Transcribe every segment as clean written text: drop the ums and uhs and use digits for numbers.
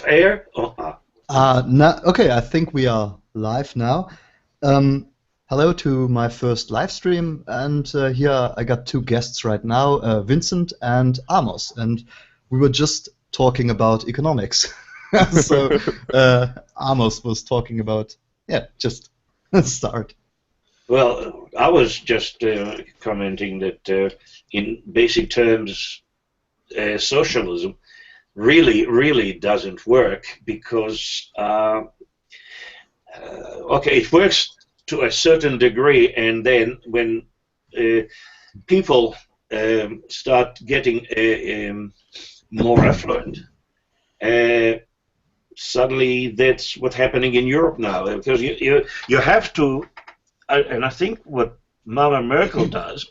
Air? Okay, I think we are live now. Hello to my first live stream, and here I got two guests right now, Vincent and Amos, and we were just talking about economics. So Amos was talking about, just start. Well, I was just commenting that in basic terms, socialism really doesn't work because, okay, it works to a certain degree, and then when people start getting more affluent, suddenly that's what's happening in Europe now, because you have to, and I think what Mama Merkel does,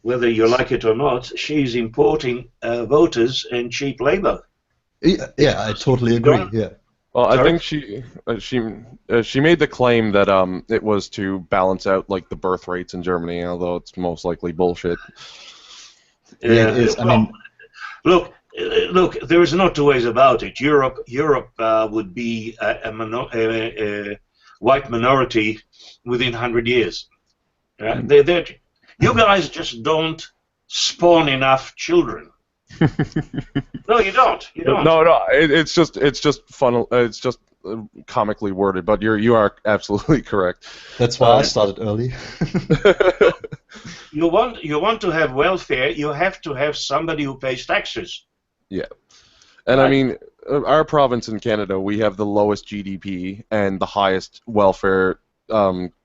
whether you like it or not, she's importing voters and cheap labor. Yeah, I totally agree. Yeah. Well, I think she made the claim that it was to balance out like the birth rates in Germany, although it's most likely bullshit. Yeah, it is. I mean, look, there is no two ways about it. Europe would be a white minority within 100 years. You guys just don't spawn enough children. No, you don't. You don't. No. It's just fun. It's just comically worded, but you are absolutely correct. That's why I started early. You want to have welfare. You have to have somebody who pays taxes. Yeah, and I mean, our province in Canada, we have the lowest GDP and the highest welfare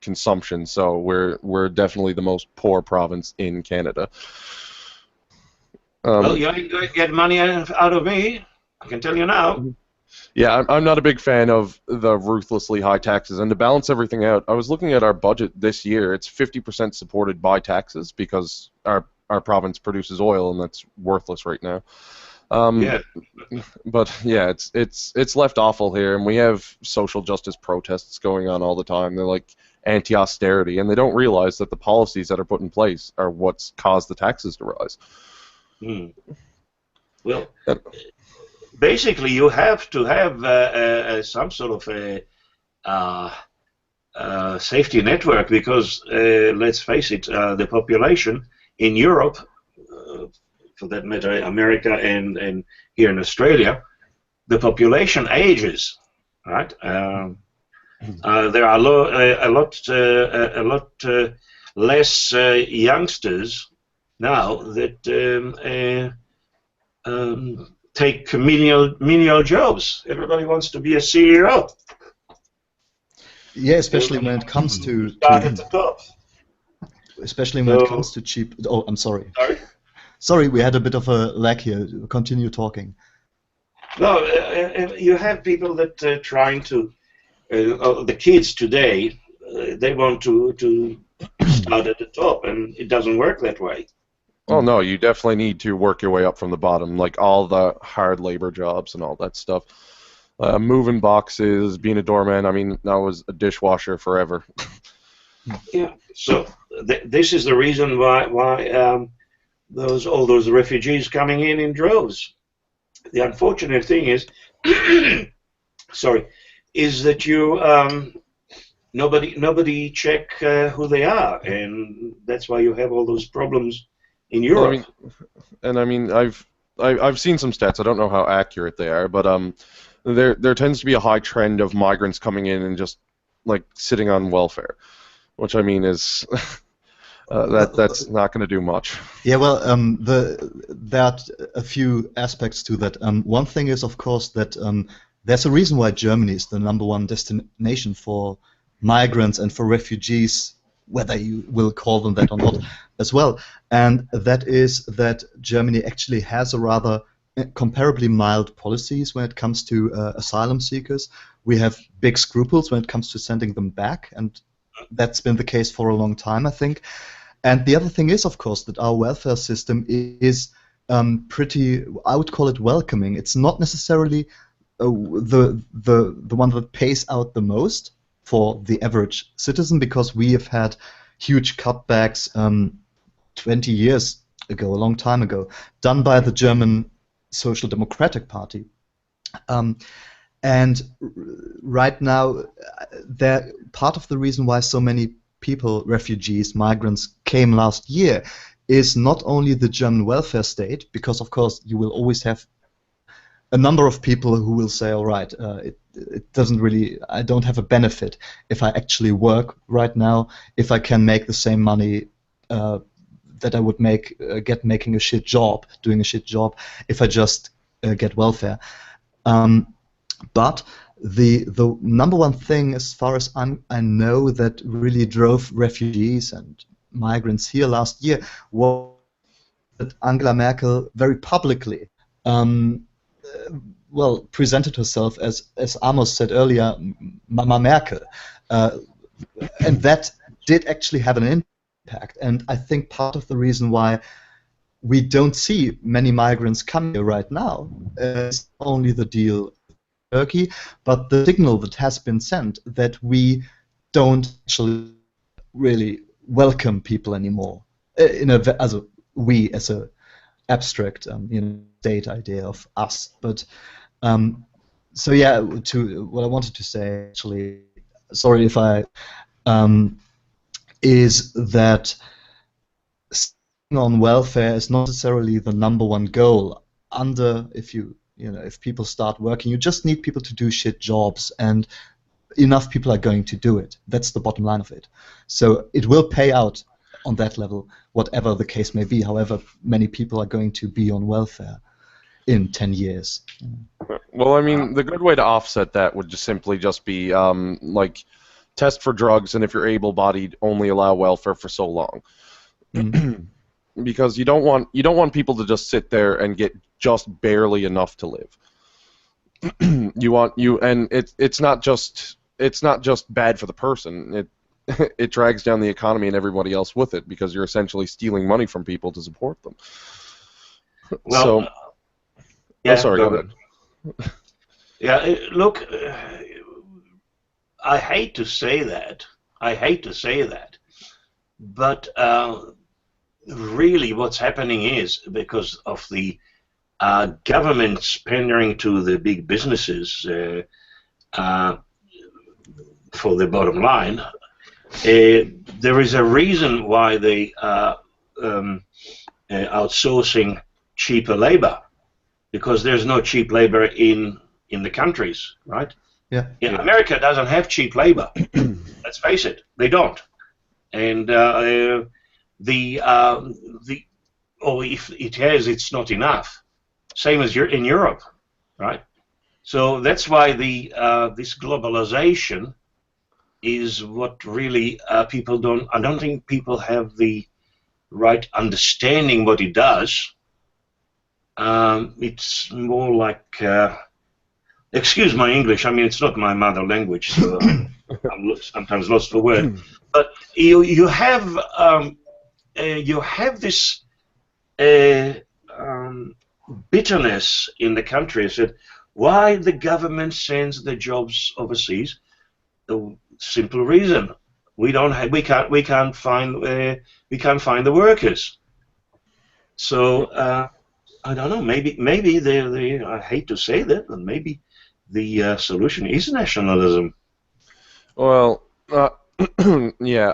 consumption. So we're definitely the most poor province in Canada. Well, you ain't going to get money out of me. I can tell you now. Yeah, I'm not a big fan of the ruthlessly high taxes. And to balance everything out, I was looking at our budget this year. It's 50% supported by taxes because our province produces oil, and that's worthless right now. Yeah. But yeah, it's left awful here, and we have social justice protests going on all the time. They're like anti-austerity, and they don't realize that the policies that are put in place are what's caused the taxes to rise. Well, basically, you have to have some sort of a safety network because, let's face it, the population in Europe, for that matter, America and here in Australia, the population ages, right? There are a lot less youngsters now that take menial jobs. Everybody wants to be a CEO. Yeah, especially when it comes to start at the top. Especially when it comes to cheap. Oh, I'm sorry. Sorry, we had a bit of a lag here. Continue talking. No, you have people that are trying to. The kids today, they want to start at the top, and it doesn't work that way. Oh no, you definitely need to work your way up from the bottom, like all the hard labor jobs and all that stuff. Moving boxes, being a doorman. I mean, I was a dishwasher forever. Yeah. So this is the reason why all those refugees coming in droves. The unfortunate thing is, sorry, is that you nobody check who they are, and that's why you have all those problems in Europe. Well, I mean, I've seen some stats. I don't know how accurate they are, but there tends to be a high trend of migrants coming in and just like sitting on welfare, which I mean is that's not going to do much. Yeah, well, there are a few aspects to that. One thing is, of course, that there's a reason why Germany is the #1 destination for migrants and for refugees, whether you will call them that or not, as well. And that is that Germany actually has a rather comparably mild policies when it comes to asylum seekers. We have big scruples when it comes to sending them back, and that's been the case for a long time, I think. And the other thing is, of course, that our welfare system is pretty, I would call it welcoming. It's not necessarily the one that pays out the most for the average citizen, because we have had huge cutbacks 20 years ago, a long time ago, done by the German Social Democratic Party. And right now, part of the reason why so many people, refugees, migrants, came last year is not only the German welfare state, because of course you will always have a number of people who will say, all right, it doesn't really, I don't have a benefit if I actually work right now, if I can make the same money that I would get making a shit job, doing a shit job, if I just get welfare. But the number one thing, as far as I know, that really drove refugees and migrants here last year was that Angela Merkel very publicly presented herself as Amos said earlier, Mama Merkel, and that did actually have an impact. And I think part of the reason why we don't see many migrants coming here right now is not only the deal with Turkey, but the signal that has been sent that we don't actually really welcome people anymore as a abstract state idea of us. But so yeah, to what I wanted to say actually, sorry if I is that staying on welfare is not necessarily the number one goal. If people start working, you just need people to do shit jobs, and enough people are going to do it. That's the bottom line of it. So it will pay out on that level, whatever the case may be, however many people are going to be on welfare in 10 years. Well, I mean, the good way to offset that would simply be like test for drugs, and if you're able-bodied, only allow welfare for so long. Because you don't want people to just sit there and get just barely enough to live. And it's not just bad for the person. It drags down the economy and everybody else with it, because you're essentially stealing money from people to support them. Well, yeah, sorry, go ahead. Yeah, look, I hate to say that. But really what's happening is because of the government pandering to the big businesses for the bottom line. There is a reason why they are outsourcing cheaper labor, because there's no cheap labor in the countries, right? Yeah. America doesn't have cheap labor. Let's face it, they don't. And if it has, it's not enough. Same as in Europe, right? So that's why this globalization is what really people don't. I don't think people have the right understanding what it does. It's more like, excuse my English. I mean, it's not my mother language, so I'm sometimes lost for words. But you have this bitterness in the country. That why the government sends the jobs overseas. The simple reason we can't find the workers. So I don't know. Maybe I hate to say that, but maybe the solution is nationalism. Well, yeah.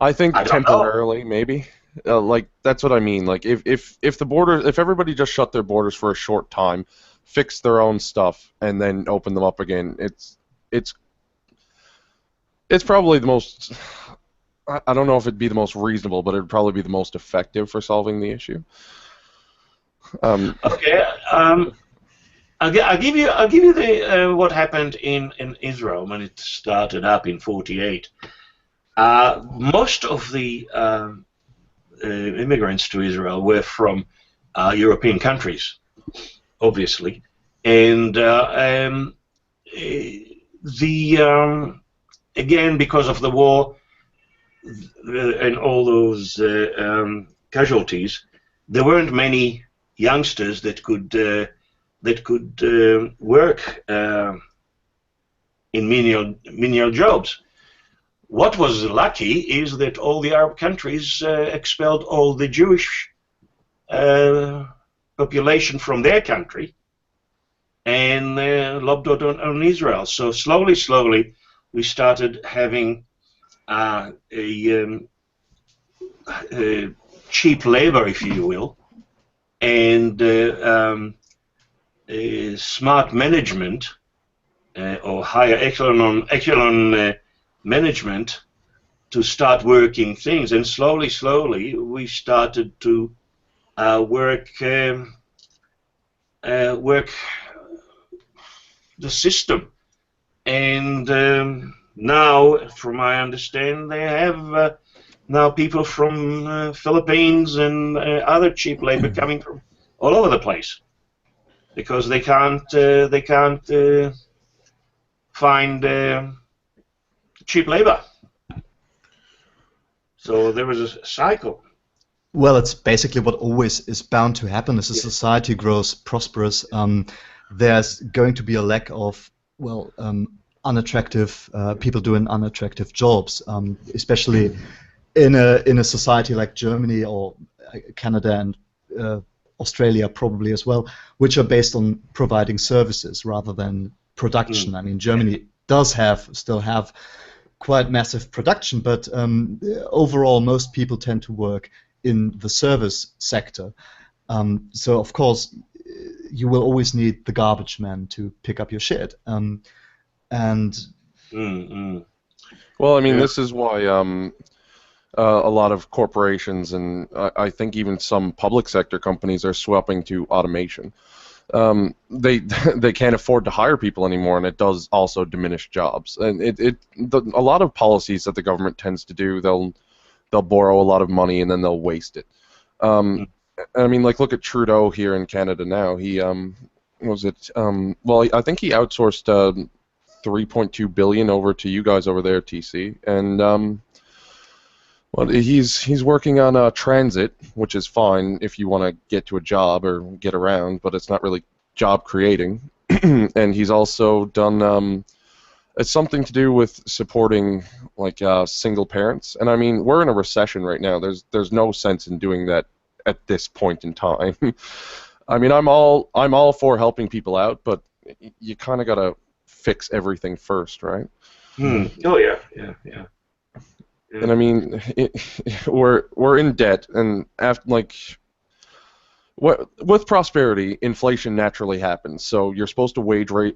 I think temporarily, maybe. Like that's what I mean. Like if everybody just shut their borders for a short time, fix their own stuff, and then open them up again, it's probably the most. I don't know if it'd be the most reasonable, but it'd probably be the most effective for solving the issue. Okay. I'll give you the what happened in Israel when it started up in '48. Most of the immigrants to Israel were from European countries, obviously, and again, because of the war and all those casualties, there weren't many youngsters that could work in menial jobs. What was lucky is that all the Arab countries expelled all the Jewish population from their country, and lobbed it on Israel. So slowly, we started having a cheap labor, if you will, and smart management or higher echelon management to start working things. And slowly, we started to work the system. And now, from my understanding, they have now people from Philippines and other cheap labor coming from all over the place because they can't find cheap labor. So there was a cycle. Well, it's basically what always is bound to happen as a society grows prosperous. There's going to be a lack of, well, unattractive people doing unattractive jobs, especially in a society like Germany or Canada and Australia probably as well, which are based on providing services rather than production. I mean, Germany does still have quite massive production, but overall most people tend to work in the service sector. So of course you will always need the garbage man to pick up your shit. Well, I mean, this is why a lot of corporations and I think even some public sector companies are swapping to automation. They can't afford to hire people anymore, and it does also diminish jobs. And a lot of policies that the government tends to do, they'll borrow a lot of money and then they'll waste it. I mean, like, look at Trudeau here in Canada now. He well, I think he outsourced 3.2 billion over to you guys over there, TC, and well, he's working on transit, which is fine if you want to get to a job or get around, but it's not really job creating. And he's also done it's something to do with supporting like single parents. And I mean, we're in a recession right now. There's no sense in doing that at this point in time. I mean, I'm all for helping people out, but you kind of gotta fix everything first, right? Oh yeah. And I mean, we're in debt, and after with prosperity, inflation naturally happens. So you're supposed to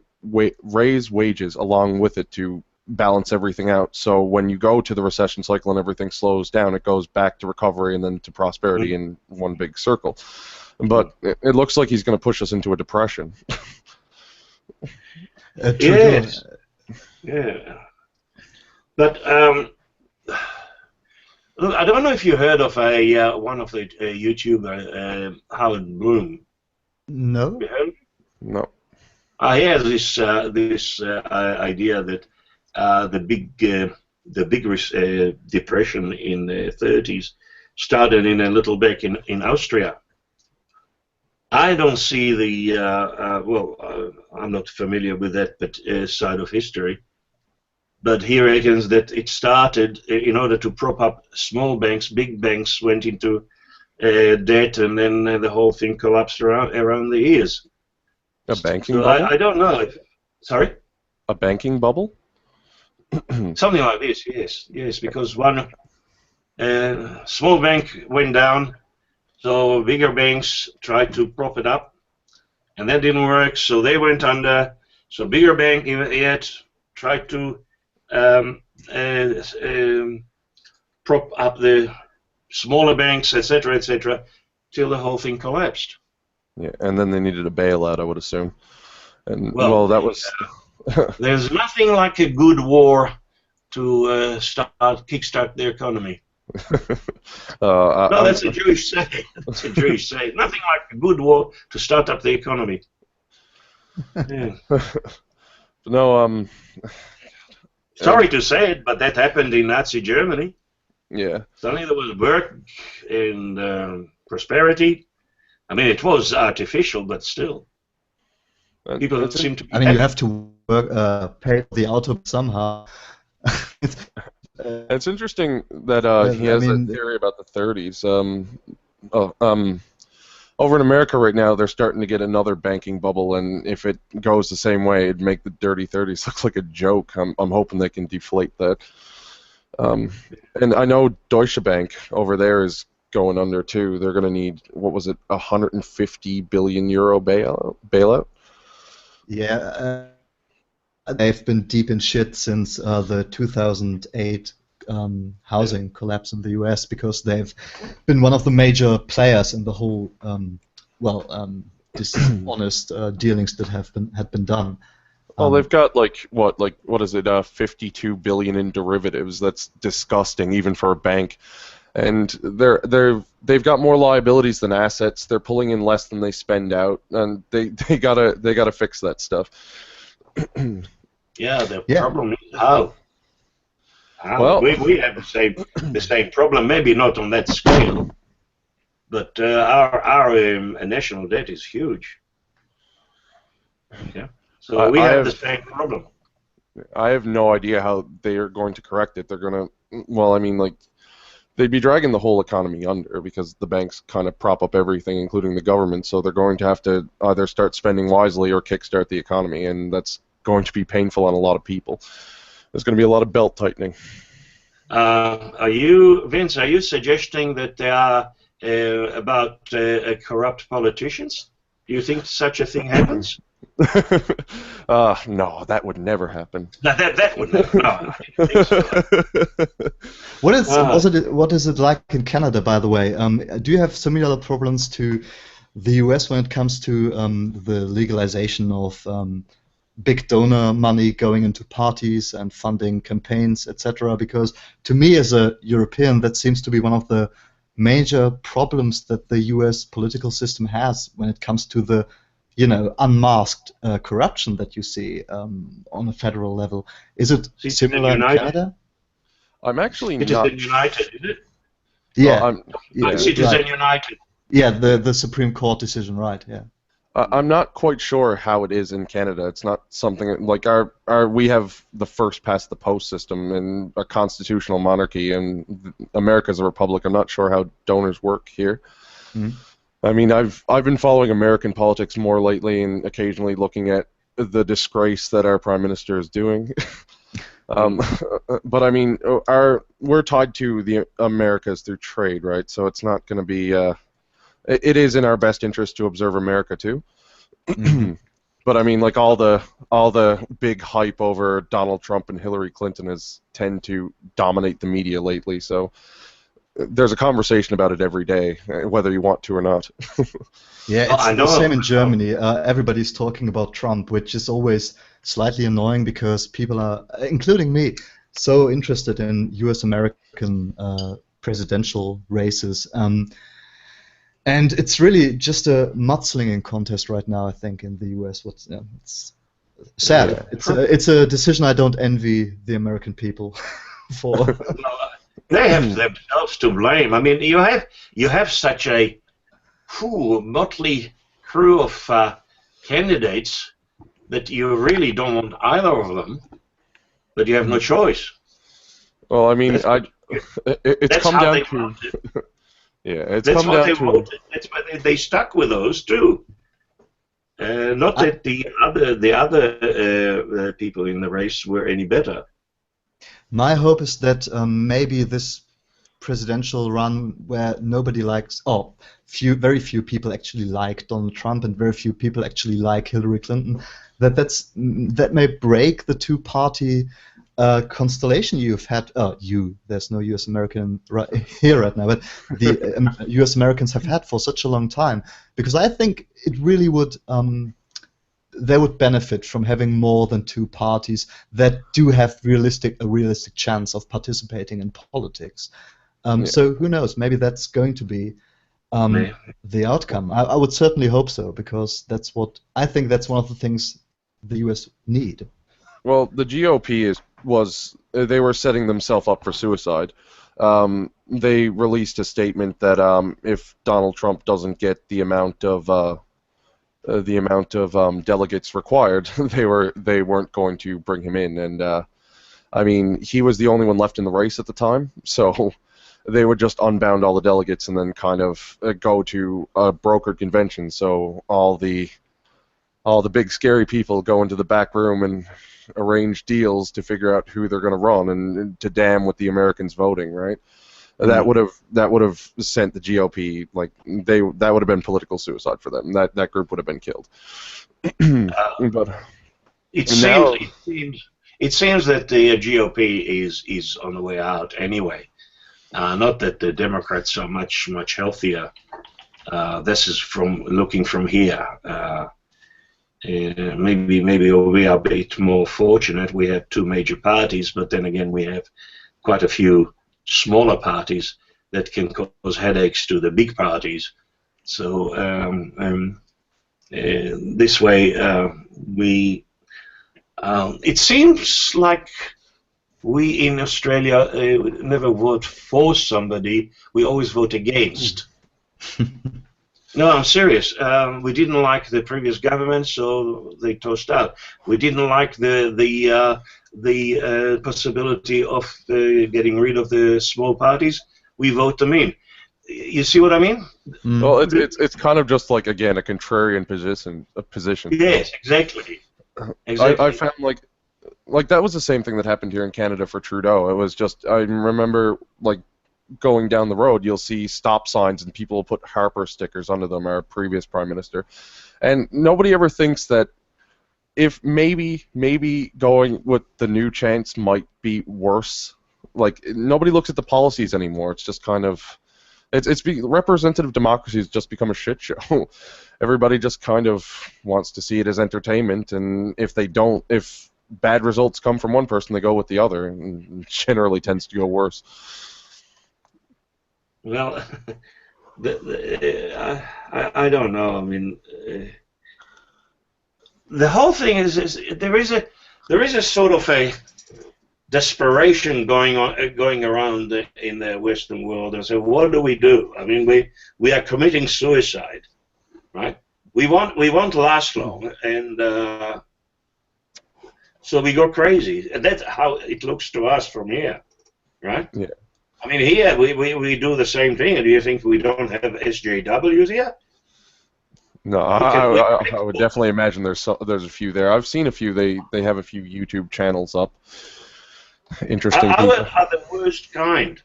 raise wages along with it to balance everything out. So when you go to the recession cycle and everything slows down, it goes back to recovery and then to prosperity in one big circle. But it looks like he's going to push us into a depression. Yes. Yeah. But look, I don't know if you heard of one of the YouTuber, Howard Bloom. No. You heard? No. He has this idea that the big depression in the 30s started in a little back in Austria. I don't see the I'm not familiar with that side of history. But he reckons that it started in order to prop up small banks. Big banks went into debt, and then the whole thing collapsed around the ears. A banking bubble? I don't know. Sorry? A banking bubble? Something like this, yes. Because one small bank went down, so bigger banks tried to prop it up, and that didn't work, so they went under. So bigger bank yet tried to prop up the smaller banks, etc., till the whole thing collapsed. Yeah, and then they needed a bailout, I would assume. And well that was. There's nothing like a good war to kickstart the economy. No, that's a Jewish saying. That's a Jewish saying. Nothing like a good war to start up the economy. Yeah. No, sorry to say it, but that happened in Nazi Germany. Yeah. Suddenly there was work and prosperity. I mean, it was artificial, but still. People seem to be you have to work, pay the auto somehow. It's interesting that he has a theory about the 30s. over in America right now, they're starting to get another banking bubble, and if it goes the same way, it'd make the dirty 30s look like a joke. I'm hoping they can deflate that. And I know Deutsche Bank over there is going under too. They're going to need, what was it, 150 billion euro bailout? Yeah, they've been deep in shit since the 2008 housing collapse in the US, because they've been one of the major players in the whole dishonest dealings that had been done. Well, they've got what is it, 52 billion in derivatives. That's disgusting, even for a bank. And they've got more liabilities than assets. They're pulling in less than they spend out, and they gotta fix that stuff. Yeah, the problem is how. Well, we have the same problem, maybe not on that scale, but our national debt is huge. Yeah, so we have the same problem. I have no idea how they are going to correct it. They're gonna, well, I mean, like, they'd be dragging the whole economy under, because the banks kind of prop up everything, including the government. So they're going to have to either start spending wisely or kickstart the economy, and that's going to be painful on a lot of people. There's going to be a lot of belt tightening. Vince, are you suggesting that they are about corrupt politicians? Do you think such a thing happens? No, that would never happen. No, that would never. No, I didn't think so. What is it like in Canada, by the way? Do you have similar problems to the US when it comes to the legalization of big donor money going into parties and funding campaigns, etc.? Because to me, as a European, that seems to be one of the major problems that the US political system has when it comes to the, unmasked corruption that you see on a federal level. Is it similar in Canada? I'm actually not. Citizen United, is it? Yeah. Citizen United. Yeah, the Supreme Court decision, right? Yeah. I'm not quite sure how it is in Canada. It's not something like we have the first past the post system and a constitutional monarchy, and America's a republic. I'm not sure how donors work here. Mm-hmm. I mean, I've been following American politics more lately, and occasionally looking at the disgrace that our prime minister is doing. But I mean, we're tied to the Americas through trade, right? So it's not going to be. It is in our best interest to observe America too. But I mean, like, all the big hype over Donald Trump and Hillary Clinton has tend to dominate the media lately. So there's a conversation about it every day, whether you want to or not. Yeah, it's the same in Germany. Everybody's talking about Trump, which is always slightly annoying because people are, including me, so interested in U.S. American presidential races. And it's really just a mudslinging contest right now, I think, in the U.S. It's sad. Yeah. It's a decision I don't envy the American people for. Well, they have themselves to blame. I mean, you have such a motley crew of candidates that you really don't want either of them, but you have no choice. Well, I mean, it's come down to. Yeah, it's come down to. That's why they stuck with those too. Not that the other people in the race were any better. My hope is that maybe this presidential run, where nobody likes, very few people actually like Donald Trump, and very few people actually like Hillary Clinton, that may break the two-party constellation you've had. There's no U.S. American here right now, but the U.S. Americans have had for such a long time, because I think it really would. They would benefit from having more than two parties that do have a realistic chance of participating in politics. So who knows? Maybe that's going to be the outcome. I would certainly hope so, because I think that's one of the things the U.S. need. Well, the GOP they were setting themselves up for suicide. They released a statement that if Donald Trump doesn't get the amount of delegates required, they weren't going to bring him in. And I mean, he was the only one left in the race at the time. So they would just unbound all the delegates and then kind of go to a brokered convention. So all the big scary people go into the back room and arrange deals to figure out who they're going to run and to damn with the Americans voting, right? That would have sent the GOP, like that would have been political suicide for them. That group would have been killed. But it seems that the GOP is on the way out anyway. Not that the Democrats are much healthier. This is from looking from here. Maybe we are a bit more fortunate. We have two major parties, but then again we have quite a few smaller parties that can cause headaches to the big parties. So this way it seems like we in Australia never vote for somebody, we always vote against. No, I'm serious. We didn't like the previous government, so they tossed out. We didn't like the possibility of getting rid of the small parties. We vote them in. You see what I mean? Well, it's kind of just like, again, a contrarian position. Yes, exactly. Exactly. I found like that was the same thing that happened here in Canada for Trudeau. It was just, I remember like going down the road, you'll see stop signs and people will put Harper stickers under them, our previous Prime Minister. And nobody ever thinks that if maybe going with the new chance might be worse. Like, nobody looks at the policies anymore. It's just kind of, representative democracy has just become a shit show. Everybody just kind of wants to see it as entertainment, and if bad results come from one person, they go with the other, and it generally tends to go worse. Well, I don't know. I mean, the whole thing is there is a sort of a desperation going around in the Western world, and so what do we do? I mean, we are committing suicide, right? We won't last long, and so we go crazy, and that's how it looks to us from here, right? Yeah. I mean, here we do the same thing. Do you think we don't have SJWs here? No, I would definitely imagine there's a few there. I've seen a few. They have a few YouTube channels up. Interesting. Are the worst kind.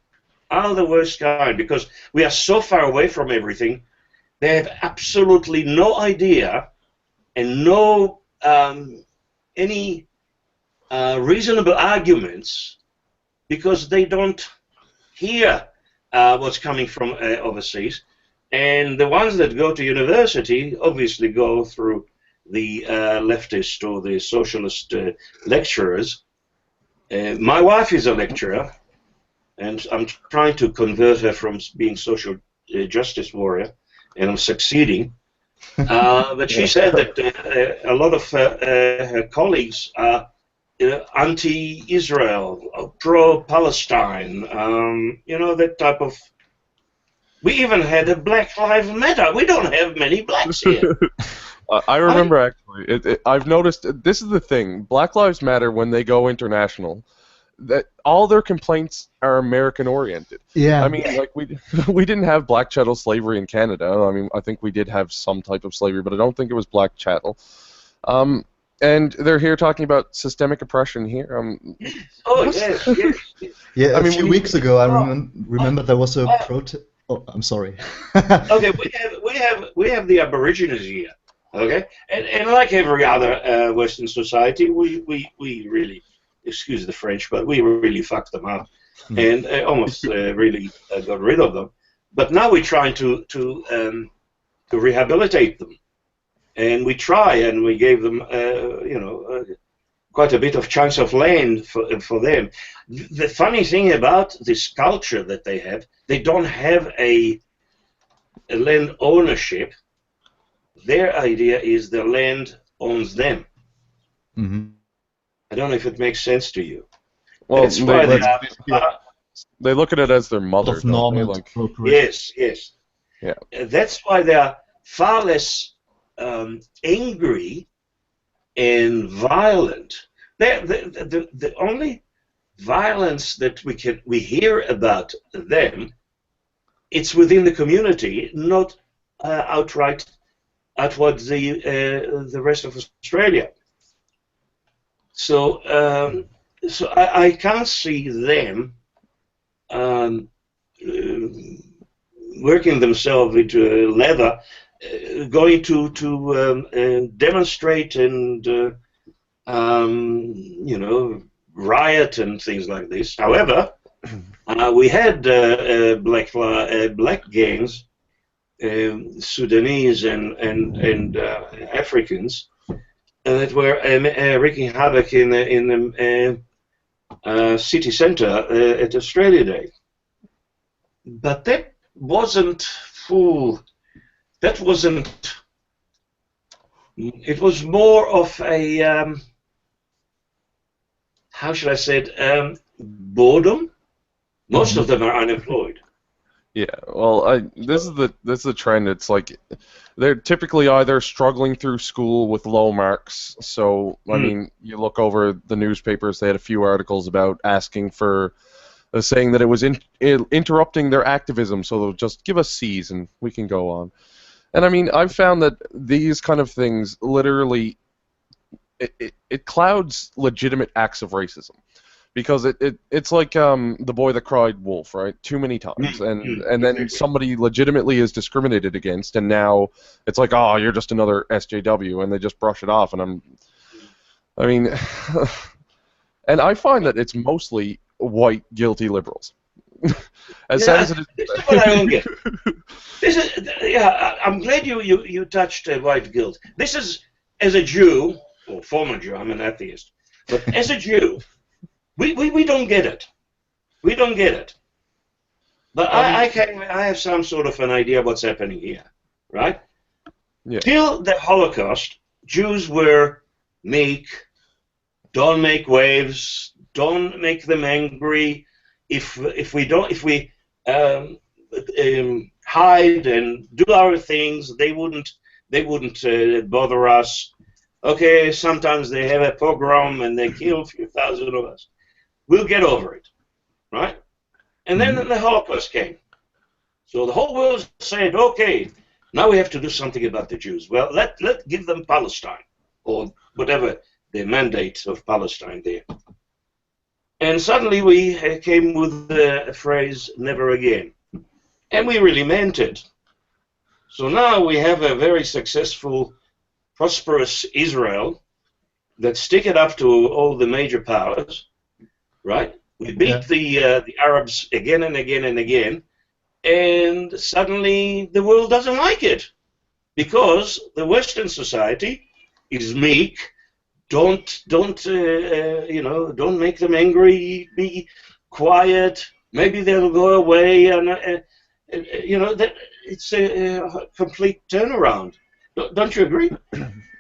Are the worst kind, because we are so far away from everything. They have absolutely no idea and no any reasonable arguments, because they don't hear what's coming from overseas. And the ones that go to university obviously go through the leftist or the socialist lecturers. My wife is a lecturer, and I'm trying to convert her from being social justice warrior, and I'm succeeding. But she said that a lot of her colleagues are anti-Israel, pro-Palestine, that type of... We even had a Black Lives Matter. We don't have many blacks here. I remember, actually, I've noticed, this is the thing, Black Lives Matter, when they go international, that all their complaints are American-oriented. Yeah. I mean, like, we didn't have black chattel slavery in Canada. I mean, I think we did have some type of slavery, but I don't think it was black chattel. And they're here talking about systemic oppression here. Yes. Yeah, I mean, a few weeks ago, I remember there was a protest. Oh, I'm sorry. Okay, we have the Aborigines here, okay, and like every other Western society, we really, excuse the French, but we really fucked them up, and almost really got rid of them. But now we're trying to rehabilitate them, and we try, and we gave them, quite a bit of chunks of land for them. The funny thing about this culture that they have, they don't have a land ownership. Their idea is the land owns them. Mm-hmm. I don't know if it makes sense to you. Well, That's why they look at it as their mother. Of normal yes. Yeah. That's why they are far less angry and violent. The violence that we hear about them, it's within the community, not outright towards the rest of Australia. So so I can't see them working themselves into leather, going to demonstrate and you know, riot and things like this. However, we had black gangs, Sudanese and Africans, that were wreaking havoc in the city centre at Australia Day. But that wasn't full. That wasn't. It was more of a how should I say it? Boredom. Most of them are unemployed. Yeah, well, this is the trend. It's like they're typically either struggling through school with low marks. So I mean, you look over the newspapers; they had a few articles about asking for, saying that it was interrupting their activism. So they'll just give us C's and we can go on. And I mean, I've found that these kind of things literally it clouds legitimate acts of racism. Because it's like the boy that cried wolf, right? Too many times, and then somebody legitimately is discriminated against, and now it's like, oh, you're just another SJW, and they just brush it off. And I mean, and I find that it's mostly white guilty liberals. As sad as it is. This is what I don't get. This is, yeah, I'm glad you touched white guilt. This is, as a Jew, or former Jew, I'm an atheist, but as a Jew. We don't get it. We don't get it. But I have some sort of an idea of what's happening here, right? Yeah. Till the Holocaust, Jews were meek, don't make waves, don't make them angry. If we hide and do our things, they wouldn't bother us. Okay, sometimes they have a pogrom and they kill a few thousand of us. We'll get over it, right? And then the Holocaust came. So the whole world said, okay, now we have to do something about the Jews. Well, let give them Palestine, or whatever the mandate of Palestine there. And suddenly we came with the phrase, never again. And we really meant it. So now we have a very successful, prosperous Israel that stick it up to all the major powers. Right? We beat the Arabs again and again and again, and suddenly the world doesn't like it because the Western society is meek. Don't you know? Don't make them angry. Be quiet. Maybe they'll go away, and you know that it's a complete turnaround. Don't you agree?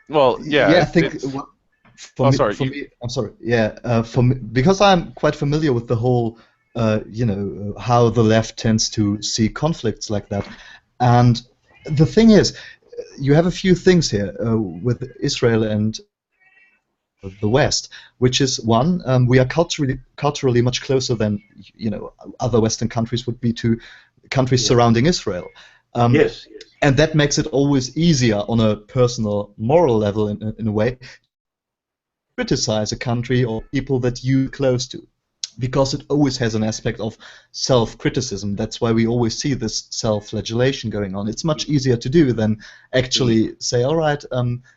Well, yeah. Yeah, I think. I'm sorry. Yeah, for me, because I'm quite familiar with the whole, you know, how the left tends to see conflicts like that, and the thing is, you have a few things here with Israel and the West, which is one, we are culturally much closer than, you know, other Western countries would be to countries surrounding Israel. Yes. And that makes it always easier on a personal, moral level, in a way, criticize a country or people that you're close to, because it always has an aspect of self-criticism. That's why we always see this self-flagellation going on. It's much easier to do than actually say, all right,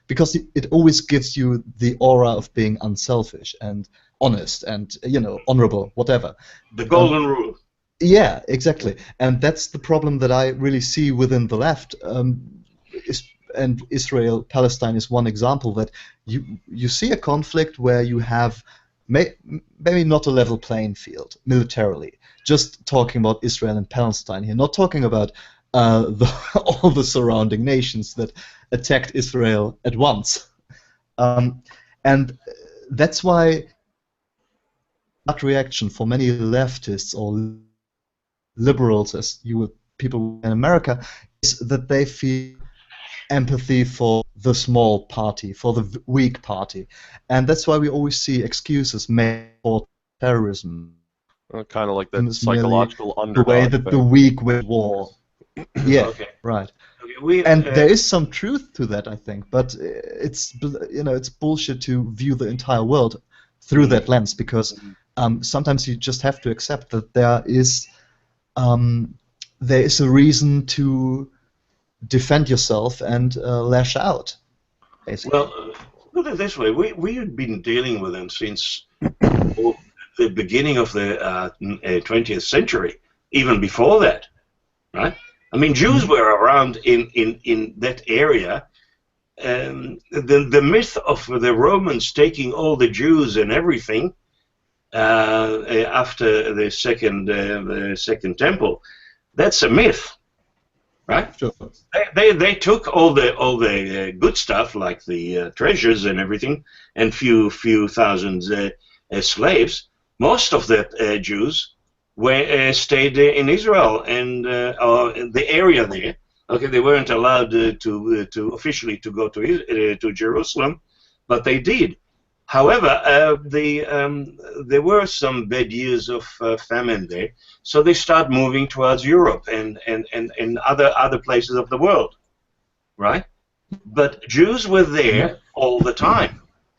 because it always gives you the aura of being unselfish and honest and, you know, honorable, whatever. The golden rule. Yeah, exactly. And that's the problem that I really see within the left. And Israel, Palestine is one example that you see a conflict where you have maybe not a level playing field militarily. Just talking about Israel and Palestine here, not talking about all the surrounding nations that attacked Israel at once. And that's why that reaction for many leftists or liberals, as people in America, is that they feel empathy for the small party, for the weak party, and that's why we always see excuses made for terrorism. Kind of like that It's merely psychological the underdog way that the thing. weak win war. Yeah, Okay. right. We, And there is some truth to that, I think, but it's it's bullshit to view the entire world through that lens, because sometimes you just have to accept that there is a reason to defend yourself and lash out, basically. well, put it this way: we've been dealing with them since the beginning of the 20th century, even before that, right? I mean, Jews were around in that area. The myth of the Romans taking all the Jews and everything after the second temple, that's a myth, right? Sure. They took all the good stuff like the treasures and everything, and few thousands slaves. Most of the Jews were stayed in Israel and the area there. Okay, they weren't allowed to officially to go to Jerusalem, but they did. However, there were some bad years of famine there, so they start moving towards Europe and other places of the world, right? But Jews were there all the time.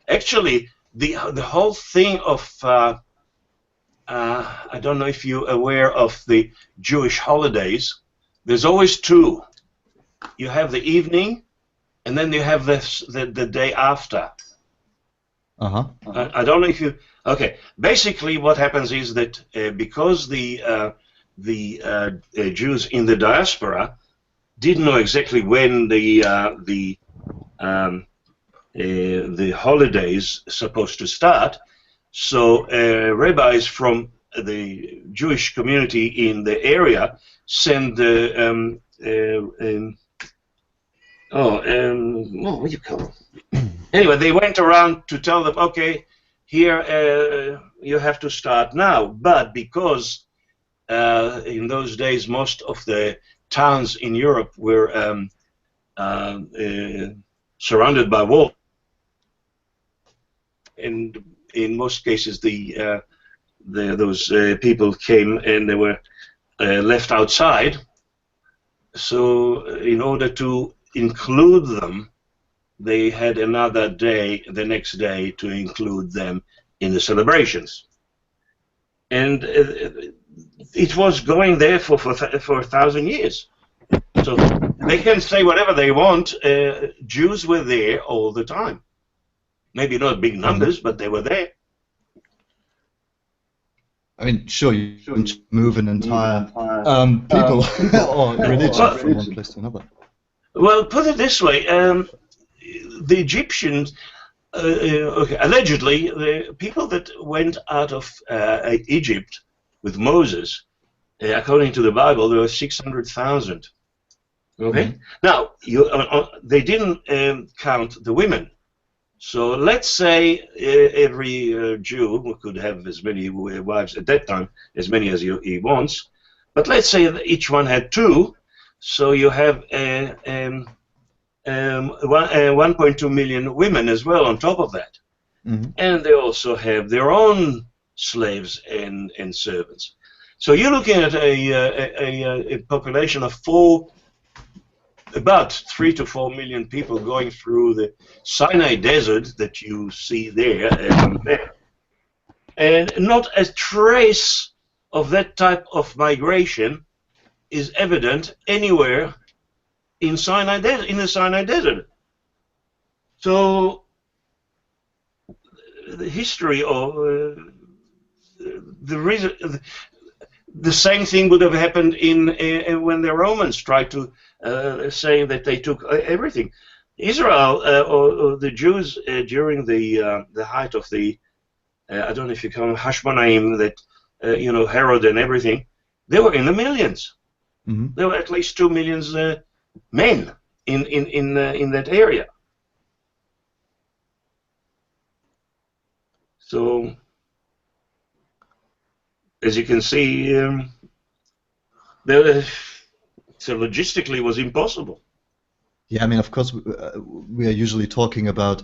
Actually, the whole thing of I don't know if you're aware of the Jewish holidays. There's always two. You have the evening, and then you have the day after. I don't know if you. Okay, basically, what happens is that because the Jews in the diaspora didn't know exactly when the holidays supposed to start, so rabbis from the Jewish community in the area send what do you call it? Anyway, they went around to tell them, okay, here you have to start now. But because in those days most of the towns in Europe were surrounded by wall, and in most cases those people came and they were left outside. So in order to include them, they had another day, the next day, to include them in the celebrations. And it was going there for 1,000 years. So they can say whatever they want. Jews were there all the time. Maybe not big numbers, but they were there. I mean, sure, you shouldn't move an entire people or religion from one place to another. Well, put it this way. The Egyptians, okay, allegedly, the people that went out of Egypt with Moses, according to the Bible, there were 600,000. Okay? Now, they didn't count the women. So let's say every Jew who could have as many wives at that time, as many as he wants, but let's say that each one had two, so you have 1.2 million women as well on top of that. And they also have their own slaves and servants. So you're looking at a population of about 3 to 4 million people going through the Sinai Desert that you see there, and not a trace of that type of migration is evident anywhere in the Sinai Desert. So the history of the reason. The same thing would have happened when the Romans tried to say that they took everything. Israel or the Jews during the height of the I don't know if you call them Hashmonaim, that Herod and everything, they were in the millions. There were at least 2 million men in that area. So, as you can see, so logistically was impossible. Yeah, I mean, of course, we are usually talking about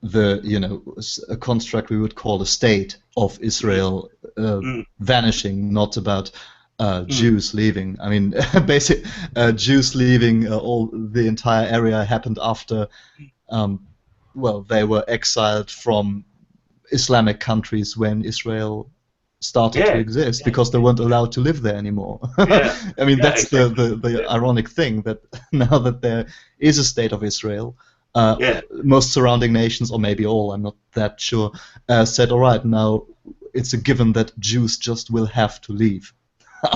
a construct we would call the state of Israel vanishing, not about Jews leaving. I mean, Jews leaving all the entire area happened after, well, they were exiled from Islamic countries when Israel started to exist because they weren't allowed to live there anymore. I mean, that's exactly the ironic thing, that now that there is a state of Israel, most surrounding nations, or maybe all, I'm not that sure, said, all right, now it's a given that Jews just will have to leave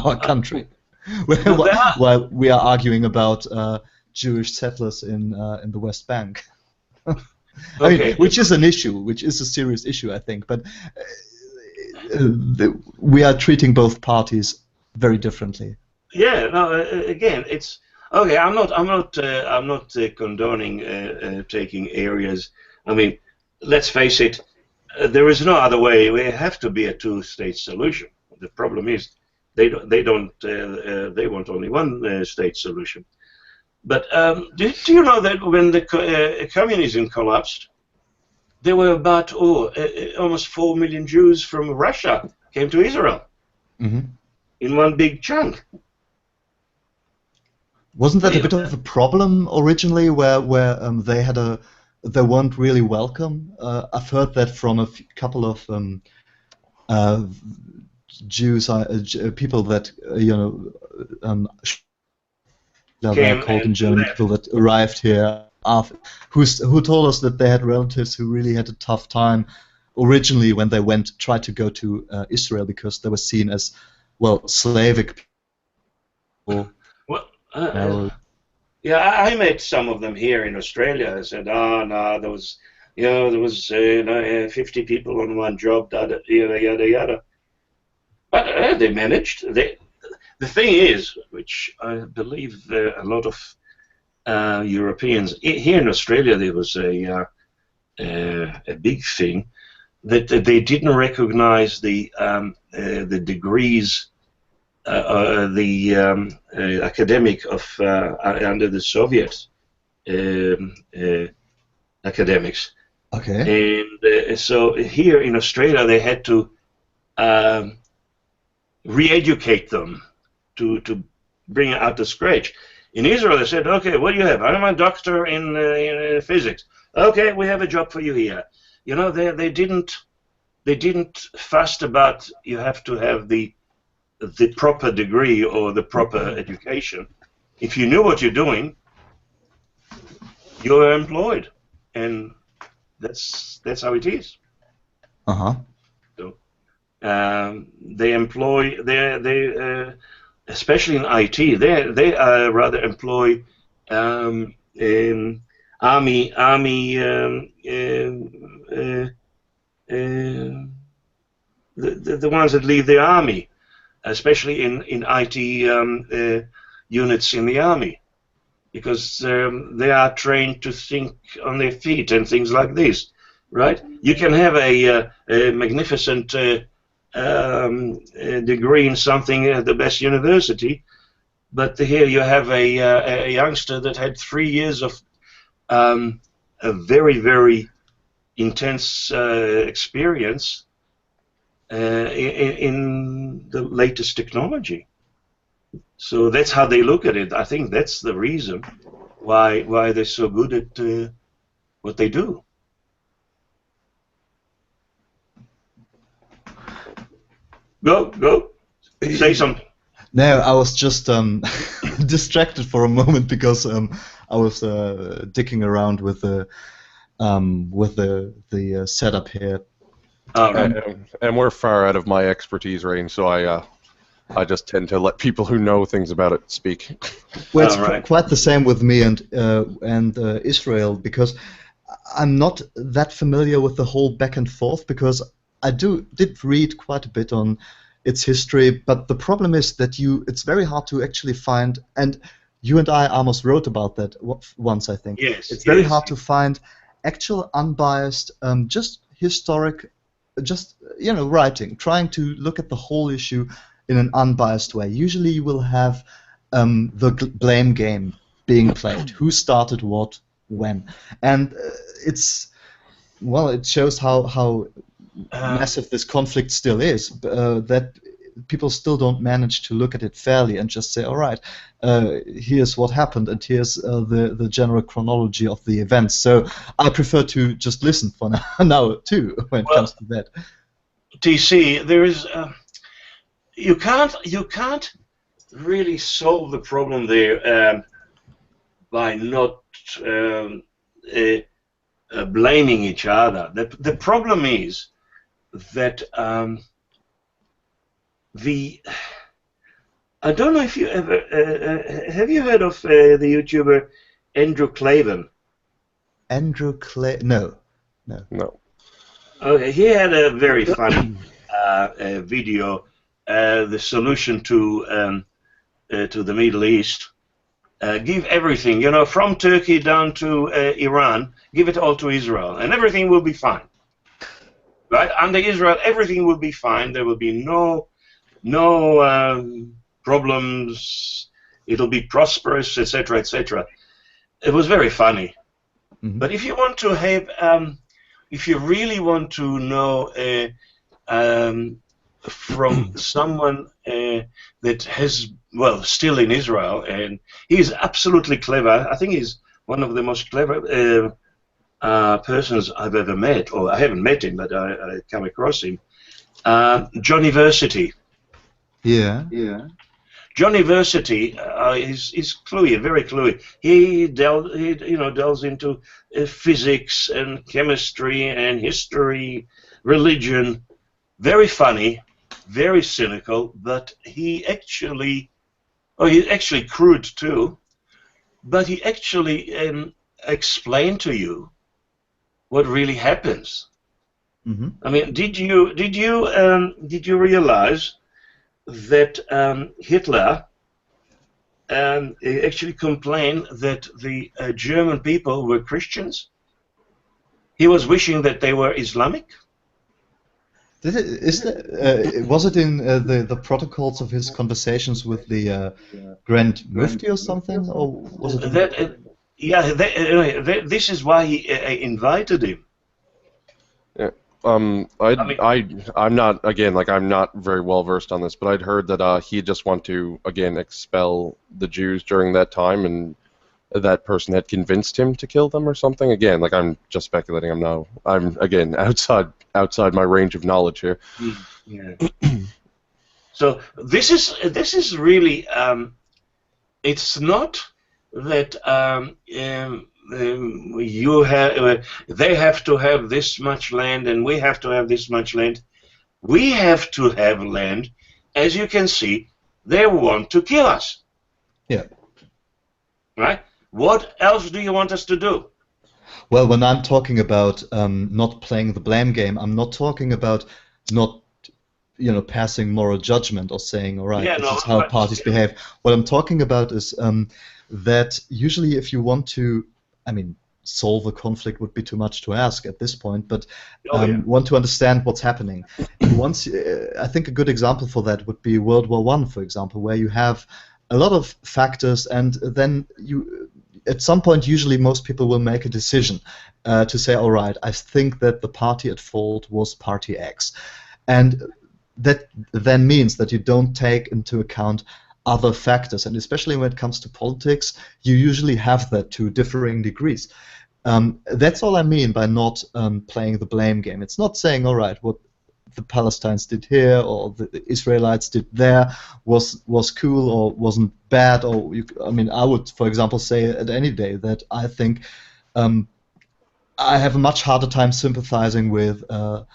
our country. While we are arguing about Jewish settlers in the West Bank. I mean, which is an issue, which is a serious issue, I think, but we are treating both parties very differently. Yeah, no. Again, it's okay. I'm not condoning taking areas. I mean, let's face it. There is no other way. We have to be a two-state solution. The problem is they want only one state solution. But do you know that when the communism collapsed, there were about almost 4 million Jews from Russia came to Israel in one big chunk. Wasn't that a bit of a problem originally, where they weren't really welcome? I've heard that from a couple of Jews, people that they're called in German, people that arrived here after, who told us that they had relatives who really had a tough time originally when they tried to go to Israel, because they were seen as, well, Slavic people. Well, yeah, I met some of them here in Australia. I said, no, there was 50 people on one job, yada yada yada. But they managed. The thing is, which I believe a lot of Europeans here in Australia, there was a big thing that they didn't recognize the degrees, the academic of under the Soviet academics. Okay. And so here in Australia, they had to re-educate them to bring it out to scratch. In Israel, they said, okay, what do you have? I'm a doctor in physics. Okay, we have a job for you here. You know, they didn't fuss about you have to have the proper degree or the proper education. If you knew what you're doing, you're employed, and that's how it is. So they employ especially in IT, they rather employ army the ones that leave the army, especially in IT units in the army, because they are trained to think on their feet and things like this, right? You can have a magnificent degree in something at the best university, but here you have a youngster that had 3 years of a very, very intense experience in the latest technology. So that's how they look at it. I think that's the reason why they're so good at what they do. Go. Say something. No, I was just distracted for a moment because I was dicking around with the setup here. And we're far out of my expertise range, so I just tend to let people who know things about it speak. Well, it's quite the same with me and Israel, because I'm not that familiar with the whole back and forth, because I did read quite a bit on its history, but the problem is that it's very hard to actually find, and you and I almost wrote about that once, I think. Yes. It's very hard to find actual unbiased, just historic, writing, trying to look at the whole issue in an unbiased way. Usually you will have the blame game being played. Who started what, when? And it shows how massive this conflict still is, that people still don't manage to look at it fairly and just say, all right, here's what happened and here's the general chronology of the events. So I prefer to just listen for now too when it comes to that. TC, there is you can't really solve the problem there by not blaming each other. The problem is that I don't know if you ever have you heard of the YouTuber Andrew Claesson? Andrew No. Okay, he had a very funny video, the solution to the Middle East. Give everything, you know, from Turkey down to Iran, give it all to Israel, and everything will be fine. Right? Under Israel, everything will be fine. There will be no problems. It'll be prosperous, etc., etc. It was very funny. Mm-hmm. But if you want to have, if you really want to know from someone that has, well, still in Israel, and he's absolutely clever. I think he's one of the most clever persons I've ever met, or I haven't met him, but I come across him. Johnny Versity. Yeah. Johnny Versity is cluey, very cluey. He delves into physics and chemistry and history, religion. Very funny, very cynical, but he's actually crude too. But he actually explained to you what really happens. Mm-hmm. I mean, did you realize that Hitler actually complained that the German people were Christians? He was wishing that they were Islamic. Was it in the protocols of his conversations with the Grand Mufti or something, or was it? This is why he invited him. Yeah. I'm not I'm not very well versed on this, but I'd heard that he just want to expel the Jews during that time, and that person had convinced him to kill them or something. Again, I'm just speculating. I'm again outside my range of knowledge here. Yeah. So this is really it's not that they have to have this much land and we have to have this much land. We have to have land. As you can see, they want to kill us. Yeah. Right? What else do you want us to do? Well, when I'm talking about not playing the blame game, I'm not talking about not, passing moral judgment or saying, all right, this is how parties behave. What I'm talking about is that usually if you want to, solve a conflict would be too much to ask at this point, but want to understand what's happening. I think a good example for that would be World War I, for example, where you have a lot of factors, and then at some point, usually most people will make a decision to say, all right, I think that the party at fault was party X. And that then means that you don't take into account other factors. And especially when it comes to politics, you usually have that to differing degrees. That's all I mean by not playing the blame game. It's not saying, all right, what the Palestinians did here or the Israelites did there was cool or wasn't bad, or I would, for example, say at any day that I think I have a much harder time sympathizing with the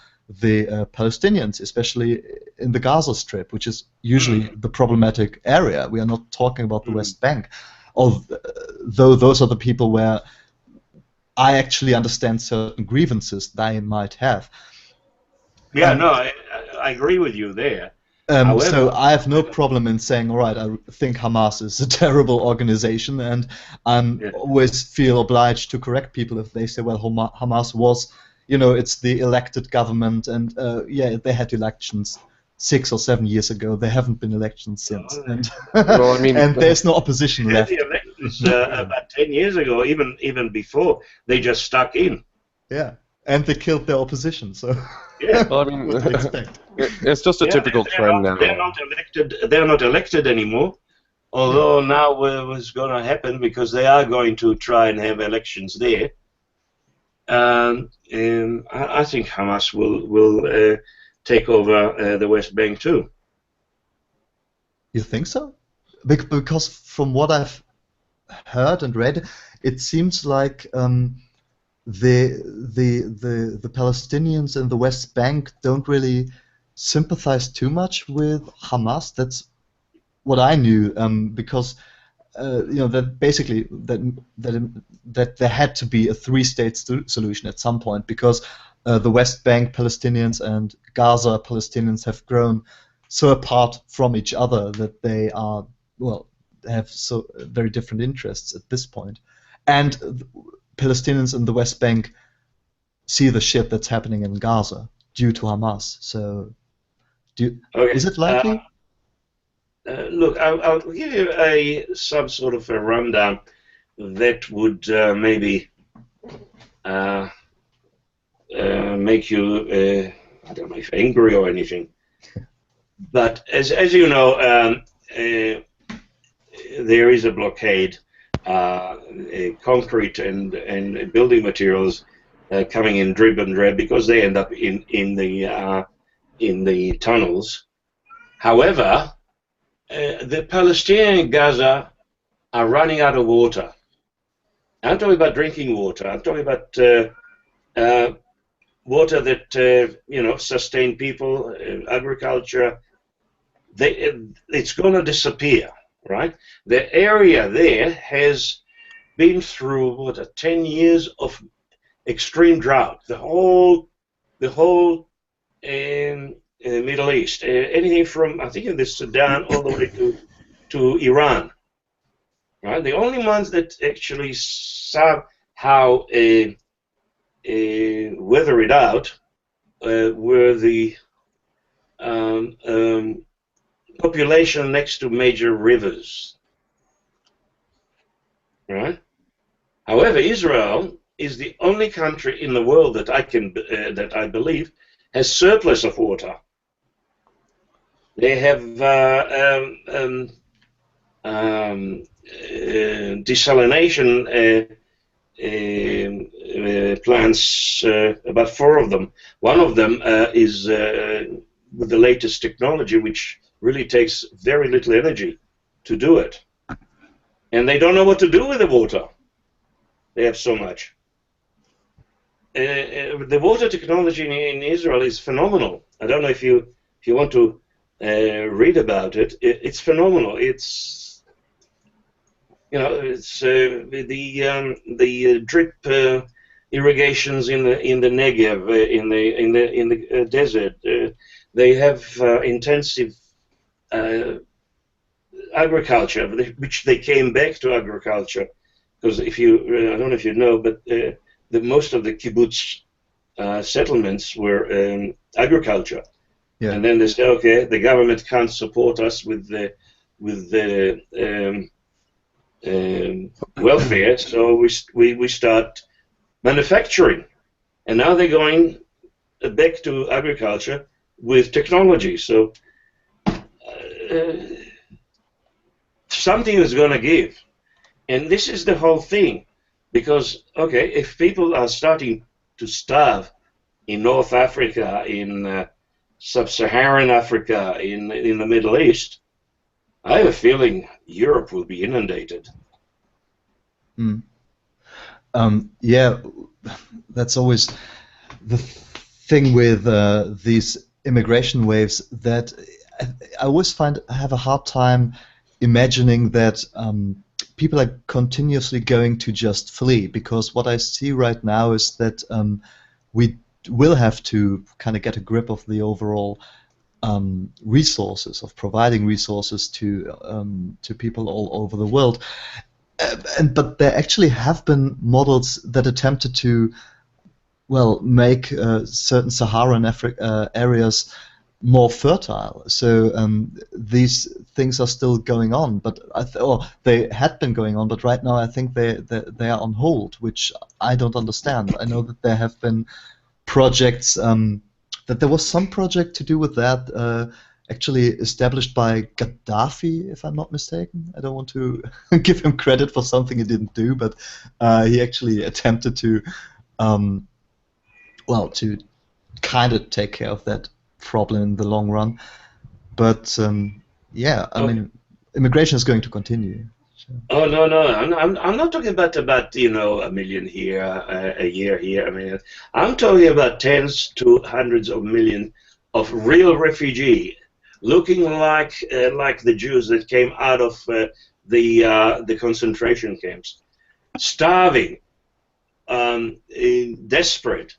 Palestinians, especially in the Gaza Strip, which is usually the problematic area. We are not talking about the West Bank, though those are the people where I actually understand certain grievances they might have. Yeah, no, I agree with you there. However, so I have no problem in saying, all right, I think Hamas is a terrible organization, and I always feel obliged to correct people if they say, well, Hamas was, it's the elected government, and they had elections 6 or 7 years ago. There haven't been elections since, and and there's no opposition left. The elections about 10 years ago, even before, they just stuck in. Yeah. and they killed their opposition. So Yeah. Well, I mean, what do you expect? it's just a typical trend now. They're not elected. They're not elected anymore. Although now what's going to happen, because they are going to try and have elections there. And I think Hamas will take over the West Bank too. You think so? Because from what I've heard and read, it seems like the Palestinians in the West Bank don't really sympathize too much with Hamas. That's what I knew, because that basically that there had to be a three-state solution at some point, because the West Bank Palestinians and Gaza Palestinians have grown so apart from each other that they are have so very different interests at this point, and Palestinians in the West Bank see the shit that's happening in Gaza due to Hamas. So, is it likely? Look, I'll give you some sort of a rundown that would maybe make you, I don't know if angry or anything. But as you know, there is a blockade. Concrete and building materials coming in drib and drab because they end up in the tunnels. However, the Palestinians in Gaza are running out of water. I'm talking about drinking water. I'm talking about water that sustain people, agriculture. It's going to disappear, right? The area there has been through 10 years of extreme drought. The whole Middle East, anything from I think in the Sudan all the way to Iran. Right, the only ones that actually somehow weather it out were the population next to major rivers. Right. However, Israel is the only country in the world that I believe has surplus of water. They have desalination plants, about 4 of them. One of them is with the latest technology, which really takes very little energy to do it. And they don't know what to do with the water. They have so much. The water technology in Israel is phenomenal. I don't know if you want to read about it. It's phenomenal. It's the drip irrigations in the Negev, in the desert. They have intensive agriculture, which they came back to agriculture, because I don't know if you know, but most of the kibbutz settlements were agriculture. Yeah. And then they say, okay, the government can't support us with the welfare, so we start manufacturing, and now they're going back to agriculture with technology. So something is going to give, and this is the whole thing, because okay, if people are starting to starve in North Africa, in Sub-Saharan Africa, in the Middle East, I have a feeling Europe will be inundated. Mm. Yeah, that's always the thing with these immigration waves, that I always have a hard time imagining that people are continuously going to just flee, because what I see right now is that we will have to kind of get a grip of the overall resources, of providing resources to people all over the world. But there actually have been models that attempted to, make certain Saharan areas more fertile. So these things are still going on, but they had been going on, but right now I think they are on hold, which I don't understand. I know that there have been projects. That there was some project to do with that, actually established by Gaddafi, if I'm not mistaken. I don't want to give him credit for something he didn't do, but he actually attempted to, well, to kind of take care of that problem in the long run. But yeah, I mean, immigration is going to continue. So. Oh no, I'm not talking about a million here, a year here. I mean, I'm talking about tens to hundreds of millions of real refugees, looking like the Jews that came out of the concentration camps, starving, desperate.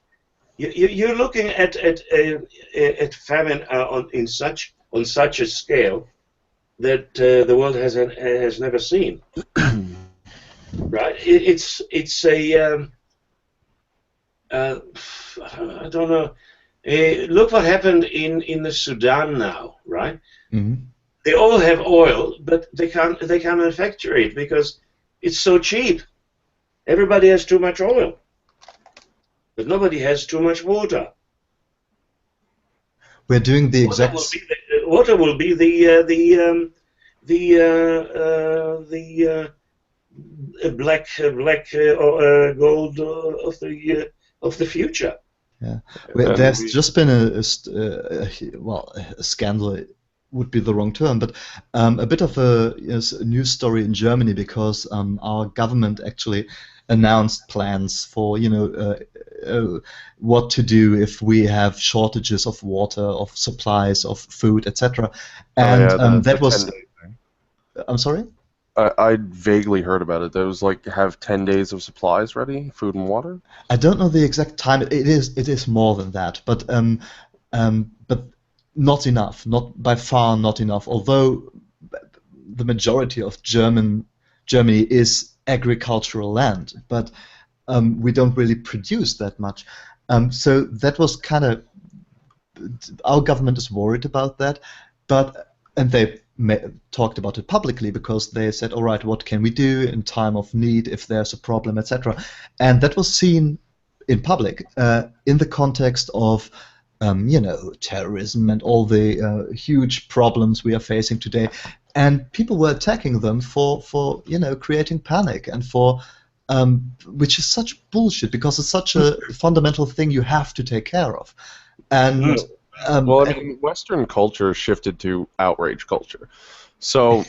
You're looking at famine on such a scale that the world has never seen. Right? It's a I don't know. Look what happened in the Sudan now, right? Mm-hmm. They all have oil, but they can't manufacture it because it's so cheap. Everybody has too much oil, but nobody has too much water. We're doing the exact. Water will be the black gold of the future. Yeah, there's just been a scandal would be the wrong term, but a bit of a news story in Germany because our government actually announced plans for what to do if we have shortages of water, of supplies, of food, etc. And that was. I'm sorry. I vaguely heard about it. There was like have 10 days of supplies ready, food and water. I don't know the exact time. It is more than that, but not enough. Not by far, not enough. Although the majority of Germany is agricultural land, but we don't really produce that much. So that was kind of our government is worried about that, and they talked about it publicly because they said, all right, what can we do in time of need if there's a problem, etc. And that was seen in public in the context of terrorism and all the huge problems we are facing today, and people were attacking them for creating panic and for which is such bullshit because it's such a fundamental thing you have to take care of. And well, I mean, Western culture shifted to outrage culture. So,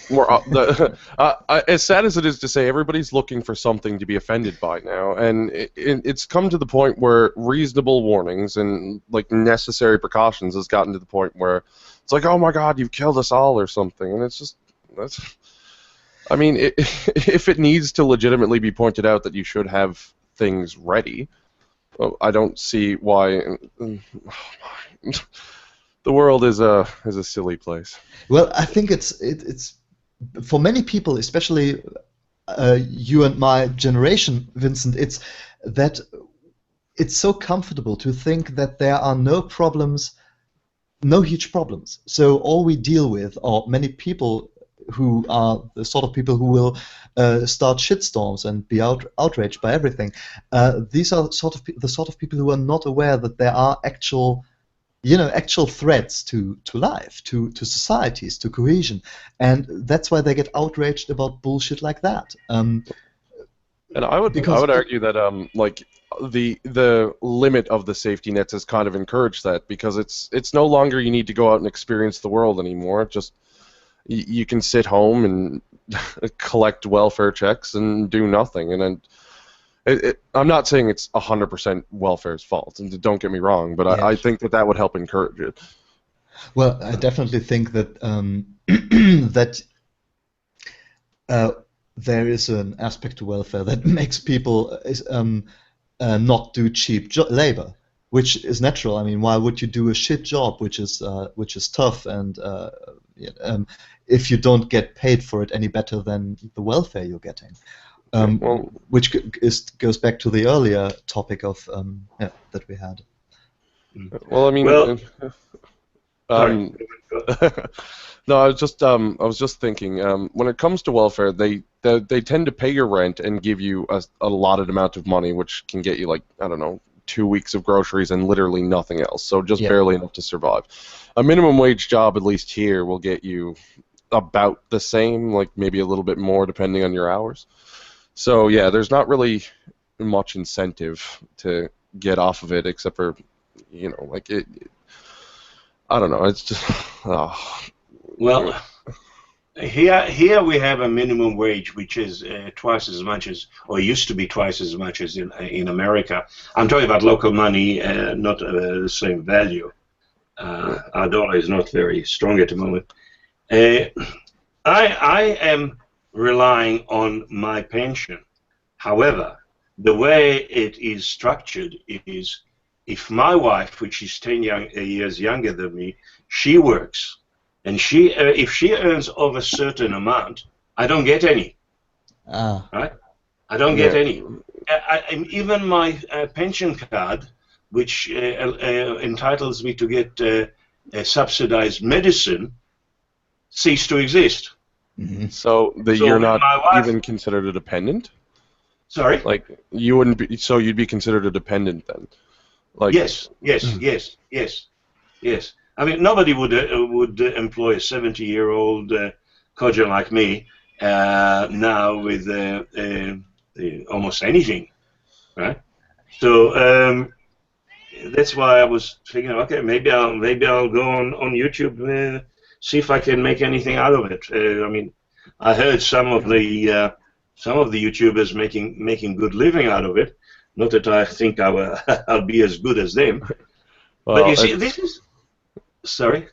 as sad as it is to say, everybody's looking for something to be offended by now, and it's come to the point where reasonable warnings and like necessary precautions has gotten to the point where it's like, oh my God, you've killed us all or something, and it's just I mean, if it needs to legitimately be pointed out that you should have things ready, I don't see why. The world is a silly place. Well, I think it's for many people, especially you and my generation, Vincent. It's that it's so comfortable to think that there are no problems, no huge problems. So all we deal with, or many people who are the sort of people who will start shitstorms and be outraged by everything. These are the sort of people who are not aware that there are actual threats to life, to societies, to cohesion, and that's why they get outraged about bullshit like that. And I would argue that like the limit of the safety nets has kind of encouraged that because it's no longer you need to go out and experience the world anymore. Just you can sit home and collect welfare checks and do nothing. And then I'm not saying it's 100% welfare's fault, and don't get me wrong, but I think that would help encourage it. Well, I definitely think that there is an aspect to welfare that makes people not do cheap labor, which is natural. I mean, why would you do a shit job, which is tough, and if you don't get paid for it any better than the welfare you're getting? Which goes back to the earlier topic of that we had. Well, I mean, no, I was just thinking. When it comes to welfare, they tend to pay your rent and give you a allotted amount of money, which can get you like, I don't know, 2 weeks of groceries and literally nothing else, so just Yeah. barely enough to survive. A minimum wage job, at least here, will get you about the same, like maybe a little bit more depending on your hours. So yeah, there's not really much incentive to get off of it, except for, you know, like I don't know. It's just Well, here we have a minimum wage which is twice as much as, or used to be twice as much as in America. I'm talking about local money, not the same value. Our dollar is not very strong at the moment. I am relying on my pension. However, the way it is structured is, if my wife, which is 10 years younger than me, she works, and if she earns over a certain amount, I don't get any. Right? I don't get any. Even my pension card, which entitles me to get subsidized medicine, ceased to exist. Mm-hmm. So you're not even considered a dependent? Sorry? Like, you wouldn't be, so you'd be considered a dependent then? Like, Yes. I mean, nobody would employ a 70-year-old codger like me now with almost anything, right? So that's why I was thinking, okay, maybe I'll go on YouTube, see if I can make anything out of it. I mean, I heard some of the YouTubers making good living out of it. Not that I think I'll be as good as them. well, But you see, this is. Sorry.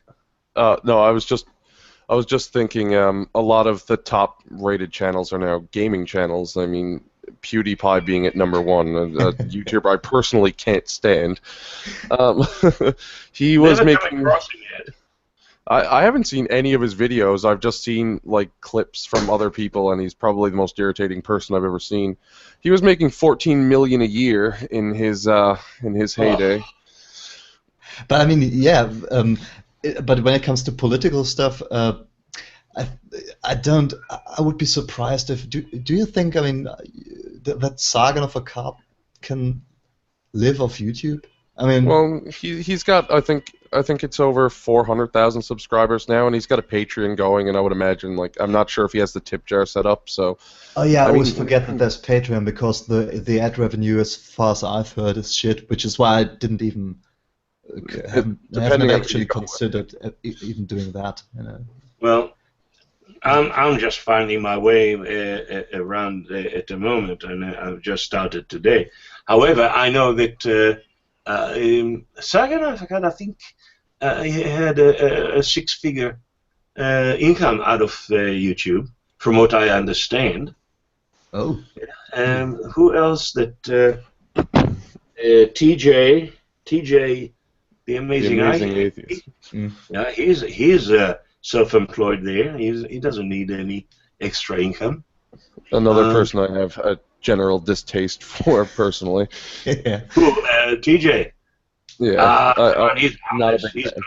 No, I was just thinking. A lot of the top-rated channels are now gaming channels. I mean, PewDiePie being at #1, a YouTuber I personally can't stand. He was making. I haven't seen any of his videos. I've just seen like clips from other people, and he's probably the most irritating person I've ever seen. He was making $14 million a year in his heyday. But I mean, yeah. But when it comes to political stuff, I don't. I would be surprised if. Do you think? I mean, that Sargon of Akkad can live off YouTube? I mean, well, he's got, I think it's over 400,000 subscribers now, and he's got a Patreon going, and I would imagine, like, I'm not sure if he has the tip jar set up, so. Oh yeah, I always forget that there's Patreon, because the ad revenue, as far as I've heard, is shit, which is why I didn't even haven't actually considered even doing that. You know. Well, I'm just finding my way around at the moment, and I've just started today. However, I know that Sargon of Akkad, I think he had a six-figure income out of YouTube, from what I understand. Oh. Who else? That TJ, the amazing atheist. Yeah, he's self-employed there. He doesn't need any extra income. Another person I have a general distaste for personally. Yeah. Who? TJ. Yeah. He's not a big fan.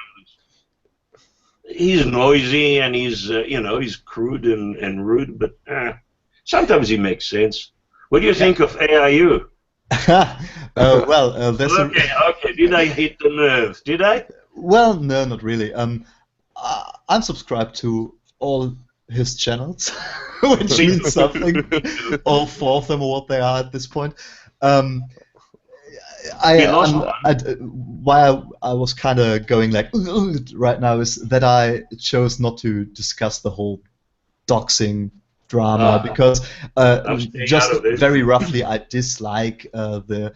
He's noisy, and he's crude and rude, but sometimes he makes sense. What do you think of AIU? Well, there's okay. Did I hit the nerve? Did I? Well, no, not really. I'm subscribed to all his channels, which means something. All 4 of them, or what they are at this point. Why I was kind of going like right now is that I chose not to discuss the whole doxing drama, because just very roughly I dislike the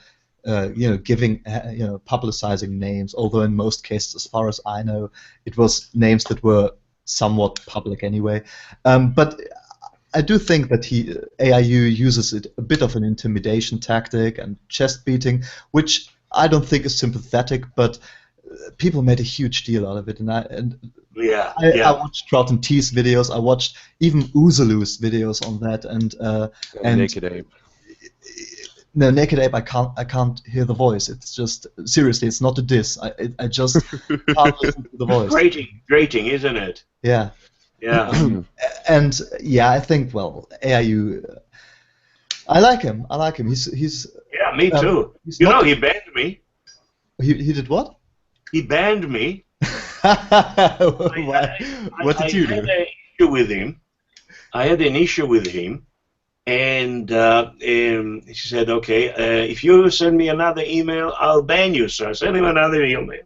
giving publicizing names, although in most cases, as far as I know, it was names that were somewhat public anyway. But I do think that AIU uses it a bit of an intimidation tactic and chest beating, which I don't think is sympathetic, but people made a huge deal out of it, I watched Trout and T's videos. I watched even Uzalu's videos on that, and Naked Ape. No, Naked Ape. I can't hear the voice. It's just seriously, it's not a diss. I just can't listen to the voice. Grating, isn't it? Yeah. Yeah. And yeah, I think AIU. I like him. He's Yeah, me too. He's You not- know, he banned me. He did what? He banned me. Why? What did you I had do? an issue with him. I had an issue with him, and he said, "Okay, if you send me another email, I'll ban you." So I sent him another email,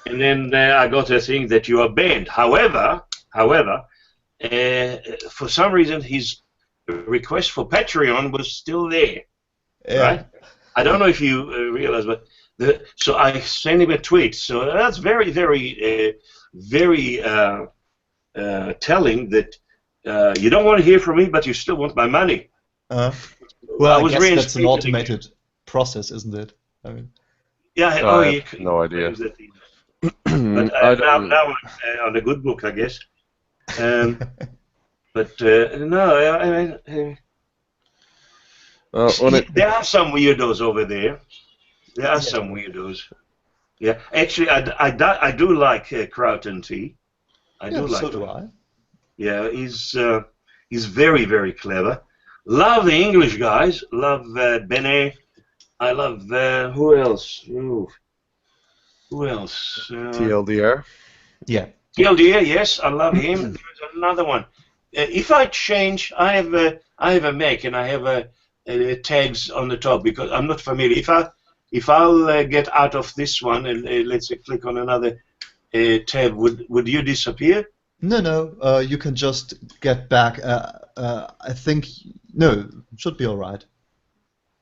and then I got a thing that you are banned. However, for some reason, his request for Patreon was still there. Yeah. Right? I don't know if you realize, but so I sent him a tweet. So that's very, very, very telling that you don't want to hear from me, but you still want my money. Well, I was guess that's an reinstated automated process, isn't it? I mean, Yeah. I you have no idea. use that either. But now I'm on a good book, I guess. But no, there are some weirdos over there. There are some weirdos. Yeah, actually, I do like Crowton T. I do like so do him. I. Yeah, he's very, very clever. Love the English guys. Love Benet. I love who else? Ooh. Who else? TLDR. Yeah. TLDR, yes, I love him. There's another one. If I change, I have a Mac and I have tags on the top because I'm not familiar. If I'll get out of this one and let's say click on another tab, would you disappear? No. You can just get back. I think no, should be all right.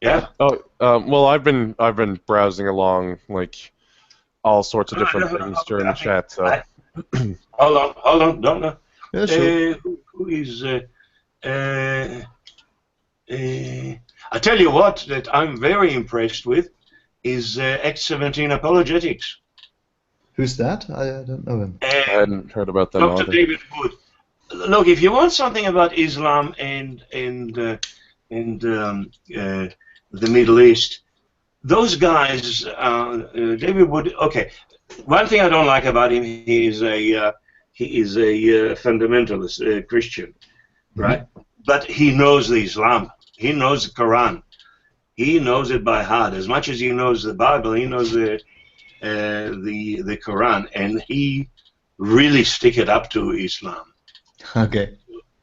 Yeah. Oh, well, I've been browsing along like all sorts of different things during the chat. So hold on, don't know. Yeah, sure. Who is? I tell you what, that I'm very impressed with is X17 Apologetics. Who's that? I don't know him. I hadn't heard about them Dr. either. David Wood. Look, if you want something about Islam and the Middle East, those guys, David Wood. Okay, one thing I don't like about him, he is a fundamentalist Christian, right? But he knows the Islam. He knows the Quran. He knows it by heart. As much as he knows the Bible, he knows the Quran, and he really stick it up to Islam. Okay.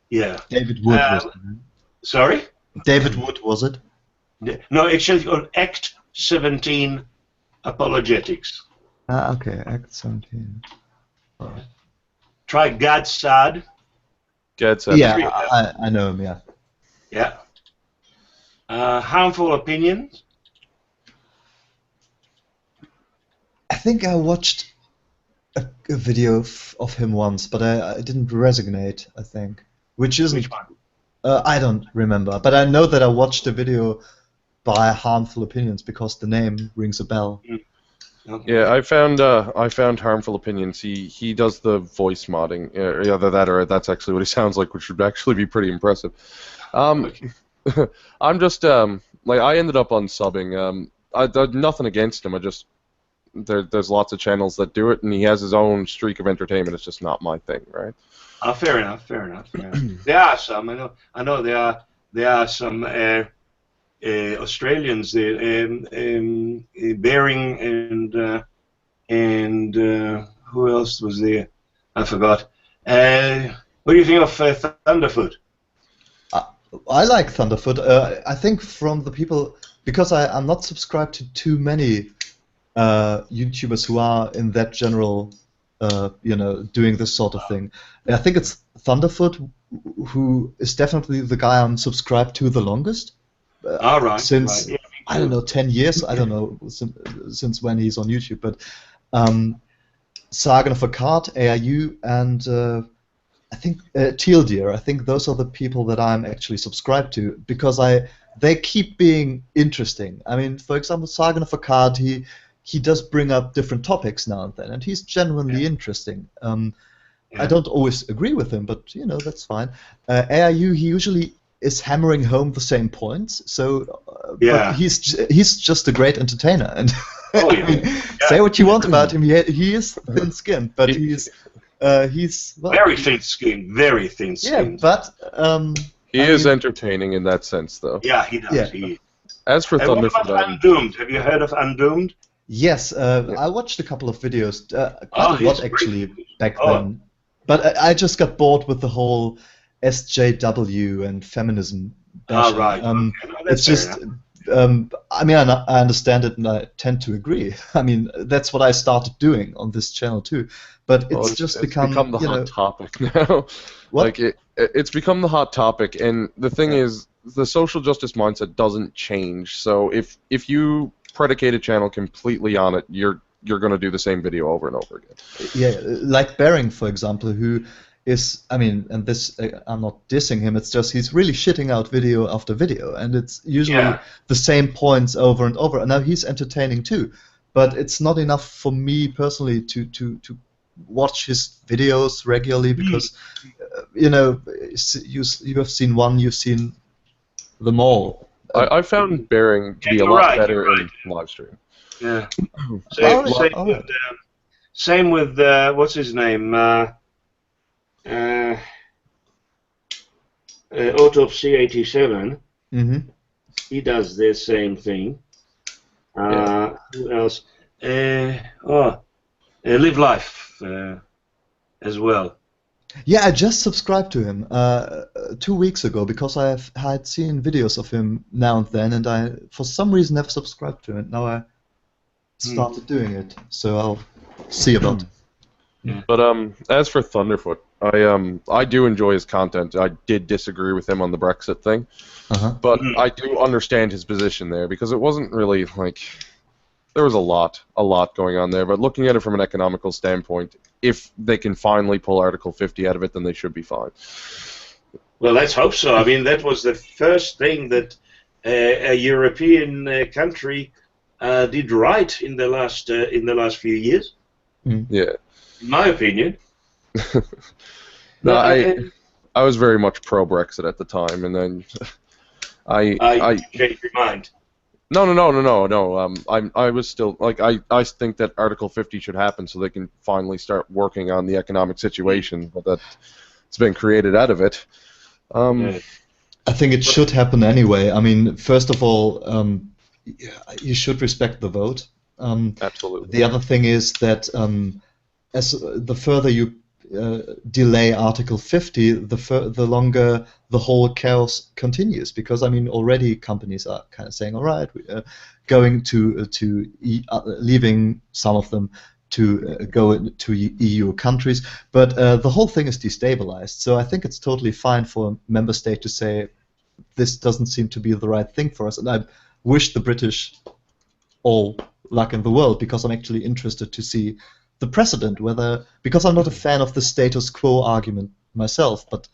Yeah. David Wood was it? Sorry? David Wood, was it? No, actually on Act 17 Apologetics. Okay, Act 17. Try Gadsad. Yeah, I know him, yeah. Yeah. Harmful Opinions. I think I watched a video of him once, but I didn't resonate, I think. Which isn't... Which one? I don't remember, but I know that I watched a video by Harmful Opinions because the name rings a bell. Okay. Yeah, I found Harmful Opinions. He does the voice modding. Either that or that's actually what he sounds like, which would actually be pretty impressive. I'm just like I ended up unsubbing. I nothing against him. I just there's lots of channels that do it, and he has his own streak of entertainment. It's just not my thing, right? Fair enough. There are some. I know there are some Australians there, Bering and who else was there? I forgot. What do you think of Thunderfoot? I like Thunderfoot. I think from the people, because I'm not subscribed to too many YouTubers who are in that general, doing this sort of thing. I think it's Thunderfoot who is definitely the guy I'm subscribed to the longest. All right. Since, right. Yeah, I don't know, 10 years. I don't know since when he's on YouTube. But Sagan of a Card, AIU, and I think Teal Deer. I think those are the people that I'm actually subscribed to because they keep being interesting. I mean, for example, Sagan of a Card, he does bring up different topics now and then, and he's genuinely interesting. I don't always agree with him, but that's fine. AIU, he usually is hammering home the same points. So, but he's just a great entertainer, and say what you want about him. He is thin-skinned, but he's well, very thin-skinned. Very thin-skinned. Yeah, but he is entertaining in that sense, though. Yeah, he does. Yeah. He As for And what about Thunderfoot, Undoomed? Have you heard of Undoomed? Yes, I watched a couple of videos, quite Oh, a lot he's actually great. back Oh. then. But I just got bored with the whole SJW and feminism bashing. Right. Okay. No, that's It's just, I mean, I understand it and I tend to agree. I mean, that's what I started doing on this channel too. But it's just become the you know, hot topic now. What? Like it's become the hot topic, and the thing is, the social justice mindset doesn't change. So if you predicate a channel completely on it, you're going to do the same video over and over again. Yeah, like Bering, for example, who is, I mean, and this, I'm not dissing him, it's just he's really shitting out video after video, and it's usually the same points over and over. And now he's entertaining too, but it's not enough for me personally to watch his videos regularly because, you know, you have seen one, you've seen them all. I found Bering to be a lot better in live stream. Yeah. Same with what's his name? Autopsy 87. Mm-hmm. He does the same thing. Who else? Live Life as well. Yeah, I just subscribed to him 2 weeks ago because I had seen videos of him now and then, and I, for some reason, never subscribed to it. Now I started doing it, so I'll see about it. Yeah. But as for Thunderfoot, I do enjoy his content. I did disagree with him on the Brexit thing, but I do understand his position there because it wasn't really like there was a lot going on there. But looking at it from an economical standpoint, if they can finally pull Article 50 out of it, then they should be fine. Well, let's hope so. I mean, that was the first thing that a European country did right in the last few years. Yeah. In my opinion. No, I was very much pro-Brexit at the time, and then I changed your mind. No. I was still like I think that Article 50 should happen so they can finally start working on the economic situation that's been created out of it. I think it should happen anyway. I mean, first of all, you should respect the vote. Absolutely. The other thing is that as the further you delay Article 50, the longer the whole chaos continues. Because I mean, already companies are kind of saying, "All right, we're going to leaving some of them to go to EU countries," but the whole thing is destabilized. So I think it's totally fine for a member state to say this doesn't seem to be the right thing for us, and I wish the British all luck in the world because I'm actually interested to see the precedent, because I'm not a fan of the status quo argument myself, but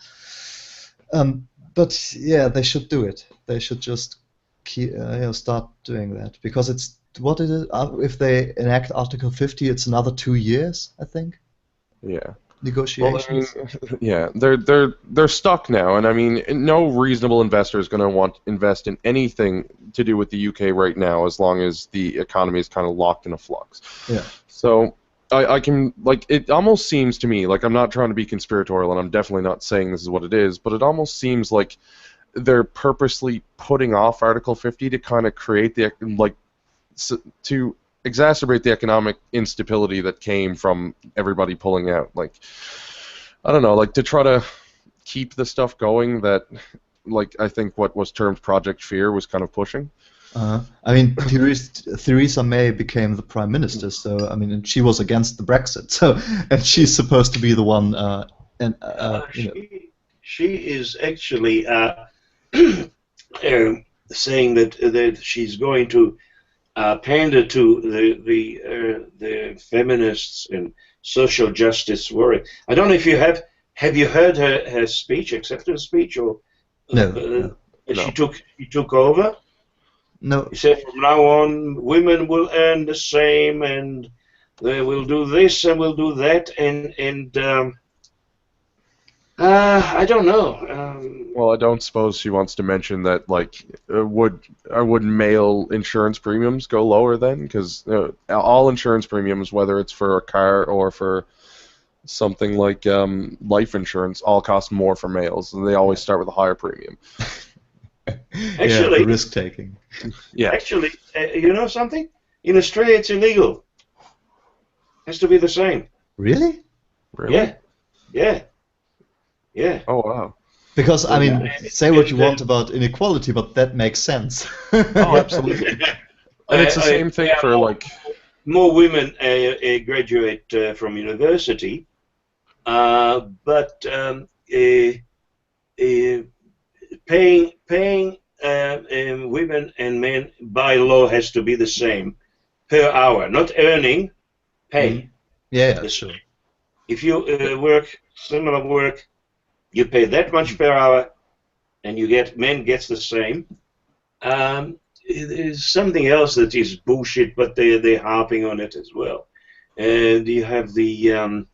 yeah, they should do it. They should just start doing that because it's what it is. If they enact Article 50, it's another 2 years, I think. Yeah. Negotiations. Well, I mean, yeah, they're stuck now, and I mean, no reasonable investor is going to want to invest in anything to do with the UK right now, as long as the economy is kind of locked in a flux. Yeah. So I can, like, it almost seems to me, like, I'm not trying to be conspiratorial, and I'm definitely not saying this is what it is, but it almost seems like they're purposely putting off Article 50 to kind of create the, like, to exacerbate the economic instability that came from everybody pulling out. Like, I don't know, like, to try to keep the stuff going that, like, I think what was termed Project Fear was kind of pushing. I mean, Theresa May became the prime minister, so I mean, and she was against the Brexit, so and she's supposed to be the one. She is actually saying that she's going to pander to the feminists and social justice worry. I don't know if you have you heard her speech, acceptance speech, or no. She took over. No. He said from now on, women will earn the same, and they will do this and will do that, and I don't know. Well, I don't suppose she wants to mention that, like, would male insurance premiums go lower then? Because all insurance premiums, whether it's for a car or for something like life insurance, all cost more for males, and they always start with a higher premium. Actually, yeah, risk taking. Yeah. actually, you know something? In Australia, it's illegal. Has to be the same. Really? Really? Yeah, yeah, yeah. Oh wow. Because I mean, say what you And, want about inequality, but that makes sense. Oh, absolutely. And it's the same thing yeah, for like. more women graduate from university, but paying women and men by law has to be the same per hour, not earning, pay. Yeah, The sure. same. If you work similar work, you pay that much per hour, and you get men gets the same. There's something else that is bullshit, but they're harping on it as well. And you have the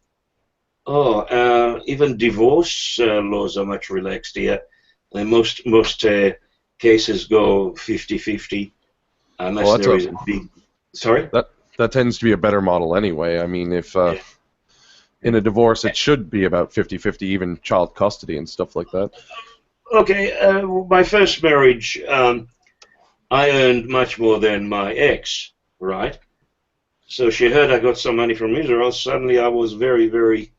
even divorce laws are much relaxed here. Most cases go 50-50 unless Well, there is a big. Sorry. That tends to be a better model anyway. I mean, if in a divorce it should be about 50-50, even child custody and stuff like that. Okay, my first marriage, I earned much more than my ex, right? So she heard I got some money from Israel. Suddenly I was very, very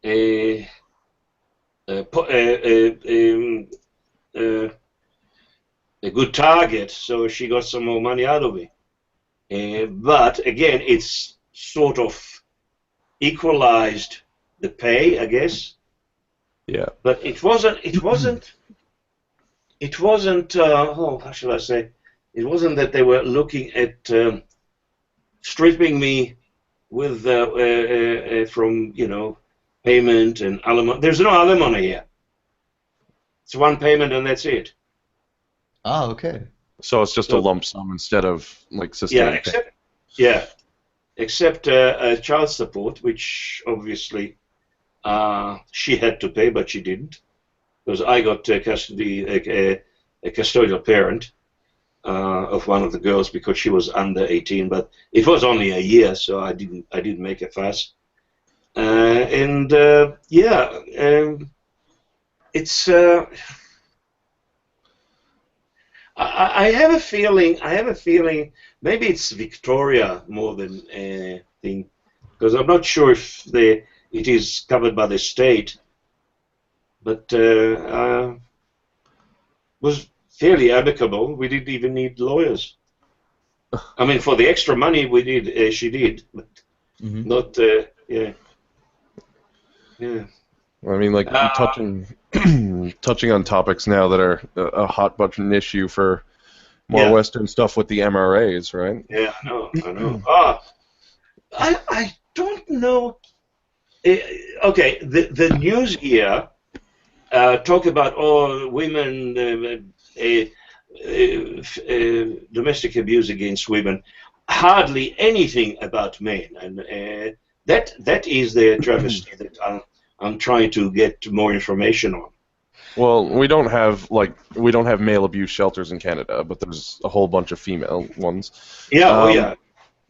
a good target. So she got some more money out of me. But again, it's sort of equalized the pay, I guess. Yeah. But it wasn't. How shall I say? It wasn't that they were looking at stripping me with from payment and alimony. There's no alimony here. It's one payment and that's it. Ah, okay. So it's just a lump sum instead of like sustained pay. Except child support, which obviously she had to pay, but she didn't, because I got custody, a custodial parent of one of the girls because she was under 18, but it was only a year, so I didn't make a fuss. It's. I have a feeling. Maybe it's Victoria more than anything, because I'm not sure if it is covered by the state. But was fairly amicable. We didn't even need lawyers. I mean, for the extra money we did, she did, but not. Yeah. I mean, like touching on topics now that are a hot button issue for more Western stuff with the MRAs, right? Yeah, I know. I don't know. Okay, the news here talk about women, domestic abuse against women. Hardly anything about men, and that is the travesty that I'm trying to get more information on. Well, we don't have male abuse shelters in Canada, but there's a whole bunch of female ones. Yeah,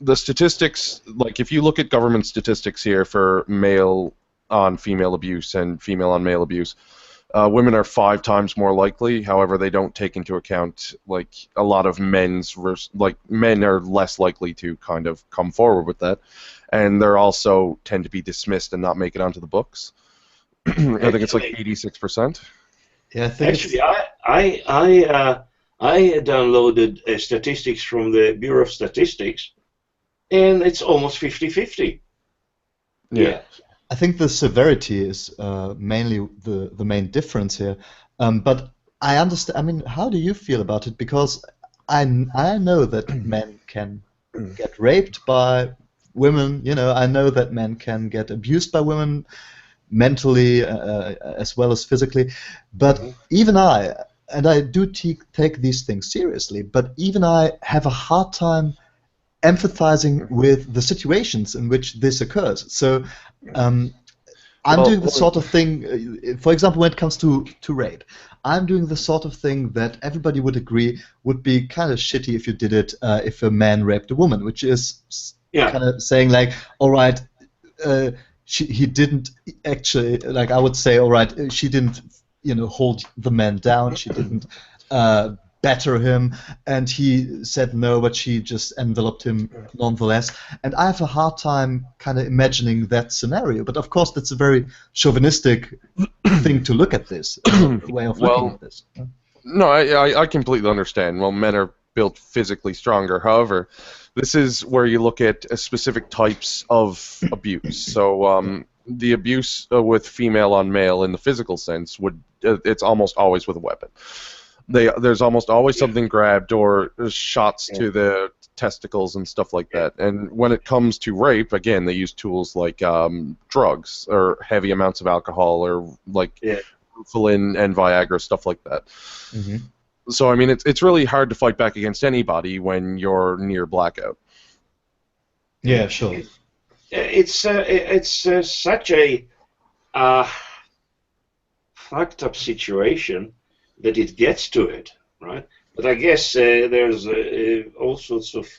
The statistics, like if you look at government statistics here for male on female abuse and female on male abuse, women are 5 times more likely. However, they don't take into account like a lot of men are less likely to kind of come forward with that, and they're also tend to be dismissed and not make it onto the books. I think it's like 86%. Yeah, I think actually, I downloaded statistics from the Bureau of Statistics, and it's almost 50-50. Yeah. I think the severity is mainly the main difference here. But I understand. I mean, how do you feel about it? Because I know that men can get raped by women. I know that men can get abused by women, mentally as well as physically. But even I do take these things seriously, but even I have a hard time empathizing with the situations in which this occurs. So I'm doing the sort of thing, for example, when it comes to rape, I'm doing the sort of thing that everybody would agree would be kind of shitty if you did it if a man raped a woman, which is kind of saying like, all right, he didn't actually, like I would say, all right, she didn't, hold the man down, she didn't better him, and he said no, but she just enveloped him nonetheless. And I have a hard time kind of imagining that scenario. But of course, that's a very chauvinistic thing to look at this way of looking at this. No, I completely understand. Well, men are built physically stronger. However, this is where you look at specific types of abuse. So the abuse with female on male in the physical sense it's almost always with a weapon. There's almost always something grabbed or shots to the testicles and stuff like that. And when it comes to rape, again, they use tools like drugs or heavy amounts of alcohol or like Ritalin and Viagra, stuff like that. Mm-hmm. So I mean, it's really hard to fight back against anybody when you're near blackout. Yeah, sure. It's such a fucked up situation that it gets to it, right? But I guess there's all sorts of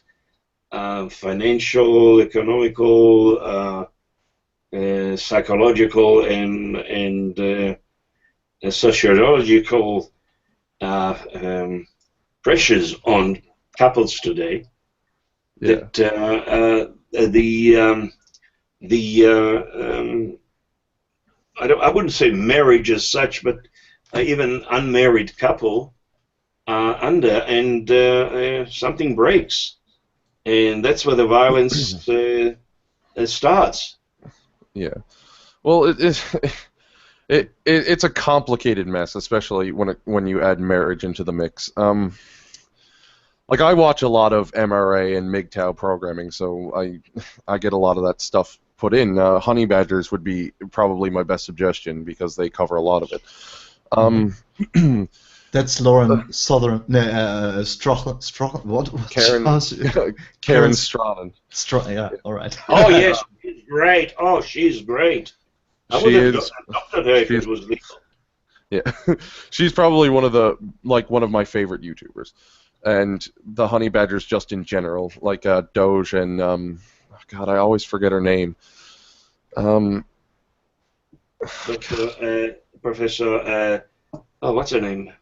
financial, economical, psychological, and sociological pressures on couples today. Yeah. That I wouldn't say marriage as such, but even unmarried couple are under, and something breaks, and that's where the violence starts. Yeah. Well, it's a complicated mess, especially when you add marriage into the mix. Like I watch a lot of MRA and MGTOW programming, so I get a lot of that stuff put in. Honey badgers would be probably my best suggestion because they cover a lot of it. That's Lauren Southern. Strohan. What? Karen Strawman. Yeah. All right. Oh yes, she's great. Oh, she's great. I would have adopted her if it was legal. Yeah, she's probably one of my favorite YouTubers, and the honey badgers just in general, like Doge and God, I always forget her name. Professor. Oh, what's her name?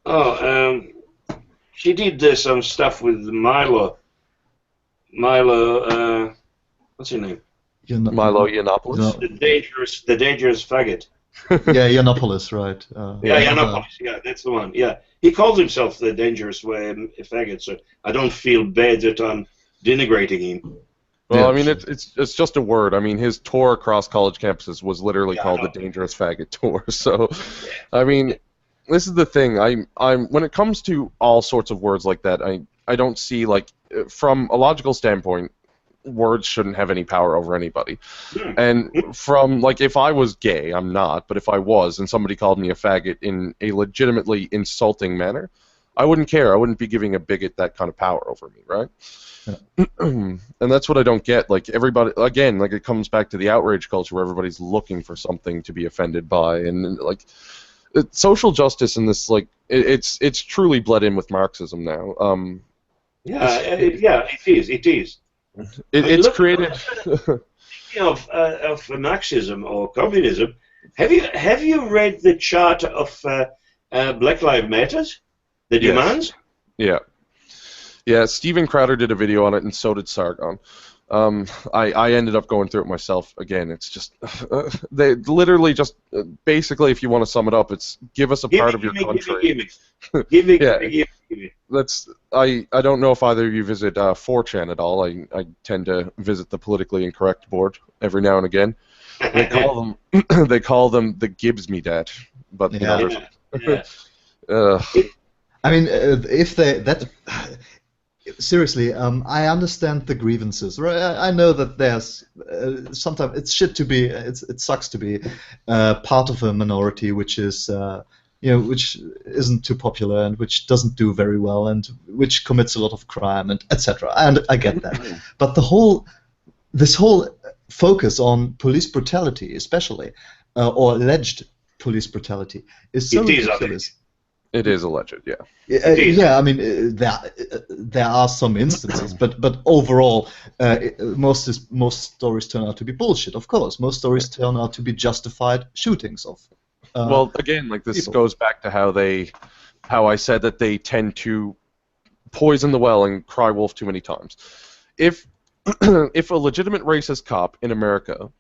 Oh, she did some stuff with Milo. What's her name? Milo Yiannopoulos. No. The dangerous faggot. Yeah, Yiannopoulos, right? Yiannopoulos. Yeah, that's the one. Yeah, he calls himself the dangerous faggot. So I don't feel bad that I'm denigrating him. Well, I mean, it's just a word. I mean, his tour across college campuses was literally called the Dangerous Faggot Tour. So, I mean, this is the thing. I'm when it comes to all sorts of words like that, I don't see, like, from a logical standpoint, words shouldn't have any power over anybody. And from, like, if I was gay, I'm not, but if I was, and somebody called me a faggot in a legitimately insulting manner, I wouldn't care. I wouldn't be giving a bigot that kind of power over me, right? Yeah. And that's what I don't get. Like, everybody, again, like, it comes back to the outrage culture where everybody's looking for something to be offended by, and like, social justice in this, like, it's truly bled in with Marxism now. It is. It's created. Speaking of Marxism or communism, have you read the charter of Black Lives Matters, the demands? Yeah. Yeah, Steven Crowder did a video on it, and so did Sargon. I ended up going through it myself again. It's just they literally just basically, if you want to sum it up, it's give us a part of your country. Give me. That's I don't know if either of you visit 4chan at all. I tend to visit the politically incorrect board every now and again. They call them the Gibbs me dat, but I mean, if seriously, I understand the grievances. Right? I know that there's sometimes it sucks to be part of a minority which is which isn't too popular and which doesn't do very well and which commits a lot of crime and etc. And I get that, but this whole focus on police brutality, especially or alleged police brutality, is so ridiculous. It is alleged, yeah. Yeah, I mean, there are some instances, but overall, most stories turn out to be bullshit. Of course, most stories turn out to be justified shootings of well, again, like this goes back to how I said that they tend to poison the well and cry wolf too many times. If if a legitimate racist cop in America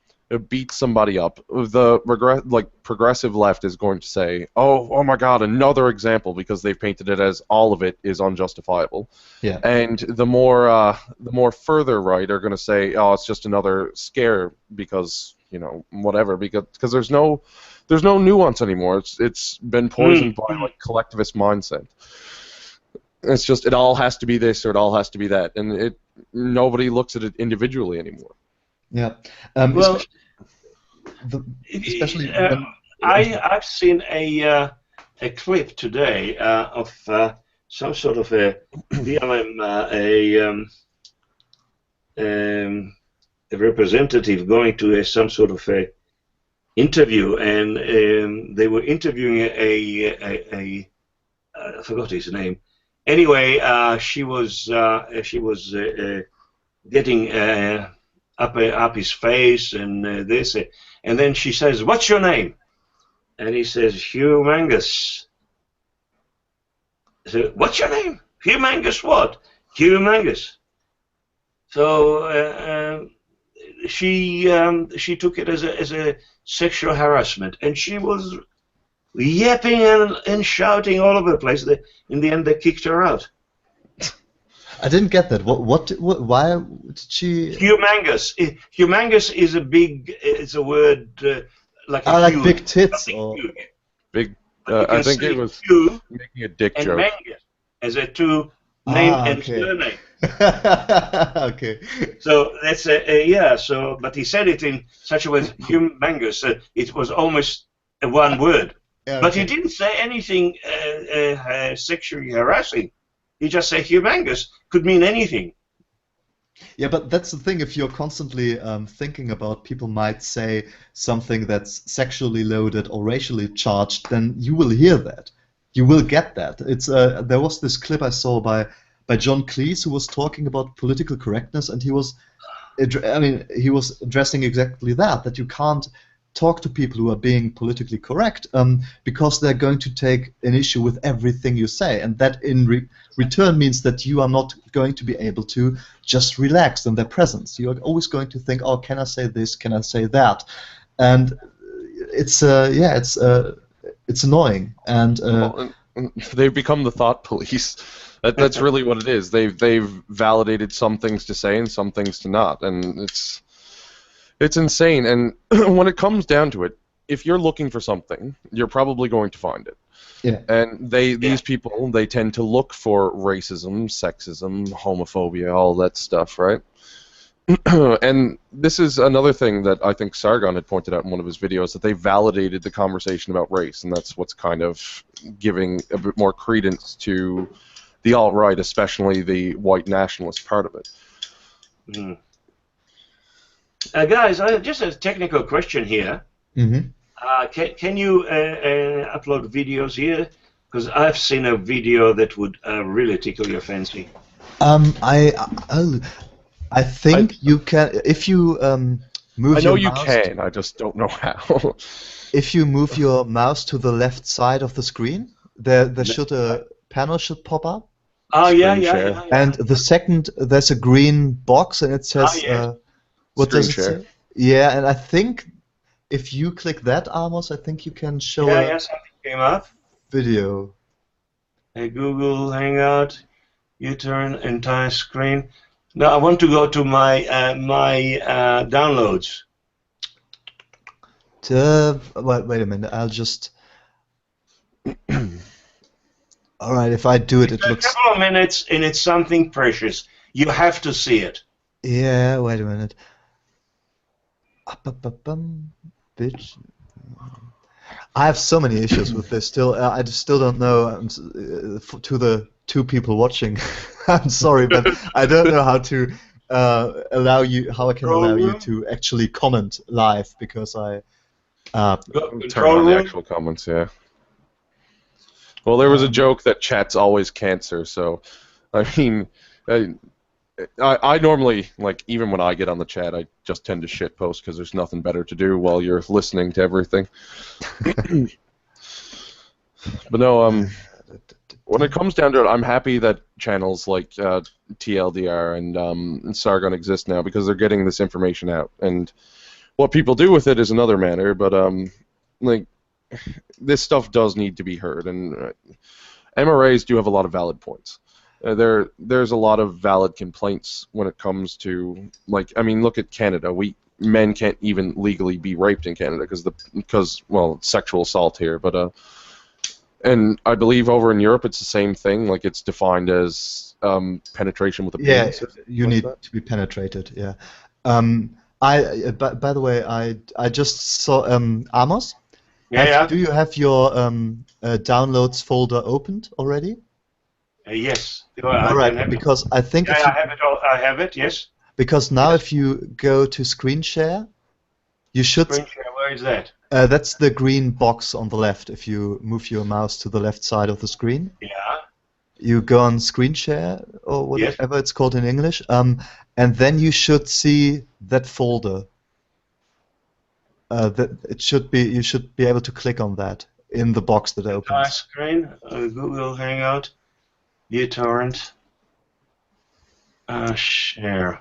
beats somebody up, the progressive left is going to say, oh my God, another example, because they've painted it as all of it is unjustifiable. Yeah. And the more further right are going to say, oh, it's just another scare because whatever, because there's no nuance anymore. It's been poisoned by like collectivist mindset. It's just it all has to be this or it all has to be that, and nobody looks at it individually anymore. Yeah. Well, especially I've seen a clip today of some sort of a BLM a representative going to some sort of a interview, and they were interviewing I forgot his name. Anyway, she was getting up his face and this, and then she says, "What's your name?" And he says, "Humongous." So, "What's your name?" "Humongous what?" "Humongous." So she took it as a sexual harassment, and she was yapping and shouting all over the place. In the end, they kicked her out. I didn't get that. Why did she? Humongous. Humongous is a word like a like huge, big tits or huge. Big. I think it was making a dick and joke. Mangus as a two name and okay. surname. Okay. So that's yeah. So, but he said it in such a way, humongous. It was almost a one word. Yeah, But okay. he didn't say anything sexually harassing. He just said humongous. Could mean anything. Yeah, but that's the thing. If you're constantly thinking about people might say something that's sexually loaded or racially charged, then you will hear that. You will get that. It's there was this clip I saw by John Cleese who was talking about political correctness, and he was addressing exactly that you can't talk to people who are being politically correct because they're going to take an issue with everything you say, and that in return means that you are not going to be able to just relax in their presence. You are always going to think, oh, can I say this? Can I say that? And it's annoying. And they've become the thought police. That's really what it is. They've validated some things to say and some things to not, and it's insane. And when it comes down to it, if you're looking for something, you're probably going to find it. Yeah. And these people, they tend to look for racism, sexism, homophobia, all that stuff, right? And this is another thing that I think Sargon had pointed out in one of his videos, that they validated the conversation about race, and that's what's kind of giving a bit more credence to the alt-right, especially the white nationalist part of it. Mm. Guys, just a technical question here. Mm-hmm. Can you upload videos here? Because I've seen a video that would really tickle your fancy. I think you can if you move. I know your you mouse can. I just don't know how. If you move your mouse to the left side of the screen, there should a panel should pop up. Oh yeah. And the second, there's a green box, and it says, what does it say? Yeah, and I think if you click that, Amos, I think you can show something came up. Video. Hey, Google Hangout, you turn entire screen. Now I want to go to my downloads. Wait a minute, I'll just... Alright, if I do it, it looks... A couple of minutes and it's something precious. You have to see it. Yeah, wait a minute. Bitch. I have so many issues with this still. I still don't know, to the two people watching, I'm sorry, but I don't know how to how I can allow you to actually comment live, because I... turn on the actual comments, yeah. Well, there was a joke that chat's always cancer, so, I mean, I normally, like, even when I get on the chat, I just tend to shitpost because there's nothing better to do while you're listening to everything. But no, when it comes down to it, I'm happy that channels like TLDR and Sargon exist now because they're getting this information out. And what people do with it is another matter. But like this stuff does need to be heard, and MRAs do have a lot of valid points. There's a lot of valid complaints when it comes to, like, I mean, look at Canada. Men can't even legally be raped in Canada because well, sexual assault here, but and I believe over in Europe it's the same thing. Like it's defined as penetration with a penis. Yeah, you need to be penetrated. Yeah. By the way, I just saw Amos. Yeah. Do you have your downloads folder opened already? Yes. All right, because I think I have it. I have it. Yes. Because now if you go to screen share, you should. Screen share. Where is that? That's the green box on the left. If you move your mouse to the left side of the screen. Yeah. You go on screen share or whatever it's called in English, and then you should see that folder. You should be able to click on that in the box that opens. Screen, Google Hangout, uTorrent, share.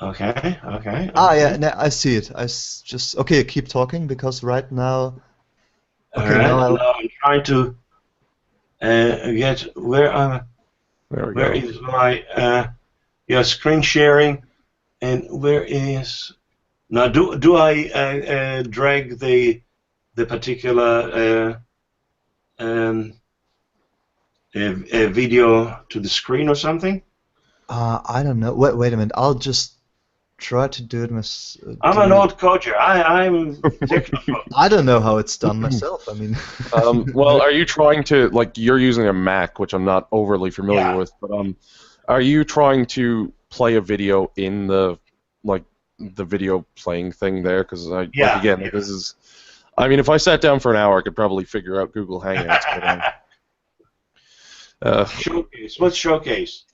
Okay. Yeah, no, I see it. Okay. Keep talking because right now. Okay, now I'm trying to get where is my screen sharing, and where is now? Do I drag the particular video to the screen or something? I don't know. Wait a minute. I'll just try to do it myself. I'm an old coder. I'm technical. I don't know how it's done myself. I mean. Well, are you trying to, like, you're using a Mac, which I'm not overly familiar with, but are you trying to play a video in the video playing thing there? Because this is. I mean, if I sat down for an hour, I could probably figure out Google Hangouts. But, Showcase. What's Showcase?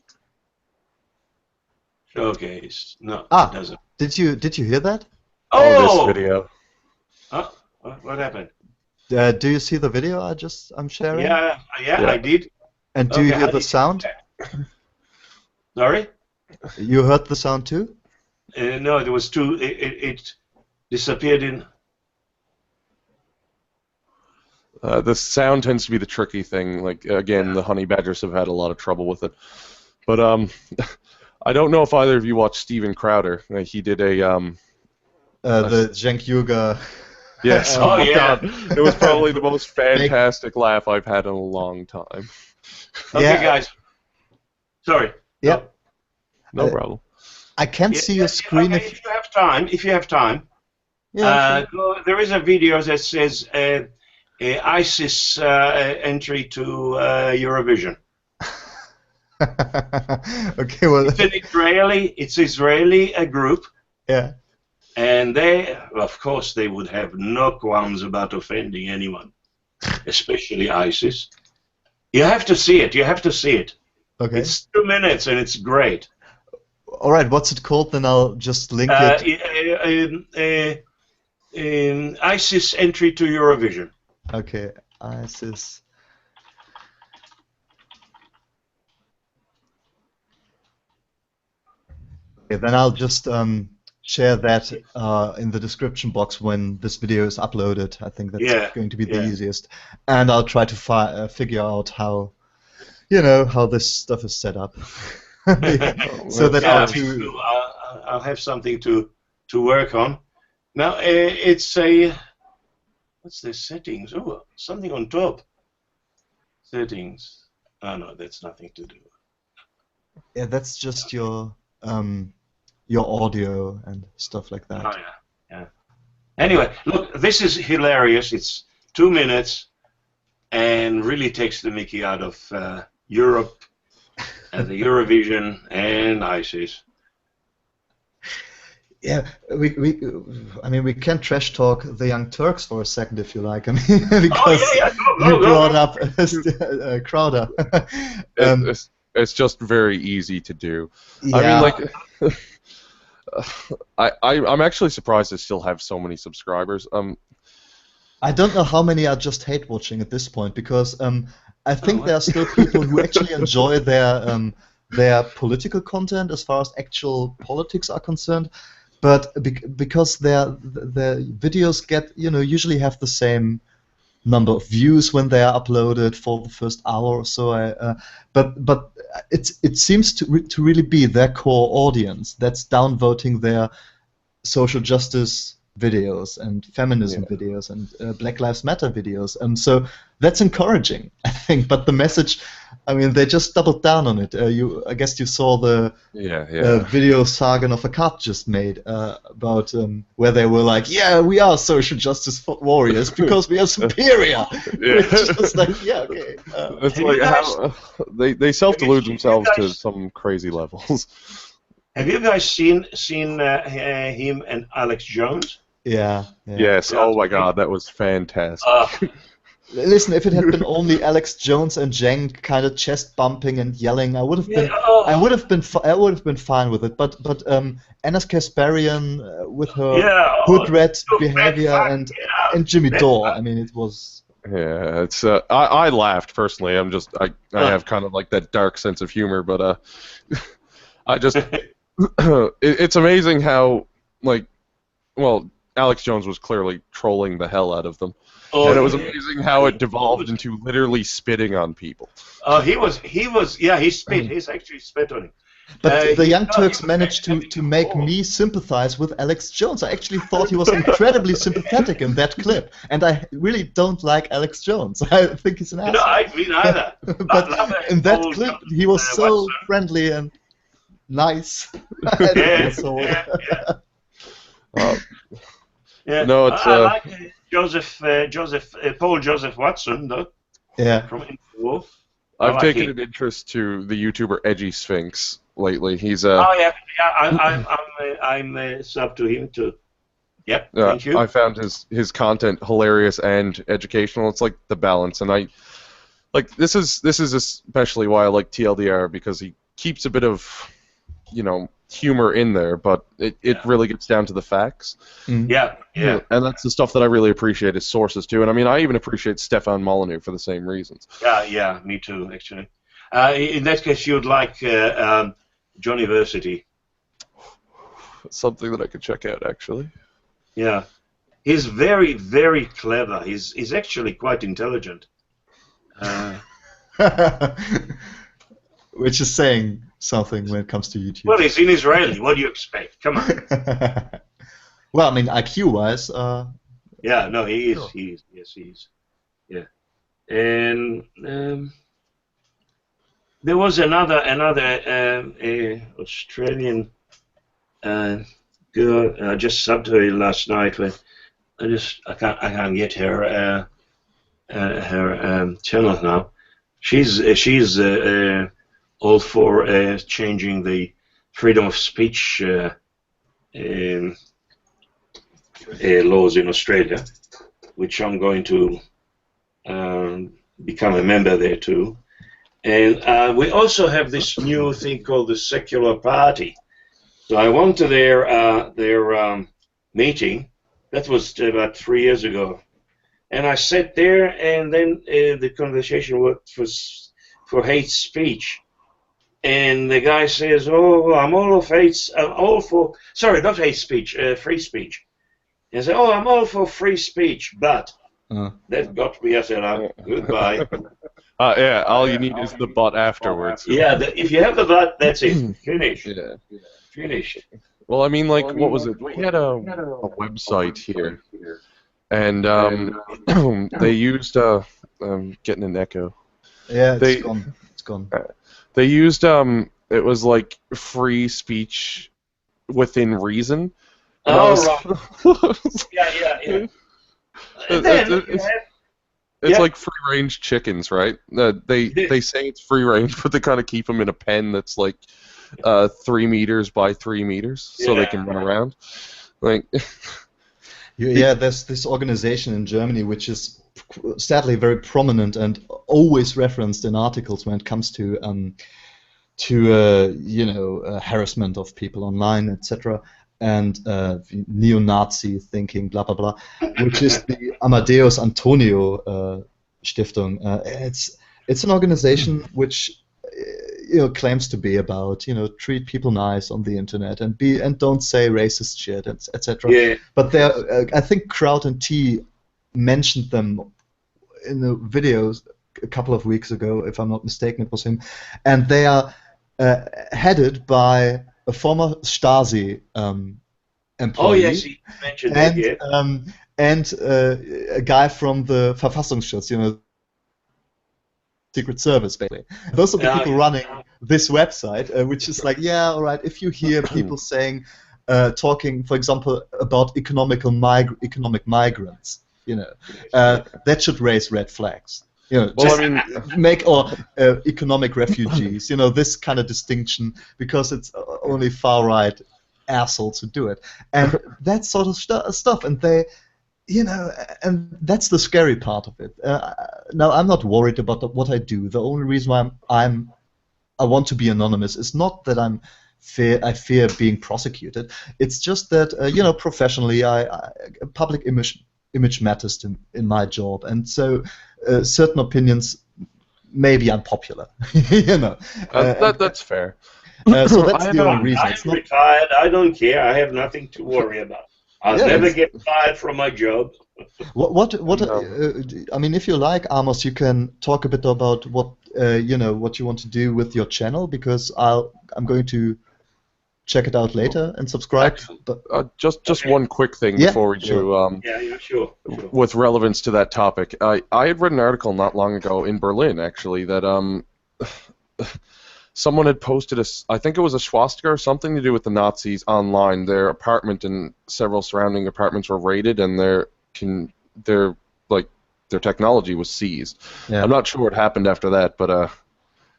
Showcase. No, it doesn't. Did you hear that? Oh, this video. Oh, what happened? Do you see the video I'm sharing? Yeah, I did. And do you hear the sound? Sorry? You heard the sound too? No, there was two. It disappeared in. The sound tends to be the tricky thing. Like, again, the honey badgers have had a lot of trouble with it. But I don't know if either of you watched Steven Crowder. He did a the Cenk Uygur. Yes. Oh yeah. God. It was probably the most fantastic laugh I've had in a long time. Okay, guys. Sorry. Yep. No problem. I can't see your screen. Okay, if you have time. Yeah. There is a video that says ISIS entry to Eurovision. Okay, well. It's Israeli group. Yeah. And they, of course, they would have no qualms about offending anyone, especially ISIS. You have to see it. Okay. It's 2 minutes and it's great. All right. What's it called? Then I'll just link it. ISIS entry to Eurovision. Okay. ISIS. Okay, then I'll just share that in the description box when this video is uploaded. I think that's going to be the easiest. And I'll try to figure out how, how this stuff is set up. So that I'll have something to work on. Now it's a what's the settings? Oh, something on top. Settings. Oh no, that's nothing to do. Yeah, that's just your audio and stuff like that. Oh yeah. Anyway, look, this is hilarious. It's 2 minutes, and really takes the mickey out of Europe and the Eurovision and ISIS. Yeah, we can trash talk the Young Turks for a second if you like. I mean, because you brought up Crowder. It's just very easy to do. Yeah. I mean, I'm actually surprised they still have so many subscribers. I don't know how many are just hate watching at this point, because I think there are still people who actually enjoy their political content as far as actual politics are concerned, but because their videos get, usually have the same number of views when they are uploaded for the first hour or so. But it seems to really be their core audience that's downvoting their social justice videos and feminism videos and Black Lives Matter videos, and so that's encouraging, I think. But the message, I mean, they just doubled down on it. I guess you saw the video Sargon of Akkad just made about where they were like, yeah, we are social justice warriors because we are superior. It's just like, yeah, okay. It's like how they self-delude themselves to some crazy levels. Have you guys seen him and Alex Jones? Yeah. Yes. Oh my God, that was fantastic. Listen, if it had been only Alex Jones and Cenk kind of chest bumping and yelling, I would have been fine with it. But Enes Kasparian with her hood rat behavior and Jimmy Dore, I mean, it was. Yeah, it's. I laughed personally. I have kind of like that dark sense of humor, but I just. It's amazing how, Alex Jones was clearly trolling the hell out of them, and it was amazing how it devolved into literally spitting on people. He spit. He's actually spit on him. But the Young Turks managed to make me sympathize with Alex Jones. I actually thought he was incredibly sympathetic in that clip, and I really don't like Alex Jones. I think he's an asshole. Me neither. But in that clip, he was so friendly and nice. No, it's I like Paul Joseph Watson, though. Yeah. From Infowar. I've taken an interest to the YouTuber Edgy Sphinx lately. He's I'm sub to him too. Yep. Thank you. I found his content hilarious and educational. It's like the balance, and this is especially why I like TLDR, because he keeps a bit of humor in there, but it really gets down to the facts. Yeah. And that's the stuff that I really appreciate, his sources too. And I mean, I even appreciate Stefan Molyneux for the same reasons. Yeah, me too, actually. In that case, you'd like Johnnyversity. Something that I could check out, actually. Yeah. He's very, very clever. He's actually quite intelligent. Which is saying something when it comes to YouTube. Well, he's in Israeli. What do you expect? Come on. Well, I mean, IQ-wise. Yeah, no, he is. He is. Yeah. And there was another Australian girl. I just subbed her last night. When I can't get her channel now. She's all for changing the freedom of speech laws in Australia, which I'm going to become a member there too. And we also have this new thing called the Secular Party. So I went to their meeting. That was about 3 years ago. And I sat there, and then the conversation was for hate speech. And the guy says, "Oh, I'm all for sorry, not hate speech, free speech." And I said, "Oh, I'm all for free speech, but that got me." I said, "Goodbye." Yeah, all you need is the but afterwards. Yeah, if you have the but, that's it. Finish. Yeah. Finish. Well, I mean, like, what was it? We had a website here, and they used getting an echo. Yeah, it's gone. They used it was like free speech within reason. Yeah. It's like free-range chickens, right? They say it's free-range, but they kind of keep them in a pen that's like 3 meters by 3 meters, so they can run around. Like, yeah, there's this organization in Germany which is sadly very prominent and always referenced in articles when it comes to harassment of people online, etc. and neo-Nazi thinking, blah blah blah, which is the Amadeus Antonio Stiftung. It's an organization which claims to be about treat people nice on the internet and don't say racist shit, etc. Yeah. But I think Kraut and T mentioned them in the videos a couple of weeks ago, if I'm not mistaken, it was him, and they are headed by a former Stasi employee. Oh yes, he mentioned that. Yeah. And a guy from the Verfassungsschutz, Secret Service, basically. Those are the people running this website, which is like, yeah, all right. If you hear people saying, talking, for example, about economic migrants, that should raise red flags. Economic refugees, this kind of distinction, because it's only far right assholes who do it, and that sort of stuff, and they. And that's the scary part of it. Now, I'm not worried about what I do. The only reason why I want to be anonymous is not that I fear being prosecuted. It's just that professionally, public image matters in my job, and so certain opinions may be unpopular. That's fair. So that's the only reason. I'm retired. I don't care. I have nothing to worry about. I'll never get fired from my job. I mean, if you like, Amos, you can talk a bit about what what you want to do with your channel, because I'm going to check it out later and subscribe. But just one quick thing before we do. Sure. With relevance to that topic, I had read an article not long ago in Berlin, actually, that someone had posted I think it was a swastika or something to do with the Nazis online. Their apartment and several surrounding apartments were raided, and their technology was seized. Yeah. I'm not sure what happened after that, but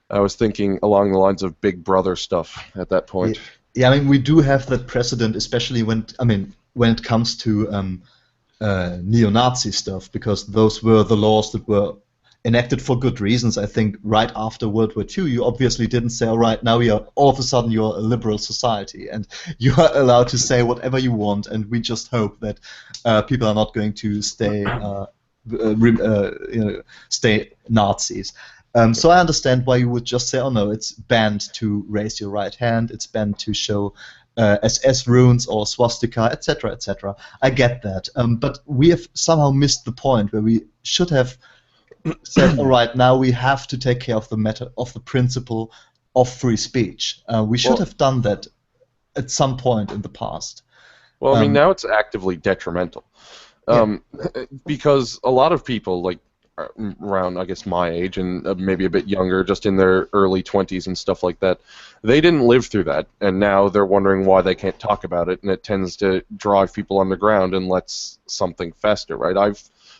I was thinking along the lines of Big Brother stuff at that point. Yeah, I mean, we do have that precedent, especially when it comes to neo-Nazi stuff, because those were the laws that were enacted for good reasons. I think right after World War II, you obviously didn't say, all right, now all of a sudden you're a liberal society and you are allowed to say whatever you want, and we just hope that people are not going to stay stay Nazis. So I understand why you would just say, oh no, it's banned to raise your right hand, it's banned to show SS runes or swastika, etc., etc. I get that, but we have somehow missed the point where we should have said, all right, now we have to take care of the matter of the principle of free speech. We should have done that at some point in the past. Well, I mean, now it's actively detrimental, because a lot of people, like around, I guess, my age and maybe a bit younger, just in their early 20s and stuff like that, they didn't live through that, and now they're wondering why they can't talk about it, and it tends to drive people underground and lets something fester, right?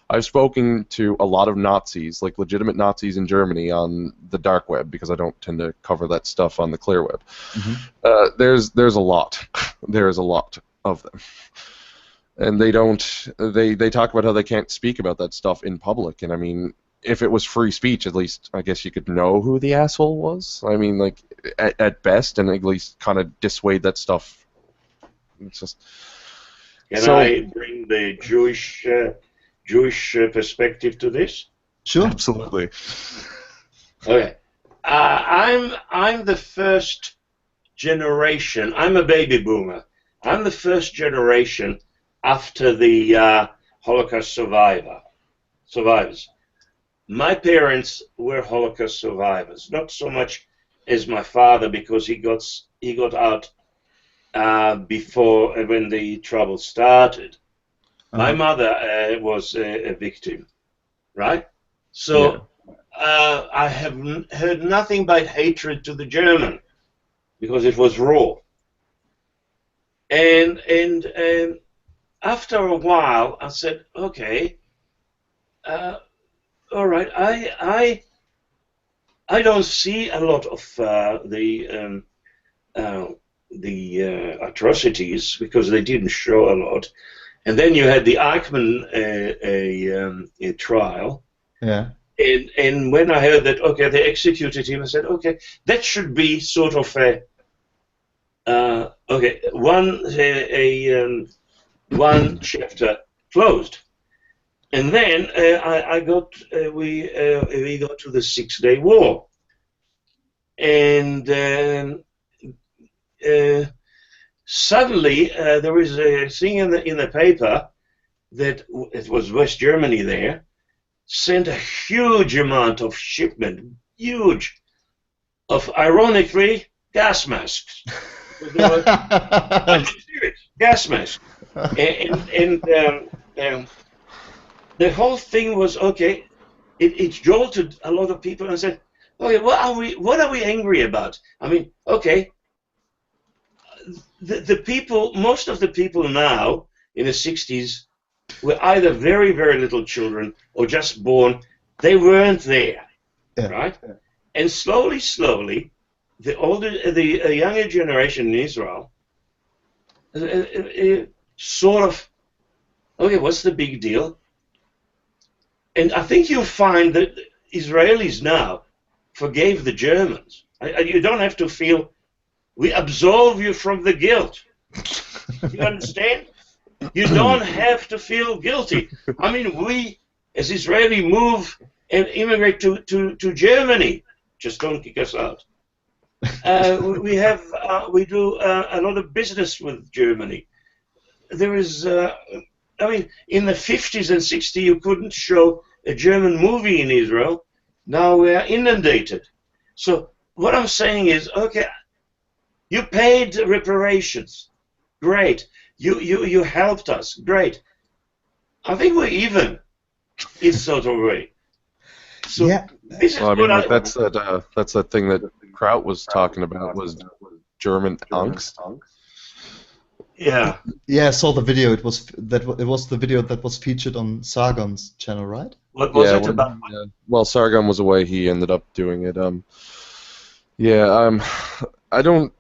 I've spoken to a lot of Nazis, like legitimate Nazis in Germany, on the dark web, because I don't tend to cover that stuff on the clear web. Mm-hmm. There's a lot. There's a lot of them, and they talk about how they can't speak about that stuff in public. And I mean, if it was free speech, at least I guess you could know who the asshole was. I mean, like at best, and at least kind of dissuade that stuff. It's just. Can I bring the Jewish perspective to this? Sure, absolutely. Okay, I'm the first generation. I'm a baby boomer. I'm the first generation after the Holocaust survivors. My parents were Holocaust survivors, not so much as my father, because he got out before, when the trouble started. My mother was a victim, right? So I have heard nothing but hatred to the German, because it was raw. And after a while, I said, okay, all right, I don't see a lot of the atrocities, because they didn't show a lot. And then you had the Eichmann trial. Yeah. And when I heard that, okay, they executed him, I said, okay, that should be sort of Okay, one chapter closed, and then we got to the 6-Day War, and suddenly there was a thing in the paper that it was West Germany there sent a huge amount of shipment, huge, of ironically gas masks. Gas masks, and the whole thing was okay. It jolted a lot of people and said, "Okay, what are we angry about?" I mean, okay, the people, most of the people now in the 60s were either very, very little children or just born. They weren't there, right? And slowly, the younger generation in Israel sort of, okay, what's the big deal? And I think you'll find that Israelis now forgave the Germans. You don't have to feel, we absolve you from the guilt. You understand? You don't have to feel guilty. I mean, we, as Israeli, move and immigrate to Germany. Just don't kick us out. We do a lot of business with Germany. There is, I mean, in the 50s and 60s, you couldn't show a German movie in Israel. Now we are inundated. So what I'm saying is, okay, you paid reparations, great. You helped us, great. I think we're even, in sort of way. So yeah. this is Well, I mean, what like, that's that thing that Kraut was talking about, was German angst. Yeah. Yeah, I saw the video. It was the video that was featured on Sargon's channel, right? What was Yeah, it about? well, Sargon was away. He ended up doing it. I don't,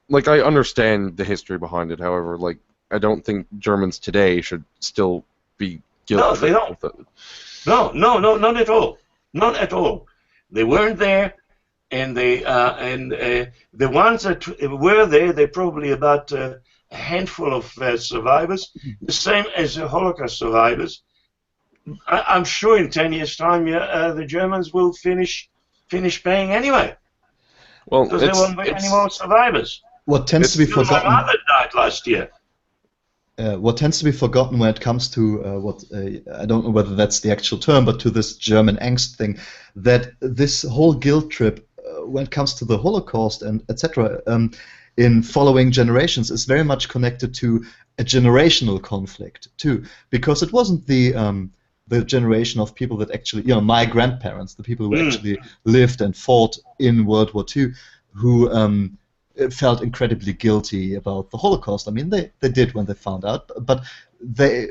like, I understand the history behind it. However, like, I don't think Germans today should still be guilty. No, they don't. No, not at all. Not at all. They weren't there, and the ones that were there, they're probably about a handful of survivors, the same as the Holocaust survivors. I'm sure in 10 years' time, the Germans will finish paying anyway, Well, because there won't be any more survivors. What tends to be My forgotten. mother died last year. What tends to be forgotten when it comes to I don't know whether that's the actual term, but to this German angst thing, that this whole guilt trip when it comes to the Holocaust and etc. In following generations is very much connected to a generational conflict too, because it wasn't the generation of people that actually, my grandparents, the people who actually lived and fought in World War II, who felt incredibly guilty about the Holocaust. I mean, they did when they found out, but they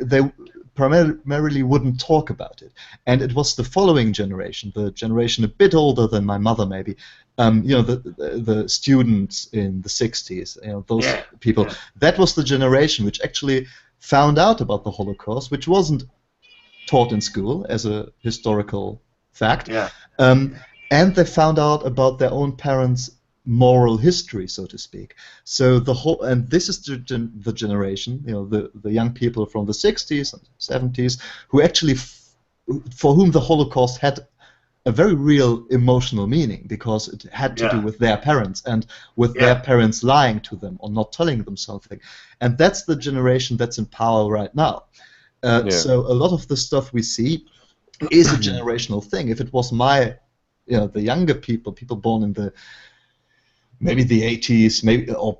primarily wouldn't talk about it. And it was the following generation, the generation a bit older than my mother maybe, the students in the 60s, those people. Yeah. That was the generation which actually found out about the Holocaust, which wasn't taught in school as a historical fact. Yeah. And they found out about their own parents' moral history, so to speak. So and this is the generation, the young people from the 60s and 70s, who actually, for whom the Holocaust had a very real emotional meaning, because it had to do with their parents and with their parents lying to them or not telling them something. And that's the generation that's in power right now. So a lot of the stuff we see is a generational thing. If it was the younger people born in maybe the 80s, maybe or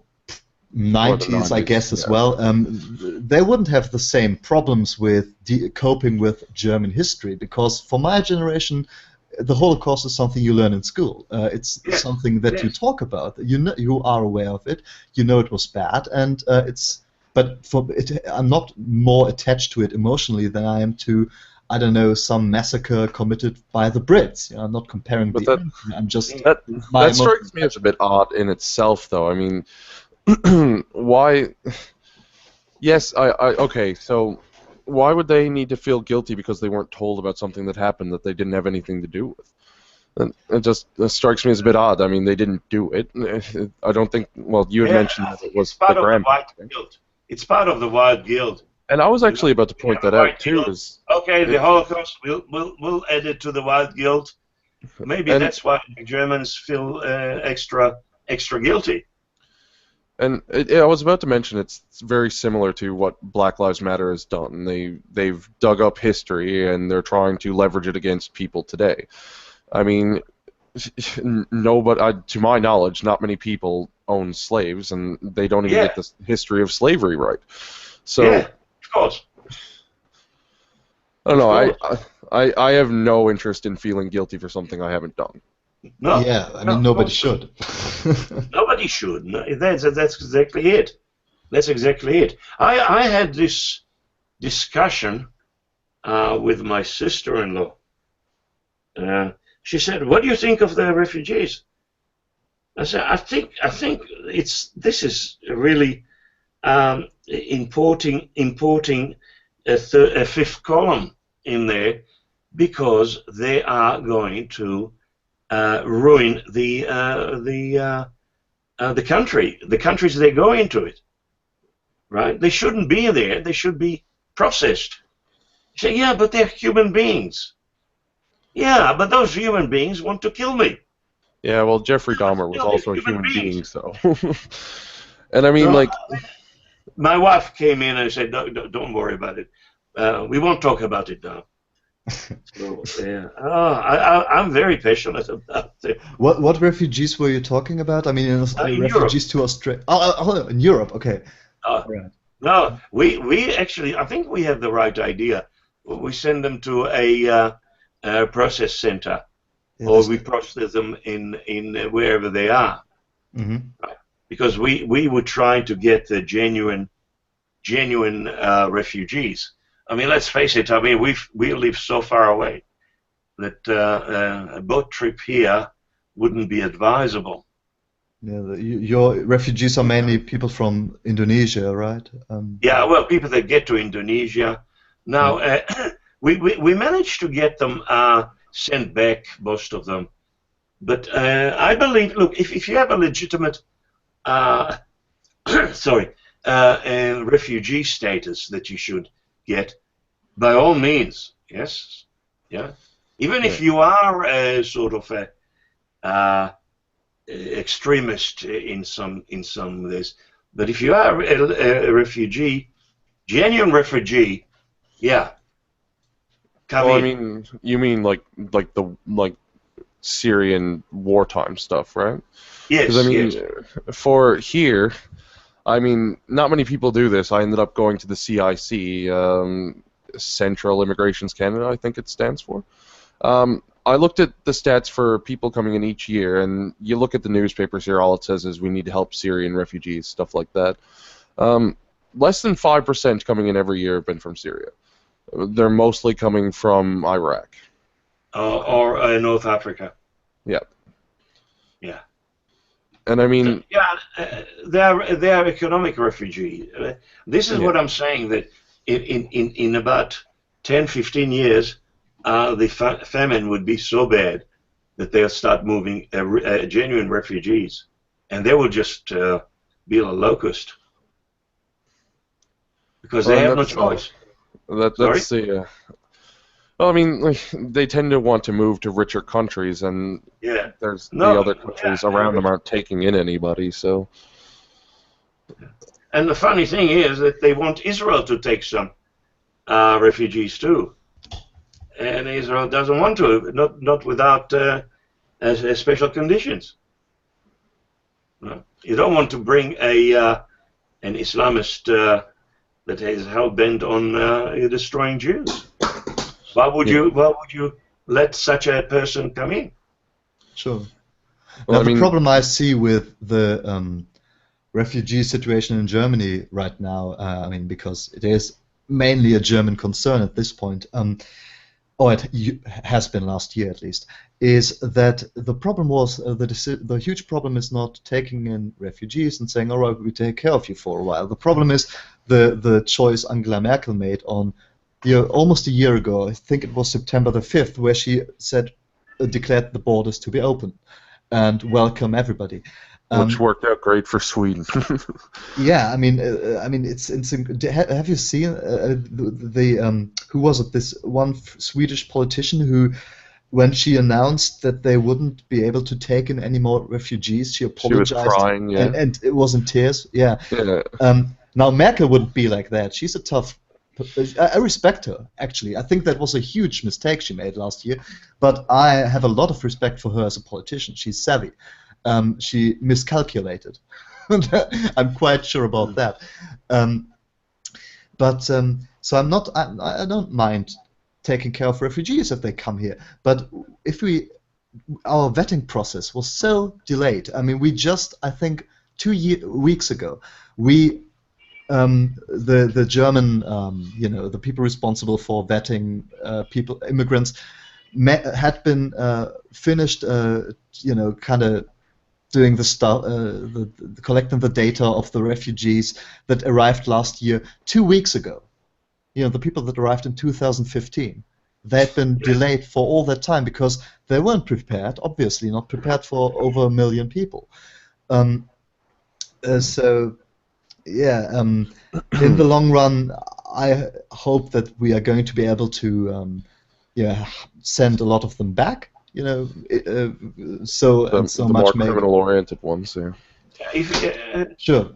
90s, I guess, as well, they wouldn't have the same problems with coping with German history, because for my generation, the Holocaust is something you learn in school. It's something that you talk about. You are aware of it. You know it was bad, and But I'm not more attached to it emotionally than I am to, I don't know, some massacre committed by the Brits. I'm not comparing I'm just. That strikes me as a bit odd in itself, though. I mean, why? Yes, okay. So, why would they need to feel guilty because they weren't told about something that happened that they didn't have anything to do with? And it just strikes me as a bit odd. I mean, they didn't do it. I don't think. Well, you had mentioned that it was the grandparents. It's part of the white guilt. And I was actually about to point that out too. Okay, the Holocaust. We'll add it to the white guilt. Maybe that's why Germans feel extra guilty. And I was about to mention it's very similar to what Black Lives Matter has done. They've dug up history and they're trying to leverage it against people today. I mean, to my knowledge, not many people own slaves, and they don't even get the history of slavery right. So, yeah, of course. I don't know. I have no interest in feeling guilty for something I haven't done. No. Yeah, I mean, nobody should. Nobody should. No, that's exactly it. That's exactly it. I had this discussion with my sister-in-law. She said, "What do you think of the refugees?" I said, "I think this is really importing a fifth column in there, because they are going to ruin the country, the countries they go into it. Right? They shouldn't be there. They should be processed." She said, "Yeah, but they're human beings." Yeah, but those human beings want to kill me. Yeah, well, Jeffrey Dahmer was also a human being, so. And I mean, my wife came in and said, "No, don't worry about it. We won't talk about it now." So, yeah. I'm very passionate about it. What refugees were you talking about? I mean, refugees to Australia. Oh, in Europe, okay. Right. No, we actually, I think we have the right idea. We send them to a process center, or we process them in wherever they are. Mm-hmm. Right? Because we were trying to get the genuine refugees. I mean, let's face it. I mean, we live so far away that a boat trip here wouldn't be advisable. Yeah, your refugees are mainly people from Indonesia, right? Yeah, well, people that get to Indonesia. Now, we managed to get them sent back, most of them. But I believe, look, if you have a legitimate, refugee status that you should get, by all means, yes, yeah. Even if you are a sort of a extremist in some this, but if you are a refugee, genuine refugee, yeah. Well, I mean, you mean like Syrian wartime stuff, right? Yes. Because I mean, for here, I mean, not many people do this. I ended up going to the CIC, Central Immigrations Canada, I think it stands for. I looked at the stats for people coming in each year, and you look at the newspapers here, all it says is we need to help Syrian refugees, stuff like that. Less than 5% coming in every year have been from Syria. They're mostly coming from Iraq. Or North Africa. Yeah. Yeah. And I mean... they are economic refugees. This is what I'm saying, that in about 10, 15 years, the famine would be so bad that they'll start moving genuine refugees, and they will just be a locust, because they have no choice. That's the. Well, I mean, like, they tend to want to move to richer countries, and there's the other countries around them aren't taking in anybody. So. And the funny thing is that they want Israel to take some refugees too, and Israel doesn't want to, not without special conditions. No. You don't want to bring an Islamist that is hell bent on destroying Jews. Why would you let such a person come in? Sure. Well, the problem I see with the refugee situation in Germany right now, I mean, because it is mainly a German concern at this point, or it has been last year at least, is that the problem was, the huge problem is not taking in refugees and saying, all right, we take care of you for a while. The problem is the choice Angela Merkel made on almost a year ago, I think it was September the 5th, where she said, declared the borders to be open and welcome everybody. Which worked out great for Sweden. Yeah, I mean, have you seen who was it? This one Swedish politician who, when she announced that they wouldn't be able to take in any more refugees, she apologized. She was crying, yeah. And it was in tears, yeah. Yeah. Now Merkel wouldn't be like that. She's a tough. I respect her, actually. I think that was a huge mistake she made last year, but I have a lot of respect for her as a politician. She's savvy. She miscalculated. I'm quite sure about that. So I don't mind taking care of refugees if they come here. But if our vetting process was so delayed. I mean, I think 2 weeks ago, the German, the people responsible for vetting immigrants, had been finished, kind of doing the stuff, collecting the data of the refugees that arrived last year 2 weeks ago. The people that arrived in 2015. They had been delayed for all that time because they weren't prepared, obviously not prepared for over 1 million people. In the long run, I hope that we are going to be able to send a lot of them back. The more criminal-oriented ones, yeah. Sure.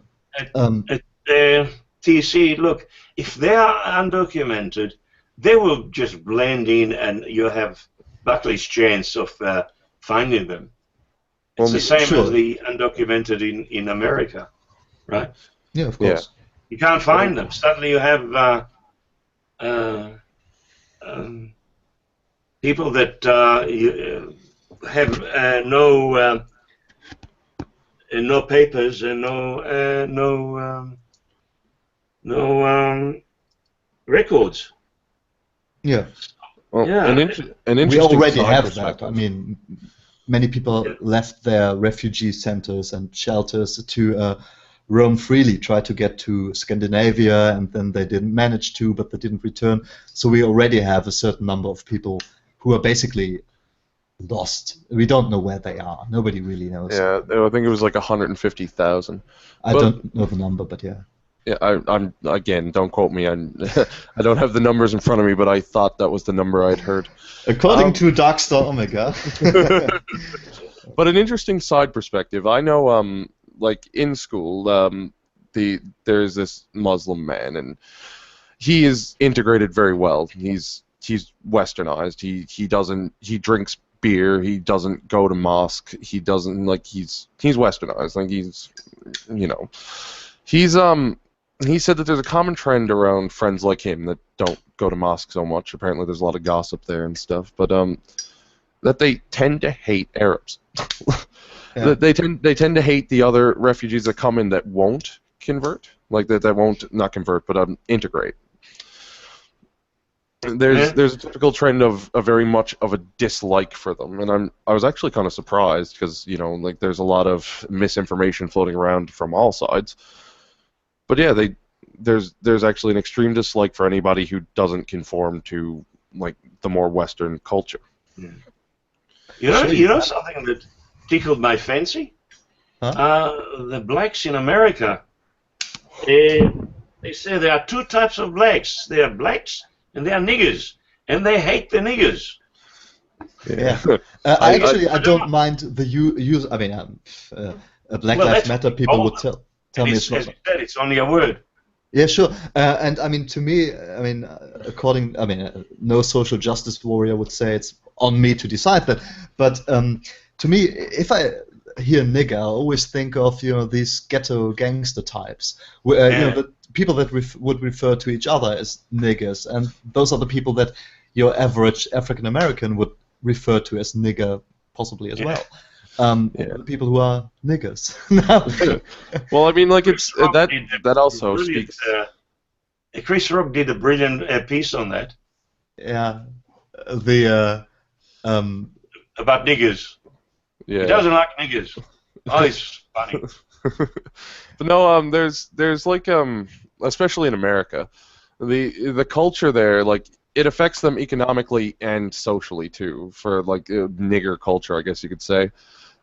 TC, look, if they are undocumented, they will just blend in, and you have Buckley's chance of finding them. It's the same as the undocumented in America, right? Yeah, of course. Yeah. You can't find them. Suddenly you have people that have no papers and no records. Yeah. Well, yeah. An interesting we already have perspective. that. I mean, many people left their refugee centers and shelters to roam freely, try to get to Scandinavia, and then they didn't manage to, but they didn't return. So we already have a certain number of people who are basically lost. We don't know where they are. Nobody really knows. Yeah, I think it was like 150,000. I don't know the number, but yeah. Yeah, I'm again. Don't quote me. I don't have the numbers in front of me, but I thought that was the number I'd heard. According to Darkstar Omega. But an interesting side perspective. I know, like in school, there's this Muslim man, and he is integrated very well. He's westernized. He drinks beer. He doesn't go to mosque. He doesn't he's westernized. Like he said that there's a common trend around friends like him that don't go to mosque so much. Apparently, there's a lot of gossip there and stuff. But that they tend to hate Arabs. Yeah. They tend to hate the other refugees that come in that won't convert, like that won't not convert, but integrate. There's a typical trend of a very much of a dislike for them, and I was actually kind of surprised because there's a lot of misinformation floating around from all sides. But yeah, there's actually an extreme dislike for anybody who doesn't conform to the more Western culture. Yeah. You know something that tickled my fancy? Huh? The blacks in America. They say there are two types of blacks. They are blacks and they are niggers, and they hate the niggers. Yeah. I don't mind the use. I mean, Black Lives Matter people would tell me it's not. It's only a word. Yeah, sure. And I mean, to me, no social justice warrior would say it's on me to decide that. But to me, if I hear nigger, I always think of these ghetto gangster types, where the people that would refer to each other as niggers, and those are the people that your average African American would refer to as nigger, possibly as well. The people who are niggers. Well, I mean, it's that also speaks. Chris Rock did a brilliant piece on that. Yeah, about niggers. Yeah. He doesn't like niggers. Oh, it's funny. But no, there's especially in America, the culture there, it affects them economically and socially too. For like nigger culture, I guess you could say.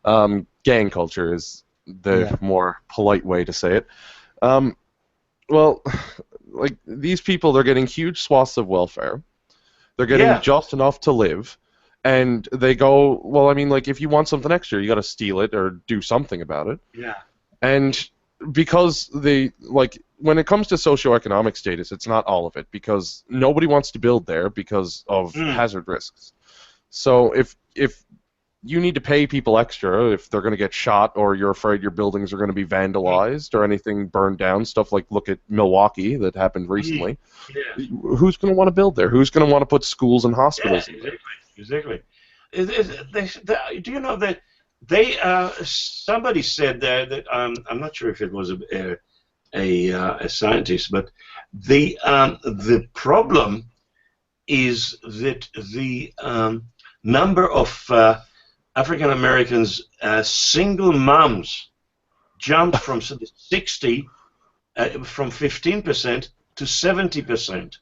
Gang culture is the more polite way to say it. Well, like these people, they're getting huge swaths of welfare. They're getting just enough to live, and they go, well, I mean, like if you want something extra, you got to steal it or do something about it. Yeah. And because they like when it comes to socioeconomic status, it's not all of it because nobody wants to build there because of hazard risks. So if you need to pay people extra if they're going to get shot or you're afraid your buildings are going to be vandalized or anything burned down, stuff like look at Milwaukee that happened recently. Yeah. Who's going to want to build there? Who's going to want to put schools and hospitals in there? Exactly. Do you know that they somebody said that I'm not sure if it was a scientist, but the problem is that the number of African Americans single moms jumped from 60 from 15% to 70%.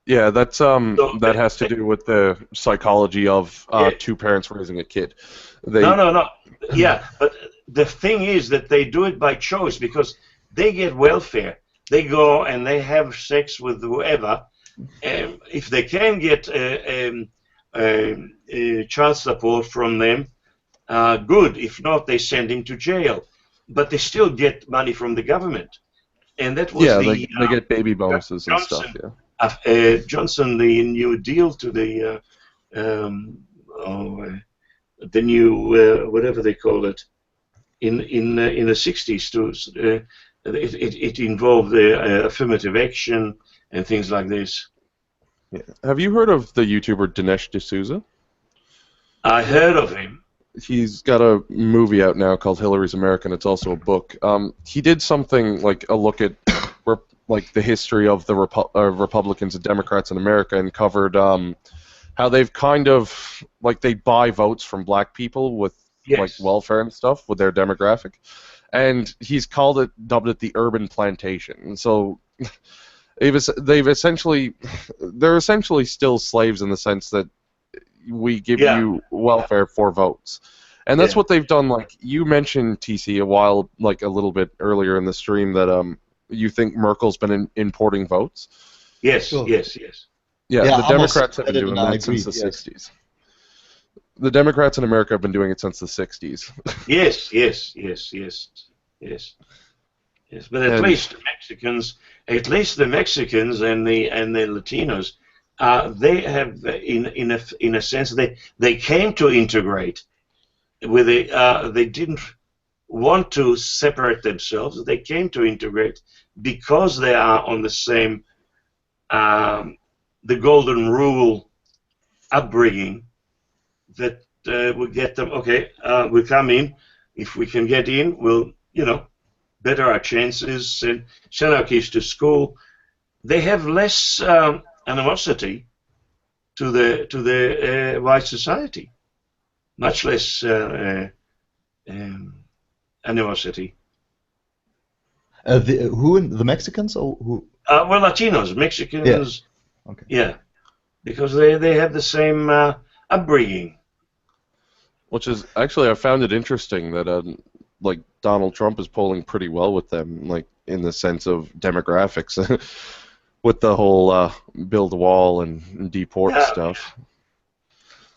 Yeah, that's that has to do with the psychology of two parents raising a kid. No. Yeah, but the thing is that they do it by choice because they get welfare. They go and they have sex with whoever. If they can get child support from them, good. If not, they send him to jail. But they still get money from the government. And that was they get baby bonuses and stuff. Yeah. Johnson, the New Deal to the new whatever they call it in the 60s too. It involved affirmative action and things like this. Yeah. Have you heard of the YouTuber Dinesh D'Souza? I heard of him. He's got a movie out now called Hillary's America, and it's also a book. He did something like a look at like the history of the Republicans and Democrats in America, and covered how they've kind of like they buy votes from black people with like welfare and stuff with their demographic, and he's dubbed it the urban plantation. And so they're essentially still slaves in the sense that we give you welfare for votes. And that's what they've done. Like you mentioned, TC, a little bit earlier in the stream that you think Merkel's been importing votes. Yes, sure. yes. Yeah, the Democrats have been doing that since the 60s. The Democrats in America have been doing it since the 60s. Yes. But at least the Mexicans and the Latinos, they have, in a sense, they came to integrate. They didn't want to separate themselves. They came to integrate because they are on the same, the golden rule upbringing that will get them. Okay, we'll come in. If we can get in, we'll better our chances. Send our kids to school. They have less animosity to the white society, much less animosity. The Mexicans or who? Well, Latinos, Mexicans. Yeah. Okay. Yeah, because they have the same upbringing. Which is actually, I found it interesting that like Donald Trump is polling pretty well with them, like in the sense of demographics, with the whole build a wall and deport stuff.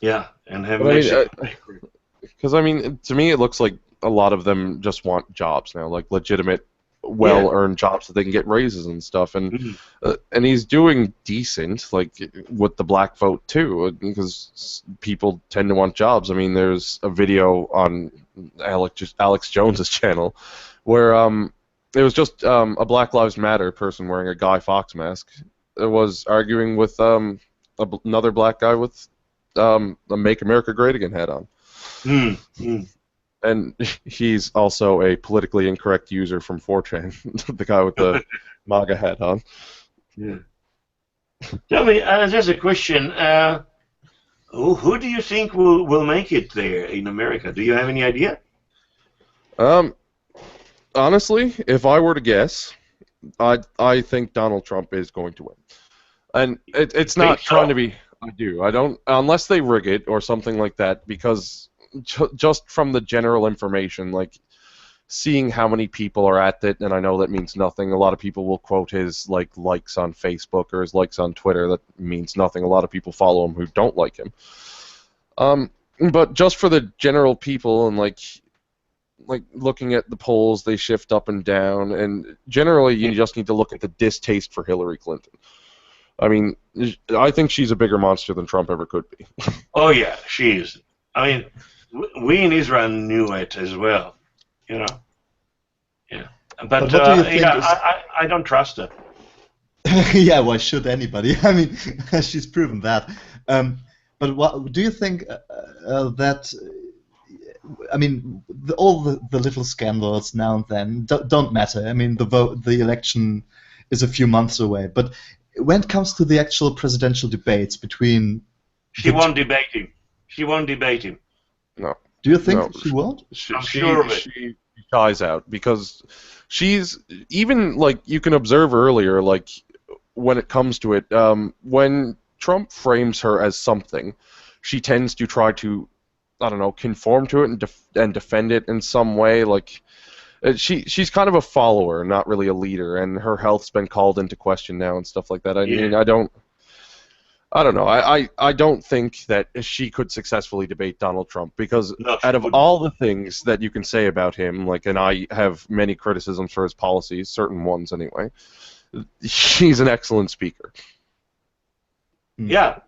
Yeah, and have because to me it looks like a lot of them just want jobs now, like legitimate, well-earned jobs that they can get raises and stuff, and and he's doing decent, like with the black vote too, because people tend to want jobs. I mean, there's a video on Alex Jones's channel where it was just a Black Lives Matter person wearing a Guy Fawkes mask. It was arguing with another black guy with a Make America Great Again hat on. And he's also a politically incorrect user from 4chan, the guy with the MAGA hat on. Yeah. Tell me, there's a question. Who do you think will make it there in America? Do you have any idea? Honestly, if I were to guess, I think Donald Trump is going to win. And it's not trying to be. I don't, unless they rig it or something like that, because just from the general information, like seeing how many people are at it, and I know that means nothing. A lot of people will quote his likes on Facebook or his likes on Twitter. That means nothing. A lot of people follow him who don't like him. But just for the general people, and like looking at the polls, they shift up and down, and generally you just need to look at the distaste for Hillary Clinton. I mean, I think she's a bigger monster than Trump ever could be. Oh yeah, she is. I mean, we in Israel knew it as well, you know. Yeah, but what do you think I don't trust her. Yeah, why should anybody? I mean, she's proven that. But what do you think that? I mean, all the little scandals now and then don't matter. I mean, the election is a few months away, but when it comes to the actual presidential debates between... She won't debate him. She won't debate him. No. Do you think she won't? I'm sure of it. She shies out, because she's... Even, you can observe earlier, when it comes to it, when Trump frames her as something, she tends to try to, I don't know, conform to it and defend it in some way, She's kind of a follower, not really a leader, and her health's been called into question now and stuff like that. I mean, I don't know. I don't think that she could successfully debate Donald Trump, because out of all the things that you can say about him, and I have many criticisms for his policies, certain ones anyway, she's an excellent speaker. Yeah.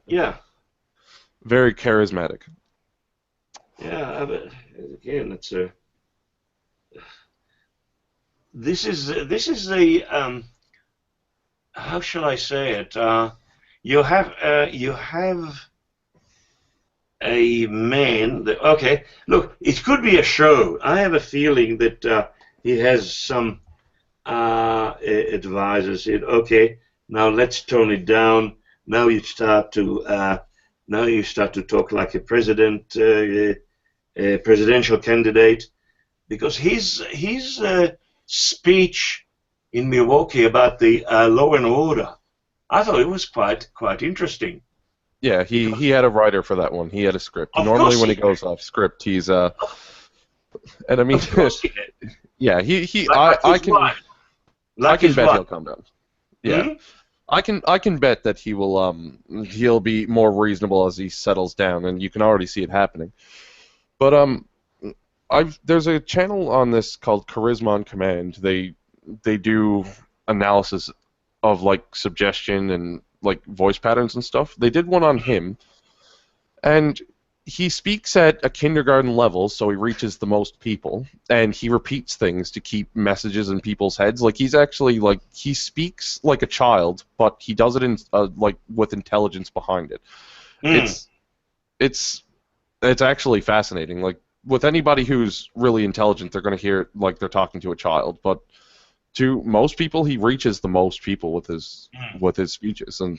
Very charismatic. Yeah, but again, it's a... This is the how shall I say it? You have a man that, okay, look, it could be a show. I have a feeling that he has some advisors said, okay, now let's tone it down. Now you start to talk like a presidential candidate, because his speech in Milwaukee about the law and order, I thought it was quite interesting. Yeah, he had a writer for that one. He had a script. Normally when he goes off script, he's and I mean, yeah, I can bet he'll calm down. Yeah. Hmm? I can bet that he'll be more reasonable as he settles down, and you can already see it happening. But there's a channel on this called Charisma on Command. They do analysis of suggestion and voice patterns and stuff. They did one on him, and he speaks at a kindergarten level, so he reaches the most people, and he repeats things to keep messages in people's heads. He's actually he speaks like a child, but he does it in with intelligence behind it. It's actually fascinating. With anybody who's really intelligent, they're going to hear it they're talking to a child, but to most people, he reaches the most people with his speeches, and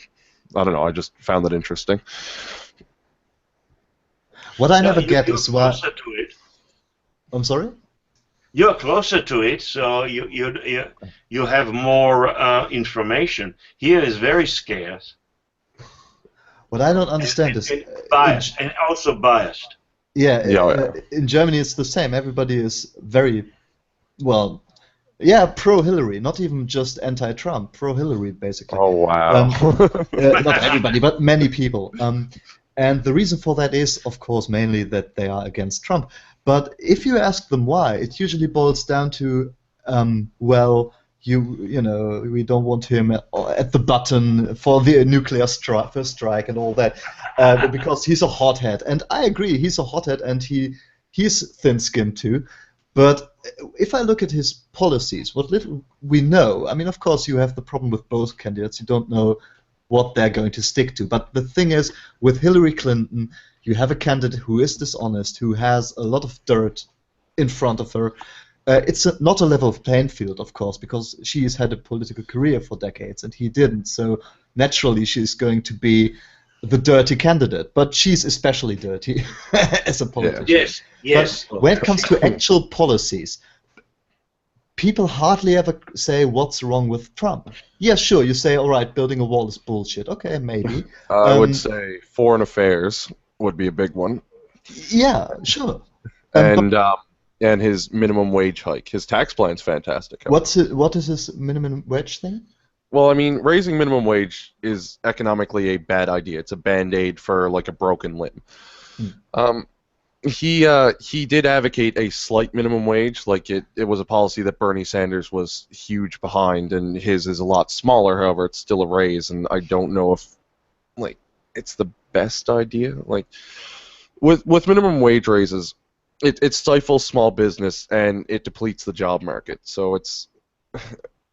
I don't know. I just found that interesting. What I never get is why. Closer to it. I'm sorry? You're closer to it, so you have more information. Here is very scarce. What I don't understand is biased, and also biased. Yeah, in Germany it's the same. Everybody is very, pro-Hillary, not even just anti-Trump, pro-Hillary, basically. Oh, wow. Not everybody, but many people. And the reason for that is, of course, mainly that they are against Trump. But if you ask them why, it usually boils down to, we don't want him at the button for the nuclear strike and all that, because he's a hothead. And I agree, he's a hothead, and he's thin-skinned too. But if I look at his policies, what little we know, I mean, of course, you have the problem with both candidates. You don't know what they're going to stick to. But the thing is, with Hillary Clinton, you have a candidate who is dishonest, who has a lot of dirt in front of her. It's not a level playing field, of course, because she has had a political career for decades and he didn't. So naturally, she's going to be the dirty candidate. But she's especially dirty as a politician. Yes. But when it comes to actual policies, people hardly ever say what's wrong with Trump. Yeah, sure, you say, all right, building a wall is bullshit. Okay, maybe. I would say foreign affairs would be a big one. Yeah, sure. And his minimum wage hike. His tax plan's fantastic. What is his minimum wage thing? Well, I mean, raising minimum wage is economically a bad idea. It's a band-aid for like a broken limb. He did advocate a slight minimum wage, like it was a policy that Bernie Sanders was huge behind, and his is a lot smaller. However, it's still a raise, and I don't know if like it's the best idea. Like with minimum wage raises, it stifles small business and it depletes the job market. So it's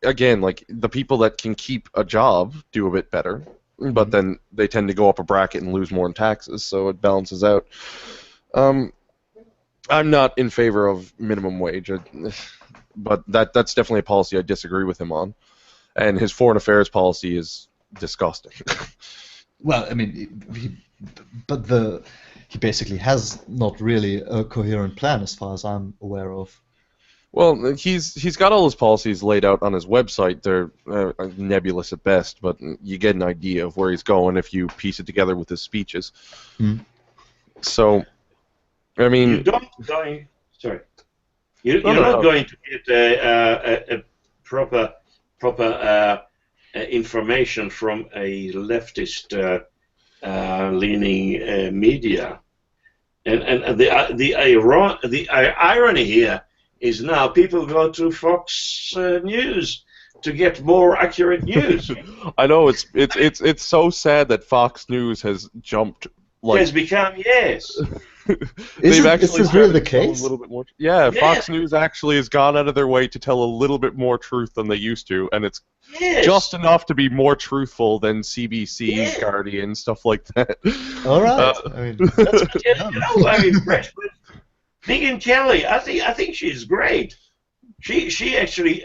again, like the people that can keep a job do a bit better, but then they tend to go up a bracket and lose more in taxes, so it balances out. I'm not in favor of minimum wage, but that's definitely a policy I disagree with him on, and his foreign affairs policy is disgusting. Well, I mean, he basically has not really a coherent plan, as far as I'm aware of. Well, he's got all his policies laid out on his website. They're nebulous at best, but you get an idea of where he's going if you piece it together with his speeches. So, I mean, you're not going to get a proper information from a leftist leaning media, and the irony here is now people go to Fox News to get more accurate news. I know it's so sad that Fox News has jumped. Like, it has become Is this really the case? A little bit more. Yeah, yes. Fox News actually has gone out of their way to tell a little bit more truth than they used to, and it's just enough to be more truthful than CBC, Guardian, stuff like that. All right. I mean, that's good. Megyn Kelly, I think she's great. She actually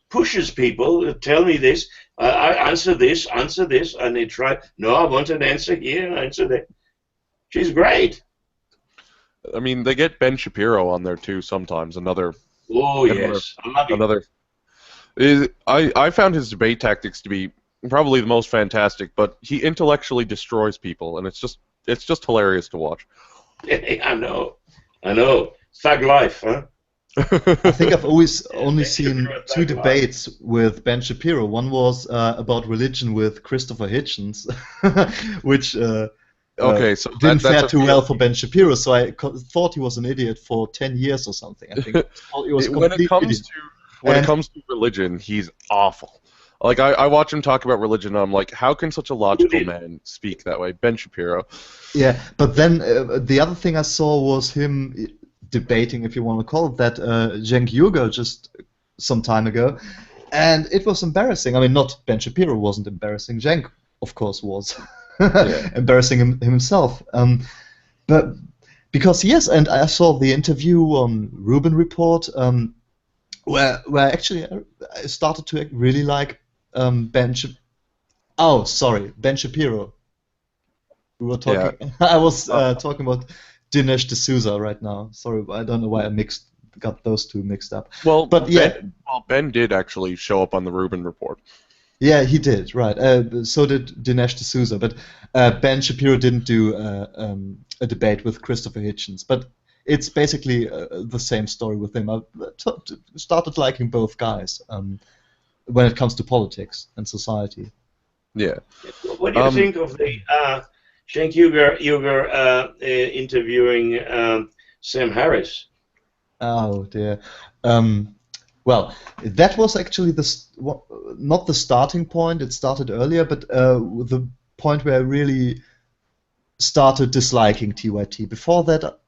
pushes people to tell me this. I answer this, and they try. No, I want an answer here, an answer there. She's great. I mean, they get Ben Shapiro on there too sometimes. Another. I found his debate tactics to be probably the most fantastic, but he intellectually destroys people, and it's just hilarious to watch. I know. Thug life, huh? I think I've always only seen two debates with Ben Shapiro. One was about religion with Christopher Hitchens, which didn't fare too well for Ben Shapiro. So I thought he was an idiot for 10 years or something. I think he was when it comes to religion, he's awful. Like I watch him talk about religion, and I'm like, how can such a logical man speak that way? Ben Shapiro. Yeah, but then the other thing I saw was him debating, if you want to call it that, Cenk Uygur just some time ago, and it was embarrassing. I mean, not Ben Shapiro wasn't embarrassing. Cenk, of course, was embarrassing himself. But because yes, and I saw the interview on Rubin Report, where actually I started to really like Ben Shapiro. We were talking. Yeah. I was talking about Dinesh D'Souza right now. Sorry, I don't know why I got those two mixed up. Well, Ben did actually show up on the Rubin Report. Yeah, he did. Right. So did Dinesh D'Souza, but Ben Shapiro didn't do a debate with Christopher Hitchens. But it's basically the same story with him. I started liking both guys when it comes to politics and society. Yeah. What do you think of the Cenk Uygur interviewing Sam Harris? Oh dear. Well, that was actually not the starting point. It started earlier, but the point where I really started disliking TYT. Before that,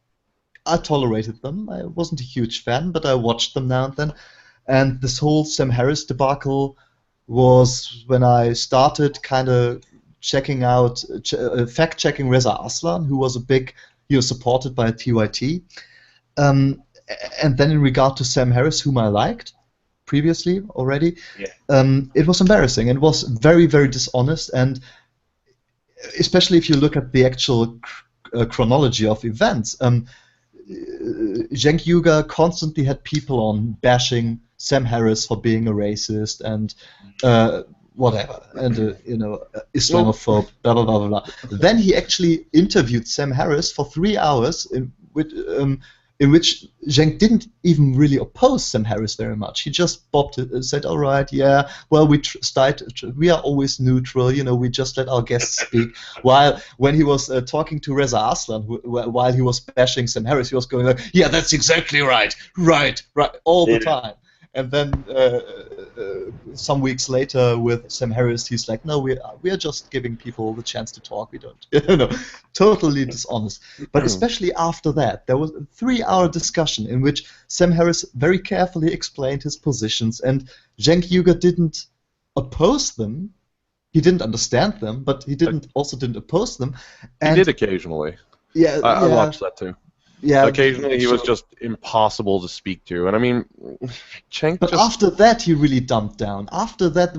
I tolerated them. I wasn't a huge fan, but I watched them now and then. And this whole Sam Harris debacle was when I started kind of checking out, fact-checking Reza Aslan, who was supported by TYT. And then in regard to Sam Harris, whom I liked previously already, it was embarrassing. It was very, very dishonest, and especially if you look at the actual chronology of events, Cenk Uygur constantly had people on bashing Sam Harris for being a racist and whatever, and Islamophobe, blah blah blah blah blah. Then he actually interviewed Sam Harris for 3 hours, in which Cenk didn't even really oppose Sam Harris very much. He just bobbed it and said, "All right, yeah, well, we are always neutral, we just let our guests speak." While when he was talking to Reza Aslan, while he was bashing Sam Harris, he was going like, "Yeah, that's exactly right, all the time." And then some weeks later, with Sam Harris, he's like, "No, we are just giving people the chance to talk. We don't, totally dishonest." But especially after that, there was a 3-hour discussion in which Sam Harris very carefully explained his positions, and Cenk Uygur didn't oppose them. He didn't understand them, but he didn't oppose them. And he did occasionally. Yeah, I watched that too. Yeah, occasionally he was just impossible to speak to, and I mean, Cenk. But after that, he really dumped down. After that,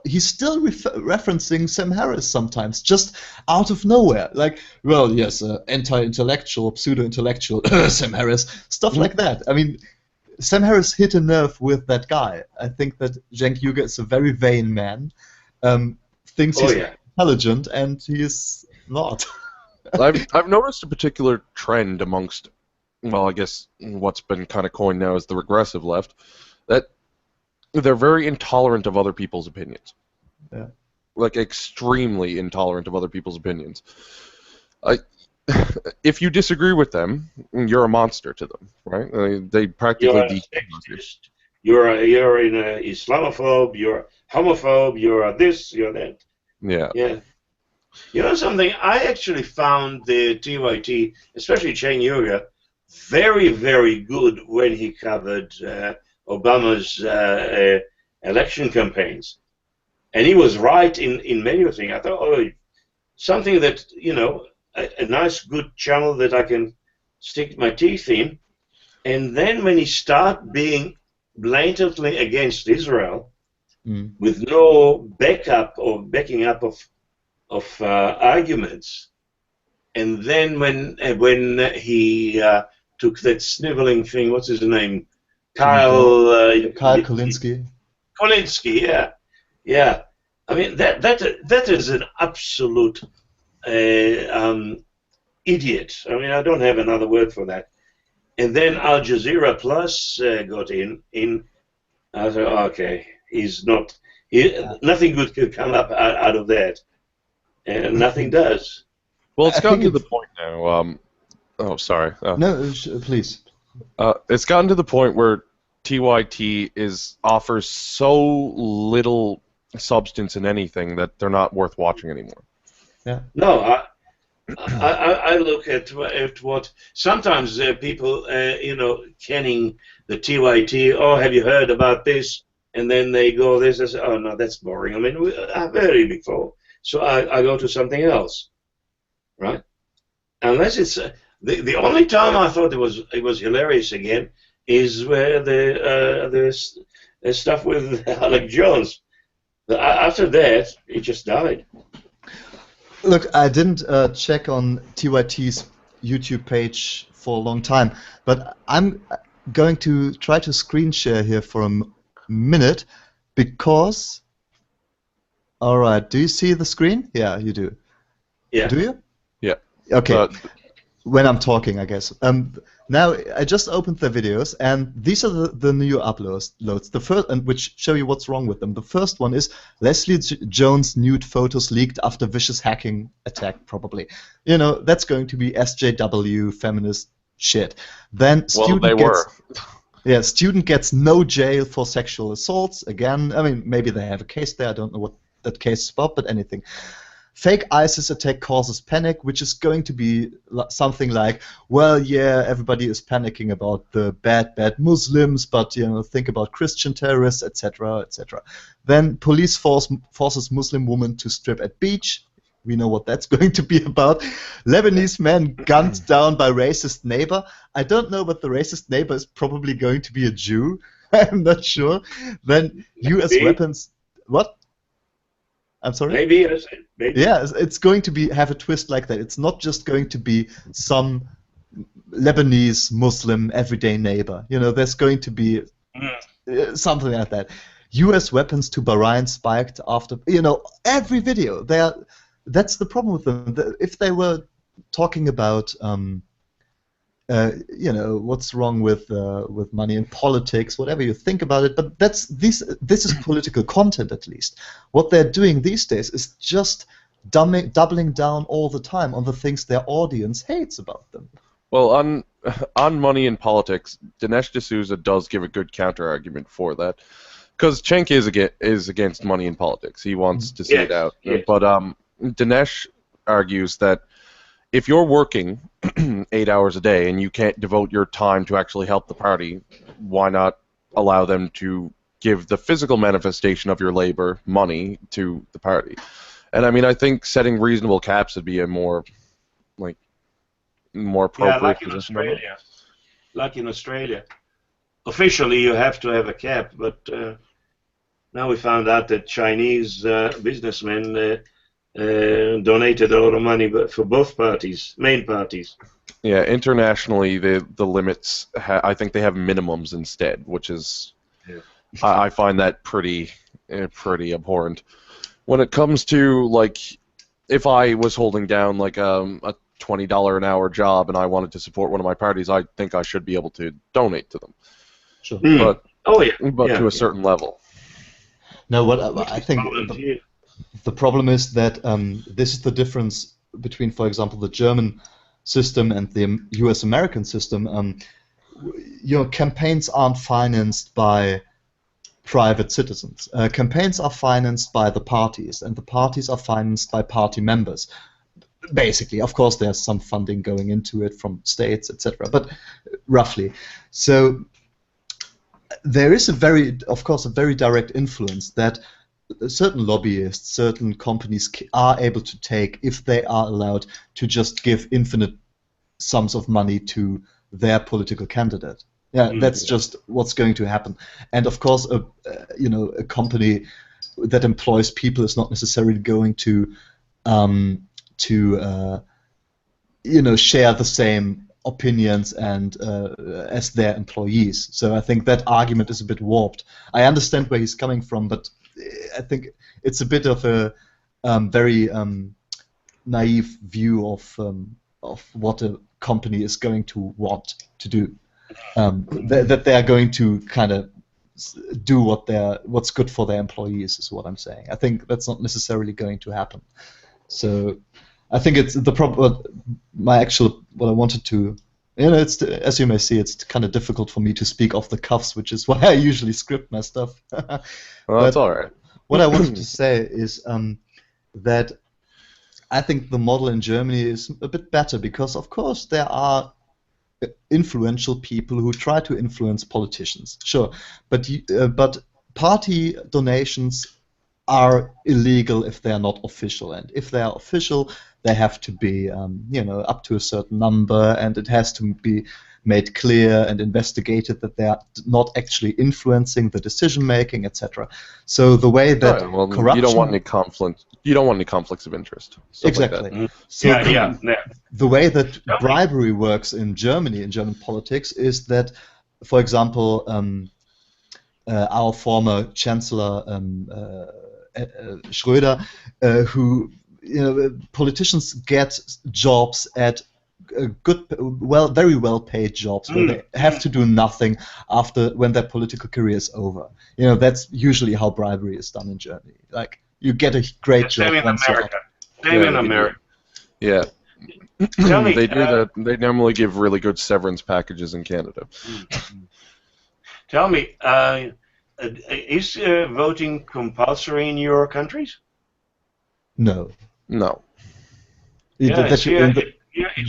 he's still referencing Sam Harris sometimes, just out of nowhere. Like, well, yes, anti-intellectual, pseudo-intellectual Sam Harris, stuff like that. I mean, Sam Harris hit a nerve with that guy. I think that Cenk Uygur is a very vain man, thinks he's intelligent, and he is not. I've noticed a particular trend amongst, well, I guess what's been kind of coined now as the regressive left, that they're very intolerant of other people's opinions. Yeah. Like, extremely intolerant of other people's opinions. If you disagree with them, you're a monster to them, right? They practically you're an Islamophobe, you're a homophobe, you're a this, you're that. Yeah. Yeah. You know something? I actually found the TYT, especially Cenk Uygur, very, very good when he covered Obama's election campaigns. And he was right in many things. I thought, oh, something that, a nice, good channel that I can stick my teeth in. And then when he started being blatantly against Israel, with no backup or backing up of arguments, and then when he took that sniveling thing, what's his name, Kyle Kulinski. Kulinski, yeah. I mean that is an absolute idiot. I mean, I don't have another word for that. And then Al Jazeera Plus got in. I thought, okay, nothing good could come up out of that. And nothing does. Well, it's gotten to the point now. Oh, sorry. No, please. It's gotten to the point where TYT offers so little substance in anything that they're not worth watching anymore. Yeah. No, I look at what sometimes people, kenning the TYT. Oh, have you heard about this? And then they go this. I say, oh no, that's boring. I mean, I've heard it before. So I go to something else, right? Unless it's the only time I thought it was hilarious again is where the stuff with Alec Jones. After that, it just died. Look, I didn't check on TYT's YouTube page for a long time, but I'm going to try to screen share here for a minute because. All right. Do you see the screen? Yeah, you do. Yeah. Do you? Yeah. Okay. When I'm talking, I guess. Now I just opened the videos, and these are the new uploads. The first, and which show you what's wrong with them. The first one is Leslie Jones nude photos leaked after vicious hacking attack. Probably, that's going to be SJW feminist shit. Then student gets no jail for sexual assaults. Again, I mean, maybe they have a case there. I don't know what that case is about, but anything. Fake ISIS attack causes panic, which is going to be something like, well, yeah, everybody is panicking about the bad Muslims, but think about Christian terrorists, etc., etc. Then police forces Muslim woman to strip at beach. We know what that's going to be about. Lebanese man gunned down by racist neighbor. I don't know, but the racist neighbor is probably going to be a Jew. I'm not sure. Then U.S. weapons. What? I'm sorry? Maybe. Yeah, it's going to have a twist like that. It's not just going to be some Lebanese Muslim everyday neighbor. You know, there's going to be something like that. U.S. weapons to Bahrain spiked after, you know, every video. That's the problem with them. If they were talking about, you know, what's wrong with money in politics, whatever you think about it, but this is political content at least. What they're doing these days is just doubling down all the time on the things their audience hates about them. Well, on money in politics, Dinesh D'Souza does give a good counter-argument for that, because Cenk is against money in politics. He wants to see it out. Yes. But Dinesh argues that if you're working 8 hours a day and you can't devote your time to actually help the party, why not allow them to give the physical manifestation of your labor money to the party? And I mean, I think setting reasonable caps would be a more appropriate. Yeah, like in Australia. Officially, you have to have a cap, but now we found out that Chinese businessmen donated a lot of money for both parties, main parties. Yeah, internationally, the limits, I think they have minimums instead, which is, I find that pretty abhorrent. When it comes to, like, if I was holding down, like, a $20 an hour job and I wanted to support one of my parties, I think I should be able to donate to them. Sure. But to a certain level. No, what I think the problem is that this is the difference between, for example, the German system and the U.S. American system. You know, campaigns aren't financed by private citizens. Campaigns are financed by the parties, and the parties are financed by party members. Basically, of course, there's some funding going into it from states, etc. But roughly, so there is of course, a very direct influence that certain lobbyists, certain companies are able to take if they are allowed to just give infinite sums of money to their political candidate. Yeah, that's just what's going to happen. And of course, you know, a company that employs people is not necessarily going to you know, share the same opinions and as their employees. So I think that argument is a bit warped. I understand where he's coming from, but I think it's a bit of a very naive view of what a company is going to want to do. That they are going to kind of do what's good for their employees is what I'm saying. I think that's not necessarily going to happen. So I think it's the problem. What I wanted to, you know, it's as you may see, it's kind of difficult for me to speak off the cuffs, which is why I usually script my stuff. Well, that's all right. What I wanted to say is that I think the model in Germany is a bit better because, of course, there are influential people who try to influence politicians. Sure, but party donations are illegal if they are not official, and if they are official, they have to be, you know, up to a certain number, and it has to be made clear and investigated that they are not actually influencing the decision making, etc. So the way that corruption, you don't want any conflicts of interest. Exactly. Like so the way that bribery works in Germany, in German politics, is that, for example, our former Chancellor Schröder, who, you know, politicians get jobs at very well paid jobs where they have to do nothing when their political career is over. You know, that's usually how bribery is done in Germany. Like, you get a great job. Same in America. Yeah. Tell me, they do that. They normally give really good severance packages in Canada. Tell me, is voting compulsory in your countries? No. No. It's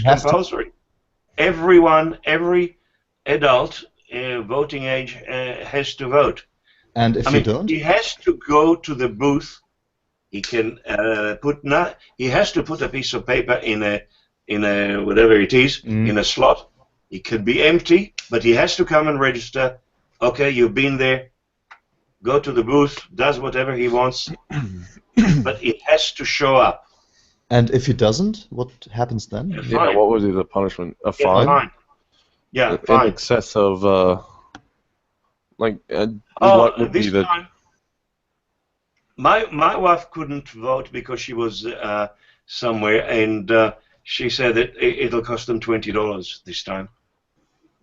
compulsory. Every adult voting age has to vote. And if you don't? He has to go to the booth. He can he has to put a piece of paper in a whatever it is, in a slot. It could be empty, but he has to come and register. Okay, you've been there. Go to the booth, does whatever he wants, but it has to show up. And if he doesn't, what happens then? Yeah, what would be the punishment? A fine? Yeah, in fine. excess of like Oh, what would be this the time, my wife couldn't vote because she was somewhere, and she said that it'll cost them $20 this time.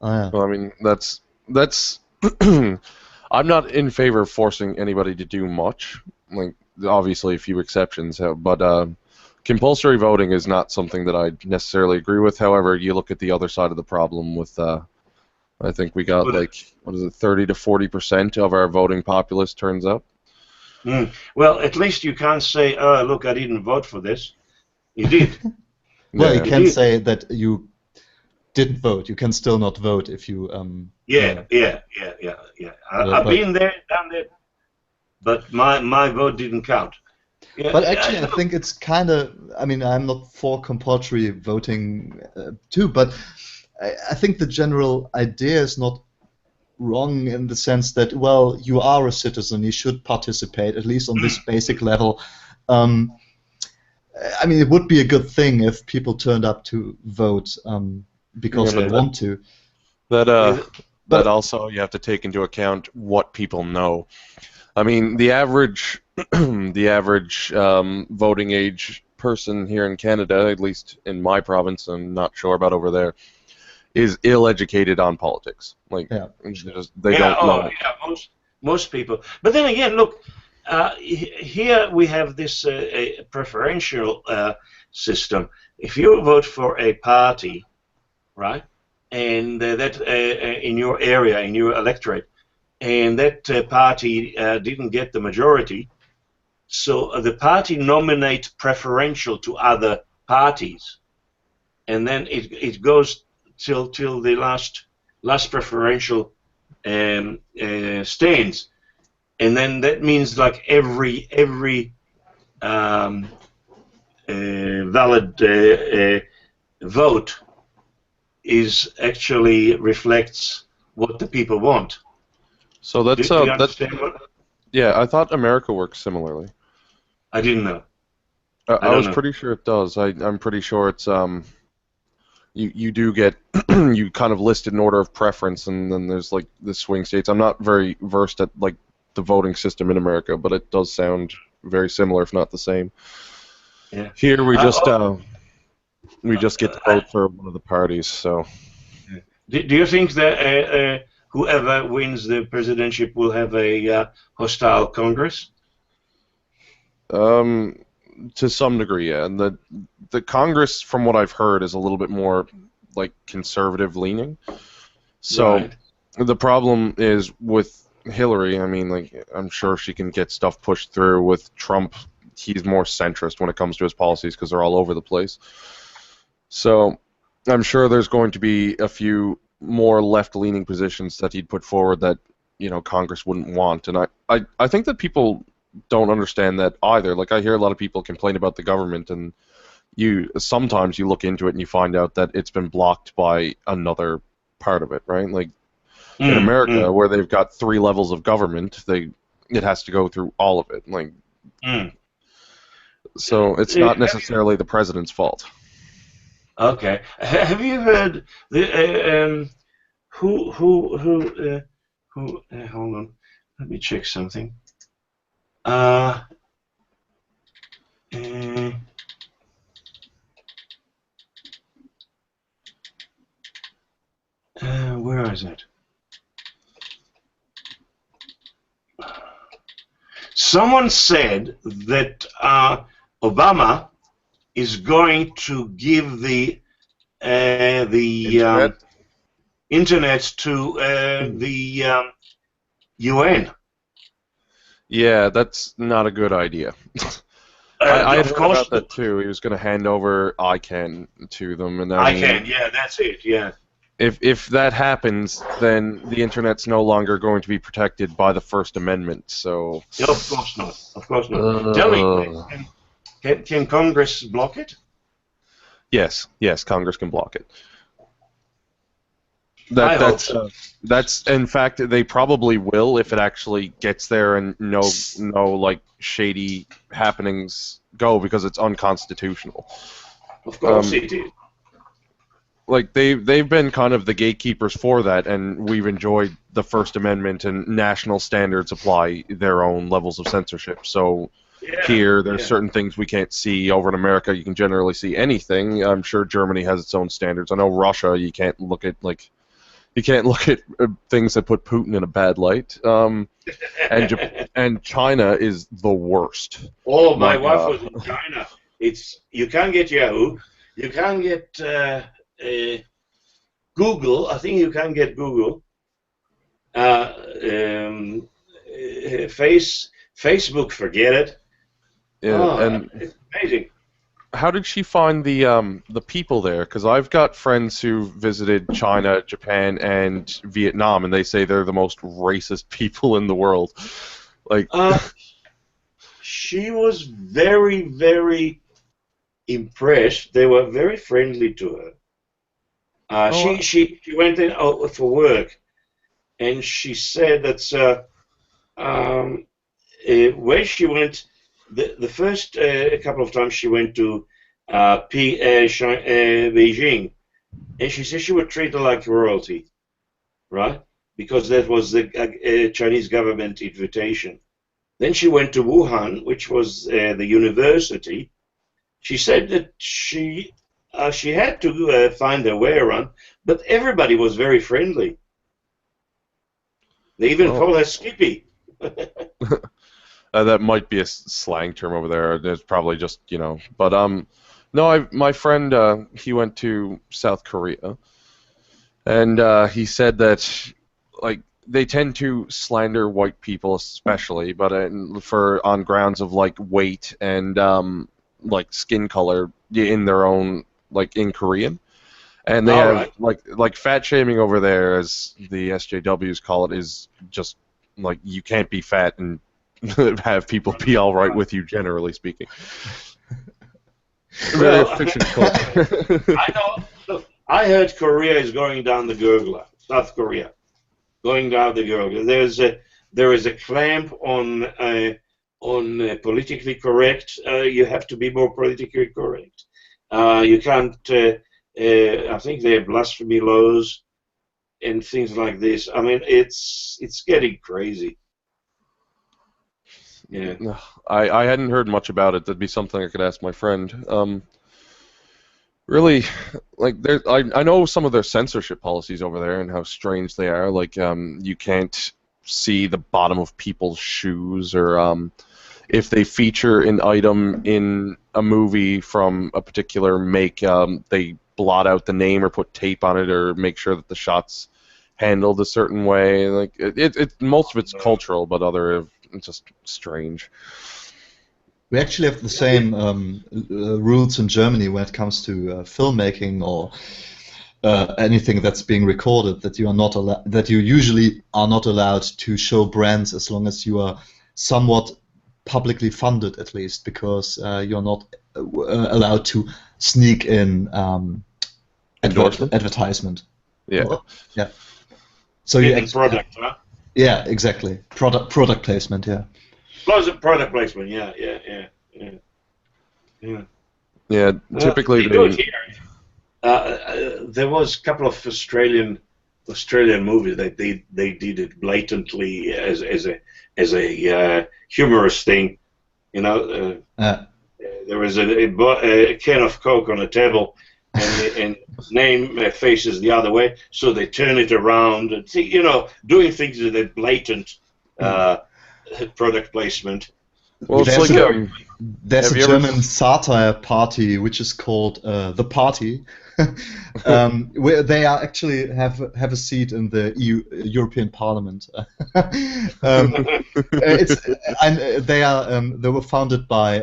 Oh, yeah. Well, I mean, that's I'm not in favor of forcing anybody to do much. Like, obviously, a few exceptions, but compulsory voting is not something that I necessarily agree with. However, you look at the other side of the problem with, I think we got like, what is it, 30 to 40% of our voting populace turns up. Well, at least you can't say, "Oh, look, I didn't vote for this." You did. Well, you Yeah. can say that you didn't vote. You can still not vote if you. Yeah. I've But been there, done that, but my vote didn't count. Yeah, but actually, I think it's kind of. I mean, I'm not for compulsory voting too, but I think the general idea is not wrong in the sense that, well, you are a citizen, you should participate at least on this basic level. I mean, it would be a good thing if people turned up to vote because they want to. But also you have to take into account what people know. I mean, the average voting age person here in Canada, at least in my province, I'm not sure about over there, is ill-educated on politics. Like, they don't know. Yeah, most people. But then again, look, here we have this preferential system. If you vote for a party, right, and that in your area, in your electorate, and that party didn't get the majority, so the party nominates preferential to other parties, and then it goes till the last preferential stands, and then that means like every valid vote is actually reflects what the people want. So that's do you understand what? Yeah, I thought America works similarly. I didn't know. I was pretty sure it does. I'm pretty sure it's you do get you kind of list in order of preference, and then there's like the swing states. I'm not very versed at like the voting system in America, but it does sound very similar, if not the same. Yeah. Here we just get to vote for one of the parties. So, do you think that whoever wins the presidency will have a hostile Congress? To some degree, yeah. And the Congress, from what I've heard, is a little bit more like conservative leaning. So Right. the problem is with Hillary. I mean, like, I'm sure she can get stuff pushed through. With Trump, he's more centrist when it comes to his policies because they're all over the place. So I'm sure there's going to be a few more left-leaning positions that he'd put forward that, you know, Congress wouldn't want. And I think that people don't understand that either. Like, I hear a lot of people complain about the government, and sometimes you look into it and you find out that it's been blocked by another part of it, right? Like in America, where they've got 3 levels of government, it has to go through all of it. Like, so it's not necessarily the president's fault. Okay. Have you heard the who? Hold on. Let me check something. Where is it? Someone said that Obama is going to give the internet to the UN. Yeah, that's not a good idea. I heard about that too. He was going to hand over ICANN to them, and I mean, ICANN, yeah, that's it, yeah. If that happens, then the internet's no longer going to be protected by the First Amendment. So Yeah, of course not. Of course not. Tell me, can Congress block it? Yes, Congress can block it. I hope so. That's in fact they probably will if it actually gets there and no like shady happenings go, because it's unconstitutional. Of course it is. like they've been kind of the gatekeepers for that, and we've enjoyed the First Amendment and national standards apply their own levels of censorship. So here, there's certain things we can't see. Over in America, you can generally see anything. I'm sure Germany has its own standards. I know Russia, you can't look at things that put Putin in a bad light. And China is the worst. Oh, my wife was in China. You can't get Yahoo. You can't get Google. I think you can get Google. Facebook, forget it. Yeah, and it's amazing. How did she find the people there? Because I've got friends who visited China, Japan, and Vietnam, and they say they're the most racist people in the world. Like, she was very, very impressed. They were very friendly to her. She went in for work, and she said that where she went. The first couple of times she went to Beijing, and she said she would treat her like royalty, right? Because that was the Chinese government invitation. Then she went to Wuhan, which was the university. She said that she had to find her way around, but everybody was very friendly. They even called her Skippy. That might be a slang term over there. It's probably just, But no, my friend, he went to South Korea, and he said that like they tend to slander white people, especially, but on grounds of like weight and like skin color in their own in Korean, and they have like fat shaming over there, as the SJWs call it, is just like you can't be fat and have people be all right with you, generally speaking. Very efficient culture. I know. Look, I heard Korea is going down the gurgler. South Korea, going down the gurgler. There is a clamp on politically correct. You have to be more politically correct. You can't. I think they have blasphemy laws and things like this. I mean, it's getting crazy. Yeah. I hadn't heard much about it. That'd be something I could ask my friend. Really, like I know some of their censorship policies over there and how strange they are. Like you can't see the bottom of people's shoes, or if they feature an item in a movie from a particular make, they blot out the name or put tape on it, or make sure that the shot's handled a certain way. Like most of it's cultural, but other it's just strange. We actually have the same rules in Germany when it comes to filmmaking or anything that's being recorded. That you usually are not allowed to show brands as long as you are somewhat publicly funded, at least, because you're not allowed to sneak in advertisement. Yeah. Yeah. So product, huh? Yeah, exactly. Product placement, yeah. Product placement, yeah. Yeah, typically there was a couple of Australian movies that they did it blatantly as a humorous thing, There was a can of Coke on a table, and name faces the other way, so they turn it around and doing things with a blatant product placement. Well, it's there's a German satire party which is called The Party, where they actually have a seat in the European Parliament. They were founded by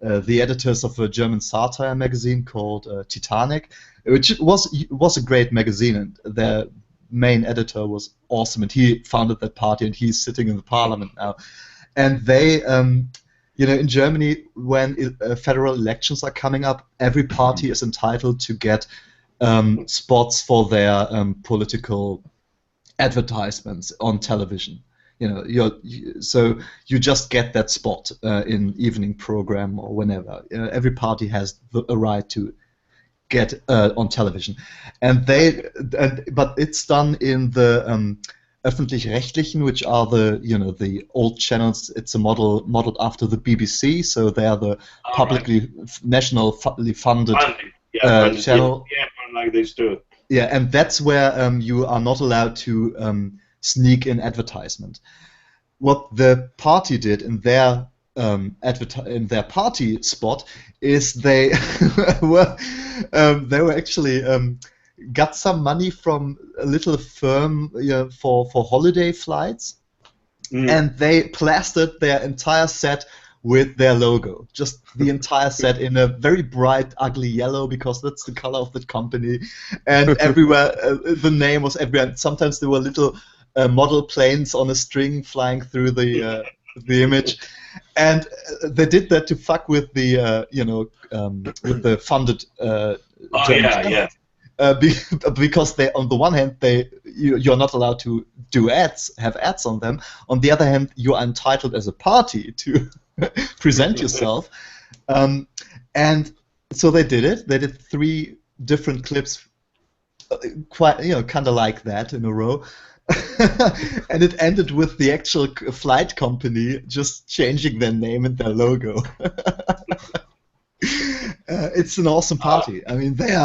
the editors of a German satire magazine called Titanic, which was a great magazine, and their main editor was awesome, and he founded that party, and he's sitting in the parliament now. And they, in Germany, when federal elections are coming up, every party is entitled to get spots for their political advertisements on television. So you just get that spot in evening program or whenever. Every party has a right to get on television, and but it's done in the öffentlich-rechtlichen, which are the old channels. It's a modeled after the BBC, so they are the publicly nationally funded channel. Yeah, like this too. Yeah, and that's where you are not allowed to sneak in advertisement. What the party did in their party spot is they were actually got some money from a little firm for holiday flights, and they plastered their entire set with their logo, just the entire set in a very bright, ugly yellow, because that's the color of the company, and everywhere the name was everywhere. Sometimes there were little model planes on a string flying through the image, and they did that to fuck with the with the funded because they, on the one hand, you're not allowed to do have ads on them. On the other hand, you are entitled as a party to present yourself, and so they did it. They did 3 different clips, quite kind of like that in a row. And it ended with the actual flight company just changing their name and their logo. It's an awesome party. I mean, they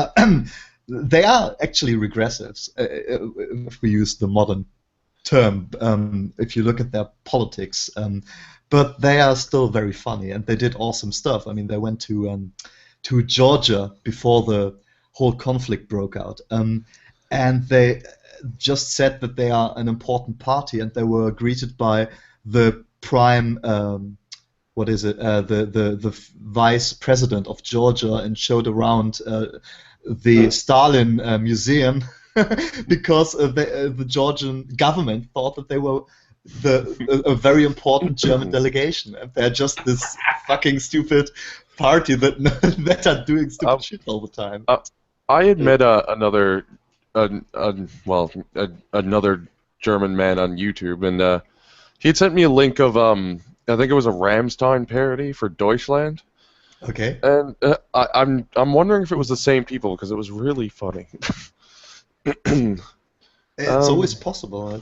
are actually regressives, if we use the modern term, if you look at their politics. But they are still very funny, and they did awesome stuff. I mean, they went to Georgia before the whole conflict broke out, and they just said that they are an important party, and they were greeted by the prime, the vice president of Georgia, and showed around the Stalin museum because the Georgian government thought that they were a very important German delegation, and they're just this fucking stupid party that are doing stupid shit all the time. I had met another German man on YouTube, and he had sent me a link of I think it was a Rammstein parody for Deutschland. Okay. And I'm wondering if it was the same people, because it was really funny. It's always possible.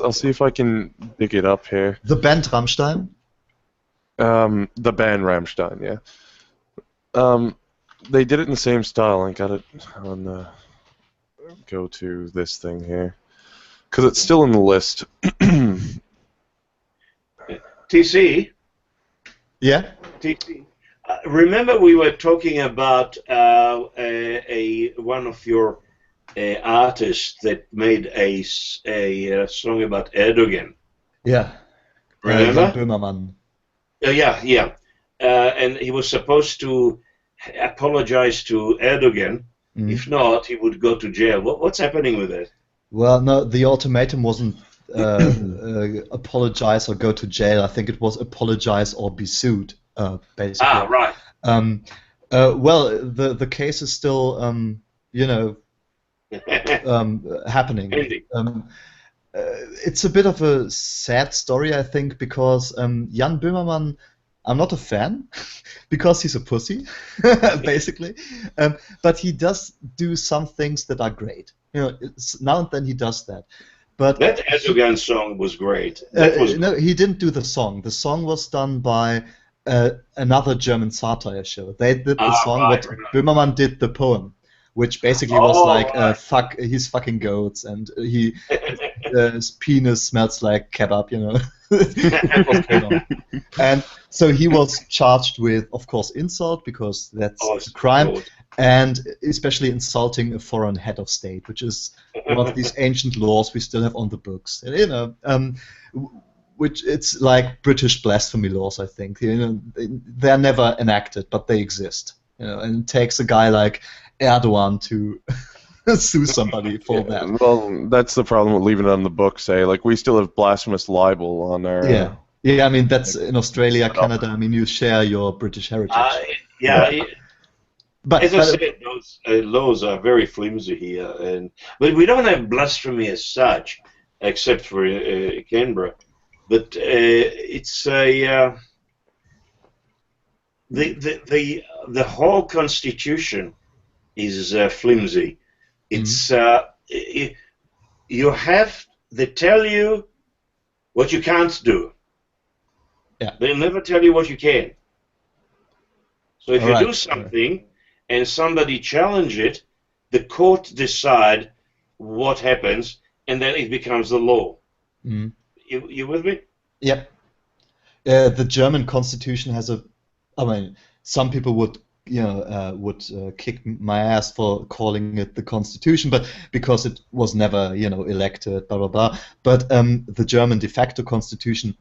I'll see if I can dig it up here. The band Rammstein? The band Rammstein, yeah. They did it in the same style. I got it on go to this thing here, because it's still in the list. TC? Yeah? TC. Remember we were talking about one of your artists that made a song about Erdogan. Yeah. Remember? Böhmermann. Yeah. And he was supposed to apologize to Erdogan. If not, he would go to jail. What's happening with it? Well, no, the ultimatum wasn't apologize or go to jail. I think it was apologize or be sued, basically. Ah, right. Well, the case is still, happening. It's a bit of a sad story, I think, because Jan Böhmermann, I'm not a fan, because he's a pussy, basically. But he does do some things that are great. Now and then he does that. But that Erdogan song was great. No, he didn't do the song. The song was done by another German satire show. They did the song, but Böhmermann did the poem, which basically was like, fuck, he's fucking goats, and his penis smells like kebab, And so he was charged with, of course, insult, because that's a crime, and especially insulting a foreign head of state, which is one of these ancient laws we still have on the books. Which it's like British blasphemy laws, I think. They're never enacted, but they exist. And it takes a guy like Erdogan to sue somebody for that. Well, that's the problem with leaving it on the books. Like, we still have blasphemous libel on our. Yeah. I mean, that's in Australia, Canada. I mean, you share your British heritage. But as I said, those laws are very flimsy here, but we don't have blasphemy as such, except for Canberra. But it's the whole constitution is flimsy. It's they tell you what you can't do. Yeah. They'll never tell you what you can. So if you Alright. do something and somebody challenge it, the court decide what happens, and then it becomes the law. Mm. You with me? Yep. The German constitution has I mean, some people would, kick my ass for calling it the constitution, but because it was never, elected, blah blah blah. But the German de facto constitution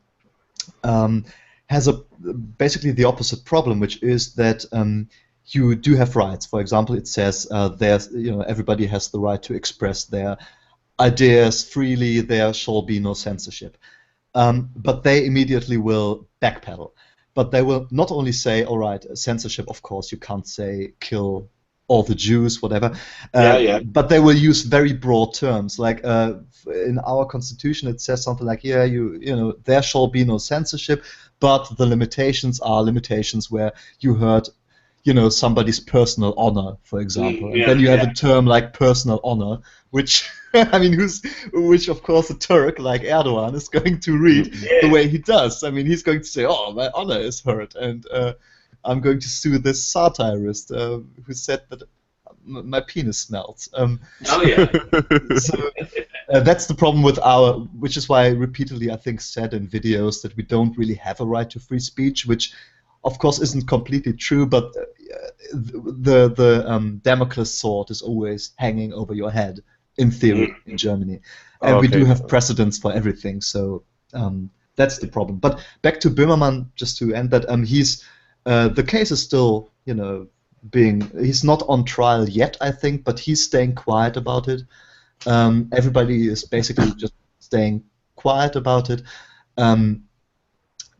has basically the opposite problem, which is that you do have rights. For example, it says everybody has the right to express their ideas freely. There shall be no censorship. But they immediately will backpedal. But they will not only say, all right, censorship, of course, you can't say kill all the Jews, whatever. But they will use very broad terms. Like in our constitution, it says something like, there shall be no censorship, but the limitations are limitations where you hurt, somebody's personal honor, for example. And then you have a term like personal honor, which which of course a Turk like Erdogan is going to read the way he does. I mean, he's going to say, "Oh, my honor is hurt," and I'm going to sue this satirist who said that my penis smells. So that's the problem with which is why I repeatedly, I think, said in videos that we don't really have a right to free speech, which of course isn't completely true, but the Damocles sword is always hanging over your head, in theory, in Germany. And we do have precedents for everything, so that's the problem. But back to Böhmermann, just to end that, the case is still, he's not on trial yet, I think, but he's staying quiet about it. Everybody is basically just staying quiet about it.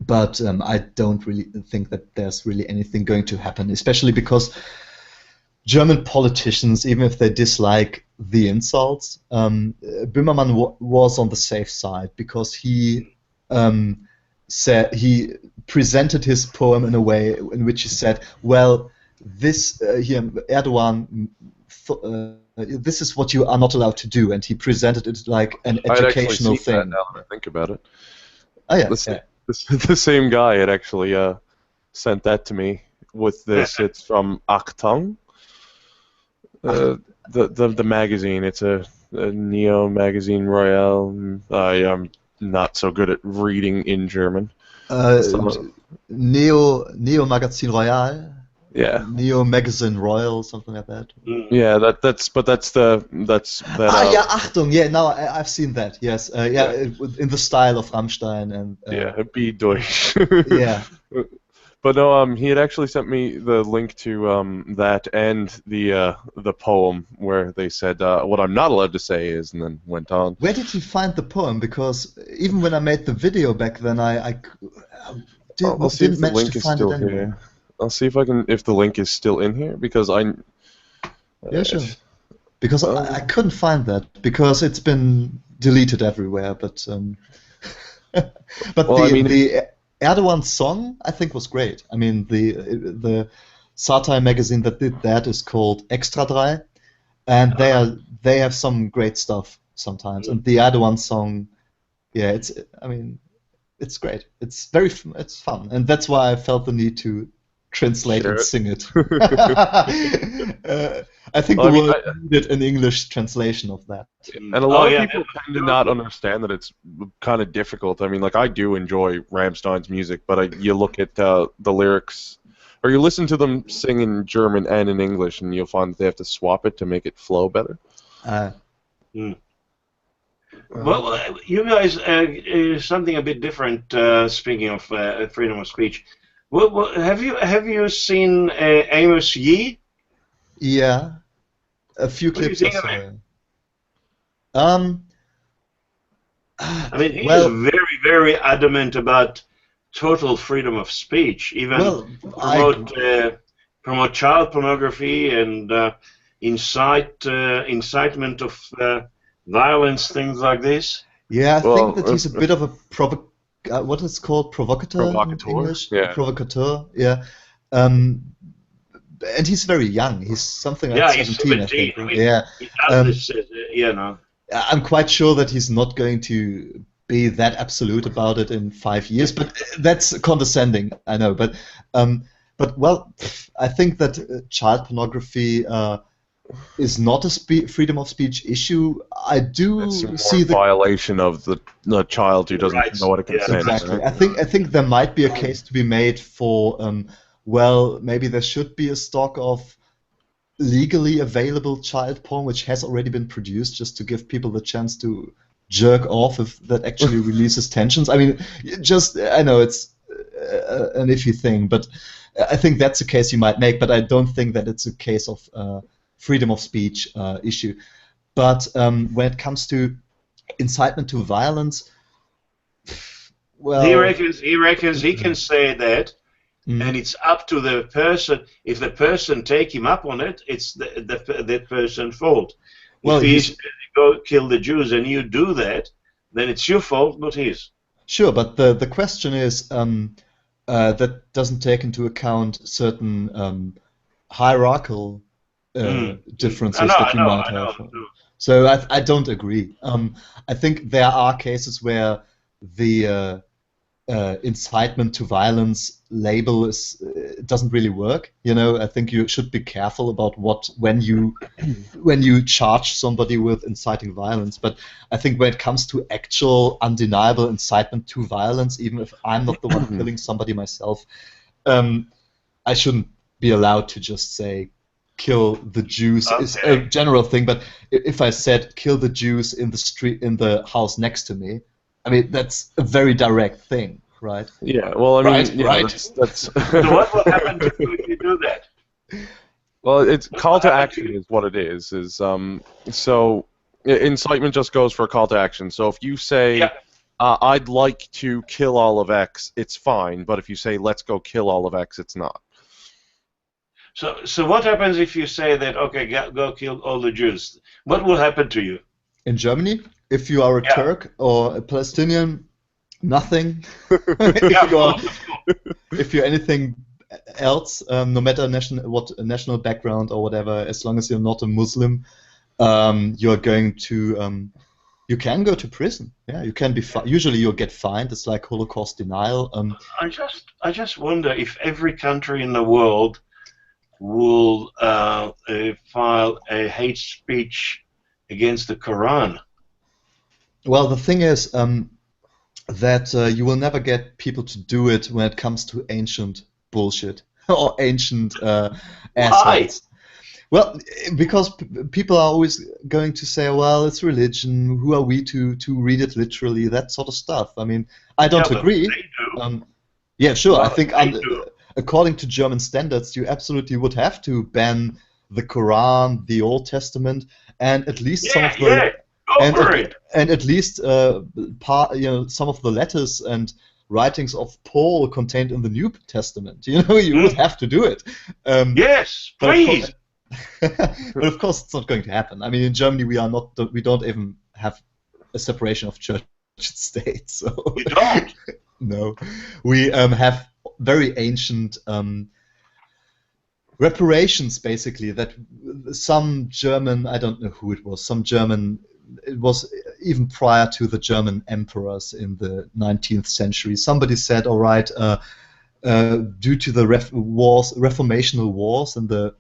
But I don't really think that there's really anything going to happen, especially because German politicians, even if they dislike the insults, Böhmermann was on the safe side because he presented his poem in a way in which he said, well, Erdogan, this is what you are not allowed to do, and he presented it like an educational thing. That now that I think about it. Oh yeah. The same guy had actually sent that to me with this. It's from Achtung, the magazine. It's a Neo Magazine Royale. I am not so good at reading in German. Neo Magazine Royale. Yeah. Neo Magazine Royal, something like that. Yeah, that's that. Yeah, Achtung. Yeah, now I've seen that. Yes, in the style of Rammstein and. Be Deutsch. Yeah. But no, he had actually sent me the link to that and the poem where they said what I'm not allowed to say is, and then went on. Where did you find the poem? Because even when I made the video back then, I didn't manage to find it anywhere. Here. I'll see if the link is still in here, because yeah, sure. Because I couldn't find that because it's been deleted everywhere. But the Erdogan song I think was great. I mean the satire magazine that did that is called Extra 3, and they have some great stuff sometimes. And the Erdogan song, it's great. It's fun, and that's why I felt the need to translate and sing it. I think we will need an English translation of that. And a lot of people tend to not understand that it's kind of difficult. I mean, like, I do enjoy Rammstein's music, but you look at the lyrics, or you listen to them sing in German and in English, and you'll find that they have to swap it to make it flow better. Well, you guys, something a bit different. Speaking of freedom of speech, well, have you seen Amos Yee? Yeah, a few clips. I mean, he is very, very adamant about total freedom of speech. Even promote child pornography and incitement of violence, things like this. Yeah, I think that he's a bit of a what is called provocateur in English? Yeah. Provocateur, yeah. and he's very young. He's something like Yeah, he's 17, I 17. think. I mean, Yeah. he does this, you know. I'm quite sure that he's not going to be that absolute about it in 5 years, but that's condescending, I know. But well, I think that child pornography is not a freedom of speech issue. I do It's see more the violation of the child who doesn't Rights. know what it Yeah, consents. exactly. Right? I think there might be a case to be made for well, maybe there should be a stock of legally available child porn which has already been produced, just to give people the chance to jerk off if that actually releases tensions. I mean, I know it's an iffy thing, but I think that's a case you might make, but I don't think that it's a case of freedom of speech issue. But when it comes to incitement to violence, well, he reckons he can say that, mm, and it's up to the person. If the person take him up on it, it's that person's fault. Well, if he's go kill the Jews and you do that, then it's your fault, not his. sure, but the question is that doesn't take into account certain hierarchical differences that you might have. know. So I don't agree. I think there are cases where the incitement to violence label doesn't really work. You know, I think you should be careful about when you charge somebody with inciting violence. But I think when it comes to actual undeniable incitement to violence, even if I'm not the one killing somebody myself, I shouldn't be allowed to just say kill the Jews. Okay. Is a general thing. But if I said kill the Jews in the street in the house next to me, I mean, that's a very direct thing, right? Yeah, well, I mean, Right, yeah, right. That's So what will happen to you if you do that? well, it's call to action is what it is. So incitement just goes for a call to action. So if you say, Yeah. I'd like to kill all of X, it's fine. But if you say, let's go kill all of X, it's not. So what happens if you say that, okay, go kill all the Jews? What will happen to you? In Germany, if you are a Yeah. Turk or a Palestinian, nothing. If you're anything else, no matter what national background or whatever, as long as you're not a Muslim, you're going to you can go to prison. Yeah, you can be. Usually, you'll get fined. It's like Holocaust denial. I just wonder if every country in the world will file a hate speech against the Quran. Well, the thing is that you will never get people to do it when it comes to ancient bullshit or ancient assholes. Well, because people are always going to say, well, it's religion, who are we to read it literally, that sort of stuff. I mean, I don't agree. They do. Yeah, sure, Well, I think do. according to German standards, you absolutely would have to ban the Quran, the Old Testament, and at least some of the... And at least some of the letters and writings of Paul contained in the New Testament. You know, you would have to do it. Yes, please. But of course, it's not going to happen. I mean, in Germany, we don't even have a separation of church and state. So you don't. No, we have very ancient reparations, basically, that some German, I don't know who it was, some German. It was even prior to the German emperors in the 19th century. Somebody said, all right, due to the reformational wars in the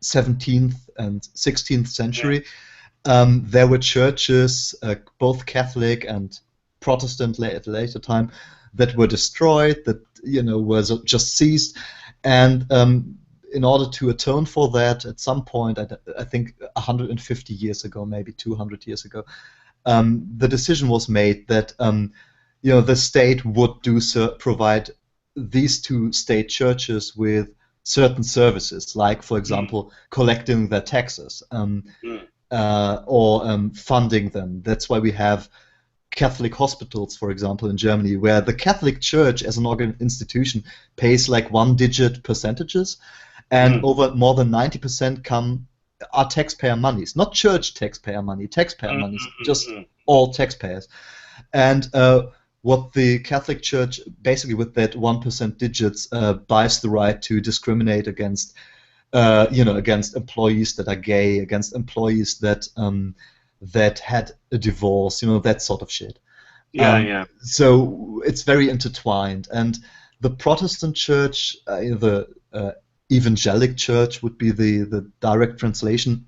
17th and 16th century, there were churches, both Catholic and Protestant at a later time, that were destroyed, that were just seized, and in order to atone for that, at some point, I think 150 years ago, maybe 200 years ago, the decision was made that the state would provide these two state churches with certain services, like, for example, collecting their taxes or funding them. That's why we have Catholic hospitals, for example, in Germany, where the Catholic Church as an institution pays like one-digit percentages, and over more than 90% are taxpayer monies, not church taxpayer money, taxpayer monies, just all taxpayers. And what the Catholic Church, basically with that 1% digits, buys the right to discriminate against against employees that are gay, against employees that that had a divorce, that sort of shit. Yeah. So it's very intertwined, and the Protestant church, the evangelic church would be the direct translation,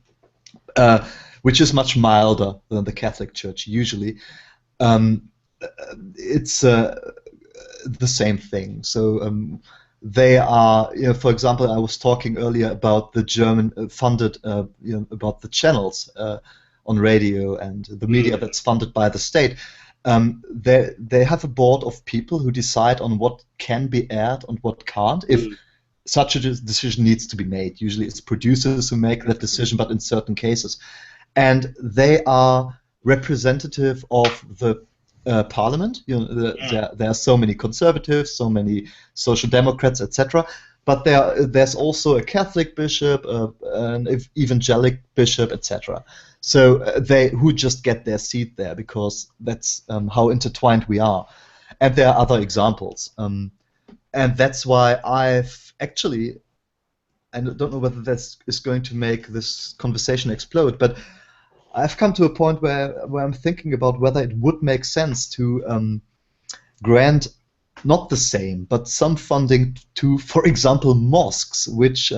which is much milder than the Catholic church usually. It's the same thing. So they are, for example, I was talking earlier about the German funded, about the channels on radio and the media that's funded by the state. They have a board of people who decide on what can be aired and what can't. If such a decision needs to be made, usually it's producers who make that decision, but in certain cases, and they are representative of the parliament. There are so many conservatives, so many social democrats, etc. But there's also a Catholic bishop, an evangelic bishop, etc. So they who just get their seat there because that's how intertwined we are. And there are other examples. And that's why I've actually, and I don't know whether this is going to make this conversation explode, but I've come to a point where I'm thinking about whether it would make sense to grant not the same, but some funding to, for example, mosques, which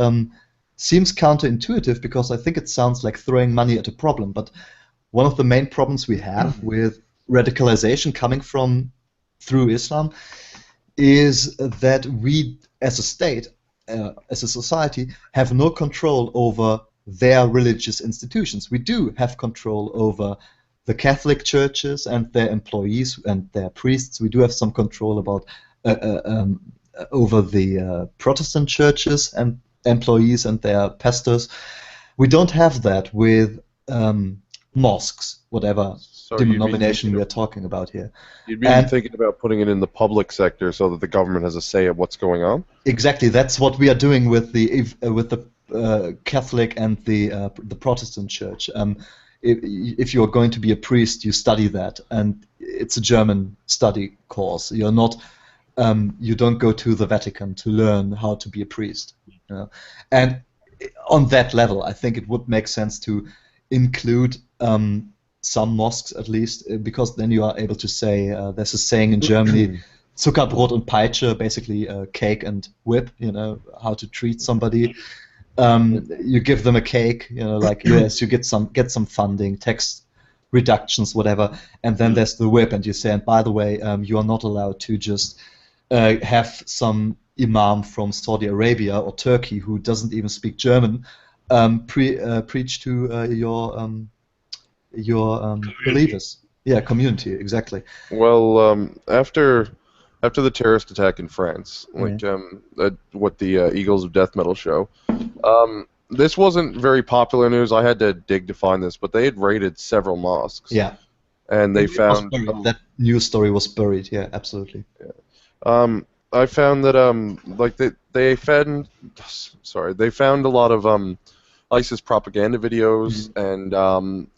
seems counterintuitive because I think it sounds like throwing money at a problem. But one of the main problems we have with radicalization coming through Islam is that we, as a state, as a society, have no control over their religious institutions. We do have control over the Catholic churches and their employees and their priests. We do have some control about over the Protestant churches and employees and their pastors. We don't have that with mosques, whatever denomination we are talking about here. You'd be thinking about putting it in the public sector so that the government has a say at what's going on? Exactly. That's what we are doing with the Catholic and the Protestant church. If you're going to be a priest, you study that, and it's a German study course. You're not, you don't go to the Vatican to learn how to be a priest. And on that level, I think it would make sense to include some mosques at least, because then you are able to say, there's a saying in Germany, Zuckerbrot und Peitsche, basically cake and whip, how to treat somebody. You give them a cake, like yes, you get some funding, tax reductions, whatever, and then there's the whip, and you say, and by the way, you are not allowed to just have some imam from Saudi Arabia or Turkey who doesn't even speak German preach to your believers. Yeah, community, exactly. Well, after the terrorist attack in France, like what the Eagles of Death Metal show, this wasn't very popular news. I had to dig to find this, but they had raided several mosques. Yeah. And they found that news story was buried. Yeah, absolutely. Yeah. I found that like they found a lot of ISIS propaganda videos and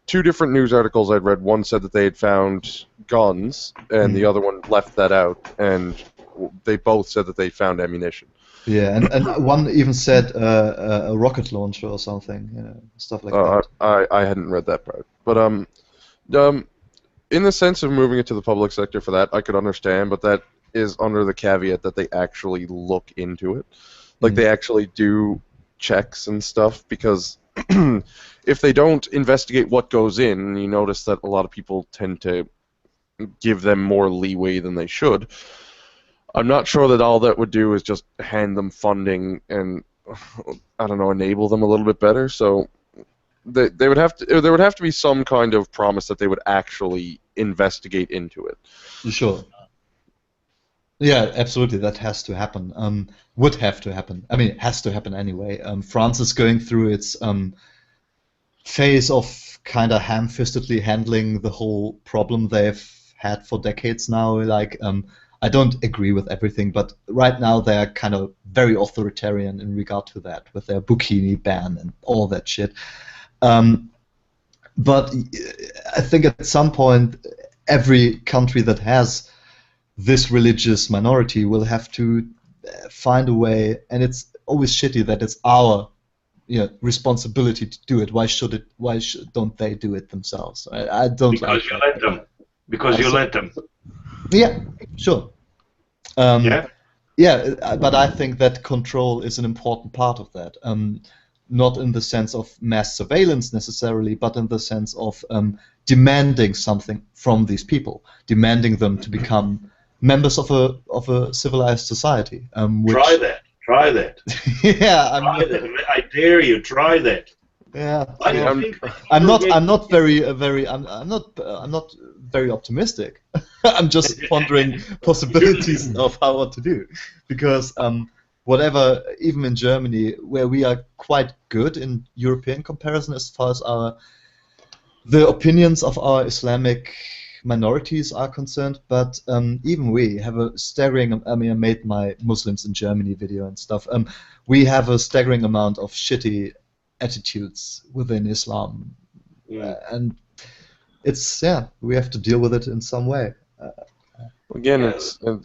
two different news articles I'd read. One said that they had found guns, and the other one left that out, and they both said that they found ammunition. Yeah, and one even said a rocket launcher or something, stuff like that. I hadn't read that part, but in the sense of moving it to the public sector for that, I could understand, but that is under the caveat that they actually look into it, like they actually do checks and stuff, because if they don't investigate what goes in, you notice that a lot of people tend to give them more leeway than they should. I'm not sure that all that would do is just hand them funding and, I don't know, enable them a little bit better. So there would have to be some kind of promise that they would actually investigate into it. Sure. Yeah, absolutely. That has to happen. Would have to happen. I mean, it has to happen anyway. France is going through its phase of kind of ham-fistedly handling the whole problem they've had for decades now. Like, I don't agree with everything, but right now they're kind of very authoritarian in regard to that, with their burkini ban and all that shit. But I think at some point, every country that has this religious minority will have to find a way, and it's always shitty that it's our responsibility to do it. Why don't they do it themselves? I don't. Because you let them. Because you let them. Yeah, sure. Yeah. Yeah, but I think that control is an important part of that. Not in the sense of mass surveillance necessarily, but in the sense of demanding something from these people, demanding them to become members of a civilized society. Try that. Try that. Yeah, Try that. I dare you. Try that. Yeah, I'm not very optimistic. I'm just pondering possibilities of what to do, because whatever, even in Germany, where we are quite good in European comparison as far as the opinions of our Islamic minorities are concerned, but even we have a staggering. I mean, I made my Muslims in Germany video and stuff. We have a staggering amount of shitty attitudes within Islam, and we have to deal with it in some way. Again,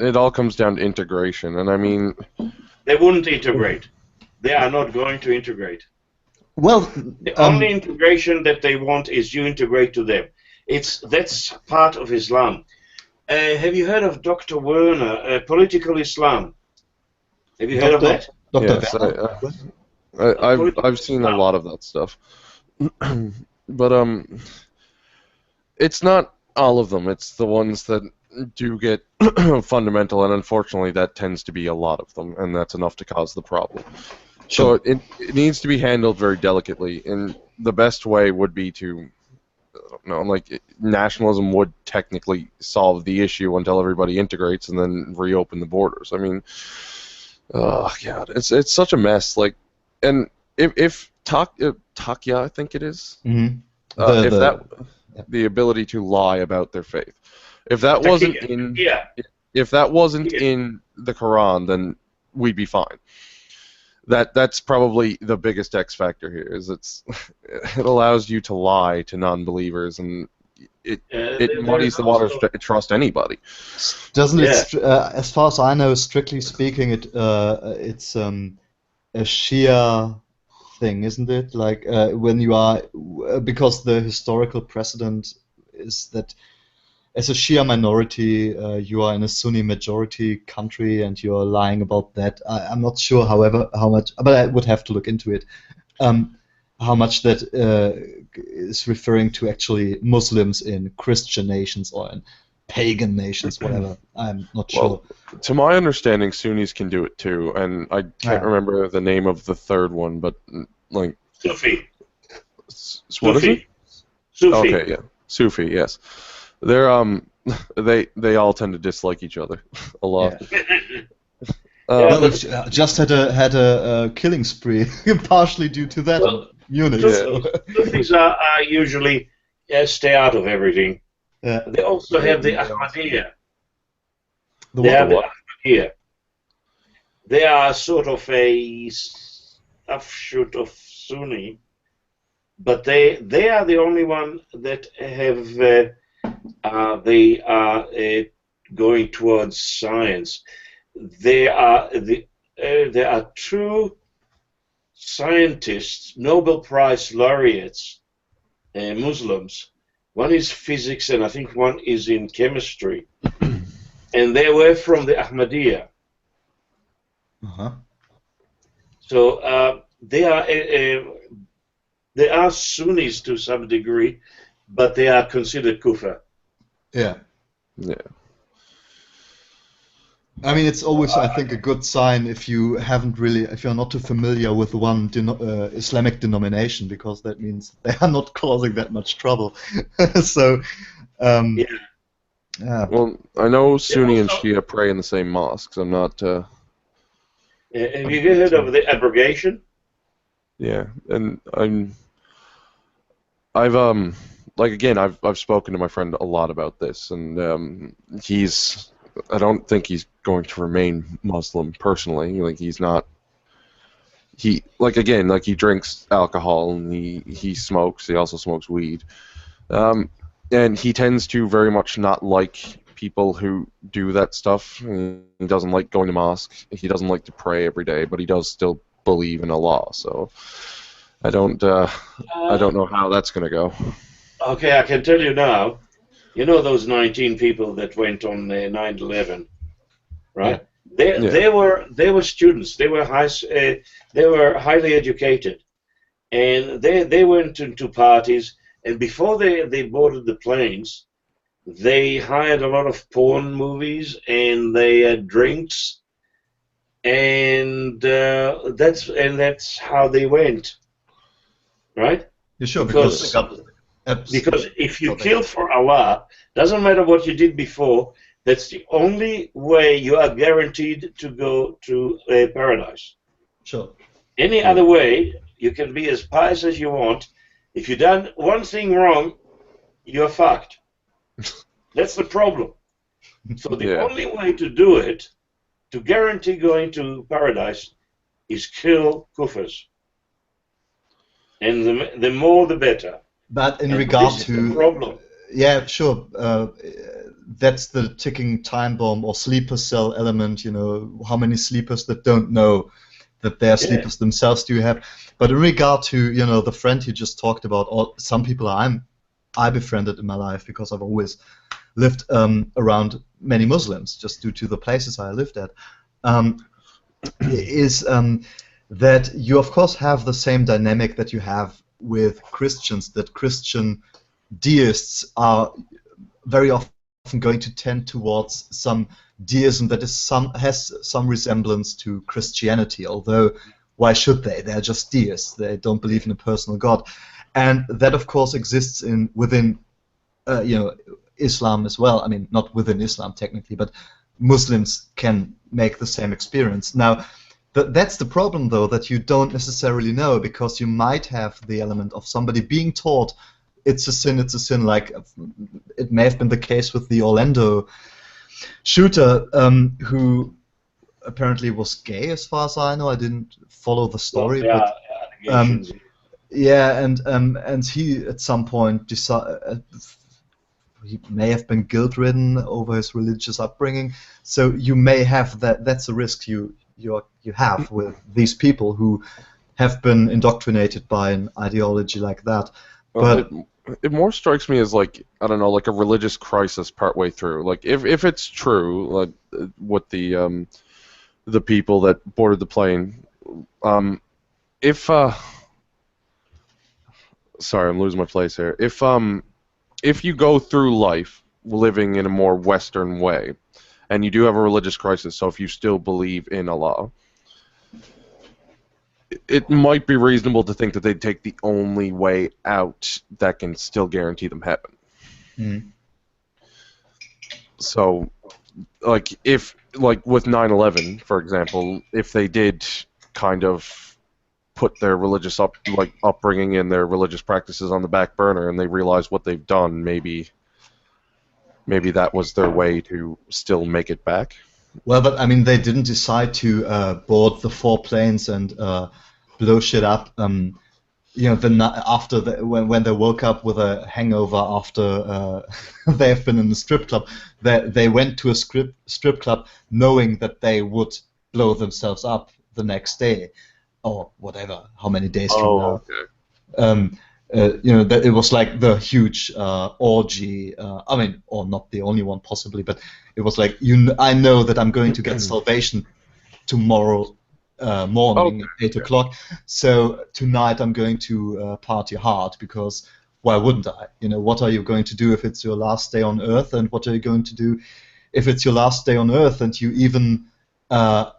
it all comes down to integration, and I mean, they wouldn't integrate. They are not going to integrate. Well, the only integration that they want is you integrate to them. That's part of Islam. Have you heard of Dr. Werner, Political Islam? Have you heard of that? Yes, I've seen a lot of that stuff, but it's not all of them. It's the ones that do get fundamental, and unfortunately, that tends to be a lot of them, and that's enough to cause the problem. Sure. So it needs to be handled very delicately, and the best way would be to, nationalism would technically solve the issue until everybody integrates, and then reopen the borders. I mean, oh God, it's such a mess. Like, and if Takya, I think it is, mm-hmm. The ability to lie about their faith, if that wasn't in the Quran, then we'd be fine. That's probably the biggest X factor here. Is it allows you to lie to non-believers, and it muddies the waters to trust anybody. Doesn't it? As far as I know, strictly speaking, it's a Shia thing, isn't it? Like when you are, because the historical precedent is that as a Shia minority, you are in a Sunni majority country, and you are lying about that. I'm not sure, however, how much, but I would have to look into it. How much that is referring to actually Muslims in Christian nations or in pagan nations, whatever. I'm not sure. To my understanding, Sunnis can do it too, and I can't remember the name of the third one, but like Sufi. What is it? Sufi. Okay, yeah, Sufi. Yes, they're they all tend to dislike each other a lot. Well, just had a killing spree, partially due to that unit. Sufis are usually stay out of everything. Yeah. They also have the Ahmadiyya. What? They are sort of a offshoot of Sunni, but they are the only one that have they are going towards science. There are two scientists, Nobel Prize laureates, Muslims. One is physics, and I think one is in chemistry, and they were from the Ahmadiyya. So they are Sunnis to some degree, but they are considered kufr. Yeah. Yeah. I mean, it's always, I think, a good sign if you're not too familiar with one Islamic denomination, because that means they are not causing that much trouble. So, yeah. Well, I know Sunni and Shia pray in the same mosques. I'm not. Have you heard of the abrogation? Yeah, and I've spoken to my friend a lot about this, and I don't think he's going to remain Muslim personally. Like, he's not. He drinks alcohol, and he smokes. He also smokes weed, and he tends to very much not like people who do that stuff. He doesn't like going to mosque. He doesn't like to pray every day, but he does still believe in Allah. So I don't know how that's going to go. Okay, I can tell you now. You know those 19 people that went on 9/11, right? They were students. They were highly educated, and they went into parties. And before they boarded the planes, they hired a lot of porn movies, and they had drinks, and that's how they went, right? You sure? Because if you kill for Allah, doesn't matter what you did before. That's the only way you are guaranteed to go to paradise. Sure. Any other way, you can be as pious as you want. If you've done one thing wrong, you're fucked. That's the problem. So the only way to do it, to guarantee going to paradise, is kill kuffars. And the more, the better. But in regard to the problem. Yeah, sure. That's the ticking time bomb or sleeper cell element. You know, how many sleepers that don't know that they're sleepers themselves do you have? But in regard to, you know, the friend you just talked about, or some people I befriended in my life because I've always lived around many Muslims just due to the places I lived at, is that you of course have the same dynamic that you have with Christians, that Christian deists are very often going to tend towards some deism that has some resemblance to Christianity, although why should they? They're just deists. They don't believe in a personal God. And that of course exists within you know, Islam as well. I mean, not within Islam technically, but Muslims can make the same experience. Now, that's the problem, though, that you don't necessarily know, because you might have the element of somebody being taught it's a sin, like it may have been the case with the Orlando shooter, who apparently was gay, as far as I know. I didn't follow the story, but and he at some point decided. He may have been guilt-ridden over his religious upbringing, so you may have that. That's a risk you have with these people who have been indoctrinated by an ideology like that. But it more strikes me as, like, I don't know, like a religious crisis partway through. Like if it's true, like what the people that boarded the plane, sorry, I'm losing my place here. If you go through life living in a more Western way, and you do have a religious crisis, so if you still believe in Allah, it might be reasonable to think that they'd take the only way out that can still guarantee them heaven. Mm. So, like, with 9/11, for example, if they did kind of put their religious upbringing and their religious practices on the back burner, and they realize what they've done, maybe that was their way to still make it back. Well, but I mean, they didn't decide to board the 4 planes and blow shit up. You know, when they woke up with a hangover after they have been in the strip club, they went to a strip club knowing that they would blow themselves up the next day, or whatever, how many days from now. Okay. You know, that it was like the huge orgy. I mean, or not the only one possibly, but it was like, I know that I'm going to get salvation tomorrow morning at 8 o'clock. So tonight I'm going to party hard, because why wouldn't I? You know, what are you going to do if it's your last day on Earth, and what are you going to do if it's your last day on Earth and you even are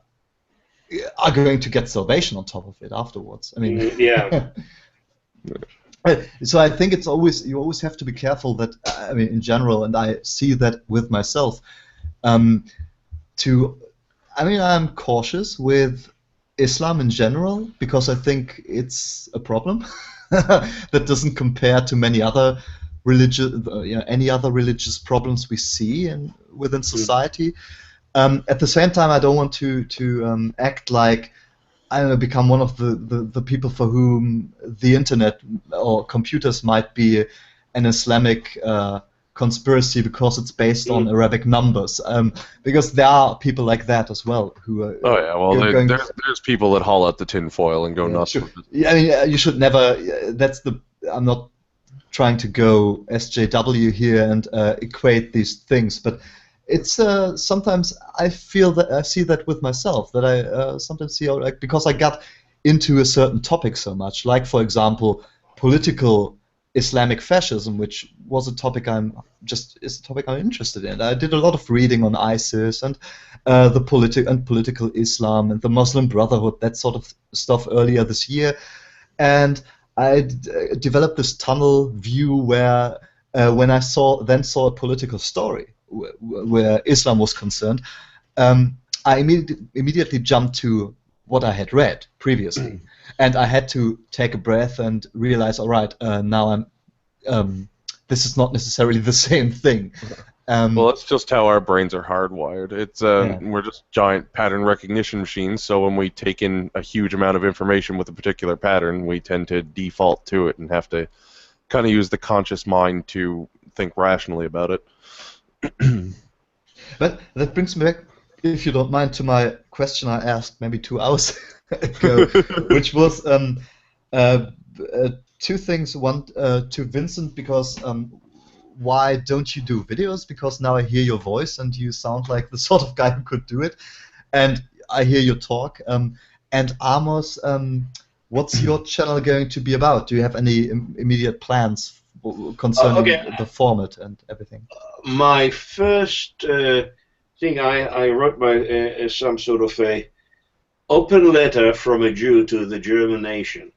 going to get salvation on top of it afterwards? I mean, yeah. So I think you always have to be careful that, I mean, in general, and I see that with myself. I mean, I'm cautious with Islam in general, because I think it's a problem that doesn't compare to many other any other religious problems we see within society. At the same time, I don't want to act like, I don't know, become one of the people for whom the internet or computers might be an Islamic conspiracy because it's based on Arabic numbers. Because there are people like that as well who are. Oh yeah, well there's people that haul out the tinfoil and go nuts. Sure. Yeah, I mean, you should never. I'm not trying to go SJW here and equate these things, but it's sometimes I feel that I see that with myself, that I sometimes see like, because I got into a certain topic so much, like for example political Islamic fascism, which was a topic I'm interested in. I did a lot of reading on ISIS and the political Islam and the Muslim Brotherhood, that sort of stuff earlier this year, and I developed this tunnel view where when I saw a political story where Islam was concerned, I immediately jumped to what I had read previously, and I had to take a breath and realize, all right, now this is not necessarily the same thing. Well, that's just how our brains are hardwired. It's we're just giant pattern recognition machines. So when we take in a huge amount of information with a particular pattern, we tend to default to it and have to kind of use the conscious mind to think rationally about it. But that brings me back, if you don't mind, to my question I asked maybe 2 hours ago, which was two things. One to Vincent, because why don't you do videos? Because now I hear your voice and you sound like the sort of guy who could do it, and I hear your talk. And Amos, what's your channel going to be about? Do you have any immediate plans concerning the format and everything? My first thing I wrote some sort of a open letter from a Jew to the German nation.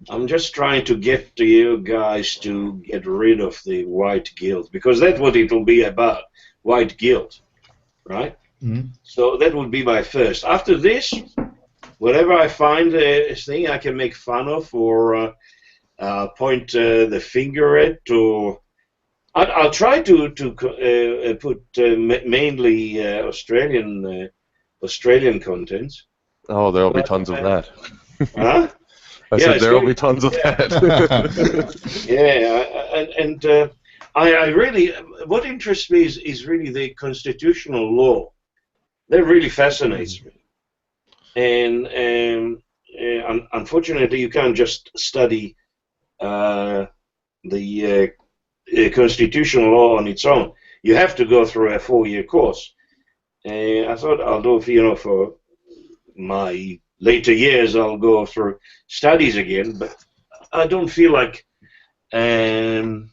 I'm just trying to get you guys to get rid of the white guilt, because that's what it will be about, white guilt, right? Mm-hmm. So that would be my first. After this, whatever I find a thing I can make fun of or point the finger at, or I'll try to put mainly Australian contents. Oh, there'll be tons of that. Huh? I said there will be tons of that. Yeah, I really, what interests me is really the constitutional law. That really fascinates me. And unfortunately, you can't just study the constitutional law on its own. You have to go through a 4-year course. I thought I'll do, for my later years, I'll go through studies again, but I don't feel like doing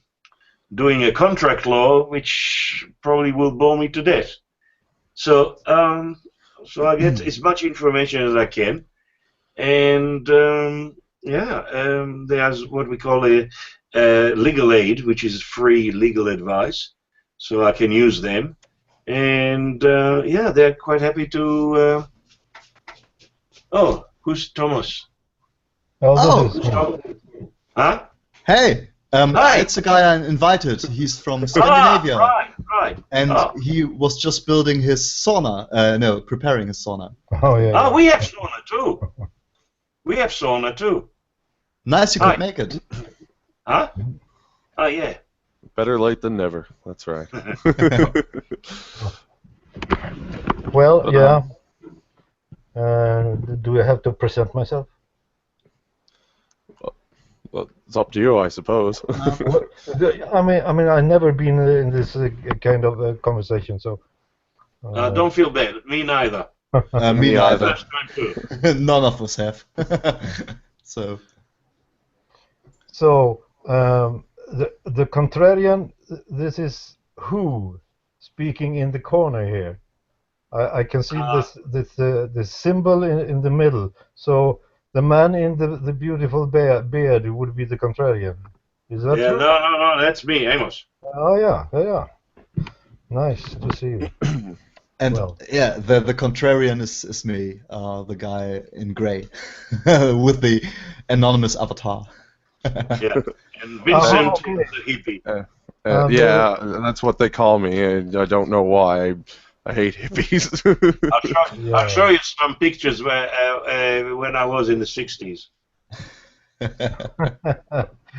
a contract law, which probably will bore me to death. So, so I get as much information as I can, and there's what we call a legal aid, which is free legal advice, so I can use them, and they're quite happy to. Oh, who's Thomas? Who's Thomas? Huh? Hey, hi. It's a guy I invited. He's from Scandinavia. Right. And he was just building his sauna. Preparing his sauna. Oh, yeah. Oh, we have sauna too. Nice, you could make it. Huh? Oh, yeah. Better late than never. That's right. Well, yeah. Do I have to present myself? Well, it's up to you, I suppose. I mean, I've never been in this kind of conversation, so. Don't feel bad. Me neither. Me neither. First time too. None of us have. So the contrarian. This is who speaking in the corner here. I can see this symbol in the middle. So the man in the beautiful beard would be the contrarian. Is that true? No, that's me, Amos. Oh yeah. Nice to see you. And the contrarian is me, the guy in grey, with the anonymous avatar. Yeah, and Vincent is the hippie. That's what they call me. I don't know why. I hate hippies. I'll show you some pictures where when I was in the 60s.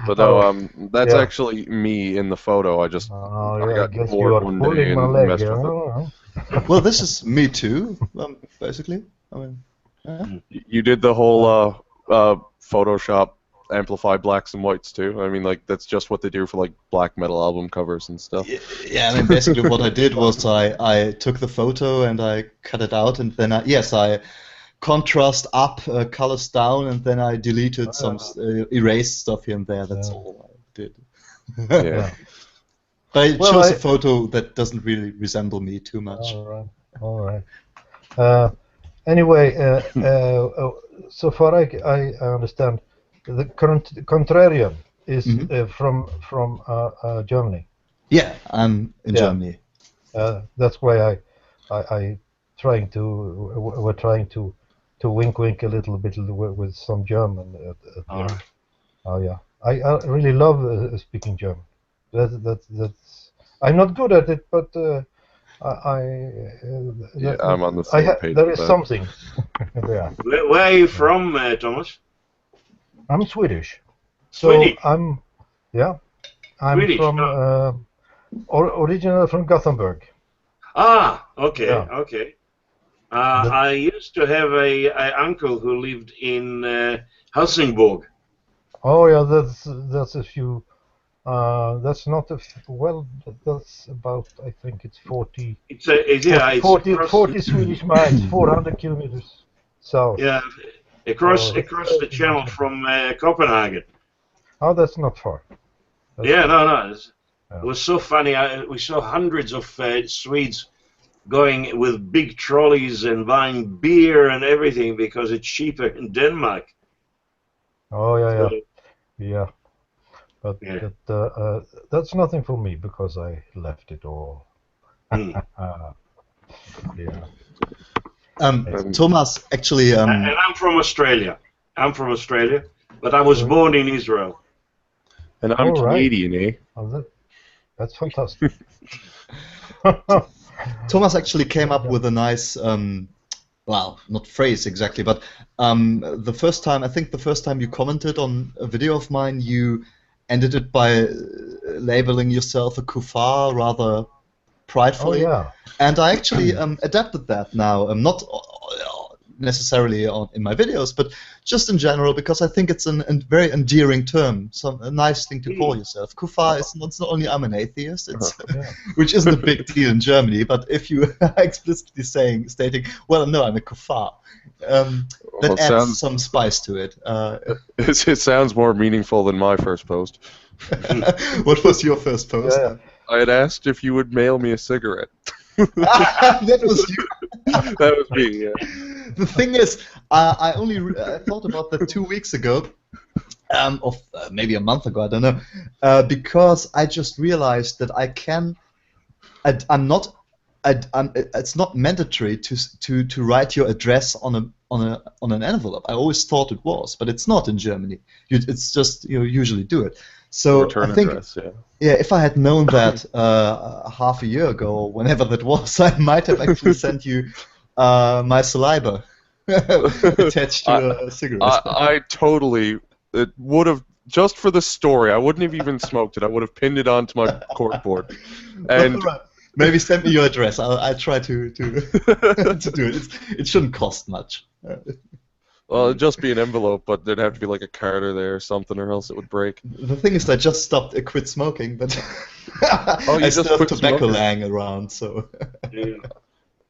But no, that's Yeah. actually me in the photo. I I got guess you bored are one day pulling my and leg. messed with it. Oh. Well, this is me too, basically. I mean, You did the whole Photoshop amplify blacks and whites too. I mean, like that's just what they do for like black metal album covers and stuff. yeah. I mean, basically, what I did was I took the photo and I cut it out, and then I contrast up, colors down, and then I deleted some erased stuff here and there. That's all I did. Yeah. But it Well, shows a photo that doesn't really resemble me too much. All right. Anyway, so far I understand, the current contrarian is from Germany. Yeah, I'm in Germany. That's why we're trying to wink a little bit with some German. Oh yeah, I really love speaking German. That's I'm not good at it, but I'm on the same page. There is something. Yeah. Where are you from, Thomas? I'm Swedish. Swedish. So I'm Swedish, from originally from Gothenburg. Ah, okay, Yeah. okay. I used to have a uncle who lived in Helsingborg. Oh yeah, that's a few. That's not that's about, I think it's 40. It's 40 Swedish miles, 400 kilometers south. Yeah, across the channel from Copenhagen. Oh, that's not far. No. It was so funny. We saw hundreds of Swedes going with big trolleys and buying beer and everything because it's cheaper in Denmark. Oh yeah. But that's nothing for me because I left it all. Yeah. Thomas, actually. And I'm from Australia. But I was born in Israel. And I'm Canadian, eh? Oh, that's fantastic. Thomas actually came up with a nice, well, not phrase exactly, but the first time you commented on a video of mine, you ended it by labeling yourself a kuffar rather pridefully. Oh, yeah. And I actually adapted that now, not necessarily in my videos, but just in general, because I think it's a very endearing term, a nice thing to call yourself. Kuffar is not only I'm an atheist, it's, which isn't a big deal in Germany, but if you are explicitly stating, well, no, I'm a kuffar, that adds some spice to it. It sounds more meaningful than my first post. What was your first post? Yeah. I had asked if you would mail me a cigarette. That was you. That was me, yeah. The thing is, I only thought about that 2 weeks ago, or maybe a month ago, I don't know, because I just realized that it's not mandatory to write your address on an envelope. I always thought it was, but it's not in Germany. It's just you usually do it. So return I think, address, if I had known that half a year ago, or whenever that was, I might have actually sent you my saliva attached to a cigarette. I totally, it would have, just for the story, I wouldn't have even smoked it. I would have pinned it onto my corkboard. And maybe send me your address. I'll try to do it. It shouldn't cost much. well, it'd just be an envelope, but there'd have to be like a Carter there or something, or else it would break. The thing is, I just quit smoking, but I still have quit tobacco smoking? laying around. So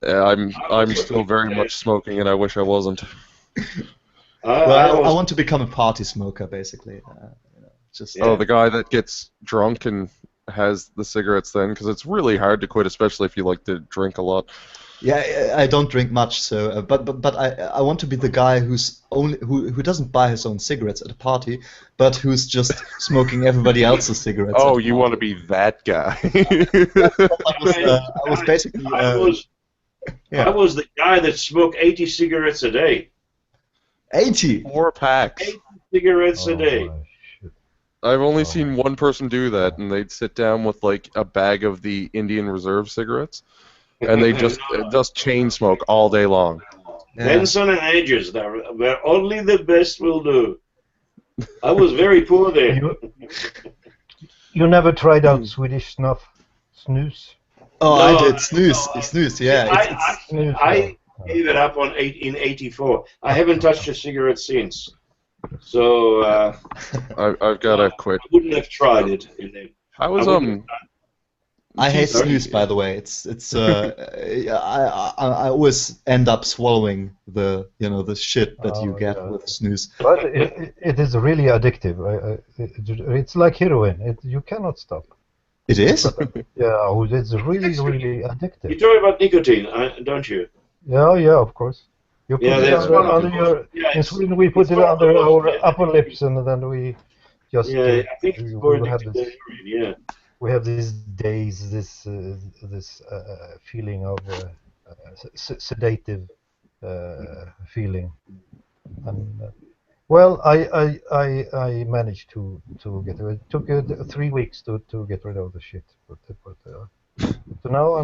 Yeah, I'm still very much smoking, and I wish I wasn't. I want to become a party smoker, basically. The guy that gets drunk and has the cigarettes then, because it's really hard to quit, especially if you like to drink a lot. Yeah, I don't drink much, so but I want to be the guy who doesn't buy his own cigarettes at a party, but who's just smoking everybody else's cigarettes. Oh, you want to be that guy? I was basically. I was the guy that smoked 80 cigarettes a day. 80. 4 packs. 80 cigarettes a day. I've only seen one person do that, and they'd sit down with like a bag of the Indian Reserve cigarettes, and they just chain smoke all day long. Benson and Hedges, where only the best will do. I was very poor there. You never tried out Swedish snuff, snus? Oh, No, I did snooze, no. snooze. Yeah, I gave it up in '84. I haven't touched a cigarette since. So I've got to quit. I wouldn't have tried it. How is I hate Sorry? snooze, by the way. I always end up swallowing the the shit that you get with snooze. But it is really addictive. It's like heroin. You cannot stop. It is? Yeah, it's really addictive. You talk about nicotine, don't you? Yeah, of course. You put it under your. In Sweden, we put it under our upper lips, and then we just. Yeah, I think it's more addictive than heroin. Yeah. We have these days, this feeling of sedative feeling, and well, I managed to get rid. It took 3 weeks to get rid of the shit, but so now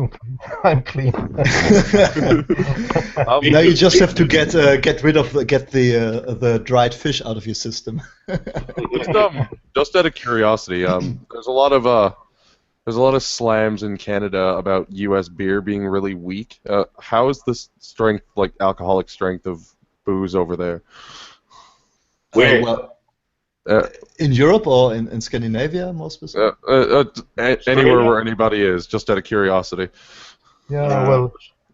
I'm clean. Now you just have to get the dried fish out of your system. Just out of curiosity, there's a lot of slams in Canada about U.S. beer being really weak. How is the strength, like alcoholic strength, of booze over there? Where? In Europe or in Scandinavia, more specifically? Anywhere where anybody is, just out of curiosity. Yeah,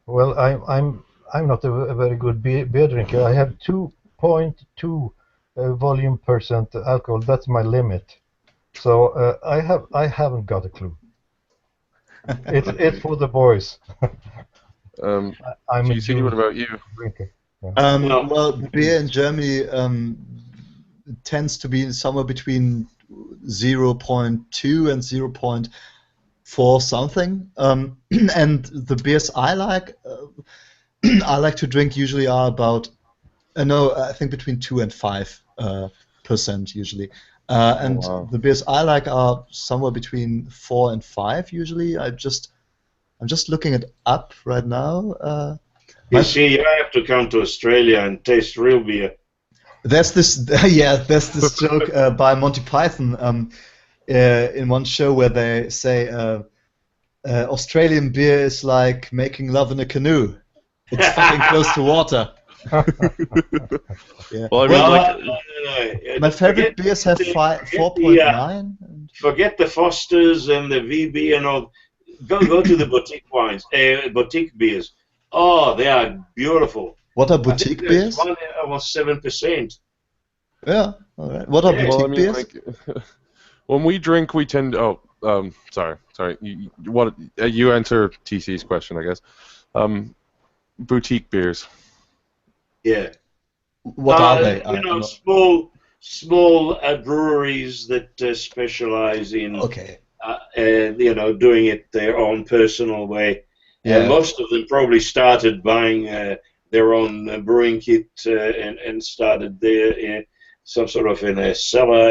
well, I'm not a very good beer drinker. I have 2.2 volume percent alcohol. That's my limit. So I haven't got a clue. It's for the boys. I'm GC, what about you? Drinker. Yeah. Well, the beer in Germany tends to be somewhere between 0.2 and 0.4 something. And the beers I like to drink usually are about, I think between 2 and 5% usually. And the beers I like are somewhere between 4 and 5 usually. I'm just looking it up right now. You see, I have to come to Australia and taste real beer. There's this joke by Monty Python in one show where they say Australian beer is like making love in a canoe. It's fucking close to water. Yeah. Well, my favorite beers have 4.9. Forget the Fosters and the VB and all. Go to the boutique wines, boutique beers. Oh, they are beautiful. What are boutique beers? One almost 7%. Yeah. All right. What are boutique beers? Like, when we drink, we tend. Sorry. You answer TC's question, I guess. Boutique beers. Yeah. What are they? Small breweries that specialize in doing it their own personal way. Yeah. And most of them probably started buying their own brewing kit and started there some sort of in a cellar,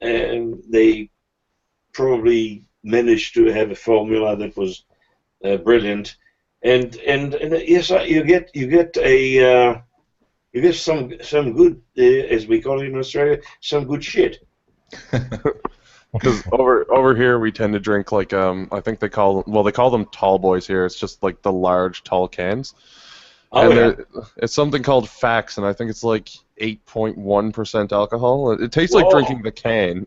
and they probably managed to have a formula that was brilliant. And yes, you get some good, as we call it in Australia, some good shit. Because over here we tend to drink like I think they call them tall boys here. It's just like the large tall cans. It's something called Fax, and I think it's like 8.1% alcohol. It tastes like drinking the can.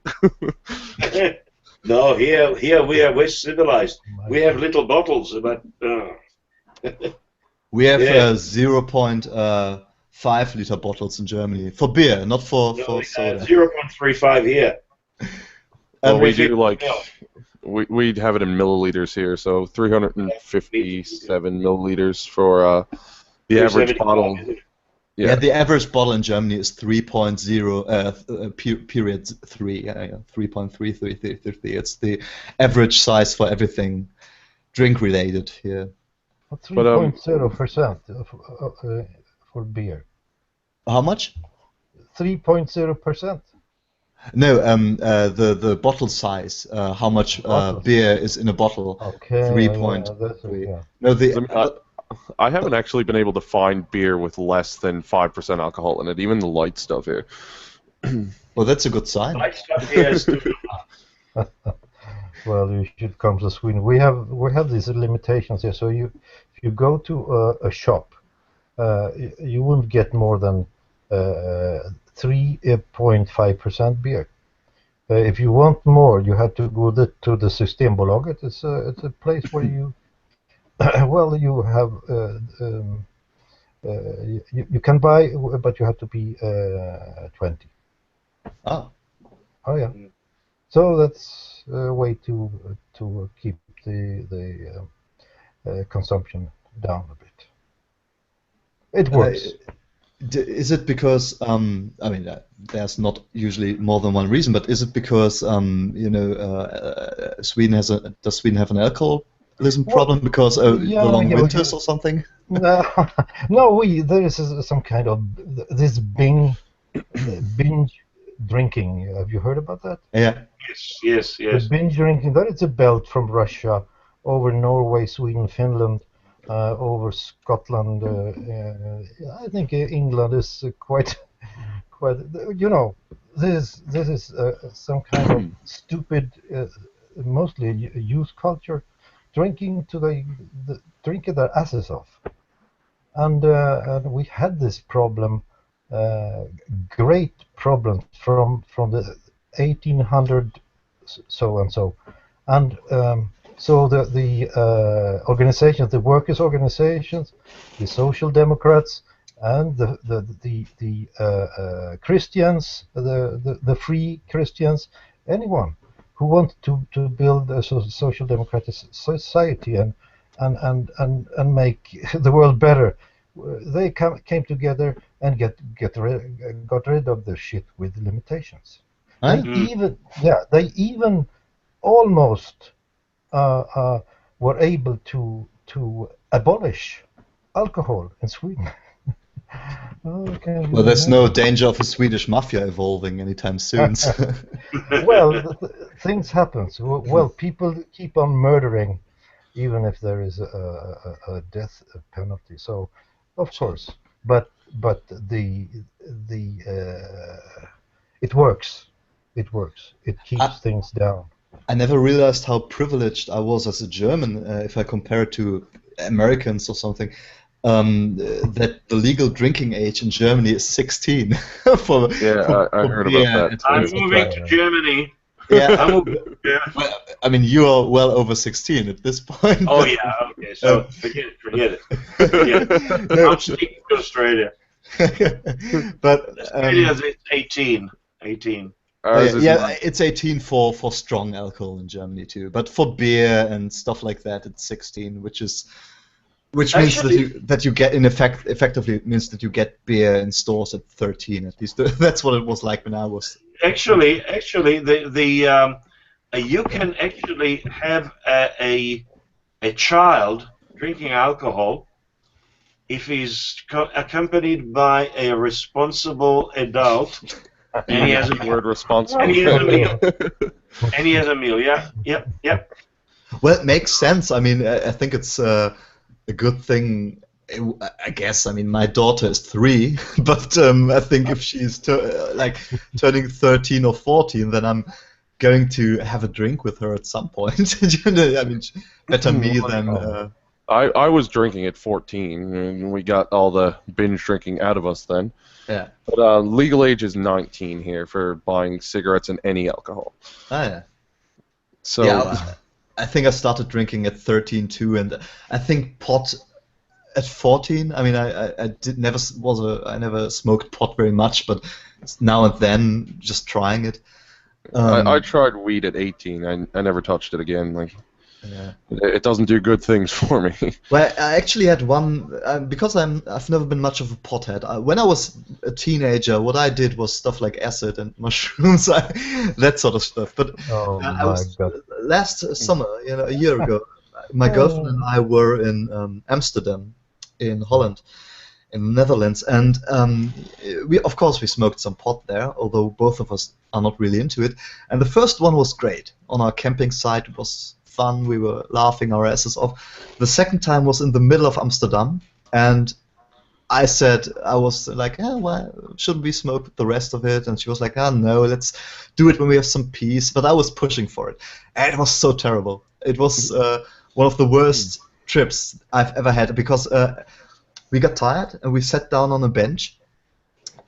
No, here we're civilized. We have little bottles, but we have 0.5 liter bottles in Germany for beer, not for soda. 0.35 here. Well, we do we'd have it in milliliters here, so 357 milliliters for the average bottle. Yeah, the average bottle in Germany is 3.0 period 3. 3.3333. It's the average size for everything drink related here. 3.0% for beer. How much? 3.0%. No, the bottle size. How much beer is in a bottle? Okay. 3.3. Yeah. No, I haven't actually been able to find beer with less than 5% alcohol in it, even the light stuff here. Well, that's a good sign. Like stuff here is too. Well, you should come to Sweden. We have these limitations here. So if you go to a shop, you wouldn't get more than 3.5% beer. If you want more, you have to go to the Systembolaget. It's a place where you well, you have you can buy, but you have to be 20. Oh. Oh yeah. So that's a way to keep the consumption down a bit. It works. Is it because I mean, there's not usually more than one reason, but is it because Sweden does Sweden have an alcoholism problem because the long winters or something? No, there is some kind of this binge drinking. Have you heard about that? Yeah. Yes. The binge drinking. That is a belt from Russia over Norway, Sweden, Finland, over Scotland. I think England is quite. This is some kind of stupid, mostly youth culture, drinking drinking their asses off, and we had this problem, great problem from the 1800 so and so, and so the organizations, the workers' organizations, the Social Democrats, and the Christians, the free Christians, anyone who want to build a social democratic society and make the world better, they came together and got rid of the shit with limitations. They even almost were able to abolish alcohol in Sweden. Well, there's no danger of a Swedish mafia evolving anytime soon. Well, things happen. Well, people keep on murdering, even if there is a death penalty. So, of course, but it works. It works. It keeps things down. I never realized how privileged I was as a German, if I compare it to Americans or something. That the legal drinking age in Germany is 16. I heard about that. I'm moving to Germany. Yeah. Well, I mean, you are well over 16 at this point. Oh yeah, okay. So forget it. I'm sticking to Australia. But Australia's 18. It's 18 for strong alcohol in Germany too. But for beer and stuff like that, it's 16, which means that you get effectively means that you get beer in stores at 13 at least. That's what it was like when I was. Actually, you can actually have a child drinking alcohol if he's accompanied by a responsible adult. And he has a word responsible. And he has a meal. Yeah. Well, it makes sense. I mean, I think it's a good thing. I guess. I mean, my daughter is 3, but I think if she's turning 13 or 14, then I'm going to have a drink with her at some point. I mean, better me than. I was drinking at 14, and we got all the binge drinking out of us then. Yeah. But legal age is 19 here for buying cigarettes and any alcohol. Oh, yeah. So. Yeah, I think I started drinking at 13 too, and I think pot at 14. I mean, I never smoked pot very much, but now and then just trying it. I tried weed at 18. I never touched it again. It doesn't do good things for me. Well, I actually had one because I've never been much of a pothead. When I was a teenager, what I did was stuff like acid and mushrooms, that sort of stuff. But last summer, a year ago, my girlfriend and I were in Amsterdam, in Holland, in the Netherlands, and we smoked some pot there, although both of us are not really into it. And the first one was great on our camping site. It was fun. We were laughing our asses off. The second time was in the middle of Amsterdam, and I said, I was like, well, shouldn't we smoke the rest of it? And she was like, no, let's do it when we have some peace. But I was pushing for it, and it was so terrible. It was one of the worst trips I've ever had, because we got tired and we sat down on a bench,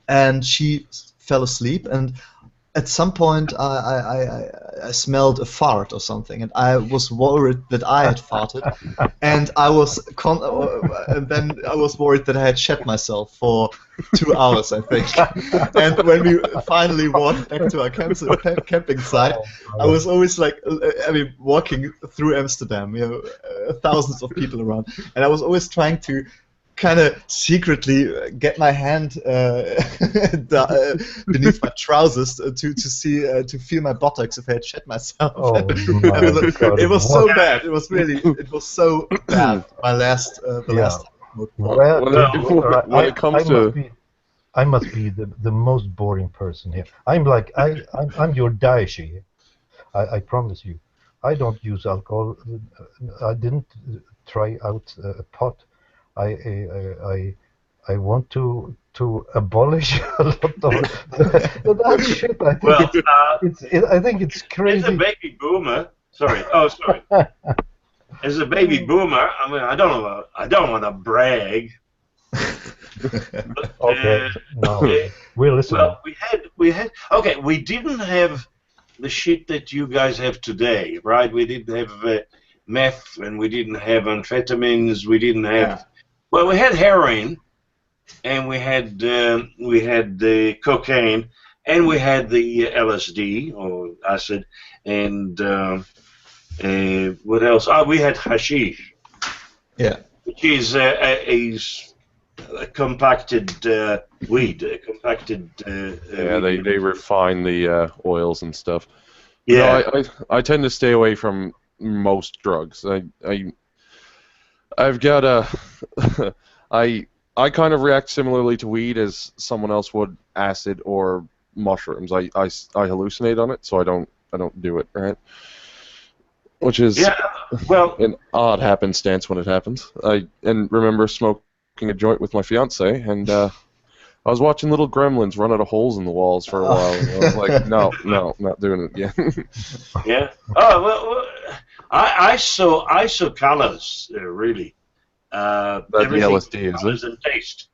and she fell asleep, and at some point I smelled a fart or something, and I was worried that I had farted, and and then I was worried that I had shat myself for 2 hours, I think. And when we finally walked back to our camping site, I was always like, walking through Amsterdam, thousands of people around, and I was always trying to kind of secretly get my hand beneath my trousers to feel my buttocks if I had shat myself. Oh, it was so bad. It was so bad. My last last time. When it comes to I must be the most boring person here. I'm your Daeshi. I promise you. I don't use alcohol. I didn't try out a pot. I want to abolish a lot of that shit. I think it's crazy. As a baby boomer, sorry. As a baby boomer, I don't want to brag. But, okay, no, we're listening. Well, we didn't have the shit that you guys have today, right? We didn't have meth, and we didn't have amphetamines. We didn't have. Yeah. Well, we had heroin, and we had the cocaine, and we had the LSD or acid, and what else? We had hashish. Yeah. Which is a compacted weed, they refine the oils and stuff. Yeah. No, I tend to stay away from most drugs. I've got I kind of react similarly to weed as someone else would acid or mushrooms. I hallucinate on it, so I don't do it, right? Which is an odd happenstance when it happens. I remember smoking a joint with my fiance, and I was watching little gremlins run out of holes in the walls for a while. And I was like, no, not doing it again. Yeah. Oh well, I saw colors really. That's the LSD, is colors it? And taste.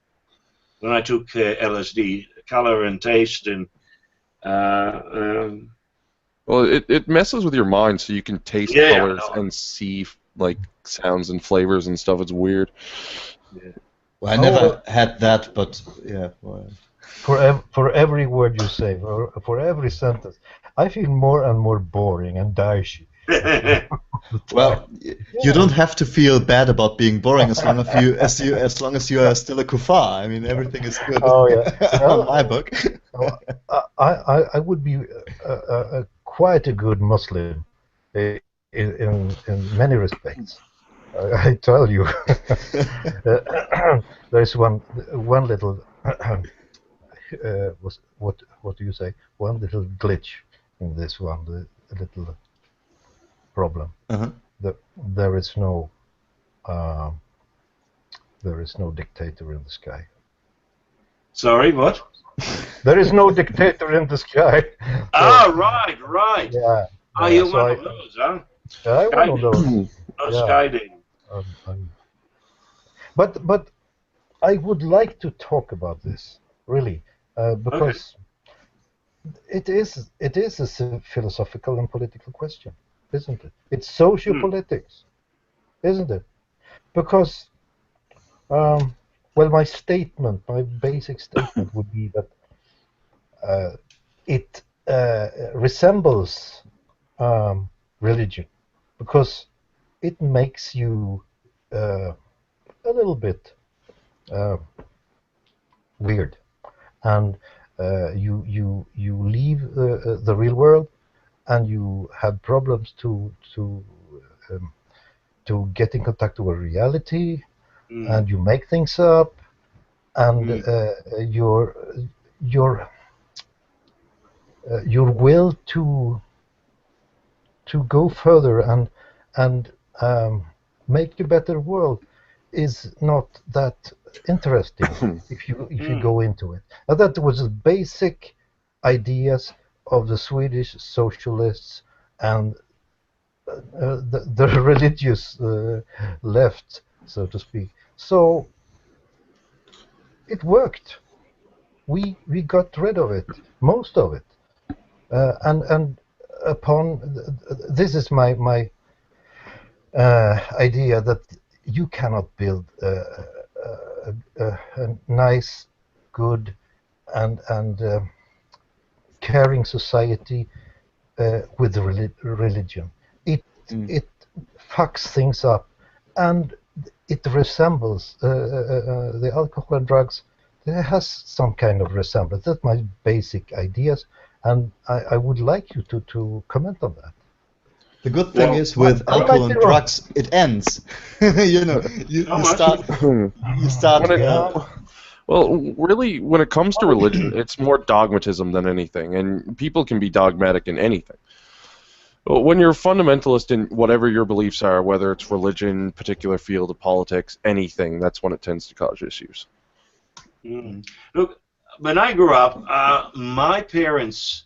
When I took LSD, color and taste, and well, it messes with your mind, so you can taste colors and see like sounds and flavors and stuff. It's weird. Yeah. Well, I never had that, but yeah. Well. For every word you say, for every sentence, I feel more and more boring and daeshi. Well, you don't have to feel bad about being boring as long as you are still a kuffar. I mean, everything is good. Oh yeah, on my book. I would be quite a good Muslim in many respects. I tell you, there's one little what do you say? One little glitch in this one, a little problem. There is no dictator in the sky. Sorry, what? There is no dictator in the sky. Right. Yeah. Are you one of those, huh? I'm one of those. Skydiving. But I would like to talk about this really because it is a philosophical and political question, isn't it? It's sociopolitics, isn't it? Because well, my basic statement would be that it resembles religion because it makes you a little bit weird, and you leave the real world, and you have problems to get in contact with reality, and you make things up, and your will to go further and make a better world is not that interesting if you go into it. And that was the basic ideas of the Swedish socialists and the religious left, so to speak. So it worked. We got rid of it, most of it, and upon this is my idea that you cannot build a nice, good, and caring society with religion. It fucks things up, and it resembles the alcohol and drugs. It has some kind of resemblance. That's my basic ideas, and I would like you to comment on that. The good thing is with alcohol and drugs, it ends. You start. Well, really, when it comes to religion, it's more dogmatism than anything, and people can be dogmatic in anything. When you're a fundamentalist in whatever your beliefs are, whether it's religion, particular field of politics, anything, that's when it tends to cause issues. Look, when I grew up, my parents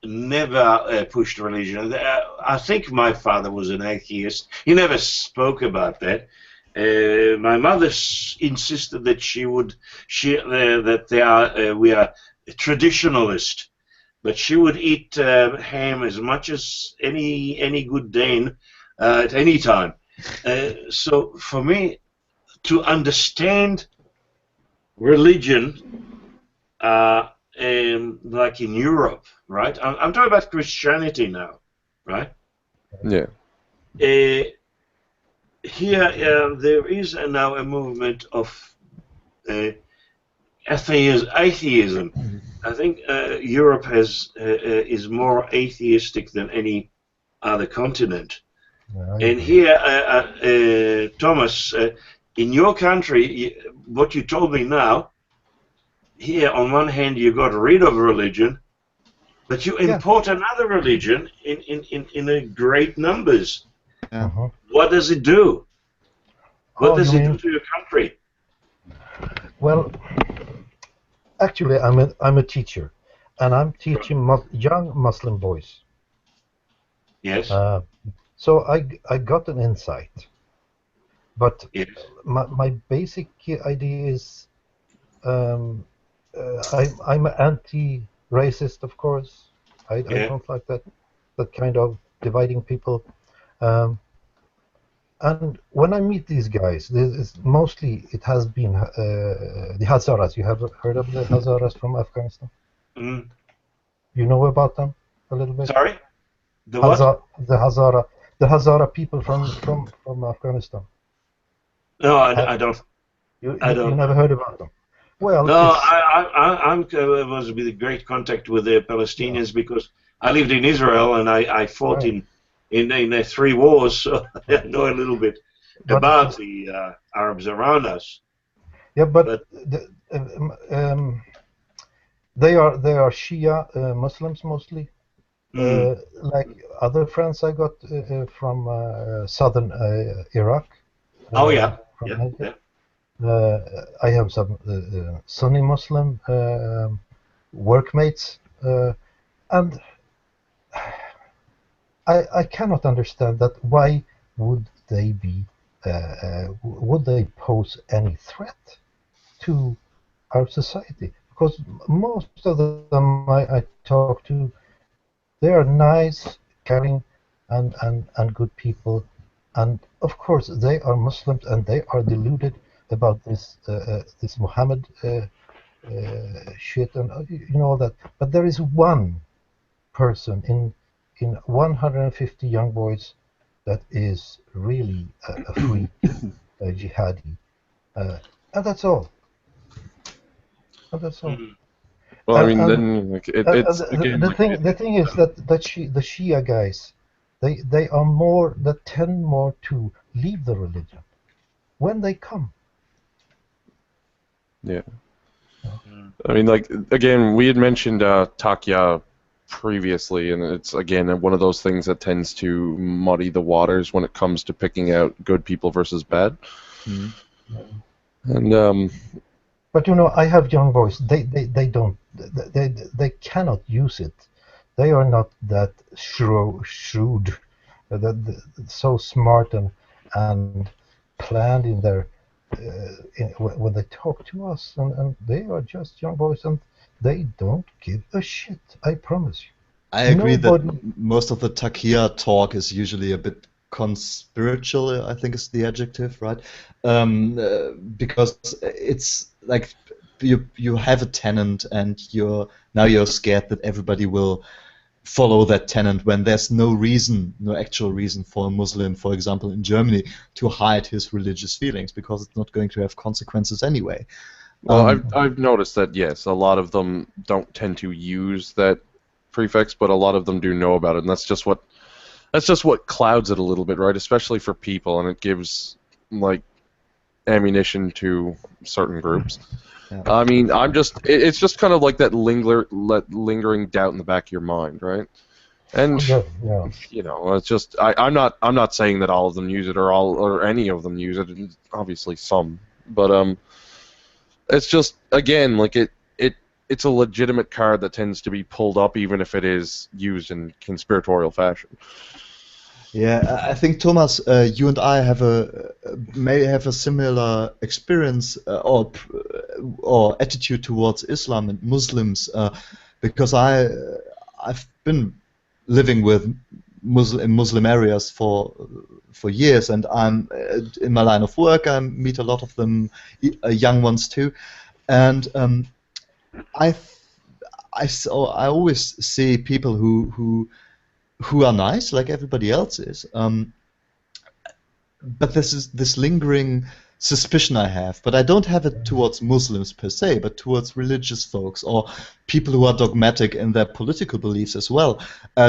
never pushed religion. I think my father was an atheist. He never spoke about that. My mother insisted that we are traditionalist, but she would eat ham as much as any good Dane at any time. So for me to understand religion, like in Europe, right? I'm talking about Christianity now, right? Yeah. Here, there is now a movement of atheism. I think Europe is more atheistic than any other continent. And here, Thomas, in your country, what you told me now, here on one hand you got rid of religion, but you import another religion in a great numbers. What does it do? What does it do to your country? Well, actually, I'm a teacher, and I'm teaching young Muslim boys. Yes. So I got an insight, but my basic idea is I'm anti-racist, of course. I don't like that kind of dividing people. And when I meet these guys, mostly it has been the Hazaras. You have heard of the Hazaras from Afghanistan? Mm. You know about them a little bit? Sorry? The what? The Hazara people from Afghanistan. No, I don't. You never heard about them? Well, no, I was with great contact with the Palestinians because I lived in Israel and I fought in the 3 wars, so I know a little bit about the Arabs around us. Yeah, but they are Shia Muslims mostly. Like other friends I got from southern Iraq. I have some Sunni Muslim workmates, and I cannot understand that. Why would they pose any threat to our society? Because most of them I talk to, they are nice, caring, and good people, and of course they are Muslims and they are deluded about this Muhammad shit and all that. But there is one person in 150 young boys that is really a freak, a jihadi, and that's all. And that's all. Well, I mean, then it's again. The thing is that the Shia guys, they are that tend more to leave the religion when they come. Yeah. I mean, like, again, we had mentioned Takya previously, and it's, again, one of those things that tends to muddy the waters when it comes to picking out good people versus bad. And But you know, I have young boys. They don't. They cannot use it. They are not that shrewd, so smart and planned in their when they talk to us, and they are just young boys, and they don't give a shit. I promise you. I agree Nobody. that most of the Takia talk is usually a bit conspiritual, I think is the adjective, right? Because it's like you have a tenant and you're scared that everybody will follow that tenant when there's no actual reason for a Muslim, for example, in Germany, to hide his religious feelings because it's not going to have consequences anyway. well, I've noticed that yes, a lot of them don't tend to use that prefix, but a lot of them do know about it, and that's just what clouds it a little bit, right? Especially for people, and it gives like ammunition to certain groups. Yeah. I mean, it's just kind of like that lingering doubt in the back of your mind, right? And Yeah, yeah. you know, it's just I'm not saying that all of them use it or any of them use it. Obviously, some, but it's just again like it's a legitimate card that tends to be pulled up even if it is used in conspiratorial fashion. Yeah, I think Thomas, you and I may have a similar experience or attitude towards Islam and Muslims, because I've been living with Muslim areas for years, and I'm in my line of work. I meet a lot of them, young ones too, and I always see people who are nice, like everybody else is. But this lingering suspicion I have, but I don't have it towards Muslims per se, but towards religious folks or people who are dogmatic in their political beliefs as well.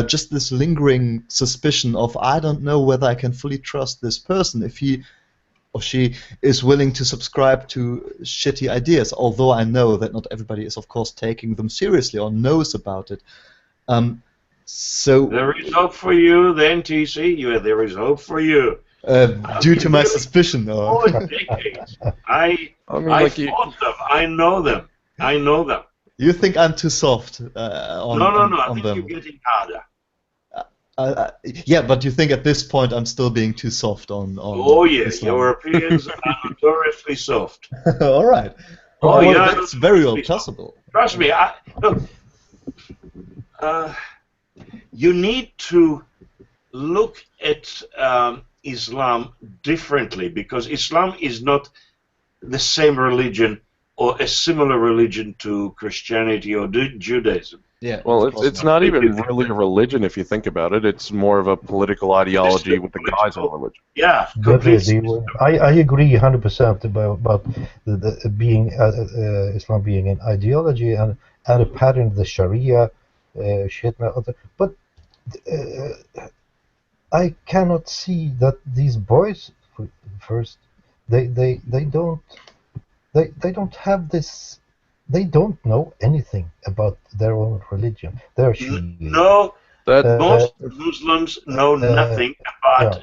Just this lingering suspicion of, I don't know whether I can fully trust this person if he or she is willing to subscribe to shitty ideas, although I know that not everybody is, of course, taking them seriously or knows about it. So there is hope for you, the NTC. There is hope for you. Due to my suspicion, For decades, I fought them. I know them. You think I'm too soft on No. I think them? you're getting harder. Yeah, but you think at this point I'm still being too soft on Oh yeah, Islam. Europeans are notoriously soft. All right. Oh Well, yeah, that's very well possible. Trust me. Look, you need to look at Islam differently, because Islam is not the same religion or a similar religion to Christianity or Judaism. Yeah. Well, it's not even really a religion if you think about it. It's more of a political ideology with the guise of religion. Yeah, completely. I agree 100% about the being Islam being an ideology and a pattern, the Sharia shit. But I cannot see that these boys first they don't have this. They don't know anything about their own religion. They're Shia. No, most Muslims know nothing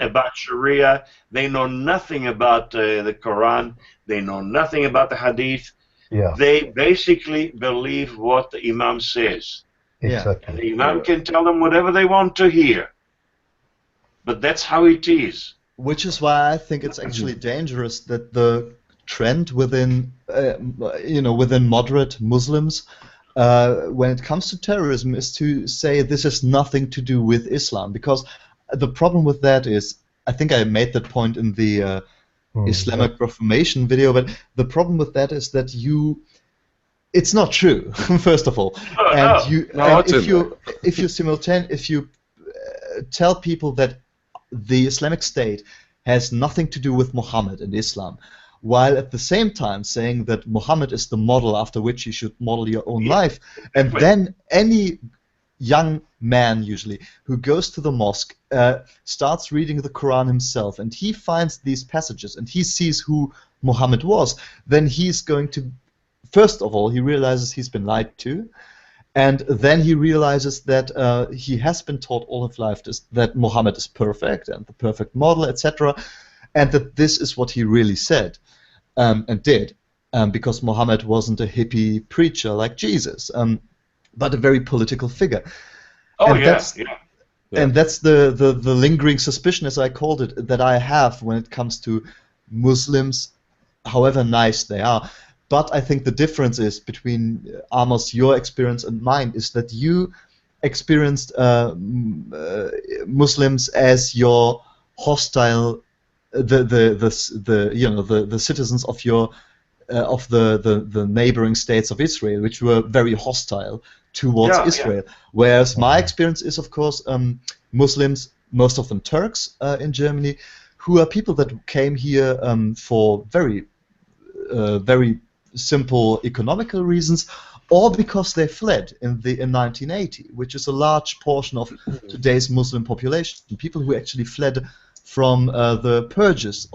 about Sharia. They know nothing about the Quran. They know nothing about the Hadith. Yeah. They basically believe what the Imam says. Exactly. And the Imam can tell them whatever they want to hear. But that's how it is. Which is why I think it's actually dangerous that the trend within, within moderate Muslims, when it comes to terrorism, is to say this has nothing to do with Islam. Because the problem with that is, I think I made that point in the Islamic Reformation video, but the problem with that is that it's not true. First of all, if you tell people that the Islamic State has nothing to do with Muhammad and Islam, while at the same time saying that Muhammad is the model after which you should model your own life, and then any young man usually who goes to the mosque starts reading the Quran himself, and he finds these passages and he sees who Muhammad was, then he's going to, first of all, he realizes he's been lied to, and then he realizes that he has been taught all of life that Muhammad is perfect and the perfect model, etc., and that this is what he really said. and did, because Muhammad wasn't a hippie preacher like Jesus, but a very political figure. Oh, And yeah, that's, yeah. And that's the lingering suspicion, as I called it, that I have when it comes to Muslims, however nice they are. But I think the difference is between, Amos, your experience and mine, is that you experienced Muslims as your hostile, the citizens of your of the neighboring states of Israel, which were very hostile towards Israel. Whereas my experience is, of course, Muslims, most of them Turks in Germany, who are people that came here for very simple economical reasons, or because they fled in 1980, which is a large portion of today's Muslim population. People who actually fled from the purges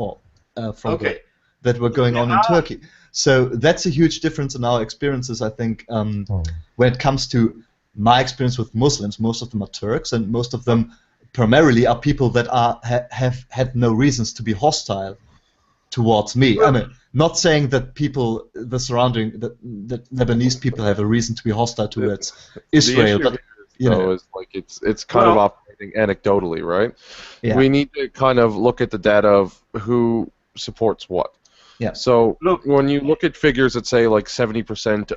that were going on in Turkey. So that's a huge difference in our experiences, I think, when it comes to my experience with Muslims. Most of them are Turks, and most of them primarily are people that have had no reasons to be hostile towards me. I mean, not saying that people, that Lebanese people have a reason to be hostile towards Israel, but is like it's kind of operating anecdotally, right? Yeah. We need to kind of look at the data of who supports what. Yeah. So when you look at figures that say like 70%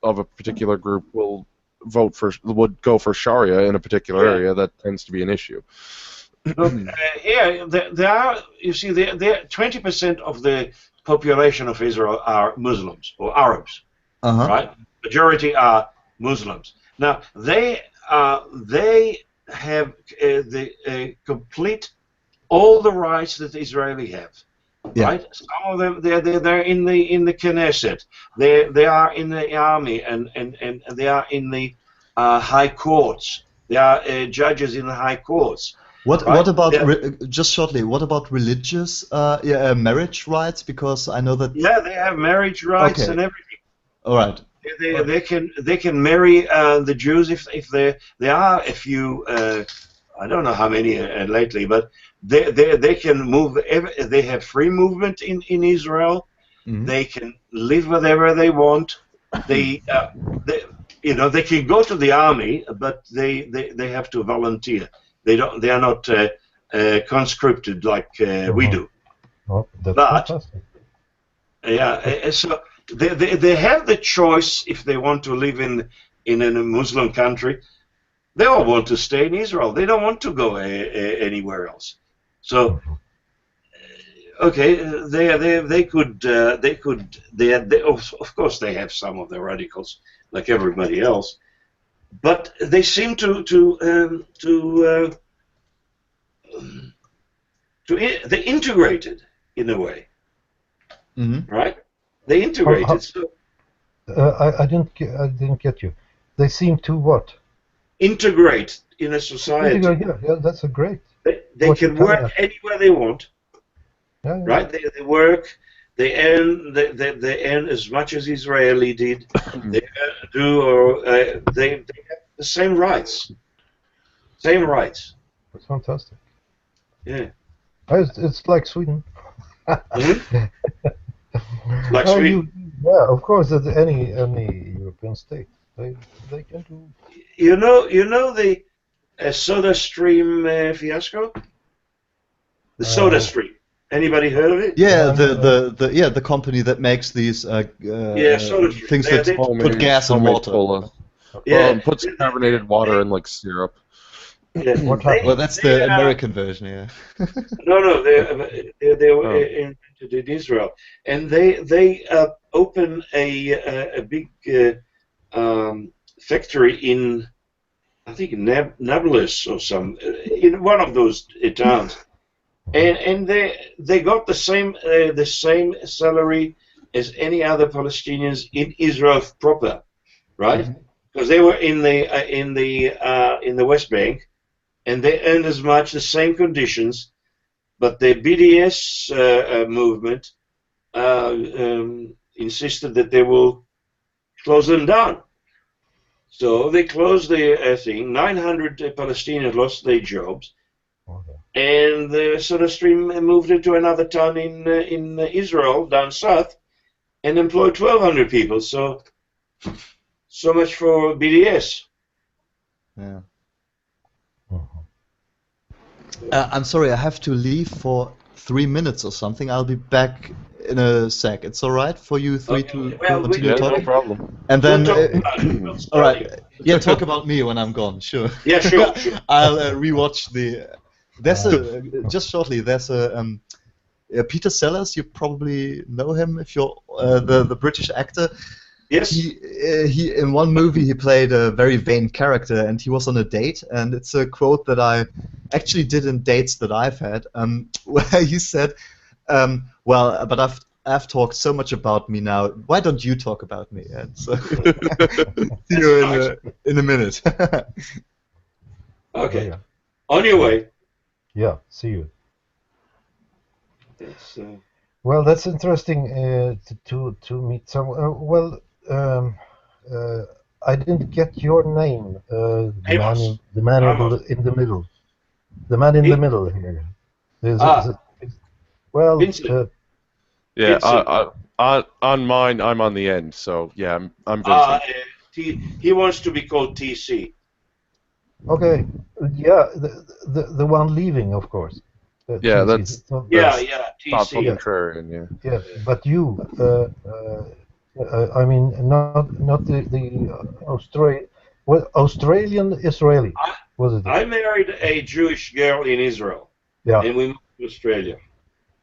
of a particular group would go for Sharia in a particular area, that tends to be an issue. Look, there are, you see, 20% of the population of Israel are Muslims or Arabs, right? Majority are Muslims. Now they have complete all the rights that the Israeli have. Right, some of them they're in the Knesset, they are in the army, and they are in the high courts. They are judges in the high courts. What about just shortly? What about religious marriage rights? Because I know that they have marriage rights and everything. All right. They can marry the Jews if there are a few. I don't know how many lately, but they can move. They have free movement in Israel. They can live wherever they want. They can go to the army, but they have to volunteer. They are not conscripted like we do. Oh, that's fantastic. So they have the choice if they want to live in a Muslim country. They all want to stay in Israel. They don't want to go anywhere else. So, okay, they could. Of course, they have some of the radicals, like everybody else, but they seem they integrated in a way, right? They integrated. I didn't get you. They seem to what? Integrate in a society. Yeah, that's a great. They can work anywhere they want, right? They work, they earn as much as Israeli did. They have the same rights. Same rights. That's fantastic. Yeah. It's like Sweden. Like Sweden. Yeah, of course. That any European state, they can do. You know the Soda Stream fiasco. The Soda Stream. Anybody heard of it? Yeah, the company that makes these things that put gas in water. Puts carbonated water in like syrup. Yeah. Well, that's the American version, yeah. No, they were invented in Israel, and they open a big factory in, I think, Nablus or some, in one of those towns, and they got the same salary as any other Palestinians in Israel proper, right? Because they were in the West Bank. And they earned as much, the same conditions, but the BDS movement insisted that they will close them down. So they closed the thing. 900 Palestinians lost their jobs, and the Soda Stream moved it to another town in Israel, down south, and employed 1,200 people. So much for BDS. Yeah. I'm sorry, I have to leave for 3 minutes or something. I'll be back in a sec. It's all right for you three to continue Yeah, talking? no problem. And then, We'll all right, yeah, talk about me when I'm gone. Sure. Yeah, sure. I'll rewatch the. There's just shortly. There's Peter Sellers. You probably know him if you're the British actor. Yes. He in one movie he played a very vain character, and he was on a date, and it's a quote that I actually did in dates that I've had, where he said, "Well, but I've talked so much about me now. Why don't you talk about me?" And so, see you in a minute. Okay. On your way. Yeah. See you. It's, Well, that's interesting to meet someone. I didn't get your name. The Amos. man Amos. in the middle. The man in the middle here. Well, Vincent. Yeah, Vincent. on mine, I'm on the end, so yeah, I'm Vincent. He wants to be called TC. okay. Yeah, the one leaving, of course. Yeah, TC. that's thoughtful TC. contrarian, yeah. Yeah, but you, I mean, not the Australian Israeli, was it? I married a Jewish girl in Israel. Yeah. And we moved to Australia.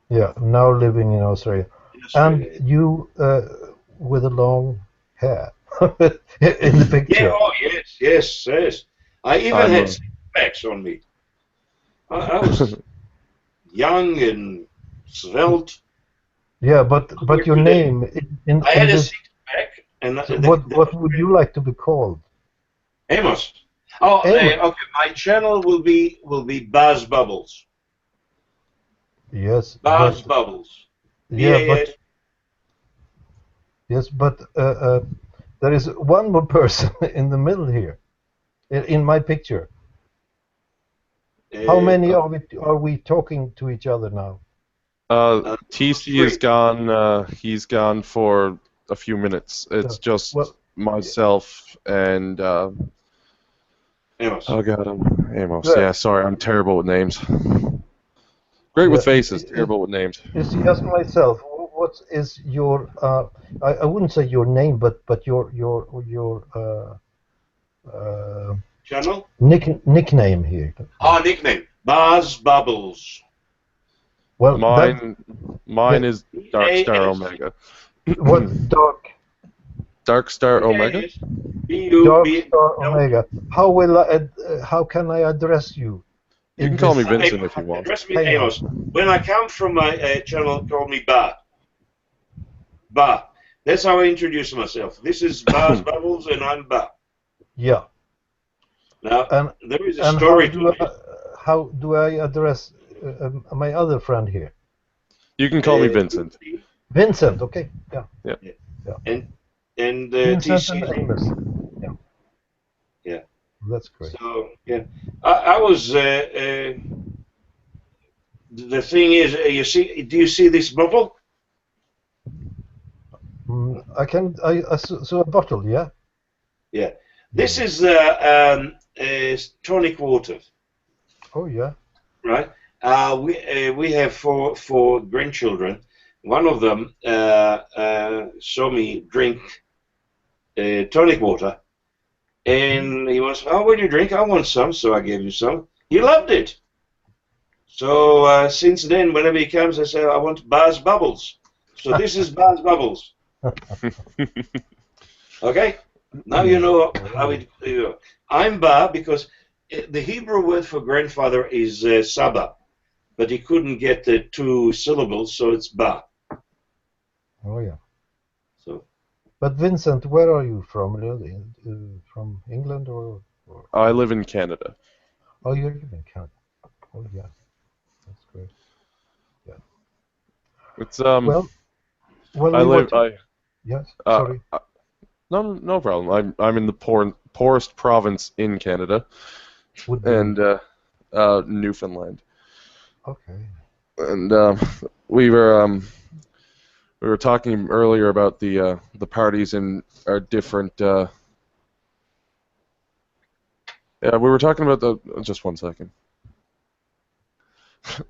Yeah, now living in Australia. And you with a long hair in the picture. Yeah, oh, yes. I even had specs on me. I was young and svelte. Yeah, but your name I had a six-pack. And what would you like to be called? Amos. Oh, Amos. Okay. My channel will be Buzz Bubbles. Yes. Buzz Bubbles. Yeah, but there is one more person in the middle here, in my picture. How many are we talking to each other now? TC is gone. He's gone for a few minutes. It's just myself and Amos. oh god, Amos. Yeah, sorry, I'm terrible with names. Great with faces, terrible with names. It's just myself. What is your? I wouldn't say your name, but your channel nickname here. Oh, nickname Buzz Bubbles. Well, mine is Darkstar Omega. What Darkstar Omega? Darkstar Omega. How can I address you? You can call me Vincent if you want. Address me Amos. When I come from my channel, call me Ba. Ba. That's how I introduce myself. This is Buzz Bubbles, and I'm Ba. Yeah. Now, there is a story to it. How do I address my other friend here? You can call me Vincent. Vincent, okay. Yeah. And Vincent TC. and Amos. Yeah. That's great. So yeah, I was. The thing is, do you see this bottle? I saw a bottle, yeah. Yeah. This is tonic water. Oh yeah. Right. We have four grandchildren. One of them saw me drink tonic water, and he was, "Oh, what do you drink? I want some." So I gave him some. He loved it. So since then, whenever he comes, I say, "I want Buzz Bubbles." So this is Buzz Bubbles. Okay. Now you know how it. I'm Ba because the Hebrew word for grandfather is Saba, but he couldn't get the 2 syllables, so it's Ba. Oh yeah. So. But Vincent, where are you from? From England or? I live in Canada. Oh, you live in Canada. Oh yeah, that's great. Yeah. It's Well, yes. Sorry. No problem. I'm in the poorest province in Canada, and Newfoundland. Okay. And we were talking earlier about the parties in our different. Yeah, we were talking about the. Just one second.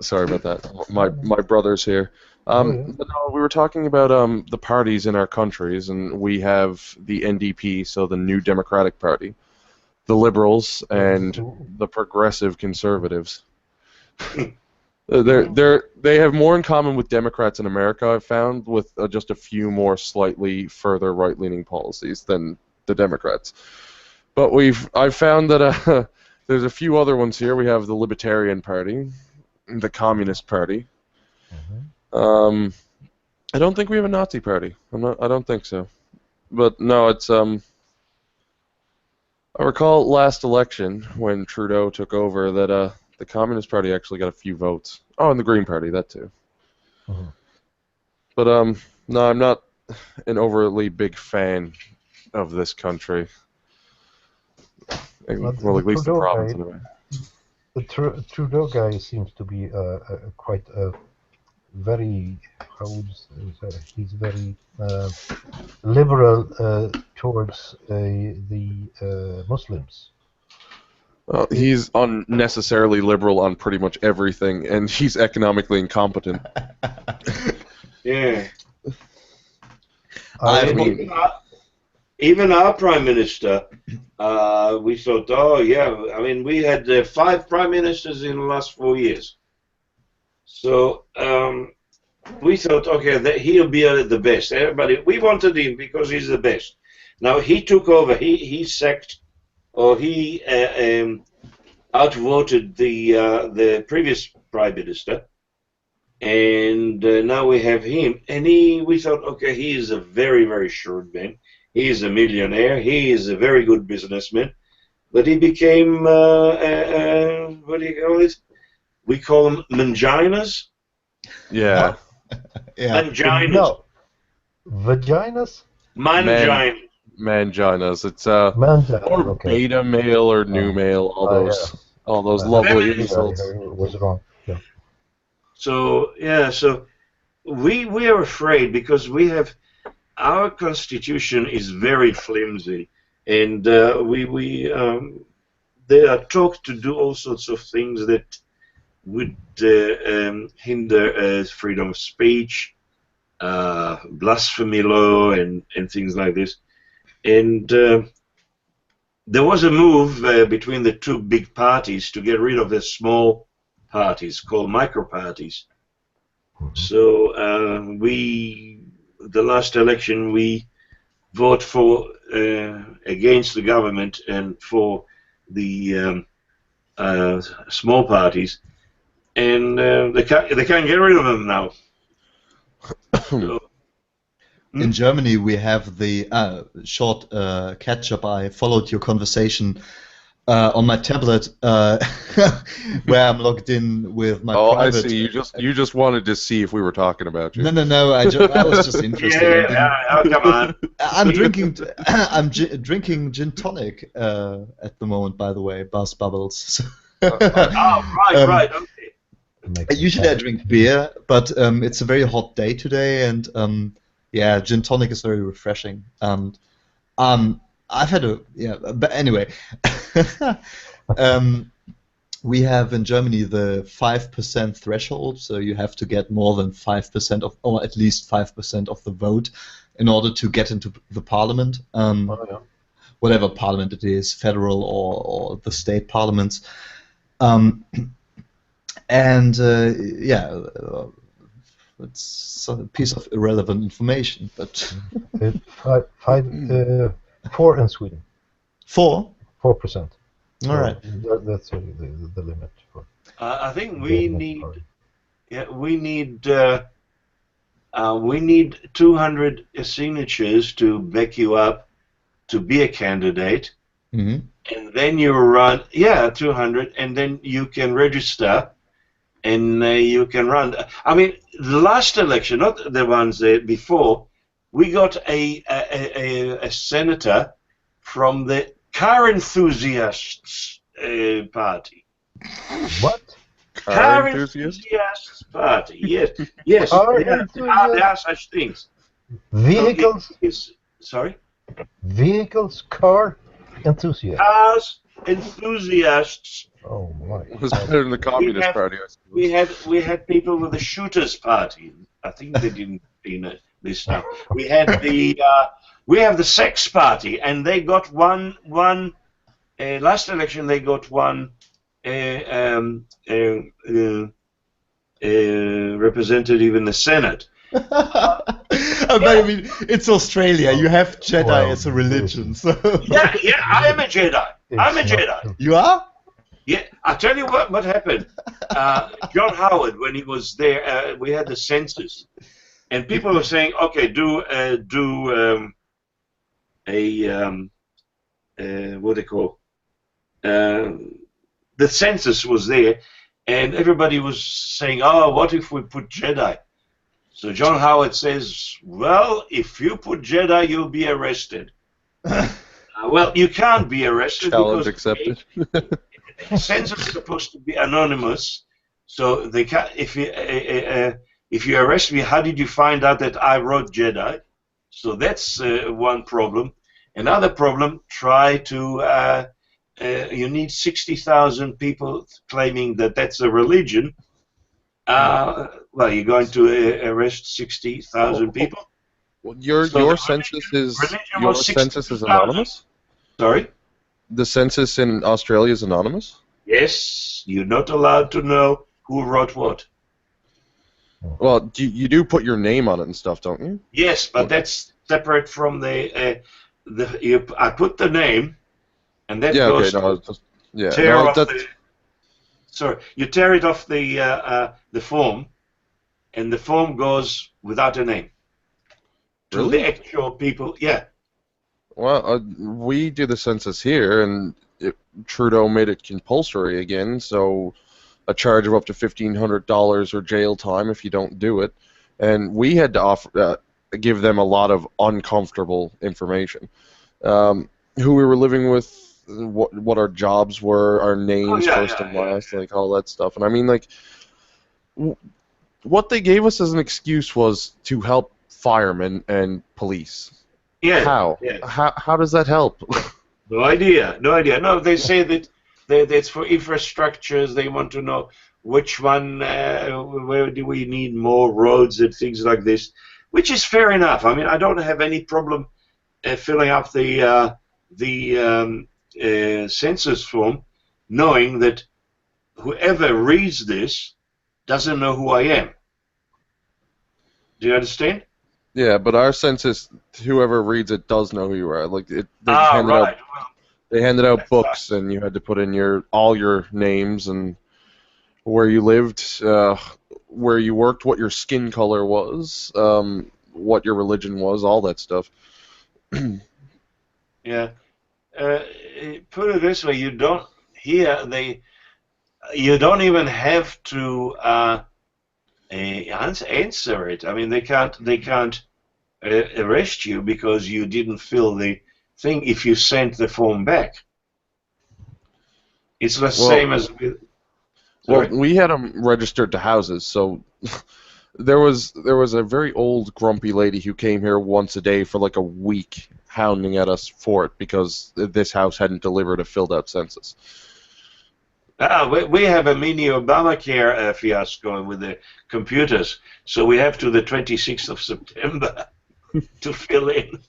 Sorry about that. My brother's here. But no, we were talking about the parties in our countries, and we have the NDP, so the New Democratic Party, the Liberals, and the Progressive Conservatives. They have more in common with Democrats in America, I've found, with just a few more slightly further right-leaning policies than the Democrats. But I've found that there's a few other ones here. We have the Libertarian Party, the Communist Party. I don't think we have a Nazi Party. I don't think so. But no, it's I recall last election when Trudeau took over that the Communist Party actually got a few votes. Oh, and the Green Party, that too. But no, I'm not an overly big fan of this country. Well, at least the province, anyway. The Trudeau guy seems to be quite a very, how would you say, he's very liberal towards the Muslims. He's unnecessarily liberal on pretty much everything, and he's economically incompetent. Yeah. I mean, even our Prime Minister, we thought, oh, yeah, I mean, we had 5 Prime Ministers in the last 4 years. So we thought, okay, that he'll be the best. Everybody, we wanted him because he's the best. Now, he took over, he sacked, or he outvoted the previous Prime Minister. And now we have him. And we thought, okay, he is a very, very shrewd man. He is a millionaire. He is a very good businessman. But he became, what do you call it? We call them manginas. Yeah. yeah. Manginas. No. Vaginas? Mangina. Manginas. It's Mangina, or okay. beta male or new male. All those lovely insults. I was wrong. Yeah. So yeah, so we are afraid because we have our constitution is very flimsy, and they are taught to do all sorts of things that would hinder freedom of speech, blasphemy law, and things like this. And there was a move between the 2 big parties to get rid of the small parties called micro-parties. So the last election, we vote for against the government and for the small parties, and they can't get rid of them now. So, in Germany, we have the short catch-up. I followed your conversation on my tablet, where I'm logged in with my private. I see. You just wanted to see if we were talking about you. No. I was just interested. Yeah, come on. I'm drinking gin tonic at the moment. By the way, Buzz Bubbles. Right. Okay. Usually I drink beer, but it's a very hot day today, and yeah, gin tonic is very refreshing. And I've had but anyway, we have in Germany the 5% threshold, so you have to get more than 5% of, or at least 5% of the vote in order to get into the parliament. Whatever parliament it is, federal or the state parliaments. It's a piece of irrelevant information, but 4 in Sweden. 4%. 4%. All right. That's the limit for. I think we need 200 signatures to back you up to be a candidate, and then you run. 200, and then you can register, and you can run. I mean, the last election, not the ones before, we got a senator from the car enthusiasts party. What? Car enthusiast? enthusiasts party. Yes, yes. Car There enthusiast? are such things. Vehicles, Sorry? vehicles, car enthusiast. Cars enthusiasts. Oh my. It was better than the Communist Party, I suppose. We had people with the shooters party. I think they didn't mean it this time. We had we have the sex party, and they got one last election they got one representative in the Senate. I mean, it's Australia. You have Jedi Well, as a religion, so Yeah, I am a Jedi. I'm a It's not Jedi. true. you are. Yeah, I'll tell you what happened. John Howard, when he was there, we had the census, and people were saying, "Okay, do what they call the census was there, and everybody was saying, "Oh, what if we put Jedi?" So John Howard says, "Well, if you put Jedi, you'll be arrested." Well, you can't be arrested Challenge because accepted. the census is supposed to be anonymous. So they can if you arrest me, how did you find out that I wrote Jedi? So that's one problem. Another problem: try to you need 60,000 people claiming that that's a religion. Well, you're going to arrest 60,000 people. Well, So your the census religion was is 60,000. anonymous. Sorry. The census in Australia is anonymous. Yes, you're not allowed to know who wrote what. Well, you do put your name on it and stuff, don't you? Yes, but that's separate from the I put the name, and that Yeah. goes Okay. No. to It's just, yeah. tear No. off That's the. Sorry, you tear it off the form, and the form goes without a name to Really? the actual people. Yeah. well. We do the census here, and Trudeau made it compulsory again. So a charge of up to $1,500 or jail time if you don't do it. And we had to give them a lot of uncomfortable information. Who we were living with, what our jobs were, our names first and last, like all that stuff. And I mean, like, what they gave us as an excuse was to help firemen and police. Yeah. How? Yeah. How does that help? No idea. No idea. No, they say that that's for infrastructures. They want to know which one, where do we need more roads and things like this, which is fair enough. I mean, I don't have any problem filling up the census form, knowing that whoever reads this doesn't know who I am. Do you understand? Yeah, but our census, whoever reads it does know who you are. Like they handed out books, and you had to put in all your names and where you lived, where you worked, what your skin color was, what your religion was, all that stuff. Yeah. Put it this way: you don't you don't even have to answer it. I mean, they can't arrest you because you didn't fill the thing if you sent the form back. It's the same as with. Well, we had them registered to houses, so there was a very old grumpy lady who came here once a day for like a week, hounding at us for it because this house hadn't delivered a filled-out census. We have a mini Obamacare fiasco with the computers, so we have to the 26th of September to fill in.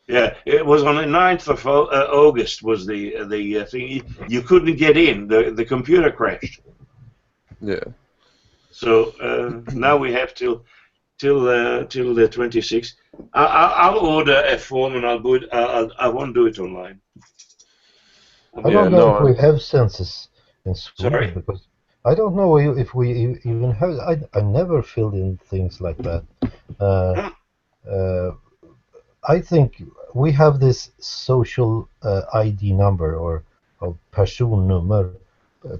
Yeah, it was on the 9th of August was the thing. You couldn't get in. The computer crashed. Yeah. So now we have till the 26th. I'll order a form and I'll do it. I won't do it online. I don't know if we have census in Sweden. Sorry? Because I don't know if we even have. I never filled in things like that. I think we have this social ID number or personnummer,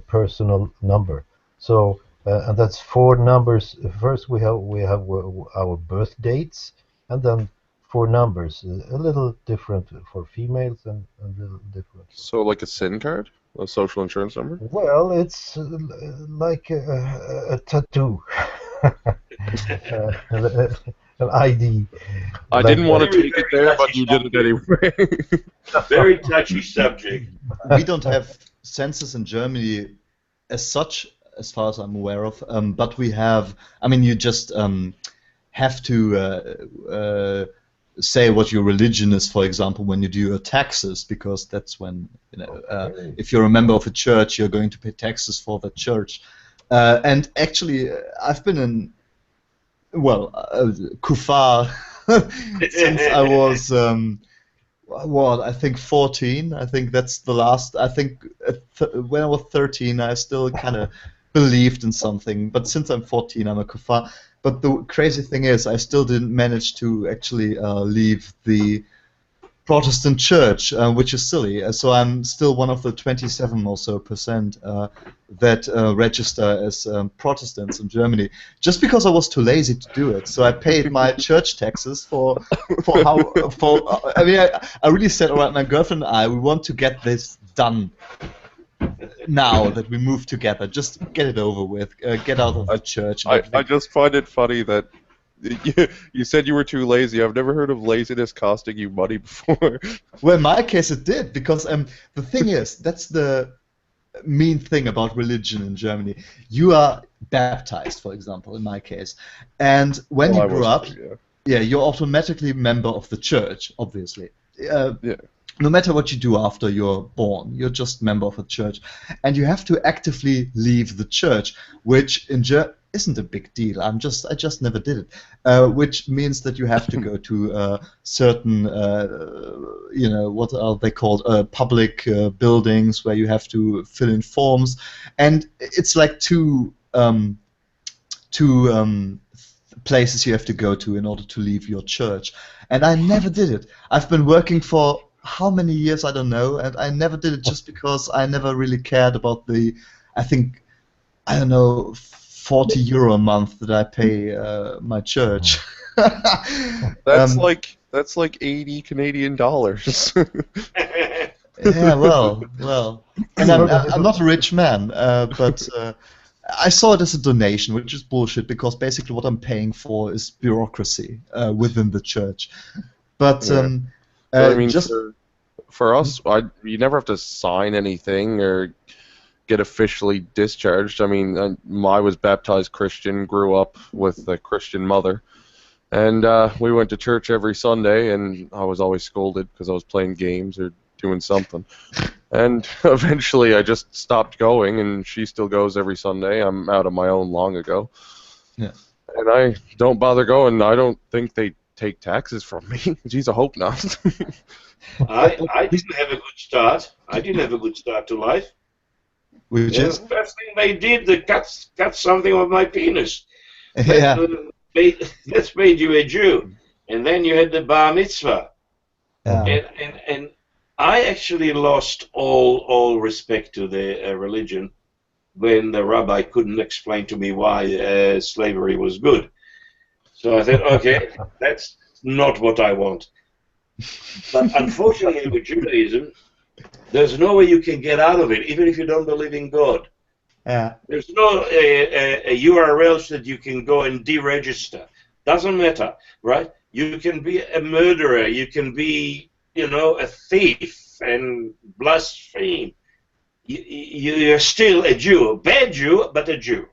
personal number. So and that's 4 numbers. First we have our birth dates, and then 4 numbers. A little different for females and a little different. So like a SIM card? A social insurance number? Well, it's like a tattoo, an ID. I Like didn't want to Very, take it very there, but touchy you did it anyway. Very touchy subject. We don't have census in Germany as such, as far as I'm aware of. But we have. I mean, you just have to say what your religion is, for example, when you do your taxes, because that's when if you're a member of a church, you're going to pay taxes for the church. And actually, I've been in Kufar since I was. What, I think 14. I think that's the last. I think when I was 13, I still kind of believed in something. But since I'm 14, I'm a kuffar. But the crazy thing is, I still didn't manage to actually leave the Protestant church, which is silly. So I'm still one of the 27 or so percent that register as Protestants in Germany, just because I was too lazy to do it. So I paid my church taxes for. I mean, I really said, all right, my girlfriend and I, we want to get this done now that we move together. Just get it over with. Get out of the church. I just find it funny that you said you were too lazy. I've never heard of laziness costing you money before. Well, in my case, it did, because the thing is, that's the mean thing about religion in Germany. You are baptized, for example, in my case, and when you grow up, you're automatically a member of the church, obviously. No matter what you do after you're born, you're just a member of a church, and you have to actively leave the church, which in isn't a big deal. I just never did it, which means that you have to go to certain, what are they called, public buildings where you have to fill in forms, and it's like two places you have to go to in order to leave your church, and I never did it. I've been working for how many years, I don't know, and I never did it just because I never really cared about the, I don't know, 40 euro a month that I pay my church. That's like 80 Canadian dollars. Yeah, well, and I'm not a rich man, but I saw it as a donation, which is bullshit, because basically what I'm paying for is bureaucracy within the church. But I mean, for us, you never have to sign anything or get officially discharged. I mean, I was baptized Christian, grew up with a Christian mother, and we went to church every Sunday, and I was always scolded because I was playing games or doing something. And eventually I just stopped going, and she still goes every Sunday. I'm out on my own long ago. Yeah. And I don't bother going. I don't think they take taxes from me. Geez, I hope not. I didn't have a good start. I didn't have a good start to life. Which is? The first thing they did, they cut something of my penis. Yeah. That's made you a Jew. And then you had the bar mitzvah. Yeah. And I actually lost all respect to the religion when the rabbi couldn't explain to me why slavery was good. So I said, okay, that's not what I want. But unfortunately with Judaism, there's no way you can get out of it, even if you don't believe in God. Yeah. There's no a URL that you can go and deregister. Doesn't matter, right? You can be a murderer. You can be, a thief and blaspheme. You're still a Jew, a bad Jew, but a Jew.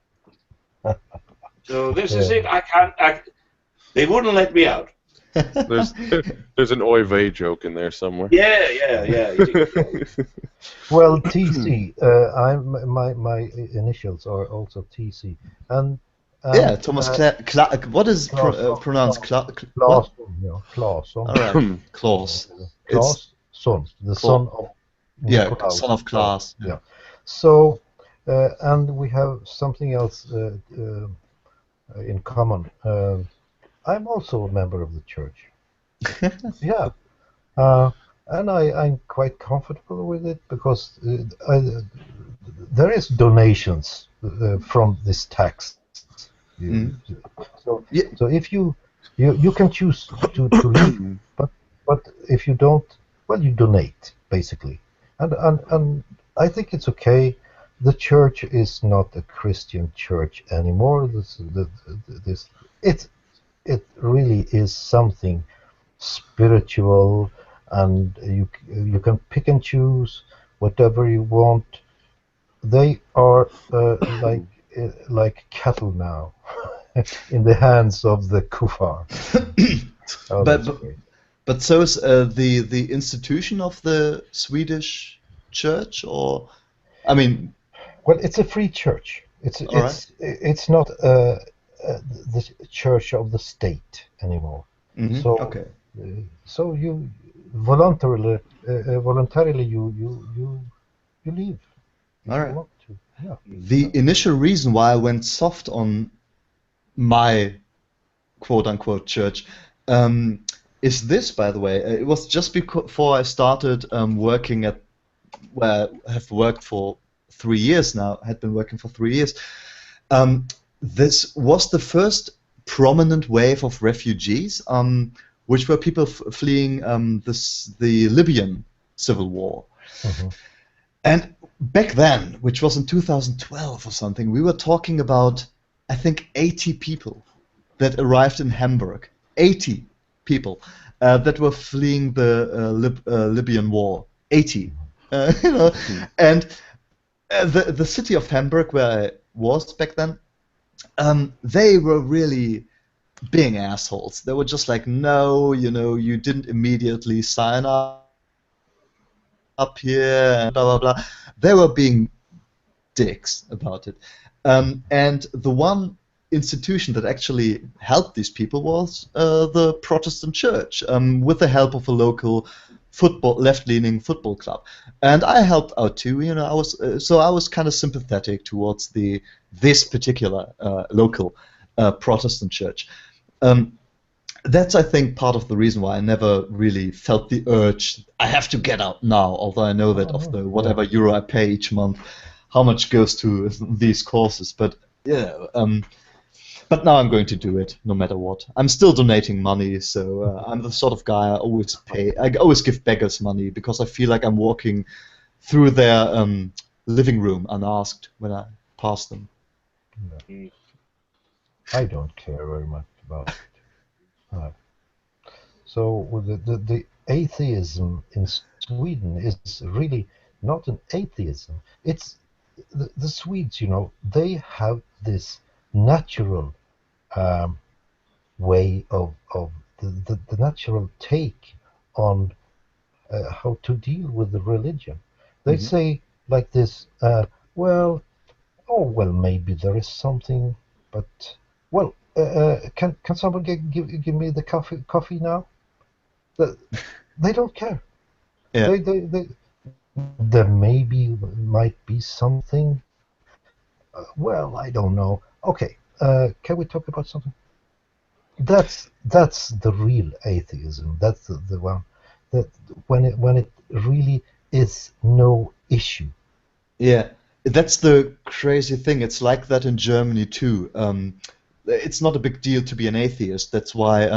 So this is it. They wouldn't let me out. There's an oy vey joke in there somewhere. Yeah. Well, TC. My initials are also TC, and Thomas. What is pronounced? Claesson. All right, Claesson. Claesson, the son of. Son of Claes. Yeah. So, and we have something else in common. I'm also a member of the church. Yeah. And I'm quite comfortable with it because there is donations from this tax. So if you can choose to leave, but if you don't, well, you donate basically. And I think it's okay. The church is not a Christian church anymore. It really is something spiritual, and you can pick and choose whatever you want. They are like cattle now in the hands of the kuffar. Oh, but that's great. but so is the institution of the Swedish church, or I mean, Well, it's a free church. all right. It's not the church of the state anymore. Mhm, So okay. so you voluntarily you leave if All you right. want to. Yeah. The initial reason why I went soft on my quote-unquote church is this, by the way. It was just before I started working at where I have worked for 3 years now. I had been working for 3 years. This was the first prominent wave of refugees, which were people fleeing the Libyan civil war. Mhm. And back then, which was in 2012 or something, we were talking about, I think, 80 people that arrived in Hamburg. 80 people that were fleeing the Libyan war. 80. You know, and the city of Hamburg, where I was back then, they were really being assholes. They were just like, no, you didn't immediately sign up here, and blah, blah, blah. They were being dicks about it. And the one institution that actually helped these people was the Protestant Church, with the help of a local left-leaning football club. And I helped out too. I was kind of sympathetic towards this particular local Protestant church. That's, I think, part of the reason why I never really felt the urge, I have to get out now, although I know that of the whatever euro I pay each month, how much goes to these courses. But yeah, but now I'm going to do it no matter what. I'm still donating money, so I'm the sort of guy I always give beggars money because I feel like I'm walking through their living room unasked when I pass them. I don't care very much about it. So the atheism in Sweden is really not an atheism. It's the Swedes, they have this natural way of the natural take on how to deal with the religion. They say like this, well, maybe there is something, but well, can someone give me the coffee now? They don't care. Yeah. There might be something. Well, I don't know. Okay, can we talk about something? That's the real atheism. That's the one that when it really is no issue. Yeah, that's the crazy thing. It's like that in Germany too. It's not a big deal to be an atheist. That's why,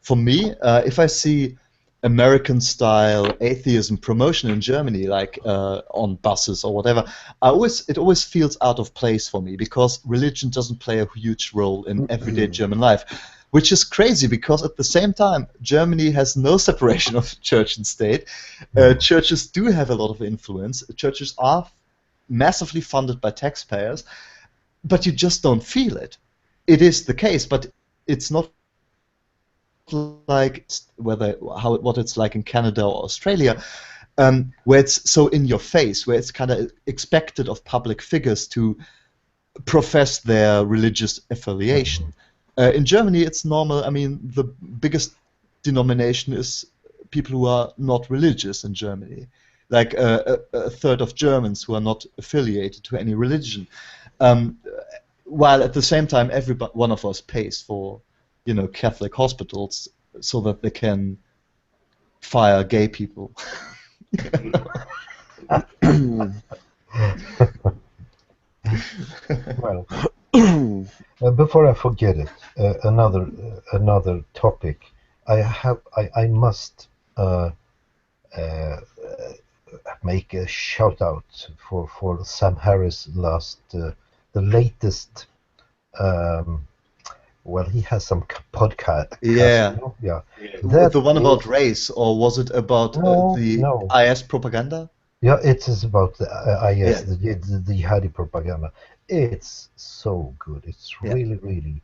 for me, if I see American-style atheism promotion in Germany, like on buses or whatever, it always feels out of place for me because religion doesn't play a huge role in everyday German life, which is crazy because at the same time, Germany has no separation of church and state. Churches do have a lot of influence. Churches are massively funded by taxpayers, but you just don't feel it. It is the case, but it's not like what it's like in Canada or Australia, where it's so in your face, where it's kind of expected of public figures to profess their religious affiliation. In Germany, it's normal. I mean, the biggest denomination is people who are not religious in Germany, like a third of Germans who are not affiliated to any religion. While at the same time, one of us pays for, Catholic hospitals so that they can fire gay people. Well, before I forget it, another topic. I must make a shout out for Sam Harris the latest. Well, he has some podcast. Yeah. You know? Yeah. Yeah. The one about race, or was it about the No. IS propaganda? Yeah, it is about the IS, Yeah. the jihadi propaganda. It's so good. It's Yeah. really, really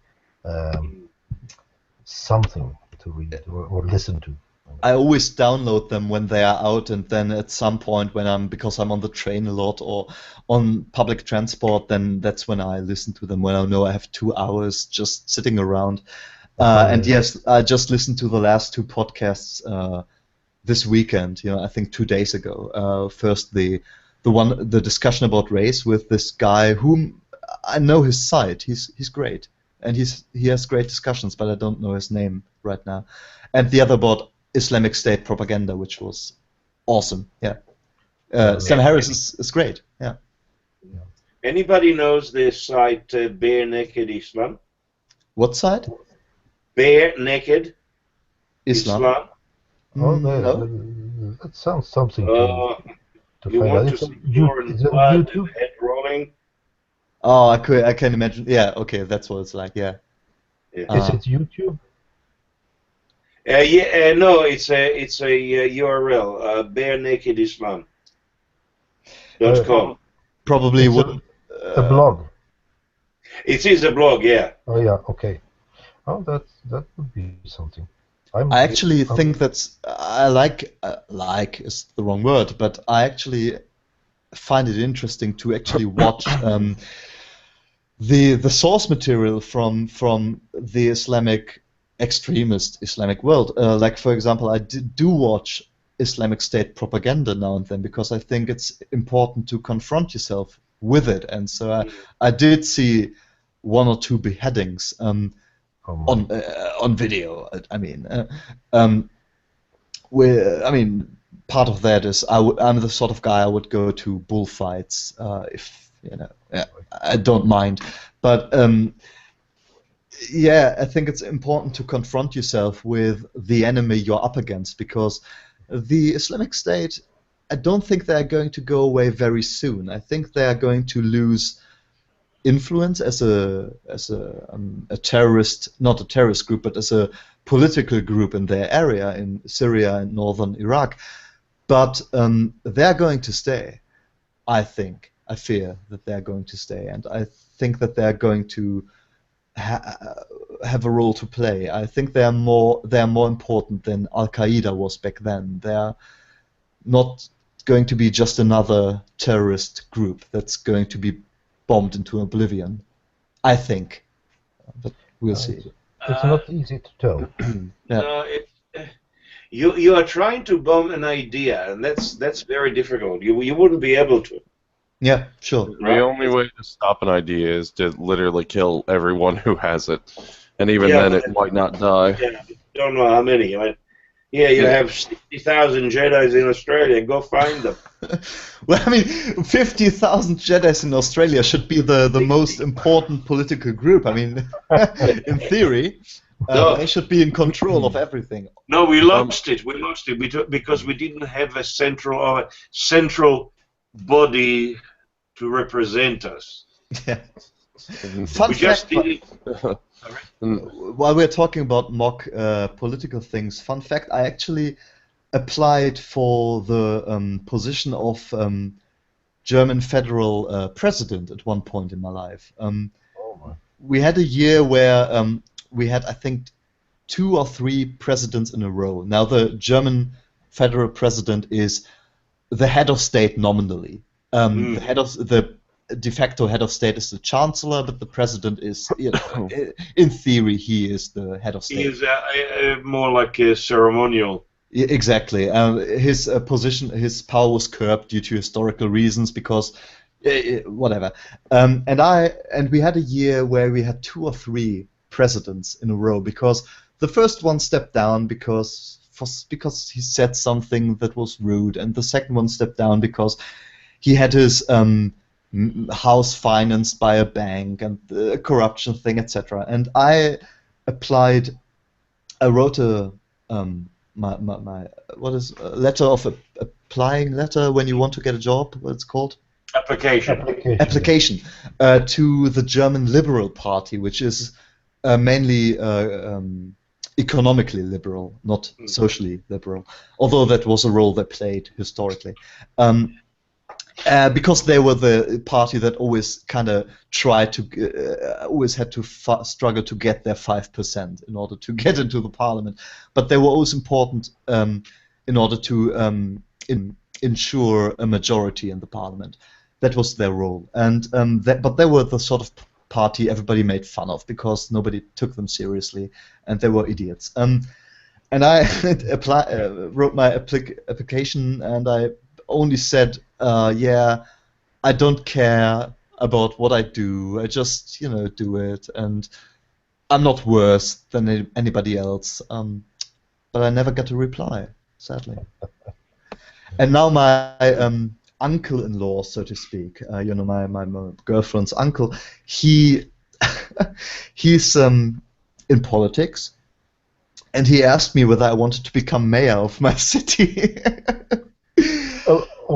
something to read or listen to. I always download them when they are out, and then at some point because I'm on the train a lot or on public transport, then that's when I listen to them, when I know I have 2 hours just sitting around. And yes, I just listened to the last 2 podcasts this weekend, I think 2 days ago. First the discussion about race with this guy whom I know his side. He's great, and he has great discussions, but I don't know his name right now. And the other about Islamic State propaganda, which was awesome. Yeah, Sam Harris is great. Yeah. Anybody knows this site, Bare Naked Islam? What side? Bare Naked Islam. Oh, No. that sounds something to you find want out. to see more Is it on blood YouTube? and head rolling? Oh, I can imagine. Yeah. Okay, that's what it's like. Yeah. Yeah. Is it YouTube? No, it's a URL, barenakedislam.com. Probably It's wouldn't. a blog. It is a blog, yeah. Oh yeah, okay. Oh, that would be something. I actually think I like is the wrong word, but I actually find it interesting to actually watch the source material from the extremist Islamic world. Like, for example, I do watch Islamic State propaganda now and then, because I think it's important to confront yourself with it. And so I did see 1 or 2 beheadings on video. Part of that is I'm the sort of guy I would go to bullfights if I don't mind, but I think it's important to confront yourself with the enemy you're up against, because the Islamic State, I don't think they're going to go away very soon. I think they are going to lose influence as a terrorist, not a terrorist group, but as a political group in their area in Syria and northern Iraq. But they're going to stay. I fear that they're going to stay, and I think that they're going to have a role to play. I think they're more important than Al-Qaeda was back then. They're not going to be just another terrorist group that's going to be bombed into oblivion, I think. But we'll see. It's not easy to tell. No, you are trying to bomb an idea, and that's very difficult. You wouldn't be able to. Yeah, sure. The only way to stop an idea is to literally kill everyone who has it, and even then it might not die. Yeah, don't know how many. You have 60,000 Jedis in Australia. Go find them. Well, 50,000 Jedis in Australia should be the most important political group. In theory, they should be in control of everything. No, we lost it. Because we didn't have a central body to represent us. Yeah. We just did it. While we're talking about mock political things, fun fact, I actually applied for the position of German federal president at one point in my life. We had a year where we had, I think, 2 or 3 presidents in a row. Now the German federal president is the head of state nominally. The de facto head of state is the chancellor, but the president is, in theory, he is the head of state. He is more like a ceremonial. Yeah, exactly. His position, his power was curbed due to historical reasons, because whatever. And we had a year where we had 2 or 3 presidents in a row, because the first one stepped down because he said something that was rude, and the second one stepped down because he had his house financed by a bank and the corruption thing, etc. And I wrote my letter of applying letter when you want to get a job. What's it called? Application. Application to the German Liberal Party, which is mainly economically liberal, not socially liberal, although that was a role they played historically. Because they were the party that always kind of tried to, always had to struggle to get their 5% in order to get into the parliament. But they were always important in order to ensure a majority in the parliament. That was their role. And but they were the sort of party everybody made fun of because nobody took them seriously, and they were idiots. And I wrote my application, and I only said, yeah, I don't care about what I do. I just, do it, and I'm not worse than anybody else. But I never got a reply, sadly. And now my uncle-in-law, so to speak, my girlfriend's uncle, he's in politics, and he asked me whether I wanted to become mayor of my city.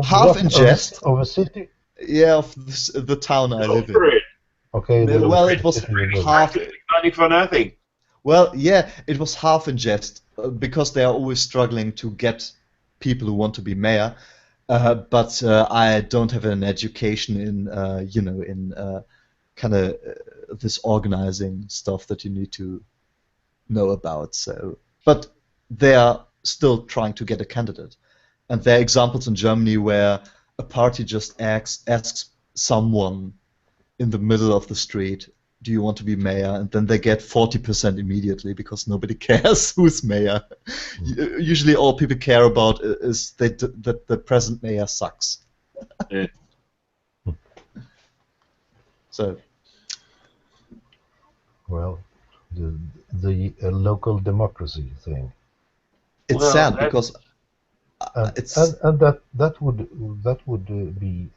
Half in jest. Of a city? Yeah, of the town I live in. Okay. Well, it was half. Money for nothing. Well, yeah, it was half in jest because they are always struggling to get people who want to be mayor. But I don't have an education in, in kind of this organizing stuff that you need to know about. So, but they are still trying to get a candidate. And there are examples in Germany where a party just asks someone in the middle of the street, do you want to be mayor? And then they get 40% immediately because nobody cares who's mayor. Usually all people care about is that the present mayor sucks. Yeah. So. Well, the local democracy thing. It's sad because it's and that would be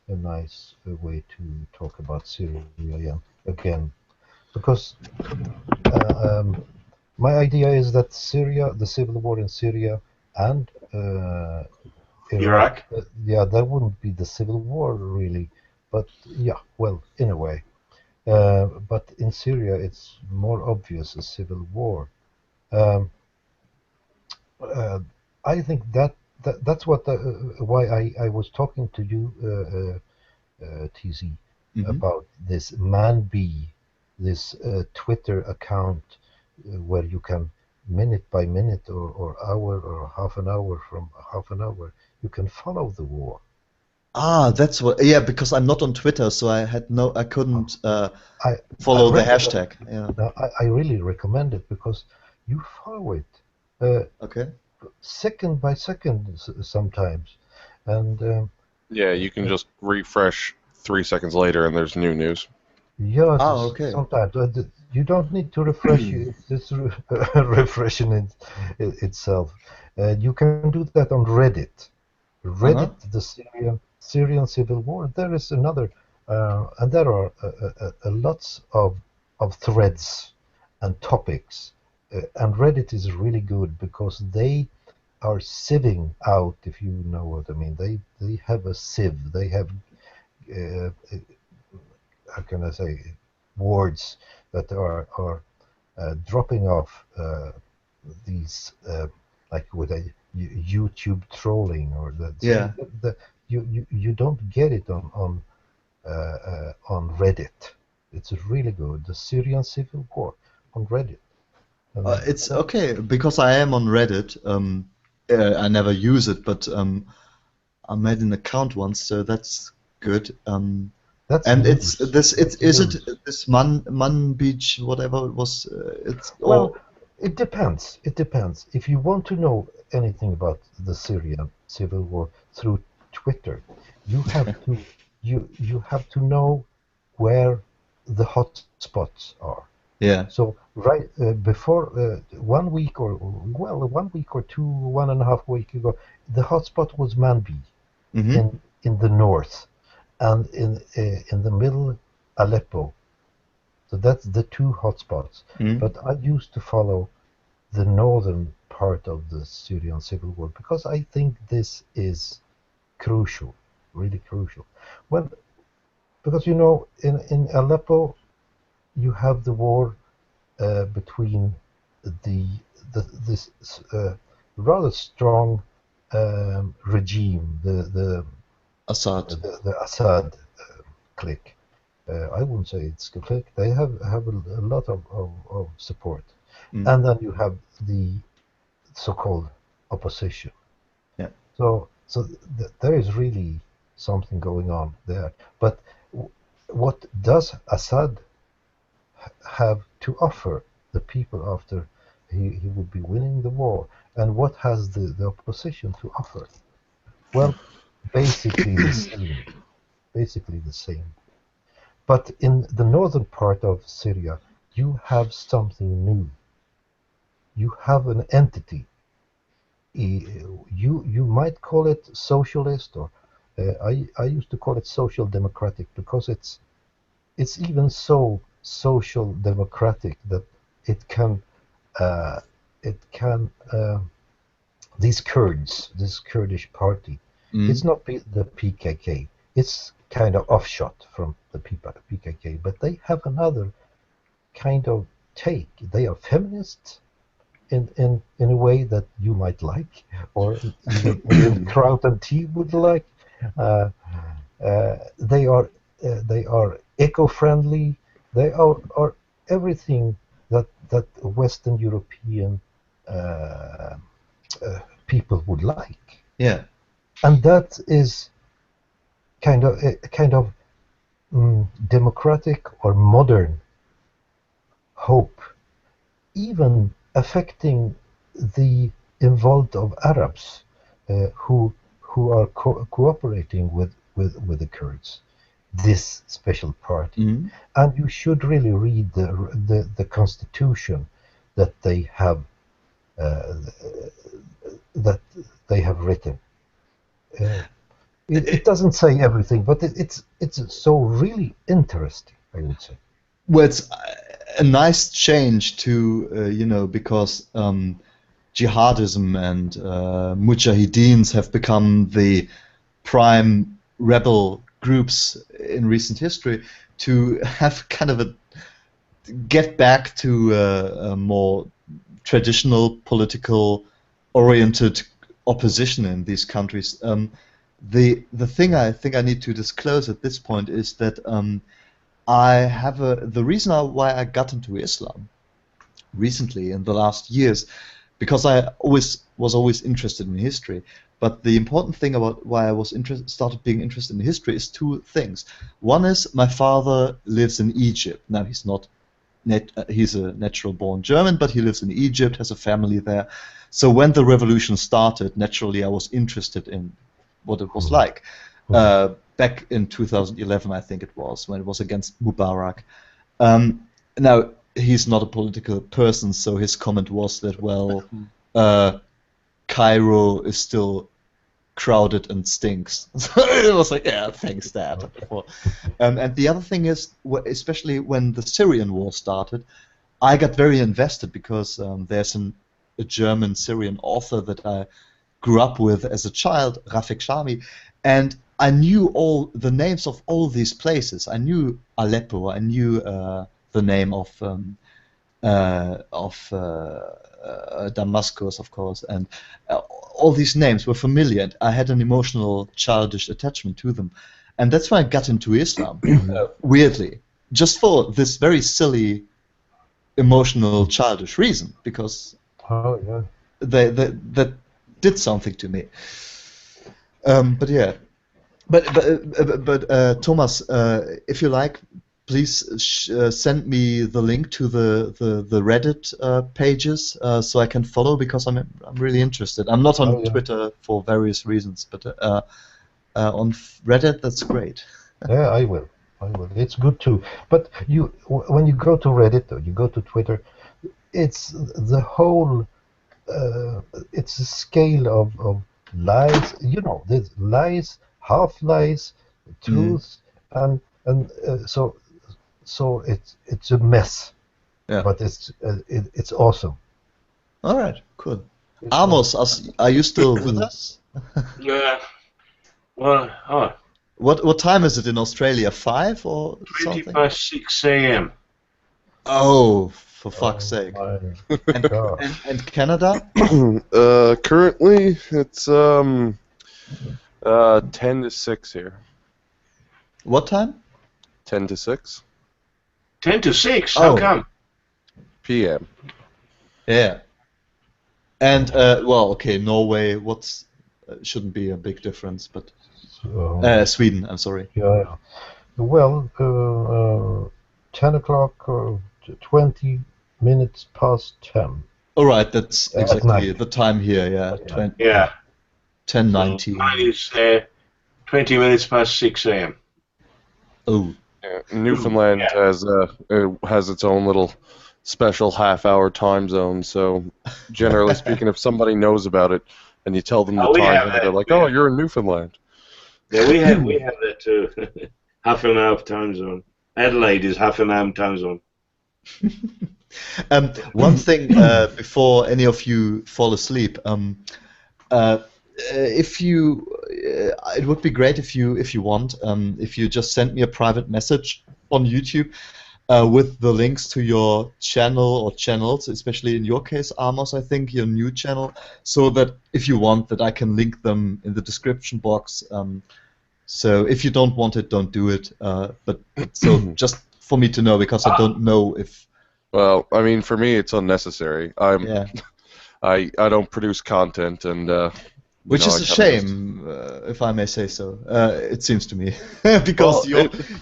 a nice way to talk about Syria again, because my idea is that Syria, the civil war in Syria and Iraq, that wouldn't be the civil war really, but yeah, well, in a way, but in Syria it's more obvious a civil war. I think that's what why I was talking to you, TZ, about this Man-Bee, this Twitter account where you can minute by minute or hour or half an hour from half an hour you can follow the war. That's what. Yeah, because I'm not on Twitter, so I couldn't follow the hashtag. Yeah. No, I really recommend it because you follow it. Okay. Second by second sometimes, and yeah, you can just refresh 3 seconds later and there's new news. Yeah, okay. Sometimes you don't need to refresh it's refreshing itself. You can do that on Reddit. Reddit, the Syrian civil war. There is another, and there are lots of threads and topics. And Reddit is really good because they are sieving out, if you know what I mean. They have a sieve. They have, how can I say, words that are dropping off these, like with a YouTube trolling or that. Yeah. You don't get it on Reddit. It's really good. The Syrian civil war on Reddit. It's okay because I am on Reddit. I never use it, but I made an account once, so that's good. That's and news. Is it this Man Beach whatever it was? It depends. It depends. If you want to know anything about the Syrian civil war through Twitter, you have to you have to know where the hot spots are. Yeah. So right before 1 week or 1 week or 1.5 weeks ago, the hotspot was Man-Bee in the north, and in the middle Aleppo. So that's the two hotspots. But I used to follow the northern part of the Syrian civil war, because I think this is crucial, really crucial. Well, because in Aleppo, you have the war between this rather strong regime, the Assad clique. I wouldn't say it's a clique. They have a lot of support, and then you have the so-called opposition. Yeah. So there is really something going on there. But what does Assad have to offer the people after he would be winning the war? And what has the opposition to offer? Well, basically the same. Basically the same. But in the northern part of Syria, you have something new. You have an entity. You might call it socialist, or I used to call it social democratic, because it's even so social democratic that it can these Kurds, this Kurdish party, it's not the PKK. It's kind of offshot from the PKK, but they have another kind of take. They are feminists in a way that you might like, or even Kraut and Tea would like. They are eco-friendly. They are everything that Western European people would like. Yeah. And that is kind of democratic or modern hope, even affecting the involved of Arabs who are cooperating with the Kurds, this special party. And you should really read the constitution that they have written. It doesn't say everything, but it's so really interesting, I would say. Well, it's a nice change to because jihadism and mujahideens have become the prime rebel groups in recent history, to have kind of get back to a more traditional political oriented opposition in these countries. The thing I think I need to disclose at this point is that I have the reason why I got into Islam recently in the last years, because I was always interested in history. But the important thing about why I started being interested in history is two things. One is my father lives in Egypt. Now he's not he's a natural-born German, but he lives in Egypt, has a family there. So when the revolution started, naturally I was interested in what it was like. Back in 2011, I think it was, when it was against Mubarak. Now, he's not a political person, so his comment was that, well, Cairo is still crowded and stinks. So it was like, yeah, thanks, Dad. And the other thing is, especially when the Syrian war started, I got very invested because there's a German Syrian author that I grew up with as a child, Rafik Shami, and I knew all the names of all these places. I knew Aleppo. I knew the name of Damascus, of course, and all these names were familiar. And I had an emotional, childish attachment to them, and that's why I got into Islam. Weirdly, just for this very silly, emotional, childish reason, because that did something to me. But yeah. But Thomas, if you like, please send me the link to the Reddit pages so I can follow, because I'm really interested. I'm not on Twitter for various reasons, but on Reddit, that's great. Yeah, I will. It's good too. But when you go to Reddit or you go to Twitter, it's the whole. It's a scale of lies. There's lies, half lies, truths, and so it's a mess. Yeah. But it's awesome. All right, cool. Amos, are you still with us? Yeah. Well, What time is it in Australia? 5 or 20 something? past 6 a.m. Oh, for fuck's sake! My And, gosh. and Canada? Currently, it's 10 to 6 here. What time? 10 to 6 10 to 6. How Oh. come? p.m. Yeah. And well, okay, Norway. What's shouldn't be a big difference, but Sweden. I'm sorry. Yeah. Well, 10 o'clock or 20 minutes past 10. All right, that's At exactly night. the time here. Yeah, Yeah. Yeah. 10:19. Mine is 20 minutes past 6 a.m. Oh, Yeah, Newfoundland has its own little special half-hour time zone. So, generally speaking, if somebody knows about it and you tell them the we have time, that. they're like, We "Oh, have- you're in Newfoundland." Yeah, we have that too. Half an hour time zone. Adelaide is half an hour time zone. one thing before any of you fall asleep. If you, it would be great if you want, if you just send me a private message on YouTube with the links to your channel or channels, especially in your case, Amos, I think your new channel, so that if you want, that I can link them in the description box. So if you don't want it, don't do it. But so just for me to know, because I don't know if. Well, I mean, for me, it's unnecessary. Yeah. I don't produce content, and Which is a shame, if I may say so. It seems to me, because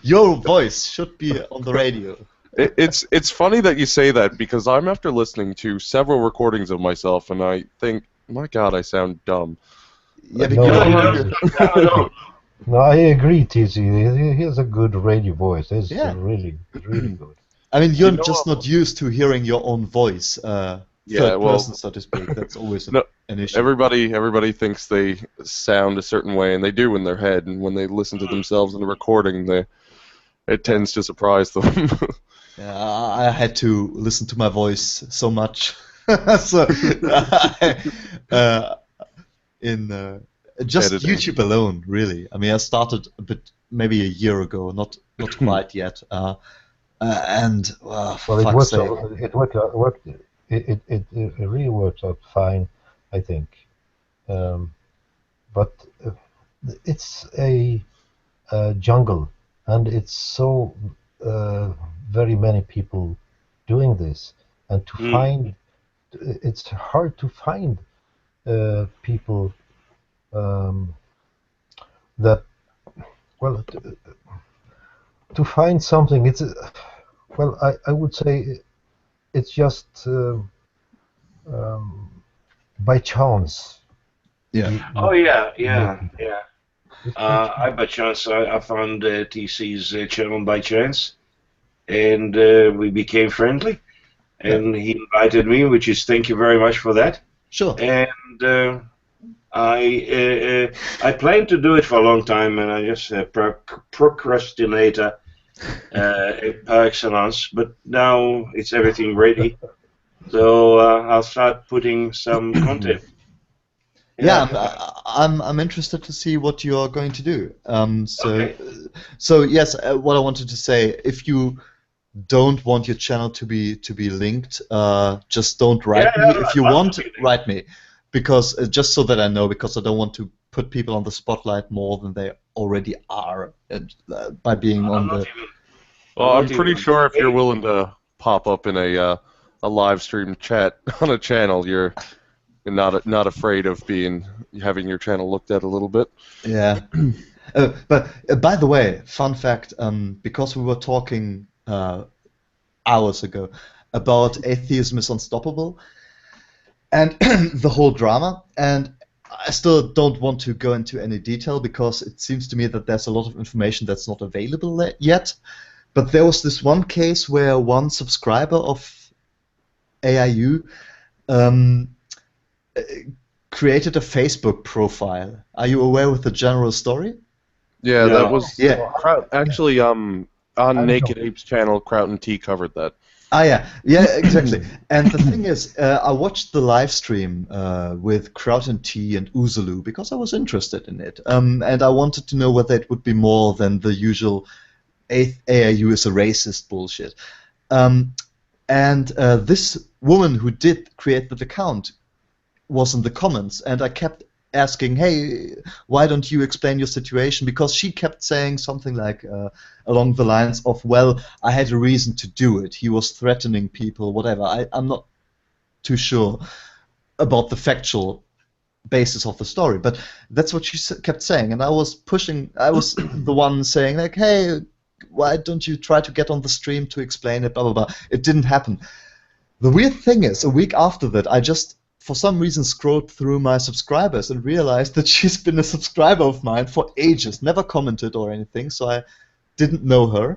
your voice should be on the radio. It's funny that you say that, because I'm after listening to several recordings of myself, and I think, my God, I sound dumb. Yeah, No, because No, I agree, TC. He has a good radio voice. It's Yeah. really good. I mean, you're You know just what? not used to hearing your own voice, third well, person, so to speak. That's always No, an issue. Everybody thinks they sound a certain way, and they do in their head. And when they listen to themselves in a recording, it tends to surprise them. Yeah, I had to listen to my voice so much, so in just Editing. YouTube alone, really. I mean, I started a bit, maybe a year ago, not quite yet, and Well, it fuck's works. sake. It really works out fine, I think. But it's a jungle, and it's so very many people doing this, and to find it's hard to find people that to find something. It's I would say it's just by chance. Yeah. Oh yeah. I by chance I found TC's channel by chance, and we became friendly, and he invited me, which is thank you very much for that. Sure. And I planned to do it for a long time, and I just procrastinator par excellence. But now it's everything ready, so I'll start putting some content. Yeah, I'm interested to see what you are going to do. So yes, what I wanted to say, if you don't want your channel to be linked, just don't write me. If you want, write me, because just so that I know, because I don't want to put people on the spotlight more than they already are, by being on the. Well, I'm pretty sure if you're willing to pop up in a live stream chat on a channel, you're not afraid of having your channel looked at a little bit. Yeah. But by the way, fun fact, because we were talking hours ago about Atheism-is-Unstoppable and the whole drama, and I still don't want to go into any detail because it seems to me that there's a lot of information that's not available yet. But there was this one case where one subscriber of AIU created a Facebook profile. Are you aware with the general story? Yeah, No. that was Yeah. actually on Naked Ape's channel. Kraut and T covered that. Ah, yeah, exactly. And the thing is, I watched the live stream with Kraut and Tea and Uzulu because I was interested in it, and I wanted to know whether it would be more than the usual AIU is a racist bullshit. And this woman who did create the account was in the comments, and I kept asking, hey, why don't you explain your situation? Because she kept saying something like along the lines of, well, I had a reason to do it. He was threatening people, whatever. I'm not too sure about the factual basis of the story, but that's what she kept saying. And I was the one saying, like, hey, why don't you try to get on the stream to explain it, blah, blah, blah. It didn't happen. The weird thing is, a week after that, I just for some reason scrolled through my subscribers and realized that she's been a subscriber of mine for ages, never commented or anything, so I didn't know her,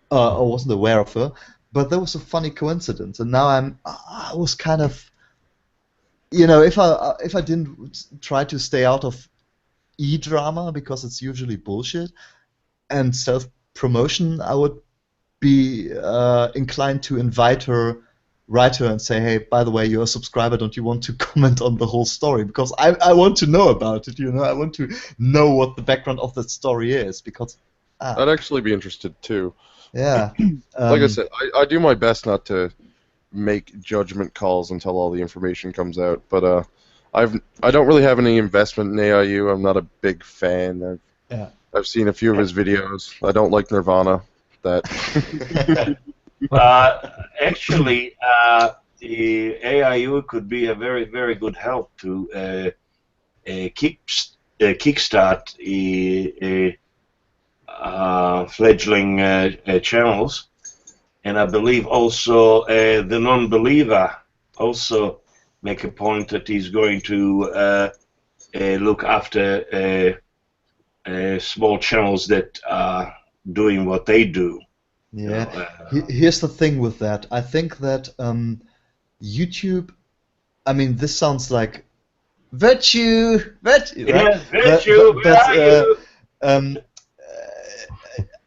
or wasn't aware of her, but that was a funny coincidence, and now I was kind of, you know, if I didn't try to stay out of e-drama, because it's usually bullshit, and self-promotion, I would be inclined to write her and say, hey, by the way, you're a subscriber, don't you want to comment on the whole story? Because I want to know about it, you know, I want to know what the background of that story is, because... I'd actually be interested too. Yeah. Like I said, I do my best not to make judgment calls until all the information comes out, but I don't really have any investment in AIU, I'm not a big fan. I've seen a few of his videos. I don't like Nirvana. Actually, the AIU could be a very, very good help to kickstart fledgling channels, and I believe also the non-believer also make a point that he's going to look after small channels that are doing what they do. Yeah. Here's the thing with that. I think that YouTube, I mean, this sounds like virtue, right? Yeah, virtue,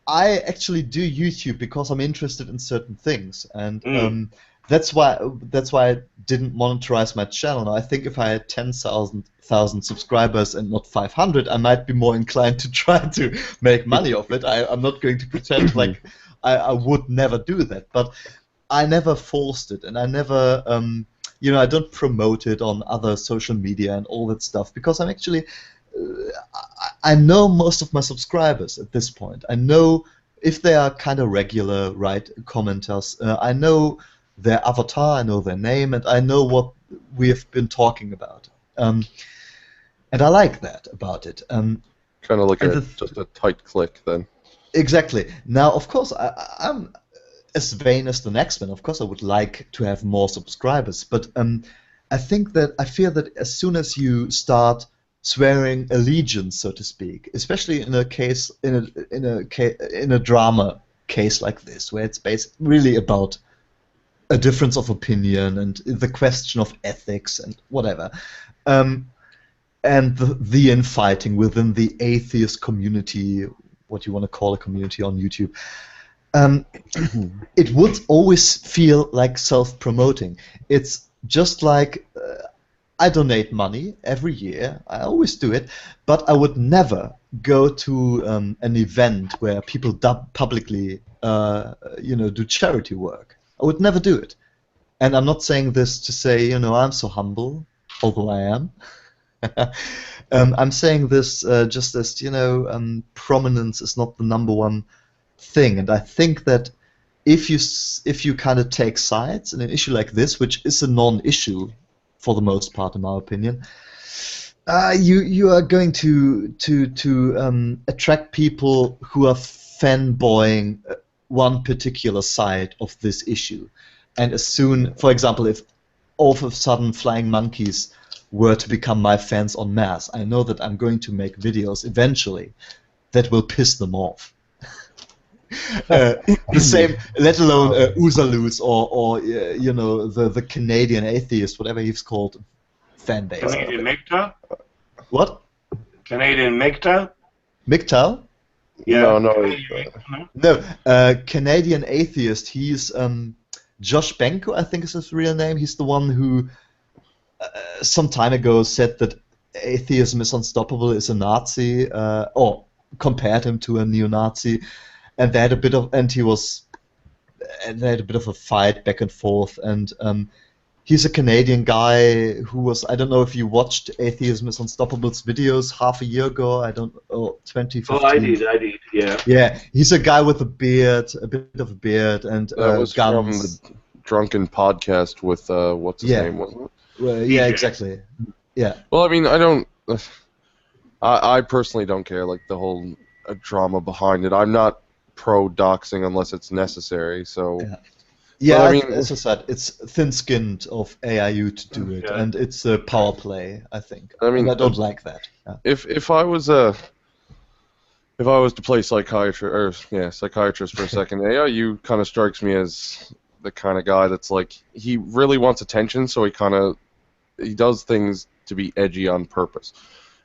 I actually do YouTube because I'm interested in certain things, and that's why I didn't monetize my channel. Now, I think if I had 10,000 subscribers and not 500, I might be more inclined to try to make money off it. I'm not going to pretend like I would never do that, but I never forced it, and I never, you know, I don't promote it on other social media and all that stuff, because I'm actually, I know most of my subscribers at this point. I know if they are kind of regular, right, commenters. I know their avatar, I know their name, and I know what we have been talking about. And I like that about it. Kind of like just a tight click, then. Exactly. Now, of course, I'm as vain as the next one. Of course, I would like to have more subscribers, but I feel that as soon as you start swearing allegiance, so to speak, especially in a case in a drama case like this, where it's really about a difference of opinion and the question of ethics and whatever, and the infighting within the atheist community, what you want to call a community on YouTube, it would always feel like self-promoting. It's just like I donate money every year. I always do it, but I would never go to an event where people publicly, you know, do charity work. I would never do it. And I'm not saying this to say, you know, I'm so humble, although I am. I'm saying this just as, you know, prominence is not the #1 thing, and I think that if you kind of take sides in an issue like this, which is a non-issue for the most part, in my opinion, you are going to attract people who are fanboying one particular side of this issue, and as soon, for example, if all of a sudden Flying Monkeys were to become my fans en masse, I know that I'm going to make videos eventually that will piss them off. The same, let alone Uzalus or you know, the Canadian atheist, whatever he's called, fan base. Canadian MGTOW? What? Canadian MGTOW? MGTOW? Yeah. No. No, Canadian atheist. He's Josh Benko, I think is his real name. He's the one who some time ago said that Atheism-is-Unstoppable is a Nazi, or compared him to a neo-Nazi, and they had a bit of, and they had a bit of a fight back and forth, and he's a Canadian guy who was, I don't know if you watched Atheism-is-Unstoppable's videos half a year ago, 2015. Oh, I did, yeah. Yeah, he's a guy with a beard, a bit of a beard, and That was guns. from the Drunken podcast with, what's his name, wasn't it? Yeah, exactly. Yeah. Well, I mean, I personally don't care, like, the whole drama behind it. I'm not pro-doxing unless it's necessary, so... Yeah, I mean, as I said, it's thin-skinned of AIU to do it, and it's a power play, I think. I mean, I don't like that. Yeah. If I was to play psychiatrist for a second, AIU kind of strikes me as the kind of guy that's like, he really wants attention, so he does things to be edgy on purpose.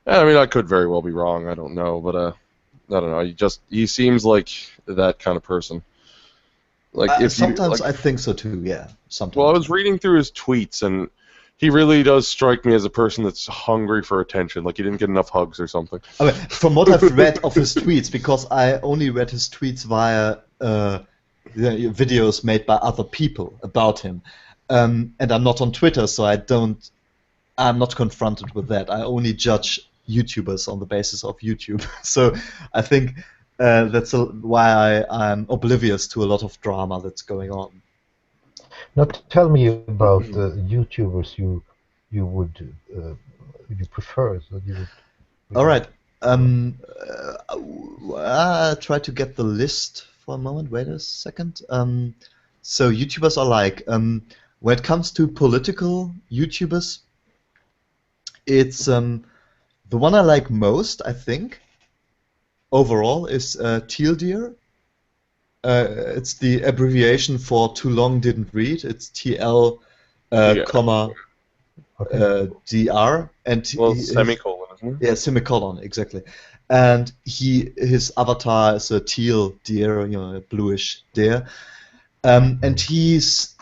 And, I mean, I could very well be wrong. I don't know, but I don't know. He seems like that kind of person. Like sometimes I think so too. Yeah. Sometimes. Well, I was reading through his tweets, and he really does strike me as a person that's hungry for attention. Like he didn't get enough hugs or something. Okay, from what I've read of his tweets, because I only read his tweets via videos made by other people about him, and I'm not on Twitter, so I'm not confronted with that. I only judge YouTubers on the basis of YouTube. So I think. That's why I'm oblivious to a lot of drama that's going on. Now tell me about the YouTubers you prefer. So you would... All right. I'll try to get the list for a moment. Wait a second. So YouTubers are like, when it comes to political YouTubers, it's the one I like most, I think. Overall is Teal Deer. It's the abbreviation for Too Long Didn't Read. It's TL, comma, DR, and semicolon, isn't it? Yeah, semicolon, exactly. And his avatar is a teal deer, a bluish deer, and he's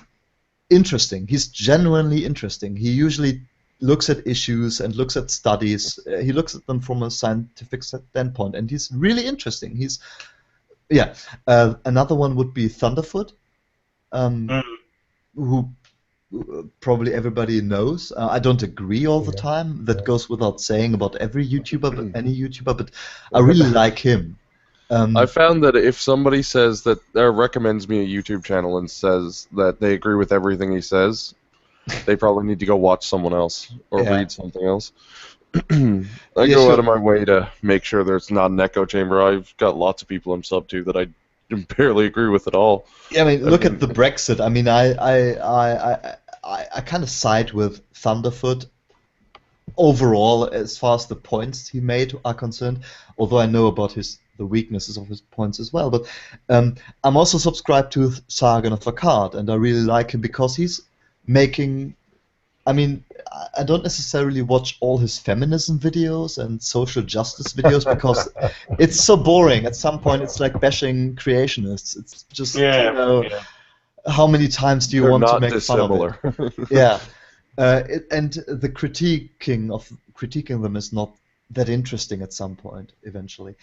interesting. He's genuinely interesting. He usually looks at issues and looks at studies. He looks at them from a scientific standpoint, and he's really interesting. Another one would be Thunderfoot, who probably everybody knows. I don't agree all the time. That goes without saying about every YouTuber, but any YouTuber. But I really like him. I found that if somebody says that or recommends me a YouTube channel and says that they agree with everything he says, they probably need to go watch someone else or read something else. I go out of my way to make sure there's not an echo chamber. I've got lots of people I'm sub to that I barely agree with at all. Yeah, I mean, look at the Brexit. I mean, I kind of side with Thunderfoot overall as far as the points he made are concerned. Although I know about the weaknesses of his points as well. But I'm also subscribed to Sargon of Akkad, and I really like him because he's making, I mean, I don't necessarily watch all his feminism videos and social justice videos because it's so boring. At some point, it's like bashing creationists. It's just, how many times do you want to make fun of it? Yeah. And the critiquing them is not that interesting at some point, eventually.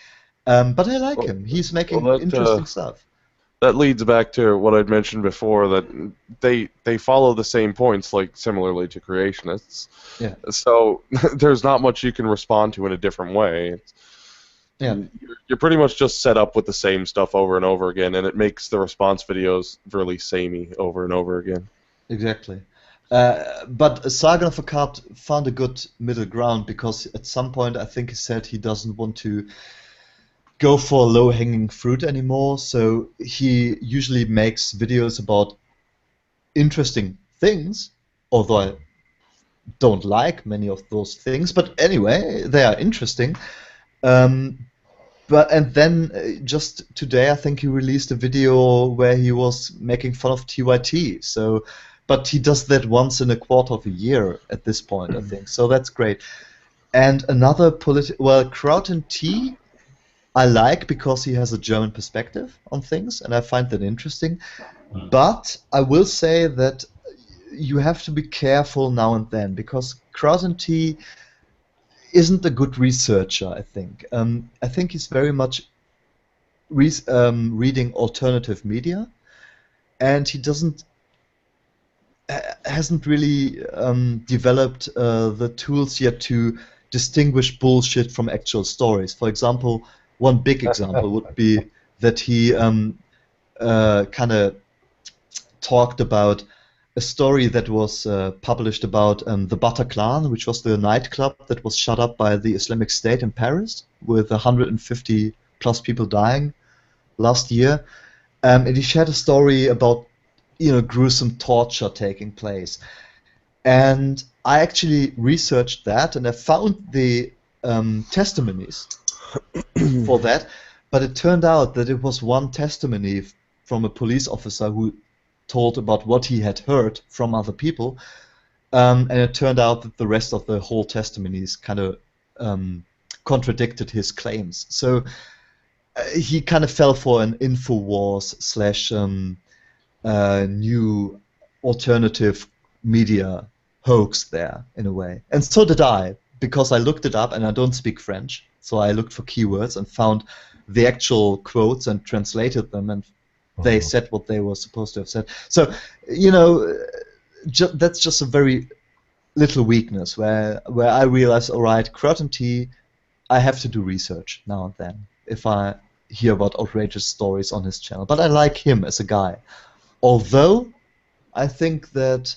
But I like him. He's making interesting stuff. That leads back to what I'd mentioned before, that they follow the same points, like similarly to creationists. Yeah. So there's not much you can respond to in a different way. You're pretty much just set up with the same stuff over and over again, and it makes the response videos really samey over and over again. Exactly. But Sargon of Akkad found a good middle ground because at some point I think he said he doesn't want to go for low-hanging fruit anymore, so he usually makes videos about interesting things, although I don't like many of those things, but anyway, they are interesting. And then just today I think he released a video where he was making fun of TYT, but he does that once in a quarter of a year at this point, I think, so that's great. And another Kraut & Tea I like because he has a German perspective on things, and I find that interesting. But I will say that you have to be careful now and then, because Claesson isn't a good researcher, I think. I think he's very much reading alternative media, and he hasn't really developed the tools yet to distinguish bullshit from actual stories. For example, one big example would be that he kind of talked about a story that was published about the Bataclan, which was the nightclub that was shut up by the Islamic State in Paris, with 150 plus people dying last year. And he shared a story about gruesome torture taking place. And I actually researched that, and I found the testimonies for that, but it turned out that it was one testimony from a police officer who told about what he had heard from other people, and it turned out that the rest of the whole testimonies kind of contradicted his claims. So he kind of fell for an InfoWars / new alternative media hoax there, in a way. And so did I, because I looked it up, and I don't speak French, so I looked for keywords and found the actual quotes and translated them, and they said what they were supposed to have said. So, that's just a very little weakness where I realized, all right, Claesson, I have to do research now and then if I hear about outrageous stories on his channel. But I like him as a guy. Although I think that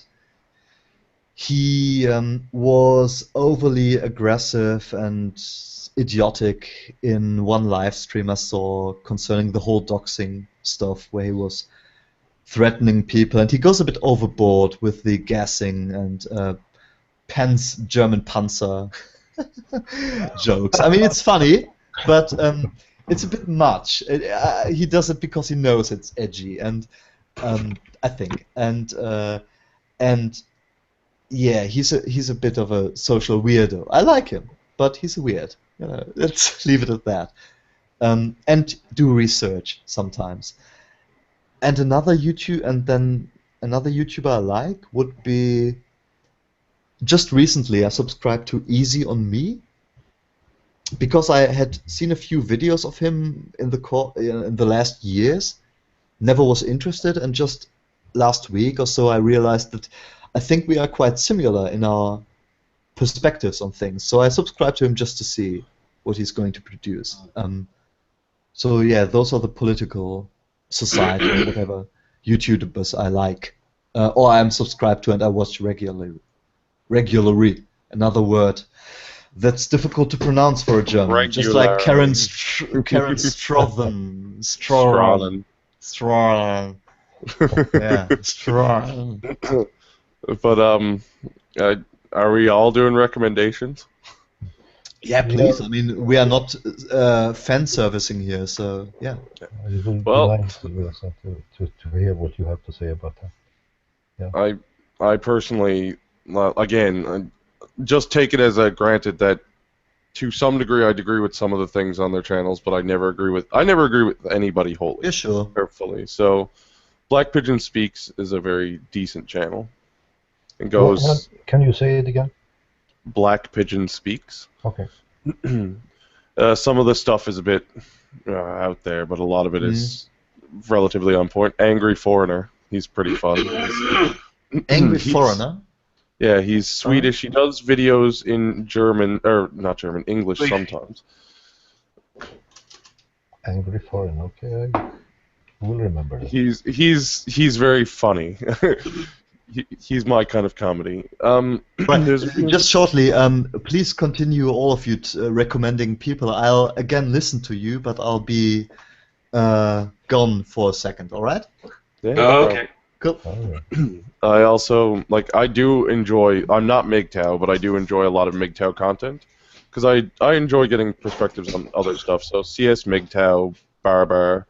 he was overly aggressive and idiotic in one live stream I saw concerning the whole doxing stuff, where he was threatening people, and he goes a bit overboard with the gassing and German Panzer jokes. I mean, it's funny, but it's a bit much. He does it because he knows it's edgy, and I think, and yeah, he's a bit of a social weirdo. I like him, but he's a weird. Let's leave it at that. And do research sometimes. And another YouTuber I like would be, just recently I subscribed to Easy on Me, because I had seen a few videos of him in the last years, never was interested, and just last week or so I realized that I think we are quite similar in our perspectives on things. So I subscribed to him just to see what he's going to produce. So yeah, those are the political society or whatever YouTubers I like, or I'm subscribed to and I watch regularly. Another word that's difficult to pronounce for a German, just like Karen Strawthen. Yeah, Strawthen. But are we all doing recommendations? Yeah, please. I mean, we are not fan servicing here, so yeah. It will be nice to hear what you have to say about that. Yeah. I personally, again, just take it as a granted that to some degree I'd agree with some of the things on their channels, but I never agree with anybody wholly. Yeah, sure. Carefully. So, Black Pigeon Speaks is a very decent channel. It goes. Can you say it again? Black Pigeon Speaks. Okay. Some of the stuff is a bit out there, but a lot of it is relatively on point. Angry Foreigner. He's pretty fun. Angry Foreigner? Yeah, he's Swedish. He does videos in German, or not German, English sometimes. Angry Foreigner. Okay, I will remember that. He's very funny. He's my kind of comedy. Just shortly, please continue, all of you, recommending people. I'll again listen to you, but I'll be gone for a second. All right? Yeah, okay. Cool. I also I do enjoy. I'm not MGTOW, but I do enjoy a lot of MGTOW content because I enjoy getting perspectives on other stuff. So CS MGTOW, Barbar,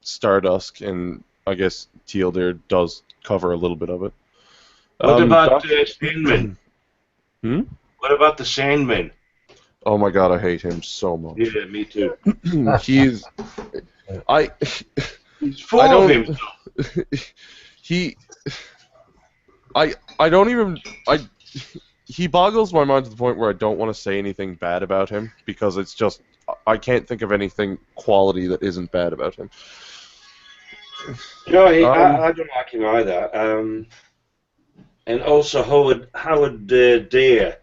Stardust, and I guess Teal'dir does cover a little bit of it. What about Sandman? What about the Sandman? Oh my God, I hate him so much. Yeah, me too. He's full I of don't. himself. I don't even. He boggles my mind to the point where I don't want to say anything bad about him because it's just I can't think of anything quality that isn't bad about him. No, I don't like him either. And also Howard Dare.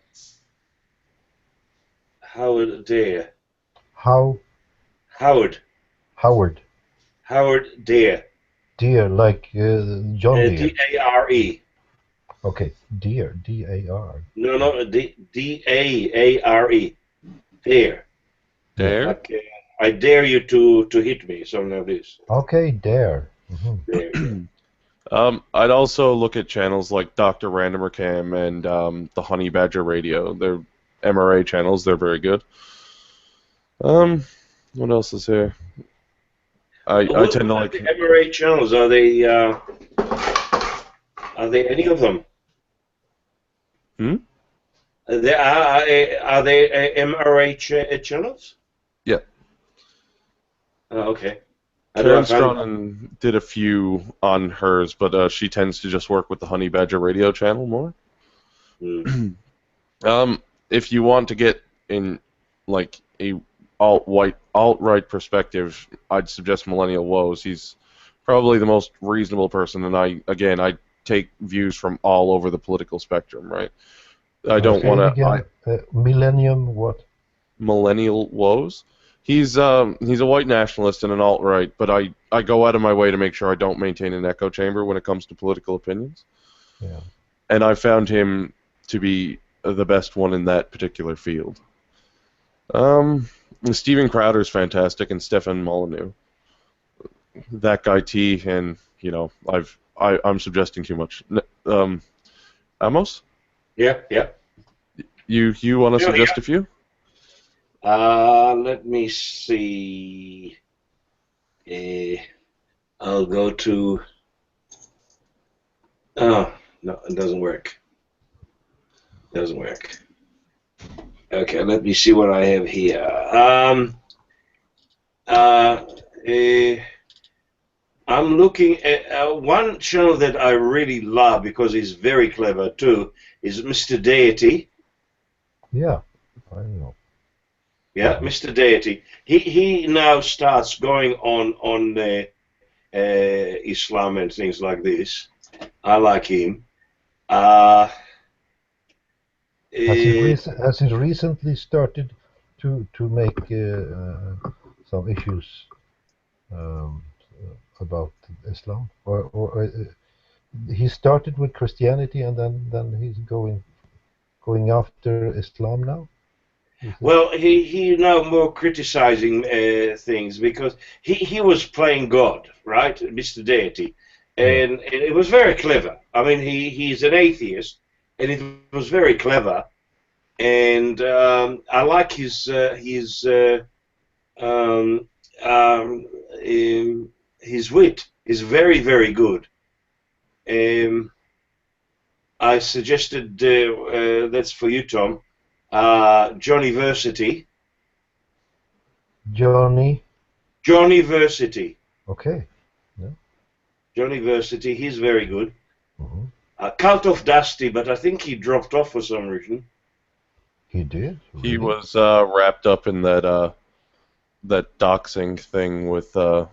Howard Dare. How? Howard Dare. Dear, like John Deere. D-A-R-E. Okay, Deer, D-A-R. No, D-A-A-R-E. Dare. Dare? Like, I dare you to hit me, something like this. Okay, Dare. Dare. I'd also look at channels like Dr. Randomer Cam and the Honey Badger Radio. They're MRA channels. They're very good. What else is here? I tend to like the MRA channels. Are they any of them? Hmm? Are they MRA channels? Yeah. Okay. Karen Strawman did a few on hers, but she tends to just work with the Honey Badger Radio channel more. If you want to get in like a alt-right perspective, I'd suggest Millennial Woes. He's probably the most reasonable person, and I take views from all over the political spectrum, right? I don't want to. Millennium what? Millennial Woes. He's a white nationalist and an alt-right, but I go out of my way to make sure I don't maintain an echo chamber when it comes to political opinions. Yeah. And I found him to be the best one in that particular field. Steven Crowder's fantastic, and Stefan Molyneux. That guy T, and I'm suggesting too much. Amos? Yeah. You want to suggest a few? Let me see. I'll go to. Oh no, it doesn't work. Okay, let me see what I have here. I'm looking at one channel that I really love because he's very clever too. Is Mr. Deity? Yeah, I know. Yeah, Mr. Deity. He now starts going on Islam and things like this. I like him. Has he recently started to make some issues about Islam, or he started with Christianity and then he's going after Islam now? Well, he now more criticizing things because he was playing God, right, Mr. Deity, and it was very clever. I mean, he's an atheist, and it was very clever, and I like his wit is very, very good. I suggested that's for you, Tom. Johnnyversity. Johnnyversity. Okay. Yeah. Johnnyversity. He's very good. Cult of Dusty, but I think he dropped off for some reason. He did. Really? He was wrapped up in that doxing thing with AIU.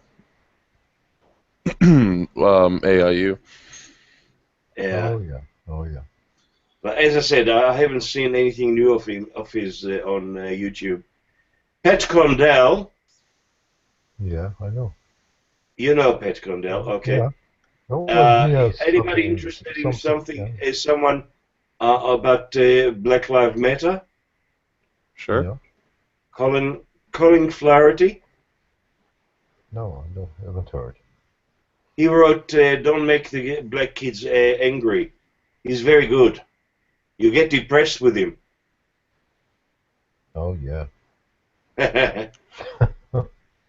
Yeah. Oh yeah. But as I said, I haven't seen anything new of his on YouTube. Pat Condell. Yeah, I know. You know Pat Condell, okay? Yeah. Oh, anybody interested in something? Is someone about Black Lives Matter? Sure. Yeah. Colin Flaherty. No, I haven't heard. He wrote "Don't Make the Black Kids Angry." He's very good. You get depressed with him. Oh yeah.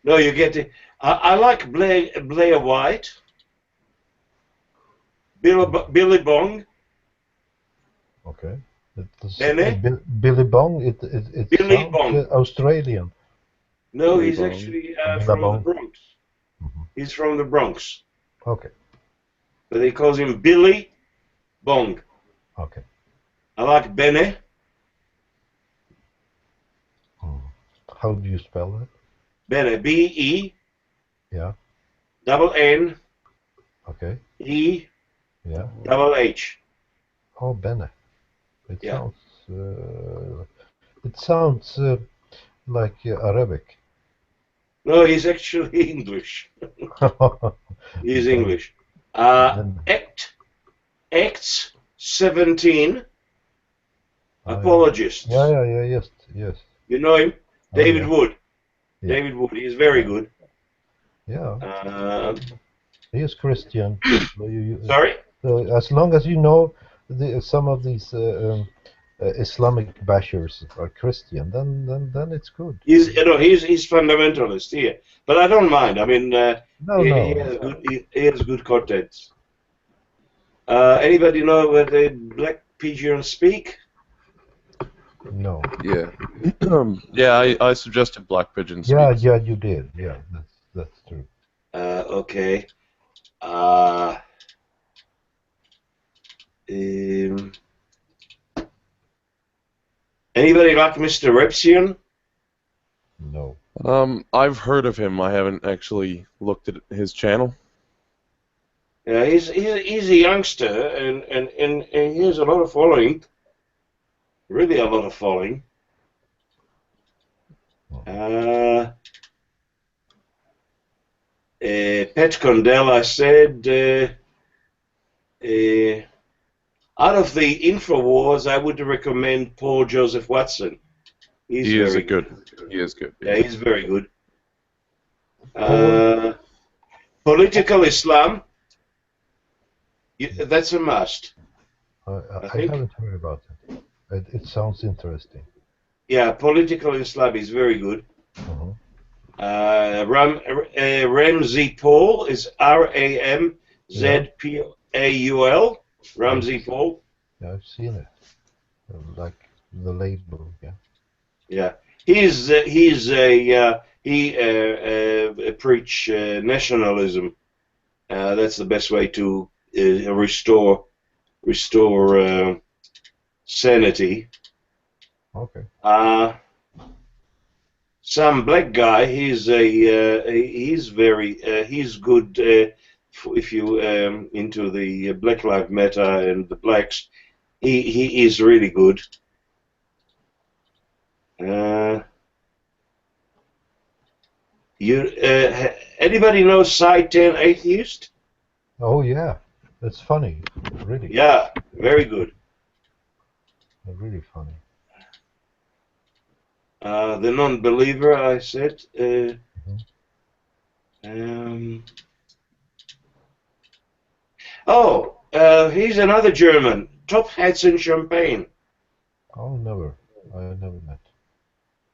No, you get it. I like Blair White. Billy Bong. Okay. Billy Bong. It Bong. Australian. No, Billy he's Bong. actually from the Bronx. He's from the Bronx. Okay. But they call him Billy Bong. Okay. I like Bene. How do you spell that? Bene. B-E. Yeah. Double N. Okay. E. Yeah. Double H. Oh, Bene. It Yeah. sounds like Arabic. No, he's actually English. He's English. Acts 17. Apologist. Yeah. Yes. You know him? David yeah. Wood. Yeah. David Wood. He's very good. Yeah. He is Christian. Sorry? So as long as you know some of these Islamic bashers are Christian, then it's good. He's fundamentalist here, but I don't mind. I mean, he has good content. Anybody know where the black pigeons speak? No. Yeah. Yeah, I suggested black pigeons. Yeah, you did. Yeah, that's true. Okay. Anybody like Mr. Repsian? No. I've heard of him. I haven't actually looked at his channel. Yeah, he's a youngster, and he has a lot of following. Really a lot of following. Pat Condell, I said, out of the InfoWars, I would recommend Paul Joseph Watson. He is good. He is good. Yeah, he's very good. Political Islam, that's a must. I haven't heard about it. It sounds interesting. Yeah, Political Islam is very good. Ramsey Paul is Ramzpaul. Ramsey Paul. Yeah, I've seen it. Like the label. Yeah. Yeah, he preach nationalism. That's the best way to restore sanity. Okay. Some black guy. He's good if you into the Black Lives Matter and the blacks. He is really good. Anybody know Side 10 Atheist? Oh yeah, that's funny. Really. Yeah, very good. Really funny. The non-believer, I said. He's another German. Top Hats and Champagne. Oh, never. I never met.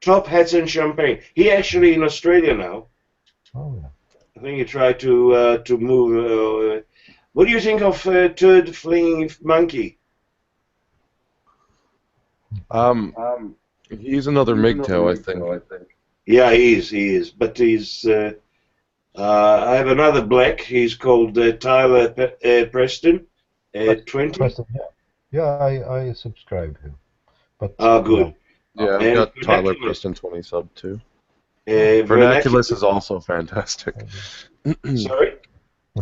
Top Hats and Champagne. He actually in Australia now. Oh yeah. I think he tried to move. What do you think of Turd Fleeing Monkey? He's another MGTOW, I think. Yeah, he is. But he's. I have another black. He's called Tyler Preston. 20. Preston, yeah. I subscribe him. But good. Yeah, I've got Tyler Preston 20 sub too. Vernaculus is also fantastic. Sorry?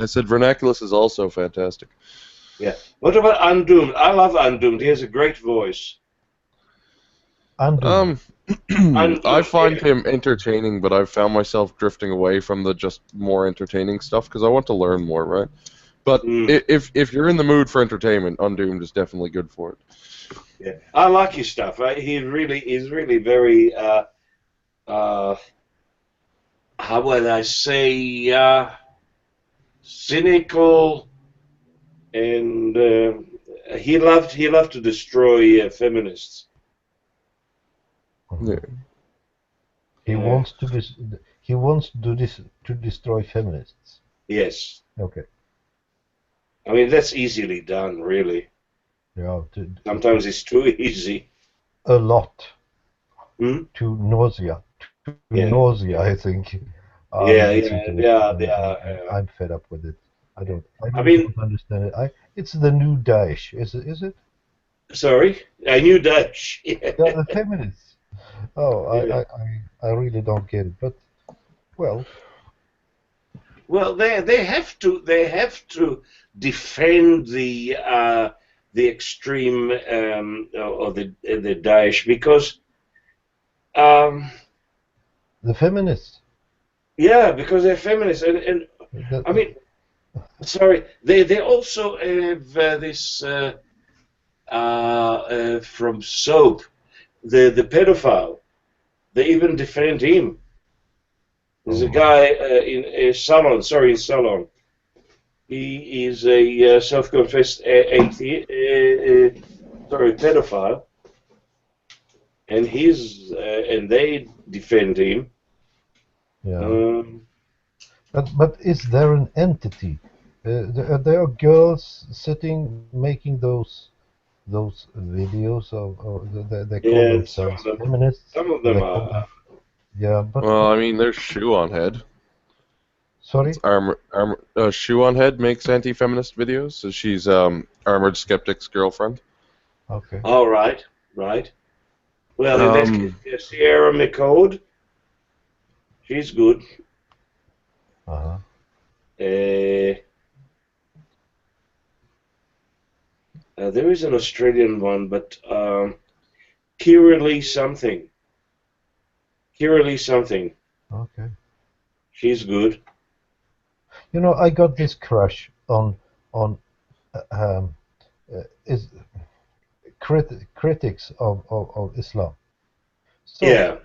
I said Vernaculus is also fantastic. Yeah. What about Undoomed? I love Undoomed. He has a great voice. Undoomed. I find him entertaining, but I've found myself drifting away from the just more entertaining stuff because I want to learn more, right? But if you're in the mood for entertainment, Undoomed is definitely good for it. Yeah, I like his stuff. He's really very. How would I say? Cynical, and he loved to destroy feminists. Yeah. He wants to destroy feminists. Yes. Okay. I mean that's easily done, really. Yeah. Sometimes it's too easy. A lot. To nausea. To nausea, I think. Yeah, listen yeah, to it, yeah, and yeah. I'm fed up with it. I I really mean, don't understand it. It's the new Daesh, is it? sorry, I knew Dutch. Yeah, the feminists. Oh, Yeah. I really don't get it. But well, Well, they have to defend the extreme or the Daesh because um, the feminists. yeah, because they're feminists and The, I mean, sorry, they also have this from Soap, the pedophile. They even defend him. There's a oh, guy in Salon, sorry, in Salon. He is a self-confessed pedophile, and and they defend him. yeah. Um, But is there an entity? There are girls sitting making those videos of they call yeah, some themselves of them, feminists. some of Or them they call are. them, yeah. Well, I mean, there's Shoe on Head. It's Sorry. Shoe on Head makes anti-feminist videos. So she's Armored Skeptic's girlfriend. Okay. All right, right. Well, in that case, Um, Sierra McCode, she's good. Uh-huh. Uh, there is an Australian one, but Kira Lee something. Kira Lee something. Okay. She's good. You know, I got this crush on uh, um, is critics of Islam. So Yeah,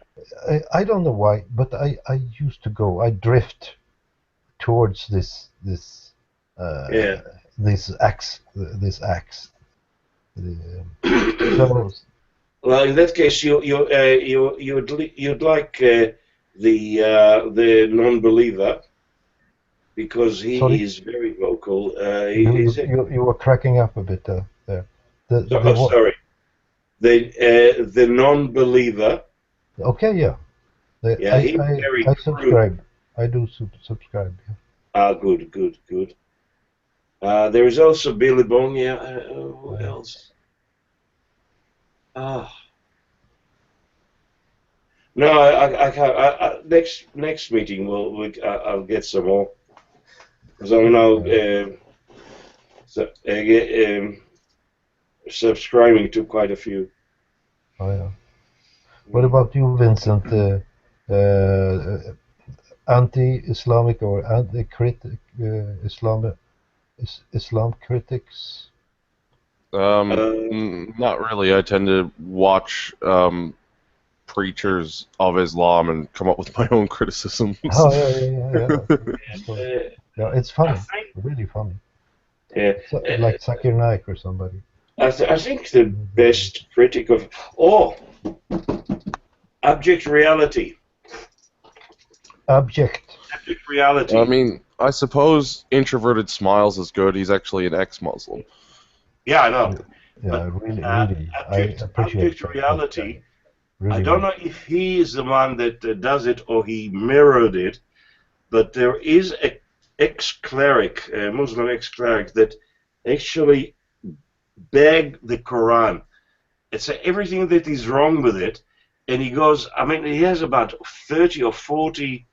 I don't know why, but I used to go. I drift towards uh, yeah. this axe. So Well, in that case, you'd like the non-believer because he sorry, is very vocal. you were cracking up a bit there. The Oh, what? sorry. The non-believer. Okay, yeah. Yeah, he's very I crude. subscribe. I do subscribe. Yeah. Ah, good, good, good. There is also Billy Bong. Yeah, who Uh, else? Ah, no, I can't. Next meeting, I'll get some more because I'm now yeah. subscribing to quite a few. Oh, yeah. What about you, Vincent? Anti-Islamic or anti-critic Islam critics? Uh, Not really. I tend to watch preachers of Islam and come up with my own criticisms. Oh, yeah. So, uh, yeah, it's I funny, think, really funny. yeah, So, like Zakir Naik or somebody. I think the best critic of abject reality. Abject. Abject reality. I mean, I suppose Introverted Smiles is good. He's actually an ex-Muslim. Yeah, I know. Yeah, But really, I appreciate abject that reality. guy. Really, I don't know if he is the one that does it or he mirrored it, but there is a ex-cleric, a Muslim ex-cleric, that actually begged the Quran. It's everything that is wrong with it, and he goes. I mean, he has about 30 or 40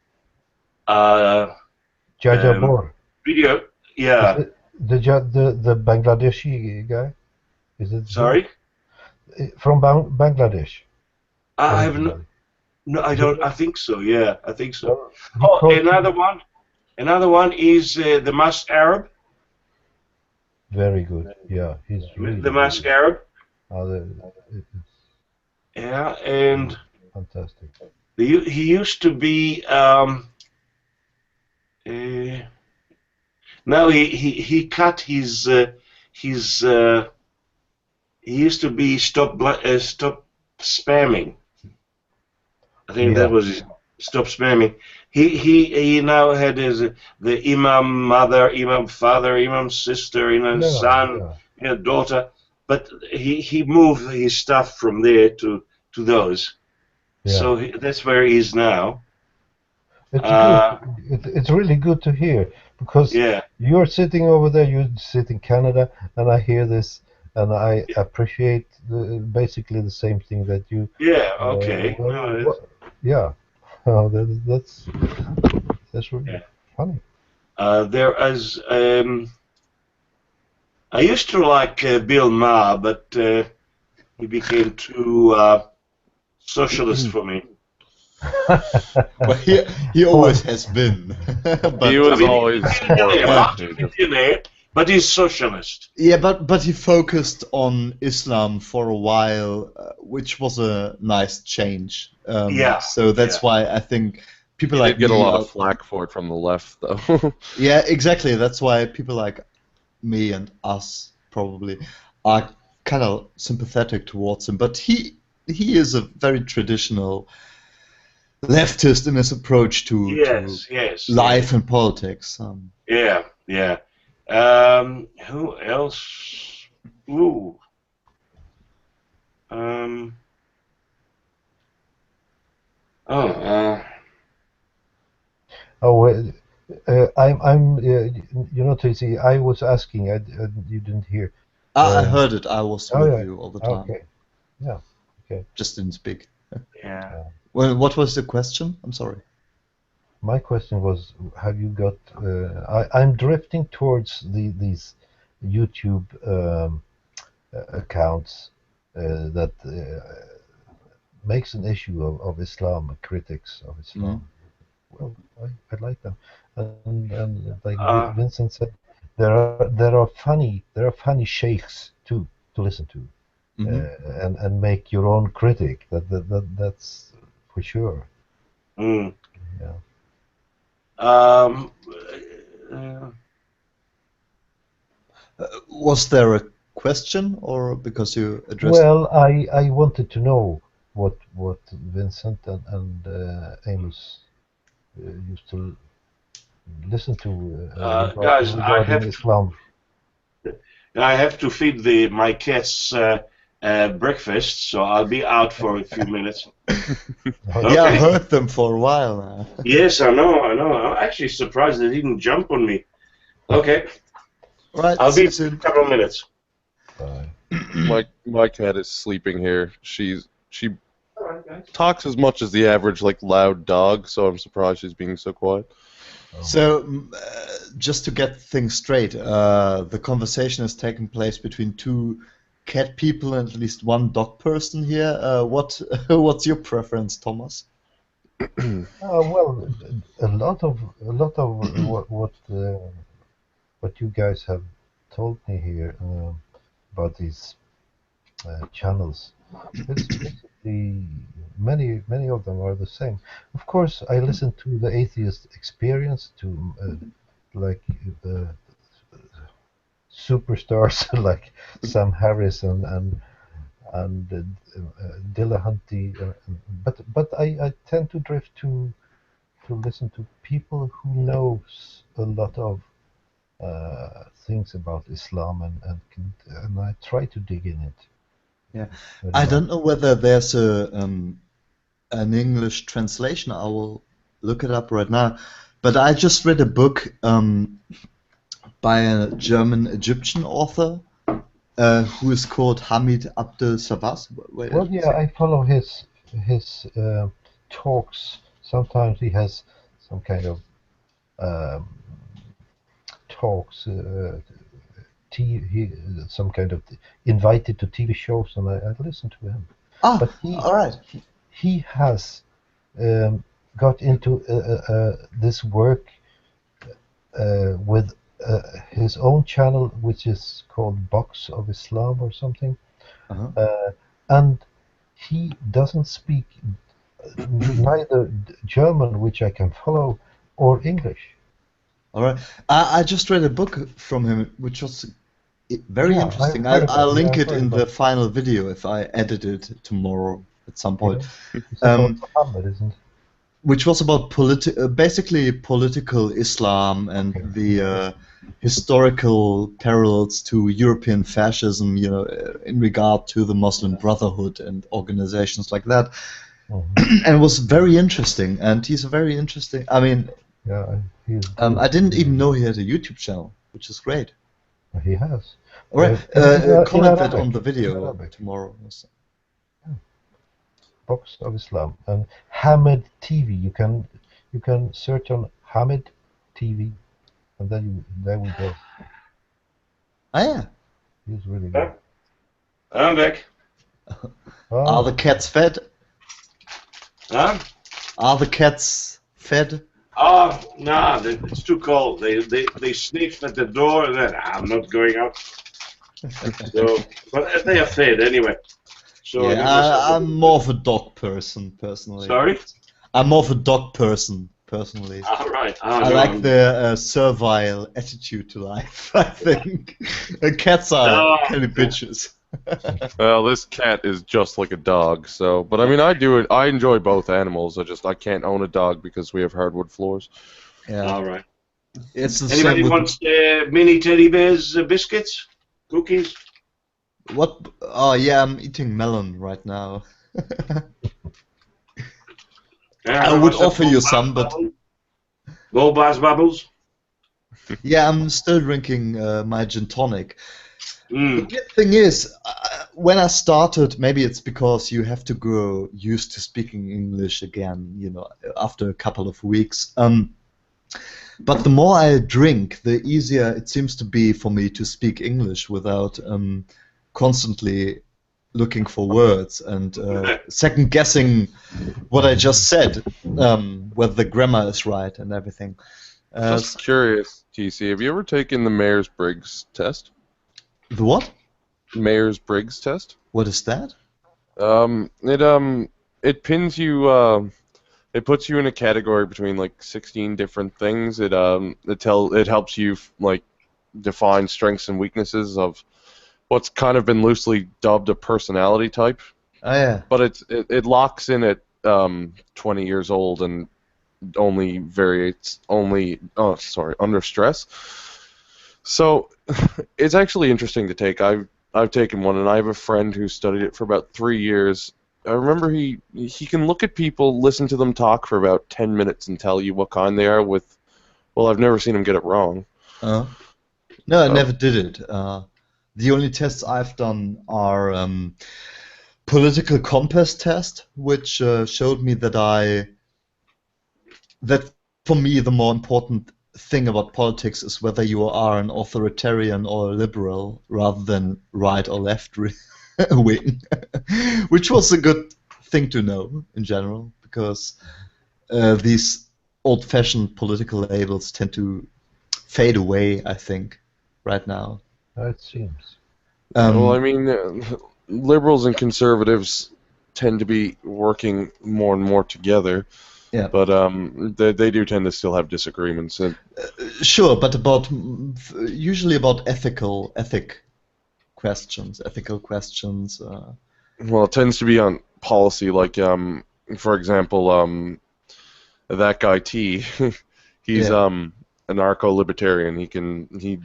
Jajabor. video. Is Yeah. it the Bangladeshi guy? Is it him? Sorry, From Bangladesh I have no. originally? No, I don't. I think so. Yeah, I think so. Well, he Oh, called another one. Another one is the Masked Arab. very good. Yeah, he's really, The Masked really Arab. it's Yeah, and fantastic. he used to be. No, he cut his. He used to be stop spamming. I think that Yeah, was his, stop spamming. He now had the Imam mother, Imam father, Imam sister, Imam son, daughter, but he moved his stuff from there to those. yeah. So that's where he is now. It's Uh, good. It's really good to hear because yeah, you're sitting over there, you sit in Canada, and I hear this, and I appreciate basically the same thing that you. yeah, okay. No, Yeah, that's really yeah. funny. There is. I used to like Bill Maher, but he became too socialist for me. Well, he always has been, He but I was mean, always he's a more billionaire, advantageous. multi-billionaire, but he's socialist. yeah, but he focused on Islam for a while, which was a nice change. Yeah, So that's yeah. why I think people He like did get a me lot are, of flack for it from the left, though. yeah, exactly. That's why people like me and us probably are kind of sympathetic towards him. But he is a very traditional leftist in his approach to Yes, yes, life yes. and politics. Yeah, yeah. Who else? Ooh. Um, oh, Oh, well, I'm Tracy. I was asking, you didn't hear. I Uh, heard it. I was oh with yeah, you all the time. okay, yeah, okay. Just didn't speak. yeah. Well, what was the question? I'm sorry. My question was, have you got? I'm drifting towards these YouTube accounts that makes an issue of Islam, critics of Islam. Well, I like them, and like Uh, Vincent said, there are funny sheikhs too to listen to, Hmm. and make your own critic. That's for sure. mm. Yeah. Um, uh, Was there a question, or because you addressed? Well, I wanted to know what Vincent and Amos used to listen to guys, regarding Islam. I have to feed my cats breakfast, so I'll be out for a few minutes. Yeah, I Okay. heard them for a while now. Yes, I know, I know. I'm actually surprised they didn't jump on me. Okay, Right, I'll see be you in a soon. couple of minutes. My cat is sleeping here. She All right, guys. talks as much as the average like loud dog, so I'm surprised she's being so quiet. So, just to get things straight, the conversation has taken place between two cat people and at least one dog person here. What's your preference, Thomas? Well, a lot of what you guys have told me here about these channels, it's basically many of them are the same. Of course, I listen to the Atheist Experience, to like the superstars like Sam Harris and Dillahunty, but I tend to drift to listen to people who knows a lot of things about Islam and I try to dig in it. Yeah, Very I much. don't know whether there's an English translation. I will look it up right now. But I just read a book by a German Egyptian author who is called Hamid Abdel-Samad. Wait Well, a yeah, second. I follow his talks. Sometimes he has some kind of um, talks, some kind of invited to TV shows, and I listen to him. But All right. he has got into this work with his own channel, which is called Box of Islam or something, Uh-huh. and he doesn't speak neither German, which I can follow, or English. All right. I just read a book from him, which was very Yeah, interesting. I've heard I'll about it. Yeah, link I've it heard in about the it. final video if I edit it tomorrow at some point. Yeah. It's about Um, Muhammad, isn't it? which was about basically political Islam and Okay. the historical parallels to European fascism, in regard to the Muslim Brotherhood and organizations like that. and it was very interesting. And he's a very interesting. I mean, Yeah, I didn't even know he had a YouTube channel, which is great. he has. All right, in comment that Arabic. on the In video Arabic. tomorrow. Box of Islam and Hamid TV. You can search on Hamid TV, and then there we go. Ah, yeah. He's really good. I'm back. Are the cats fed? Huh? Are the cats fed? Oh, nah, it's too cold. They sniffed at the door and then I'm not going out. So, but they are fed anyway. So Yeah, I'm more of a dog person, personally. Sorry? I'm more of a dog person, personally. All right. I like the servile attitude to life, I think. Cats are kind of bitches. Well, this cat is just like a dog, so. But I mean, I enjoy both animals. I can't own a dog because we have hardwood floors. Yeah. All right. It's the Anybody same wants mini teddy bears, biscuits, cookies? What? Oh yeah, I'm eating melon right now. I would offer you some, but Gold bars bubbles. yeah, I'm still drinking my gin tonic. The Mm. good thing is, when I started, maybe it's because you have to grow used to speaking English again, you know, after a couple of weeks. But the more I drink, the easier it seems to be for me to speak English without constantly looking for words and second guessing what I just said, whether the grammar is right and everything. Just curious, TC, have you ever taken the Myers-Briggs test? The what? Myers-Briggs test? What is that? It pins you. It puts you in a category between like 16 different things. It helps you like define strengths and weaknesses of what's kind of been loosely dubbed a personality type. Oh yeah. But it locks in at 20 years old and only varies under stress. So it's actually interesting to take. I've taken one, and I have a friend who studied it for about 3 years. I remember he can look at people, listen to them talk for about 10 minutes, and tell you what kind they are. Well, I've never seen him get it wrong. No, I never did it. The only tests I've done are political compass test, which showed me that for me the more important thing about politics is whether you are an authoritarian or a liberal rather than right or left wing, which was a good thing to know in general because these old-fashioned political labels tend to fade away, I think, right now. It seems. Well, I mean, liberals and conservatives tend to be working more and more together. Yeah. But they do tend to still have disagreements. Sure, but usually about ethical questions. Well, it tends to be on policy, like for example, that guy T. He's anarcho-libertarian. He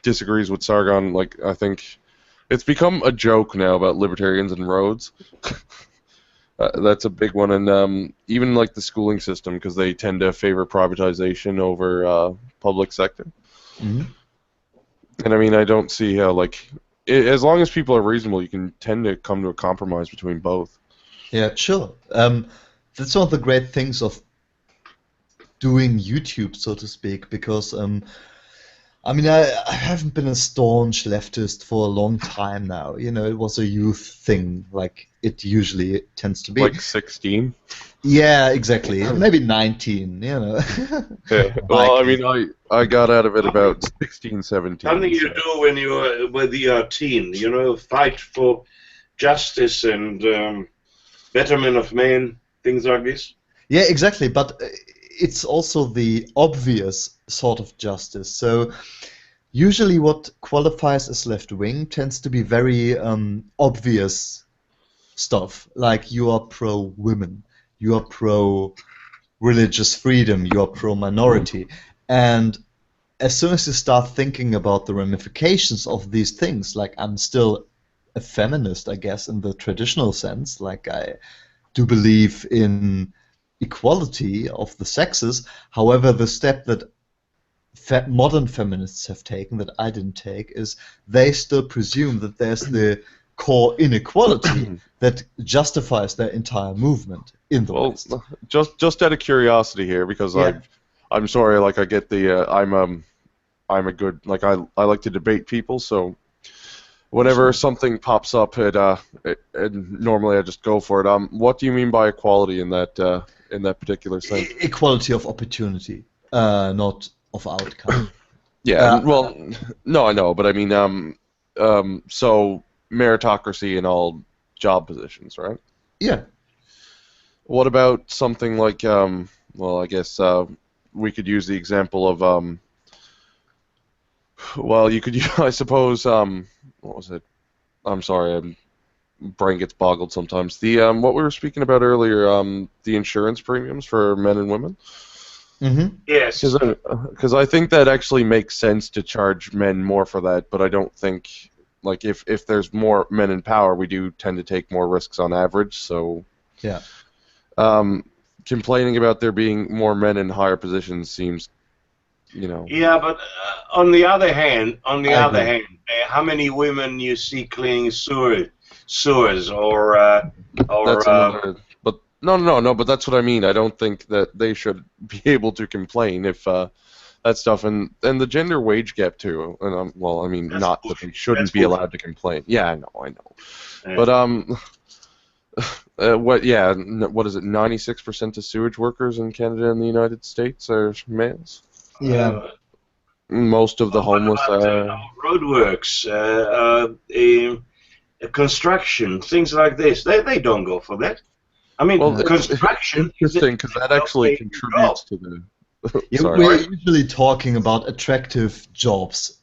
disagrees with Sargon. Like I think it's become a joke now about libertarians and roads. That's a big one, and even like the schooling system, because they tend to favor privatization over public sector. Mm-hmm. And I mean, I don't see how as long as people are reasonable, you can tend to come to a compromise between both. Yeah, sure. That's one of the great things of doing YouTube, so to speak, because I mean, I haven't been a staunch leftist for a long time now. You know, it was a youth thing, like it usually tends to be. Like 16? Yeah, exactly. Maybe 19, you know. Yeah. Well, I mean, I got out of it about 16, 17. Something you do when you're a teen, you know, fight for justice and betterment of men, things like this. Yeah, exactly. But it's also the obvious sort of justice. So usually what qualifies as left-wing tends to be very obvious stuff, like you are pro-women, you are pro-religious freedom, you are pro-minority. And as soon as you start thinking about the ramifications of these things, like I'm still a feminist, I guess, in the traditional sense, like do believe in equality of the sexes. However, the step that modern feminists have taken, that I didn't take, is they still presume that there's the core inequality that justifies their entire movement in the West. Just out of curiosity here, because I'm sorry, like I get the I'm a good, like I like to debate people, so whenever something pops up, normally I just go for it. What do you mean by equality in that particular sense? Equality of opportunity, not of outcome. Yeah, well, no, I know, but I mean, so meritocracy in all job positions, right? Yeah. What about something like, well, I guess we could use the example of, well, you could, I suppose, what was it? I'm sorry, brain gets boggled sometimes. The what we were speaking about earlier, the insurance premiums for men and women. Mm-hmm. Yes. Because I think that actually makes sense to charge men more for that, but I don't think, like, if there's more men in power, we do tend to take more risks on average. So, yeah. Complaining about there being more men in higher positions seems, you know. Yeah, but on the other hand, how many women you see cleaning sewers or That's another. But no. But that's what I mean. I don't think that they should be able to complain if that stuff and the gender wage gap too. And well, I mean, That's not bullshit. that they shouldn't That's be bullshit. allowed to complain. Yeah, I know. Yeah. But what? Yeah, what is it? 96% of sewage workers in Canada and the United States are males. Yeah. Most of the homeless are. Roadworks, construction, things like this. They don't go for that. I mean, Well, construction. It's interesting because that actually contributes to the. Sorry. We're usually talking about attractive jobs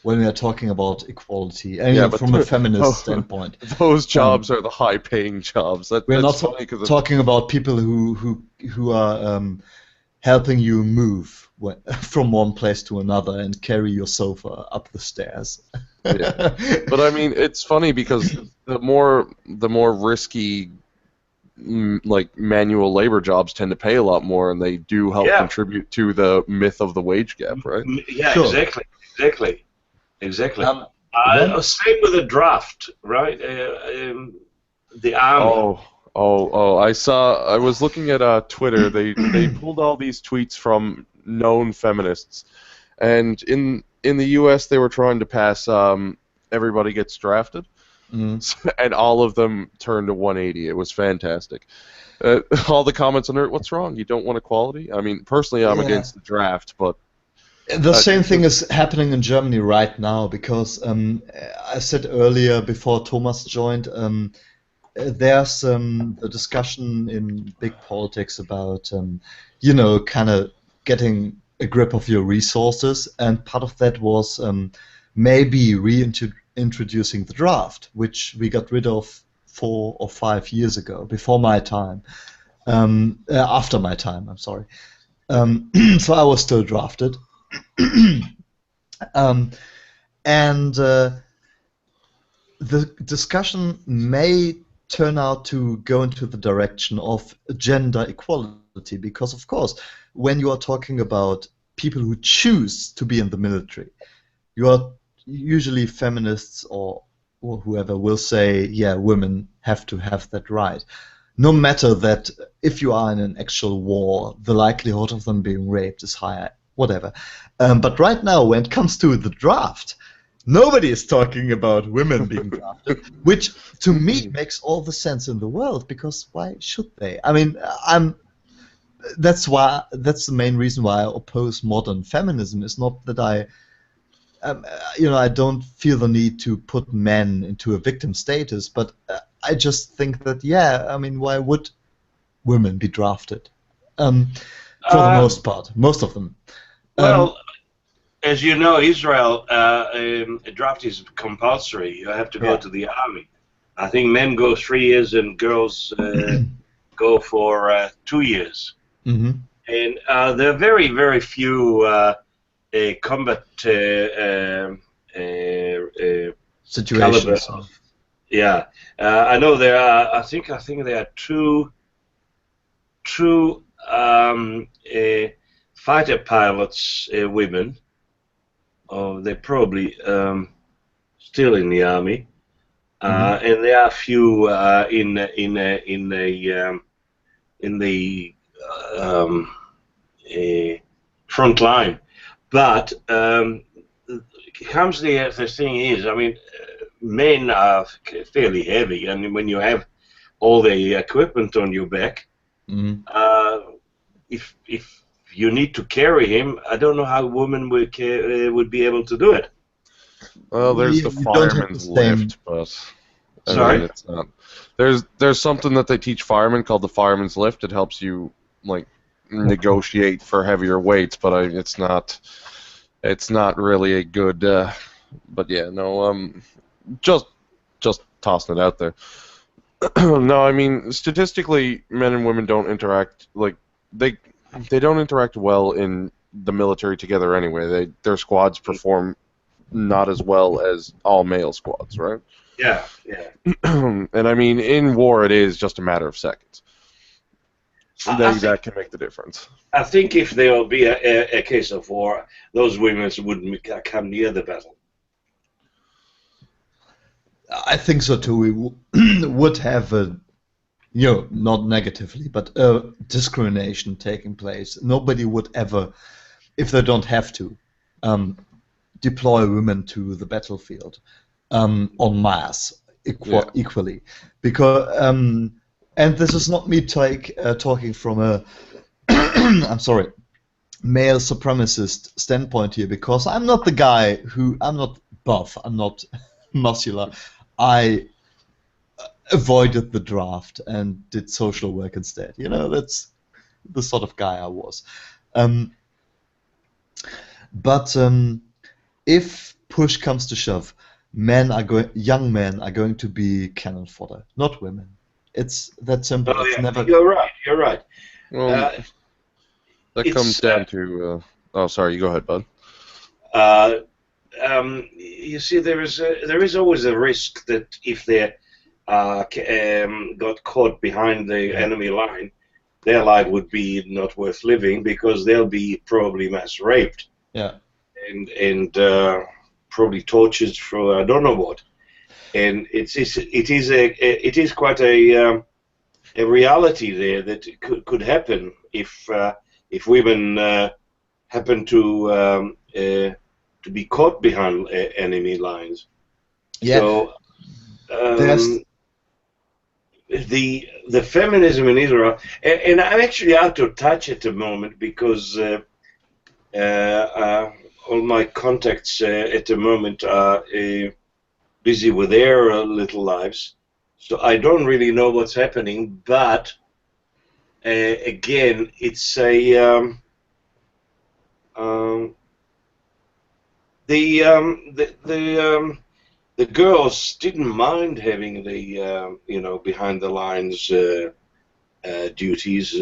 when we are talking about equality, and but from a feminist standpoint. Those jobs are the high-paying jobs. We're that's not funny talking about people who are helping you move from one place to another and carry your sofa up the stairs. Yeah. But I mean, it's funny because the more risky, like manual labor jobs tend to pay a lot more, and they do help contribute to the myth of the wage gap, right? Yeah, Sure. exactly. Same with the draft, right? The army. I was looking at Twitter. They pulled all these tweets from known feminists, and in the U.S. they were trying to pass everybody gets drafted, and all of them turned to 180. It was fantastic. All the comments on it, what's wrong? You don't want equality? I mean, personally, I'm against the draft, but the same thing is happening in Germany right now because I said earlier before Thomas joined. There's the discussion in big politics about, kind of getting a grip of your resources, and part of that was maybe reintroducing the draft, which we got rid of 4 or 5 years ago, before my time, after my time, I'm sorry. So I was still drafted. And the discussion may turn out to go into the direction of gender equality, because of course when you are talking about people who choose to be in the military, you are usually feminists or whoever will say, yeah, women have to have that right, no matter that if you are in an actual war the likelihood of them being raped is higher, whatever. But right now when it comes to the draft, nobody is talking about women being drafted, which to me makes all the sense in the world, because why should they? I mean, that's the main reason why I oppose modern feminism. Is not that I don't feel the need to put men into a victim status, but I just think that, why would women be drafted? For the most part, most of them. Well, as you know, Israel, draft is compulsory. You have to go to the army. I think men go 3 years and girls go for 2 years. Mm-hmm. And there are very, very few combat situations. Yeah, I know there are. I think there are two fighter pilots, women. Oh, they're probably still in the army, and there are a few in the front line. But comes the thing is, I mean, men are fairly heavy, and when you have all the equipment on your back, if you need to carry him, I don't know how women would be able to do it. Well, there's the You don't have fireman's the same- lift, but I Sorry? mean, it's not. There's something that they teach firemen called the fireman's lift. It helps you like negotiate for heavier weights, but it's not really a good. But yeah, no. Just tossing it out there. No, I mean statistically, men and women don't interact like they don't interact well in the military together anyway. Their squads perform not as well as all male squads, right? Yeah, yeah. And I mean, in war, it is just a matter of seconds. That can make the difference. I think if there will be a case of war, those women wouldn't come near the battle. I think so too. We would have a, not negatively, but discrimination taking place. Nobody would ever, if they don't have to, deploy women to the battlefield en masse equally, because and this is not me talking from a I'm sorry, male supremacist standpoint here, because I'm not the guy I'm not buff, I'm not muscular. I avoided the draft and did social work instead. That's the sort of guy I was. But if push comes to shove, young men are going to be cannon fodder, not women. It's that simple. Oh, it's yeah. never. You're right. Well, that comes down to. Oh, sorry. You go ahead, bud. You see, there is always a risk that if they got caught behind the enemy line, their life would be not worth living, because they'll be probably mass raped. Yeah. And probably tortured for I don't know what. And it is quite a reality there that could happen if women happen to be caught behind enemy lines. Yeah. So the feminism in Israel, and I'm actually out of touch at the moment, because all my contacts at the moment are busy with their little lives, so I don't really know what's happening. But again, it's the girls didn't mind having the behind the lines duties,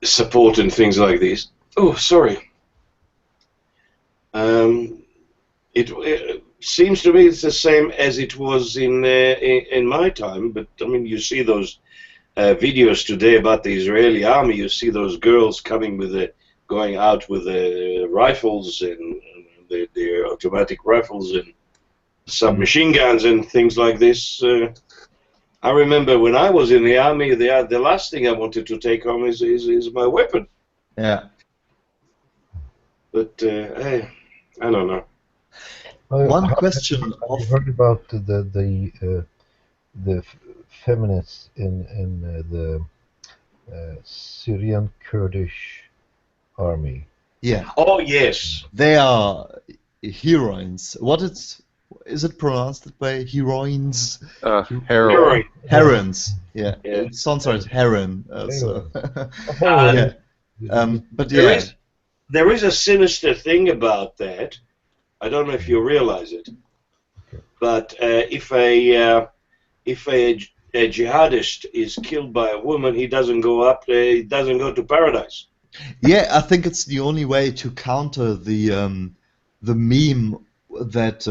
support and things like this. Oh, sorry. It seems to me it's the same as it was in my time. But I mean, you see those videos today about the Israeli army. You see those girls going out with the rifles and their automatic rifles and submachine guns and things like this. I remember when I was in the army, the last thing I wanted to take home is my weapon. Yeah. But hey, I don't know. One question. Have you heard about the feminists in the Syrian Kurdish army? Yeah. Oh yes. They are heroines. Is it pronounced that way? Heroines? Heroin. Herons. Yeah. Yeah. It sounds like heron. Yeah. But yeah. There is a sinister thing about that. I don't know if you realize it, but if a jihadist is killed by a woman, he doesn't go up. He doesn't go to paradise. Yeah, I think it's the only way to counter the meme that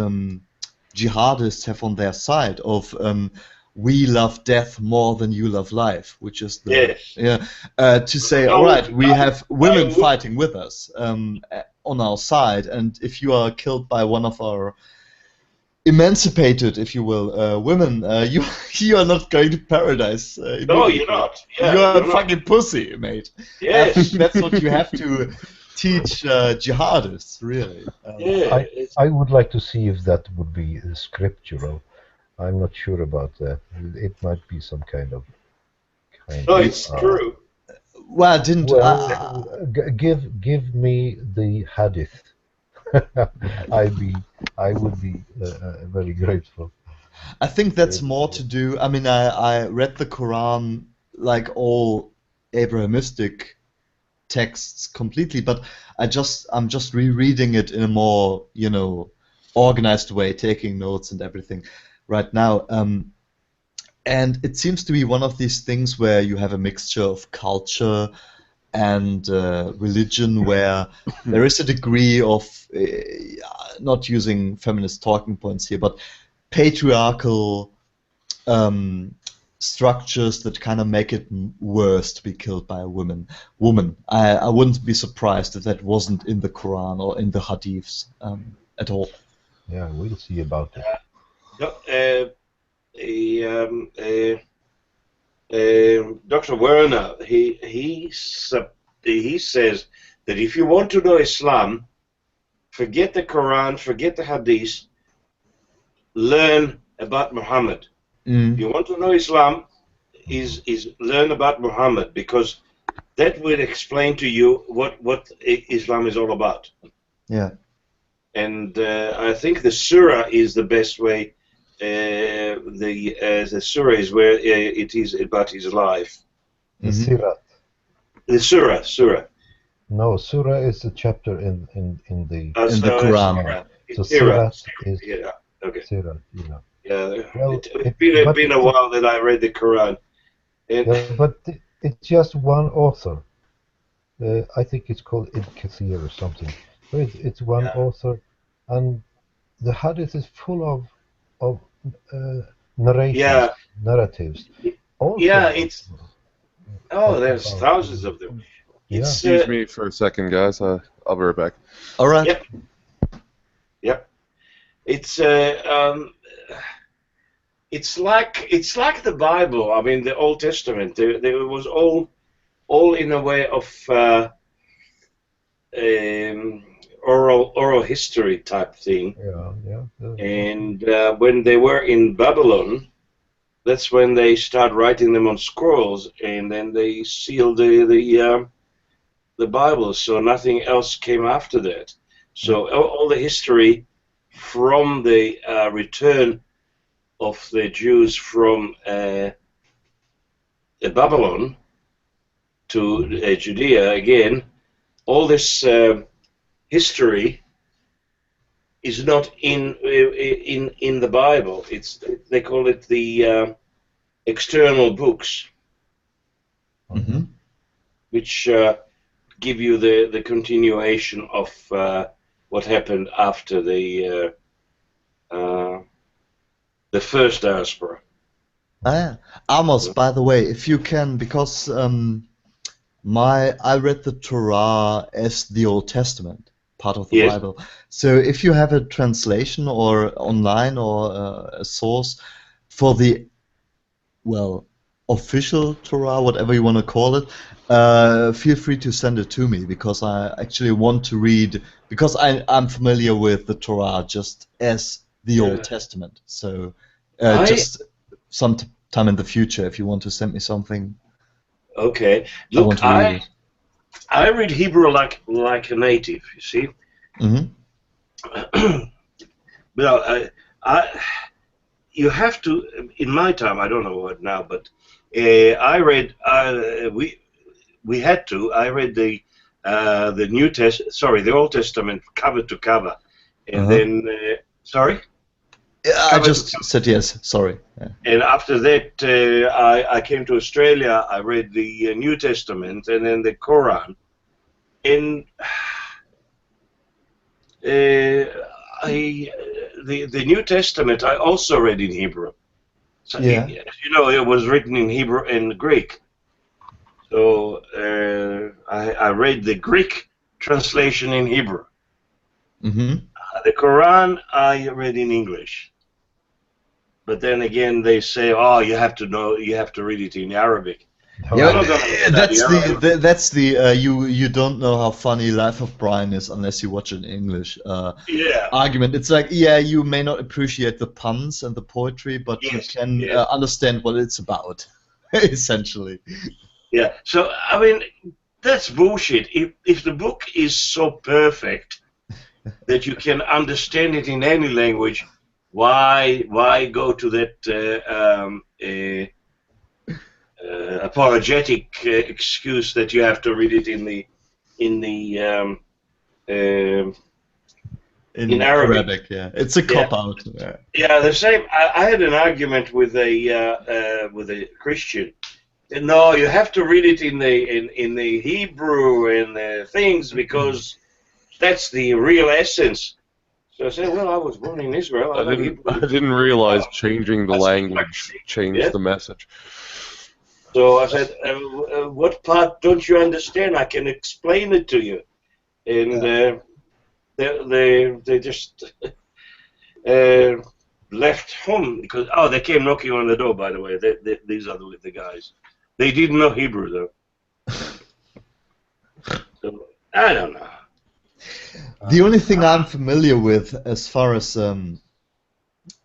jihadists have on their side of we love death more than you love life, which is the to say, all right, we have women fighting with us on our side, and if you are killed by one of our emancipated, if you will, women, you are not going to paradise. No, you're not. Yeah, you're a fucking pussy, mate. Yes. That's what you have to teach jihadists, really. I would like to see if that would be scriptural. I'm not sure about that. It might be some kind of. No, it's true. Well, didn't give me the hadith. I would be very grateful. I think that's more to do. I mean, I read the Quran like all Abrahamistic texts completely, but I'm just rereading it in a more organized way, taking notes and everything right now. And it seems to be one of these things where you have a mixture of culture and religion, where there is a degree of, not using feminist talking points here, but patriarchal structures that kind of make it worse to be killed by a woman. I wouldn't be surprised if that wasn't in the Quran or in the Hadiths at all. Yeah, we'll see about it. Dr. Werner, he says that if you want to know Islam, forget the Quran, forget the Hadith, learn about Muhammad. If you want to know Islam, is learn about Muhammad, because that will explain to you what Islam is all about. Yeah. And I think the surah is the best way. The surah is where it is about his life. The Sirat. The surah. No, surah is a chapter in the Quran. So Sirat is okay. Sirat, Yeah, Well, it's been a while that I read the Quran. But it's just one author. I think it's called Ibn Kathir or something. So it's one author, and the hadith is full of narratives. Also, there's thousands of them. Excuse me for a second, guys. I'll be right back. All right. Yep. It's like the Bible. I mean, the Old Testament. There was all in a way of oral history type thing. And when they were in Babylon, that's when they start writing them on scrolls, and then they sealed the Bible, so nothing else came after that. So all the history from the return of the Jews from Babylon to Judea again, all this history is not in the Bible. They call it the external books, which give you the continuation of what happened after the first diaspora. Amos, by the way, if you can, because I read the Torah as the Old Testament, part of the Bible. So if you have a translation or online or a source for the official Torah, whatever you want to call it, feel free to send it to me, because I actually want to read, because I'm familiar with the Torah just as the Old Testament. So just some time in the future, if you want to send me something. Okay. Look, I read Hebrew like a native, you see. Well, you have to, in my time, I don't know what now, but I read, we had to, I read the the Old Testament cover to cover, and then, sorry? I just said yes, sorry. Yeah. And after that, I came to Australia, I read the New Testament and then the Quran. And the the New Testament I also read in Hebrew. So Yeah. you know, it was written in Hebrew and Greek. So I read the Greek translation in Hebrew. Mm-hmm. The Quran I read in English. But then again, they say, "Oh, you have to read it in Arabic." Yeah, I'm not gonna that's study Arabic. that's the you don't know how funny Life of Brian is unless you watch it in English Yeah. argument. It's like, yeah, you may not appreciate the puns and the poetry, but you Yes. can Yes. understand what it's about, essentially. Yeah. So I mean, that's bullshit. If the book is so perfect that you can understand it in any language, why go to that apologetic excuse that you have to read it in in Arabic? Yeah, it's a cop out. Yeah. Yeah, the same. I had an argument with a Christian. No, you have to read it in the Hebrew and the things because that's the real essence. So I said, well, I was born in Israel. I didn't realize changing the language changed the message. So I said, what part don't you understand? I can explain it to you. And they just left home because they came knocking on the door. By the way, these are the guys. They didn't know Hebrew though. So I don't know. The only thing I'm familiar with, as far as I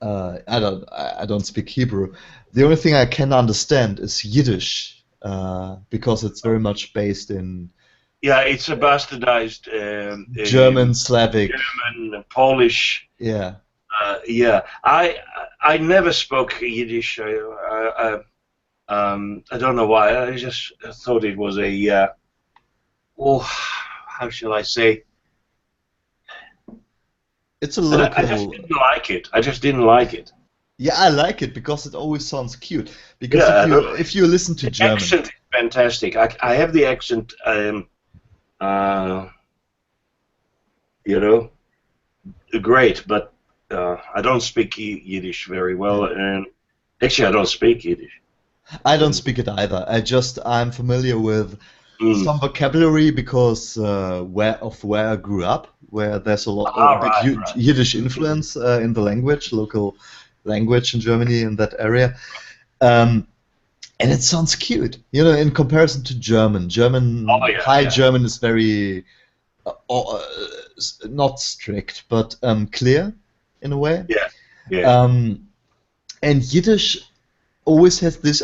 don't speak Hebrew. The only thing I can understand is Yiddish, because it's very much based in. Yeah, it's a bastardized German, Slavic, German, Polish. Yeah. Yeah, I never spoke Yiddish. I don't know why. I just thought it was a how shall I say? It's a local. I just didn't like it. I just didn't like it. Yeah, I like it because it always sounds cute. Because if you listen to German, the accent is fantastic. I have the accent. You know, great, but I don't speak Yiddish very well, and actually, I don't speak Yiddish. I don't speak it either. I'm familiar with some vocabulary because where I grew up, where there's a lot of big Yiddish influence in the language, local language in Germany in that area, and it sounds cute, in comparison to German. High German is very not strict, but clear in a way. Yeah. And Yiddish always has this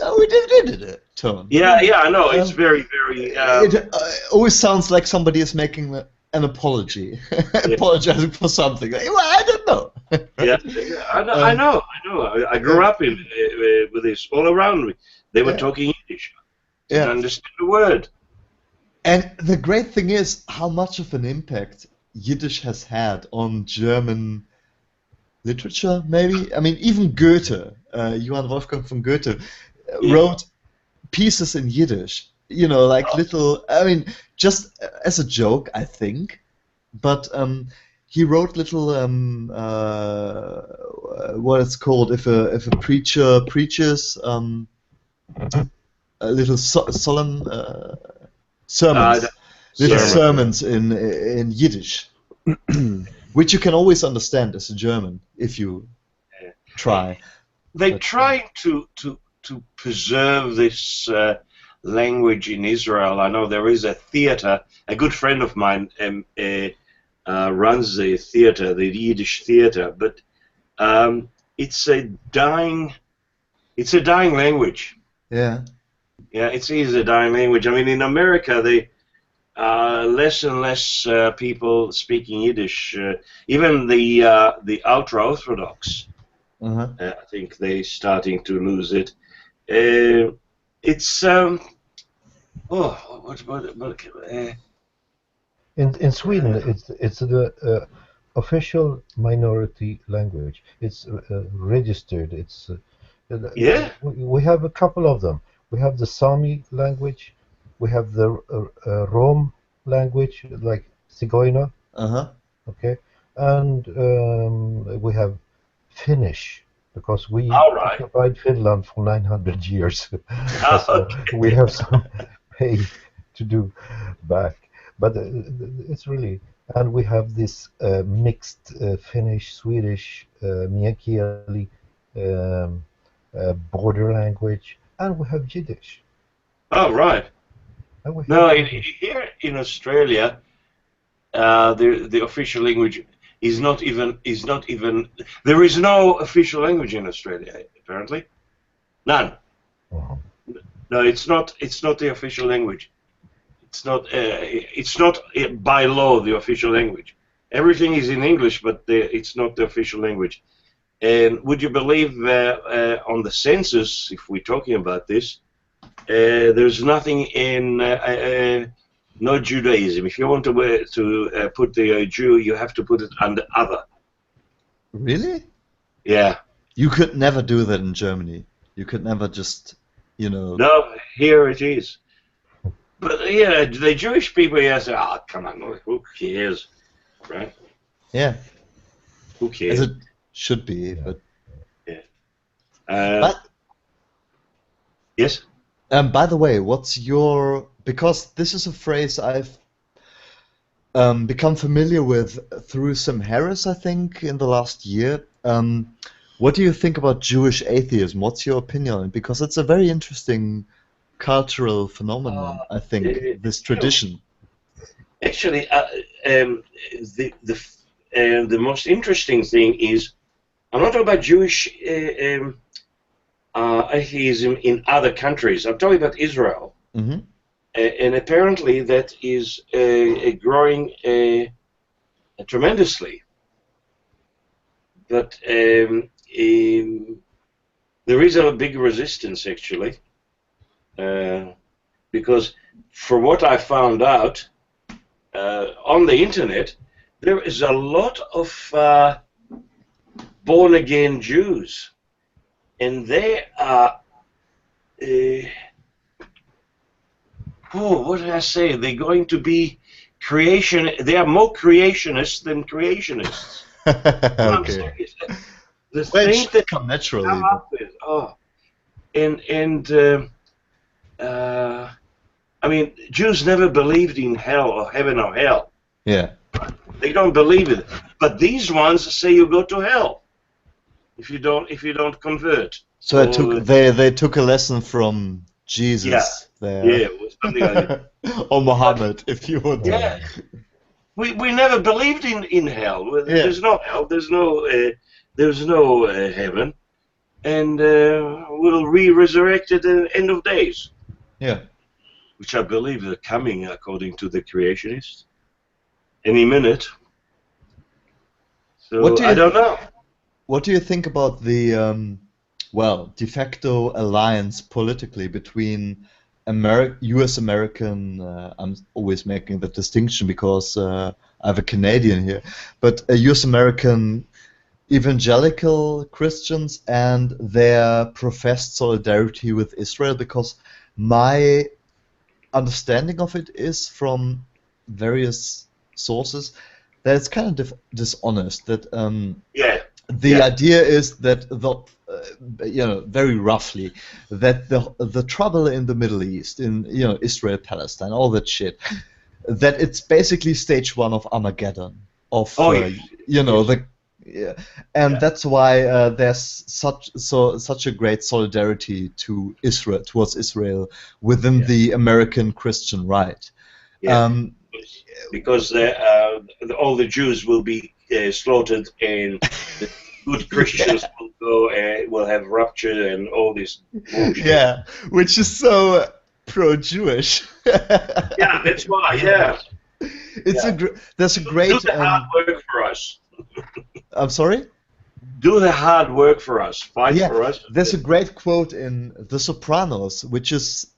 tone. Yeah, I know. It's very, very. It always sounds like somebody is making an apology, apologizing for something. Well, I don't know. I know. I grew up with this all around me. They were talking Yiddish. Didn't understand the word. And the great thing is how much of an impact Yiddish has had on German literature, maybe. I mean, even Goethe, Johann Wolfgang von Goethe, wrote pieces in Yiddish. Little. I mean, just as a joke, I think. But he wrote little. What it's called if a preacher preaches. A little solemn sermons. Sermons in Yiddish. Which you can always understand as a German if you try. They try to preserve this language in Israel. I know there is a theater. A good friend of mine runs the theater, the Yiddish theater, but it's a dying language. Yeah. Yeah, it is a dying language. I mean, in America, less and less people speaking Yiddish. Even the ultra-Orthodox, I think they're starting to lose it. It's in Sweden, it's the official minority language. It's registered. It's we have a couple of them. We have the Sami language. We have the Rom language, like Zigeuner. Uh-huh. Okay, and we have Finnish, because we All right. occupied Finland for 900 years. Oh, So okay. we have some pay to do back. But it's really, and we have this mixed Finnish, Swedish, Meänkieli border language, and we have Yiddish. Oh, right. And we have No, Yiddish. here in Australia, the official language is not even there is no official language in Australia apparently, none. Mhm. No, it's not the official language. It's not by law the official language. Everything is in English, but it's not the official language. And would you believe on the census, if we're talking about this, there's nothing in no Judaism. If you want to put the Jew, you have to put it under other. Really? Yeah. You could never do that in Germany. You could never just, you know. No, here it is. But yeah, the Jewish people here say, "Oh, come on, who cares, right? Yeah. Who As cares?" it should be, Yeah. but. But yes. By the way, what's your, because this is a phrase I've become familiar with through Sam Harris, I think, in the last year. What do you think about Jewish atheism? What's your opinion on it? Because it's a very interesting cultural phenomenon, I think, this tradition. Actually, the most interesting thing is, I'm not talking about Jewish atheism in other countries. I'm talking about Israel, Mm-hmm. and apparently that is growing tremendously. But there is a big resistance actually, because for what I found out on the internet, there is a lot of born-again Jews, and they are, what did I say? They're going to be they are more creationists than creationists. I'm Okay. serious. The Well, it thing should that come naturally. come But, up with, I mean, Jews never believed in hell or heaven or hell. yeah. They don't believe it. But these ones say you go to hell if you don't convert. So they took a lesson from Jesus Yeah. there. Yeah, it was something like that. Or Muhammad, if you would. Yeah, we never believed in hell. Yeah. There's no hell. There's no heaven, and we'll resurrect at the end of days. Yeah. Which I believe are coming according to the creationists any minute. So I don't know. What do you think about the de facto alliance politically between U.S. American? I'm always making the distinction because I have a Canadian here, but U.S. American evangelical Christians and their professed solidarity with Israel, because my understanding of it is from various sources that it's kind of dishonest. That the idea is that very roughly, that the trouble in the Middle East, in Israel, Palestine, all that shit, that it's basically stage one of Armageddon. That's why there's such a great solidarity to Israel, towards Israel, within the American Christian right. Yeah. Because all the Jews will be slaughtered, and the good Christians will have rapture and all this bullshit. Yeah, which is so pro-Jewish. Yeah, that's why. Yeah. There's a great. Do the hard work for us. I'm sorry? Do the hard work for us. Fight for us. There's a great quote in The Sopranos, which is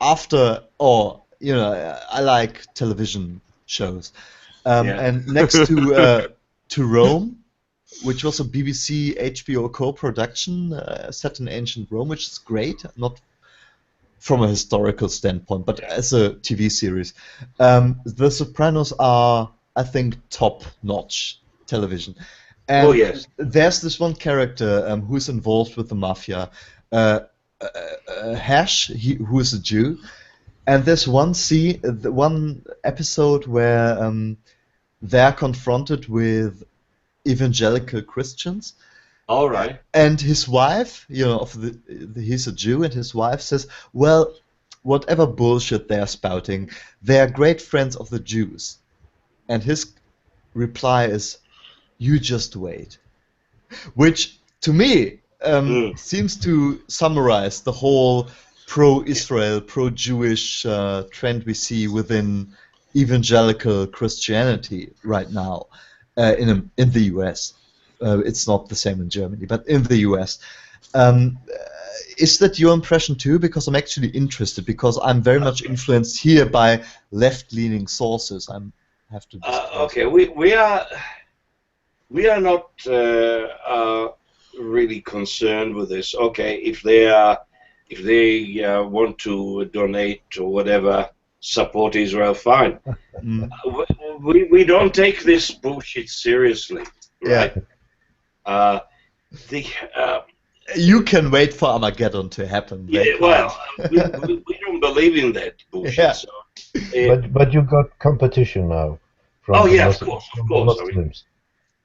after, I like television shows. And next to Rome, which was a BBC HBO co-production set in ancient Rome, which is great, not from a historical standpoint, but as a TV series. The Sopranos are, I think, top-notch television. And Oh, yes. there's this one character who's involved with the mafia, Hash, who is a Jew, and there's one episode where they're confronted with evangelical Christians. All right. And his wife, he's a Jew, and his wife says, well, whatever bullshit they're spouting, they're great friends of the Jews. And his reply is, you just wait. Which, to me, seems to summarize the whole pro-Israel, pro-Jewish trend we see within evangelical Christianity right now in the US. It's not the same in Germany, but in the US. Is that your impression too? Because I'm actually interested, because I'm very much influenced here by left-leaning sources. I have to. Okay, we are not really concerned with this. Okay, if they want to donate or whatever, support Israel, fine. We don't take this bullshit seriously, right? Yeah. You can wait for Armageddon to happen. Yeah, well, we don't believe in that bullshit. Yeah. So, but you got competition now from oh the yeah, Muslims, of course. Muslims.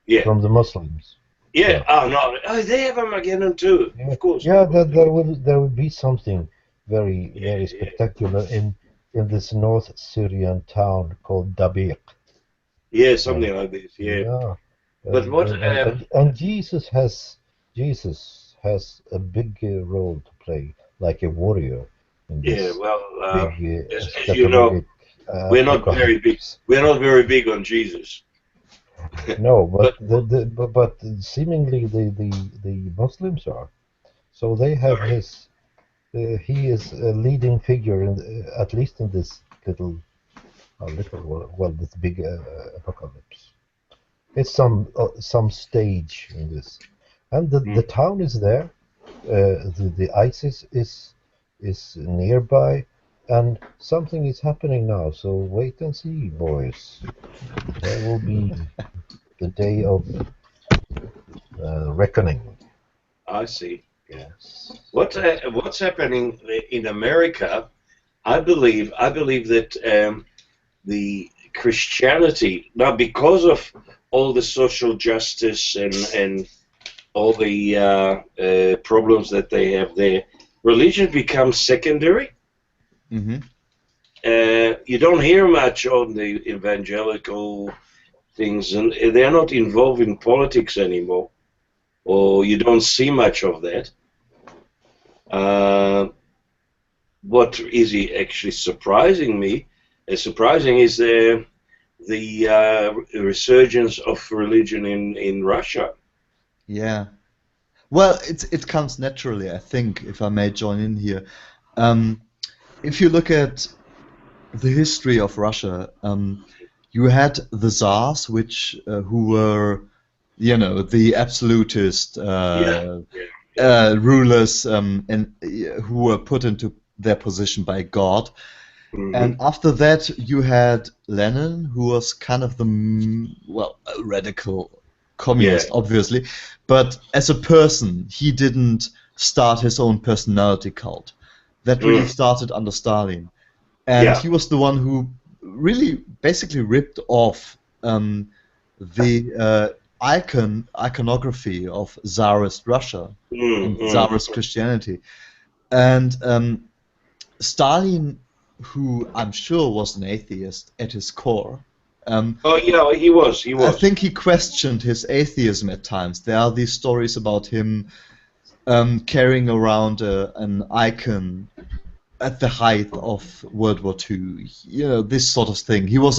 Yeah. From the Muslims. Yeah. Yeah. Oh no. Oh, they have Armageddon too. Yeah. Of course. Yeah, there will be something very spectacular in this North Syrian town called Dabiq. Yeah, something like this. Yeah. Yeah. But what? And Jesus has a big role to play, like a warrior. In this Yeah. Well, big, as you know, we're not very big. apocalypse. We're not very big on Jesus. No, but seemingly the Muslims are. So they have Sorry. his. He is a leading figure at least in this this big apocalypse. It's some stage in this, and the town is there. The ISIS is nearby, and something is happening now. So wait and see, boys. There will be the day of reckoning. I see. Yes. What's happening in America? I believe that the Christianity now, because of all the social justice and all the problems that they have there, religion becomes secondary. Mm-hmm. You don't hear much on the evangelical things, and they're not involved in politics anymore, or you don't see much of that. What is actually surprising is the resurgence of religion in Russia. Yeah. Well, it comes naturally, I think, if I may join in here. If you look at the history of Russia, you had the Tsars, who were, the absolutist rulers, and who were put into their position by God. Mhm. And after that, you had Lenin, who was kind of a radical communist, obviously, but as a person, he didn't start his own personality cult. That really started under Stalin. And he was the one who really basically ripped off the iconography of Tsarist Russia and Tsarist Christianity. And Stalin, who I'm sure was an atheist at his core, he was. I think he questioned his atheism at times. There are these stories about him carrying around an icon at the height of World War II. This sort of thing. He was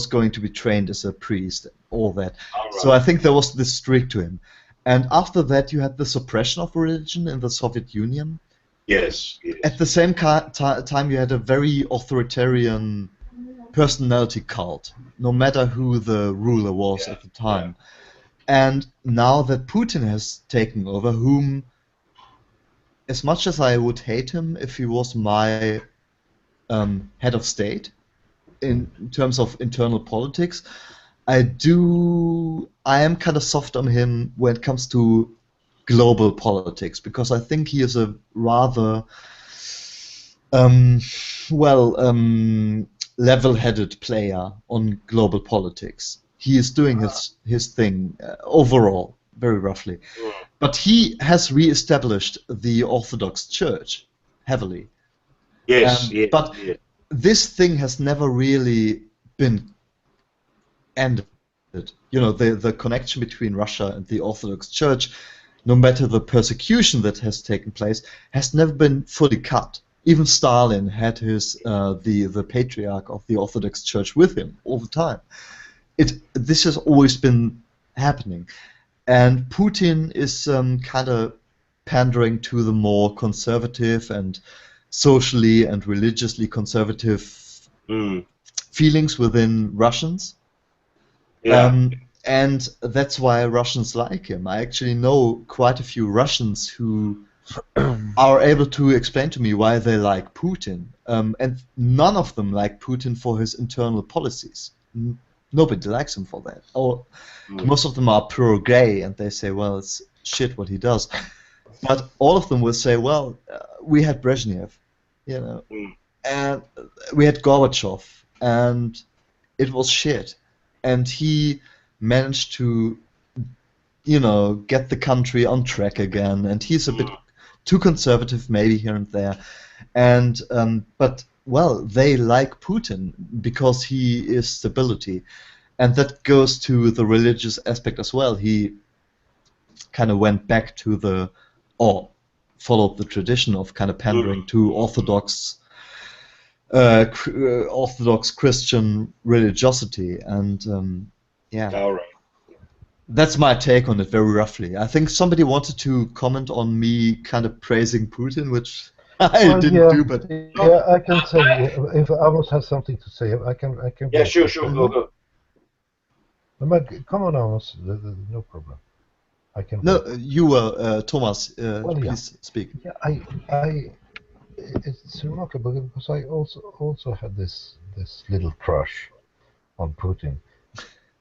going to be trained as a priest, all that. All right. So I think there was this streak to him. And after that, you had the suppression of religion in the Soviet Union. Yes. At the same time, you had a very authoritarian personality cult, no matter who the ruler was at the time. And now that Putin has taken over, whom, as much as I would hate him if he was my head of state in terms of internal politics, I am kind of soft on him when it comes to global politics, because I think he is a rather level-headed player on global politics. He is doing his thing overall, very roughly. But he has re-established the Orthodox Church heavily. Yes, but this thing has never really been ended. You know, the connection between Russia and the Orthodox Church, no matter the persecution that has taken place, has never been fully cut. Even Stalin had his the patriarch of the Orthodox Church with him all the time. This has always been happening, and Putin is kind of pandering to the more conservative and socially and religiously conservative feelings within Russians. And that's why Russians like him. I actually know quite a few Russians who are able to explain to me why they like Putin. And none of them like Putin for his internal policies. Nobody likes him for that. Or most of them are pro-gay, and they say, well, it's shit what he does. But all of them will say, well, we had Brezhnev, you know, and we had Gorbachev, and it was shit. And he managed to, you know, get the country on track again. And he's a bit too conservative, maybe here and there. And but well, they like Putin because he is stability, and that goes to the religious aspect as well. He kind of went back to followed the tradition of kind of pandering to Orthodox Christian religiosity, and All right. that's my take on it very roughly. I think somebody wanted to comment on me kind of praising Putin, which I didn't do, but yeah, I can say if Amos has something to say, I can. Yeah, sure, go. Come on, Amos, no problem. I can. No, you were Thomas. Well, please speak. Yeah, it's remarkable because I also had this little crush on Putin.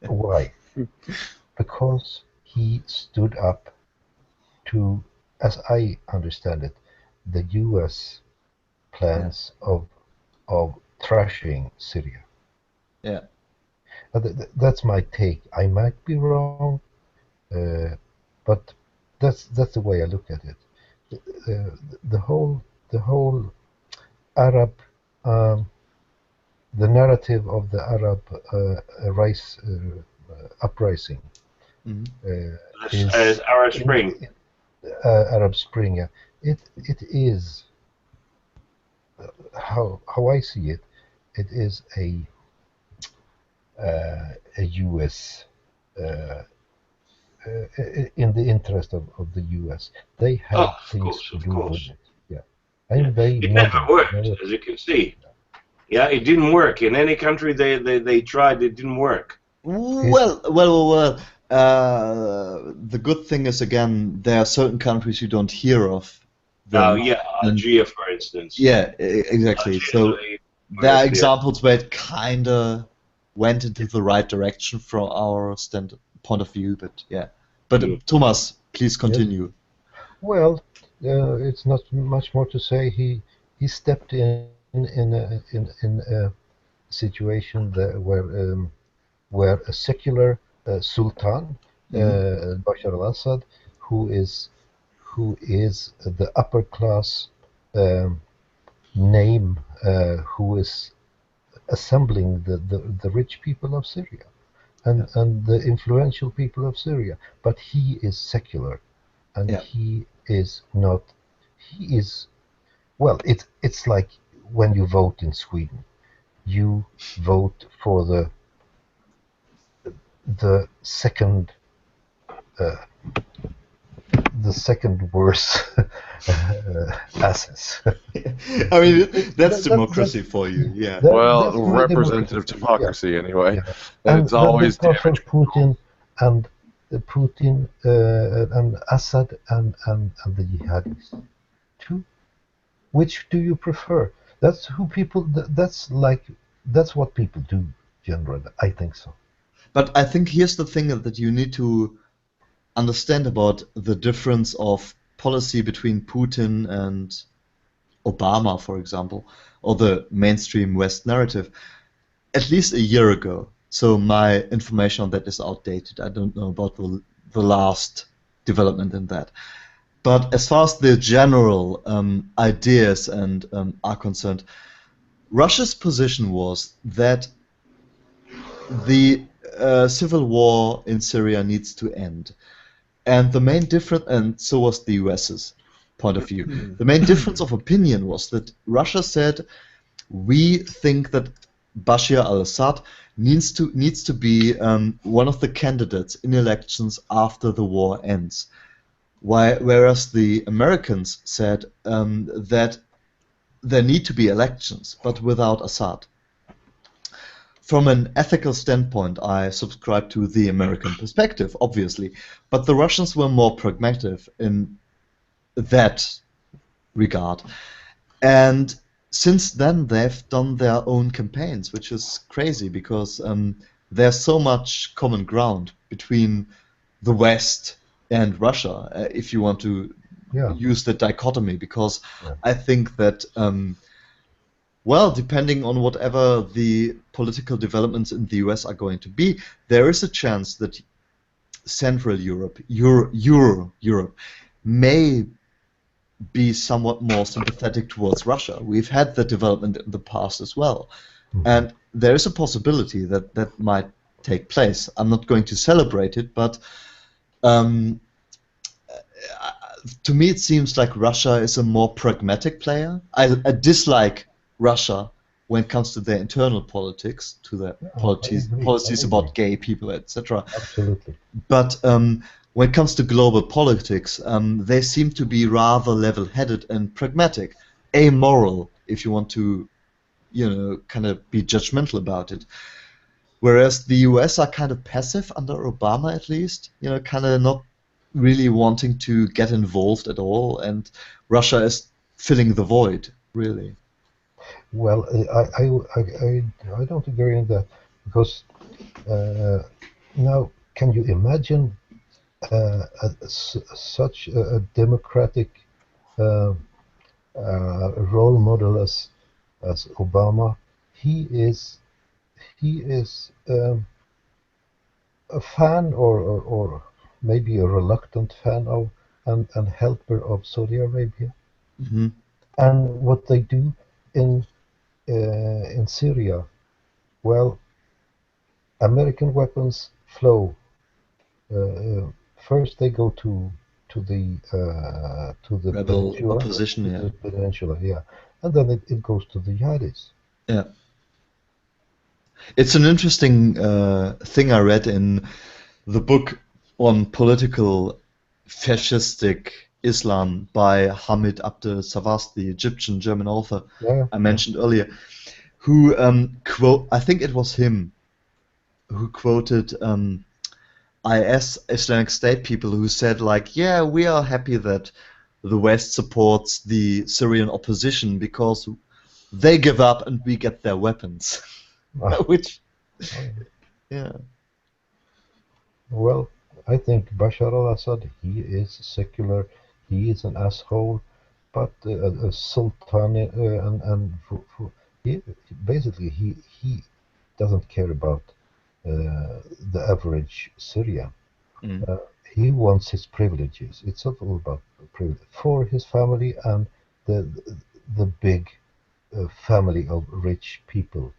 Why? Because he stood up to, as I understand it, the U.S. plans of trashing Syria. Yeah. That's my take. I might be wrong, but that's the way I look at it. The whole Arab, the narrative of the Arab uprising. As Arab Spring. Arab Spring, yeah. It is how I see it. It is a U.S. In the interest of the U.S. They have things to do with it. Yeah, and it never worked, as you can see. Yeah, it didn't work in any country they tried. It didn't work. Well. The good thing is, again, there are certain countries you don't hear of. Algeria, for instance. Yeah, exactly. So there are examples where it kind of went into the right direction from our point of view, but yeah. But Thomas, please continue. Yes. Well, it's not much more to say. He stepped in a situation where a secular sultan, Bashar al-Assad, who is the upper class name, who is assembling the rich people of Syria and the influential people of Syria, but he is secular, and he is not. He is, well. It's like when you vote in Sweden, you vote for the second worst asses. I mean, that's democracy for you, yeah. Well, representative democracy, anyway. Yeah. And it's always because of Putin and Assad and the Jihadis. Which do you prefer? That's who people. That's what people do generally. I think so. But I think here's the thing that you need to understand about the difference of policy between Putin and Obama, for example, or the mainstream West narrative. At least a year ago, so my information on that is outdated. I don't know about the last development in that. But as far as the general ideas and are concerned, Russia's position was that the civil war in Syria needs to end. And the main difference, and so was the US's point of view, the main difference of opinion was that Russia said, we think that Bashar al-Assad needs to be one of the candidates in elections after the war ends. Whereas the Americans said that there need to be elections, but without Assad. From an ethical standpoint, I subscribe to the American perspective, obviously, but the Russians were more pragmatic in that regard. And since then, they've done their own campaigns, which is crazy because there's so much common ground between the West and Russia, if you want to use the dichotomy, because I think that well, depending on whatever the political developments in the US are going to be, there is a chance that Central Europe, Europe, may be somewhat more sympathetic towards Russia. We've had that development in the past as well. And there is a possibility that that might take place. I'm not going to celebrate it, but to me it seems like Russia is a more pragmatic player. I dislike Russia when it comes to their internal politics, to their policies about gay people, etc. Absolutely. But when it comes to global politics, they seem to be rather level-headed and pragmatic, amoral, if you want to, kind of be judgmental about it. Whereas the US are kind of passive under Obama, at least, kind of not really wanting to get involved at all, and Russia is filling the void, really. Well, I don't agree on that, because now, can you imagine such a democratic role model as Obama? He is a fan, or maybe a reluctant fan of and helper of Saudi Arabia, and what they do in Syria. Well, American weapons flow. First, they go to the rebel peninsula, opposition, the peninsula, and then it goes to the Jihadists. Yeah. It's an interesting thing I read in the book on political fascistic Islam by Hamid Abdel-Samad, the Egyptian German author I mentioned earlier, who I think it was him who quoted IS, Islamic State people, who said, like, yeah, we are happy that the West supports the Syrian opposition because they give up and we get their weapons. Which, yeah. Well, I think Bashar al-Assad, he is secular, he is an asshole, but a sultan, basically he doesn't care about the average Syrian. He wants his privileges. It's not all about privilege for his family and the big family of rich people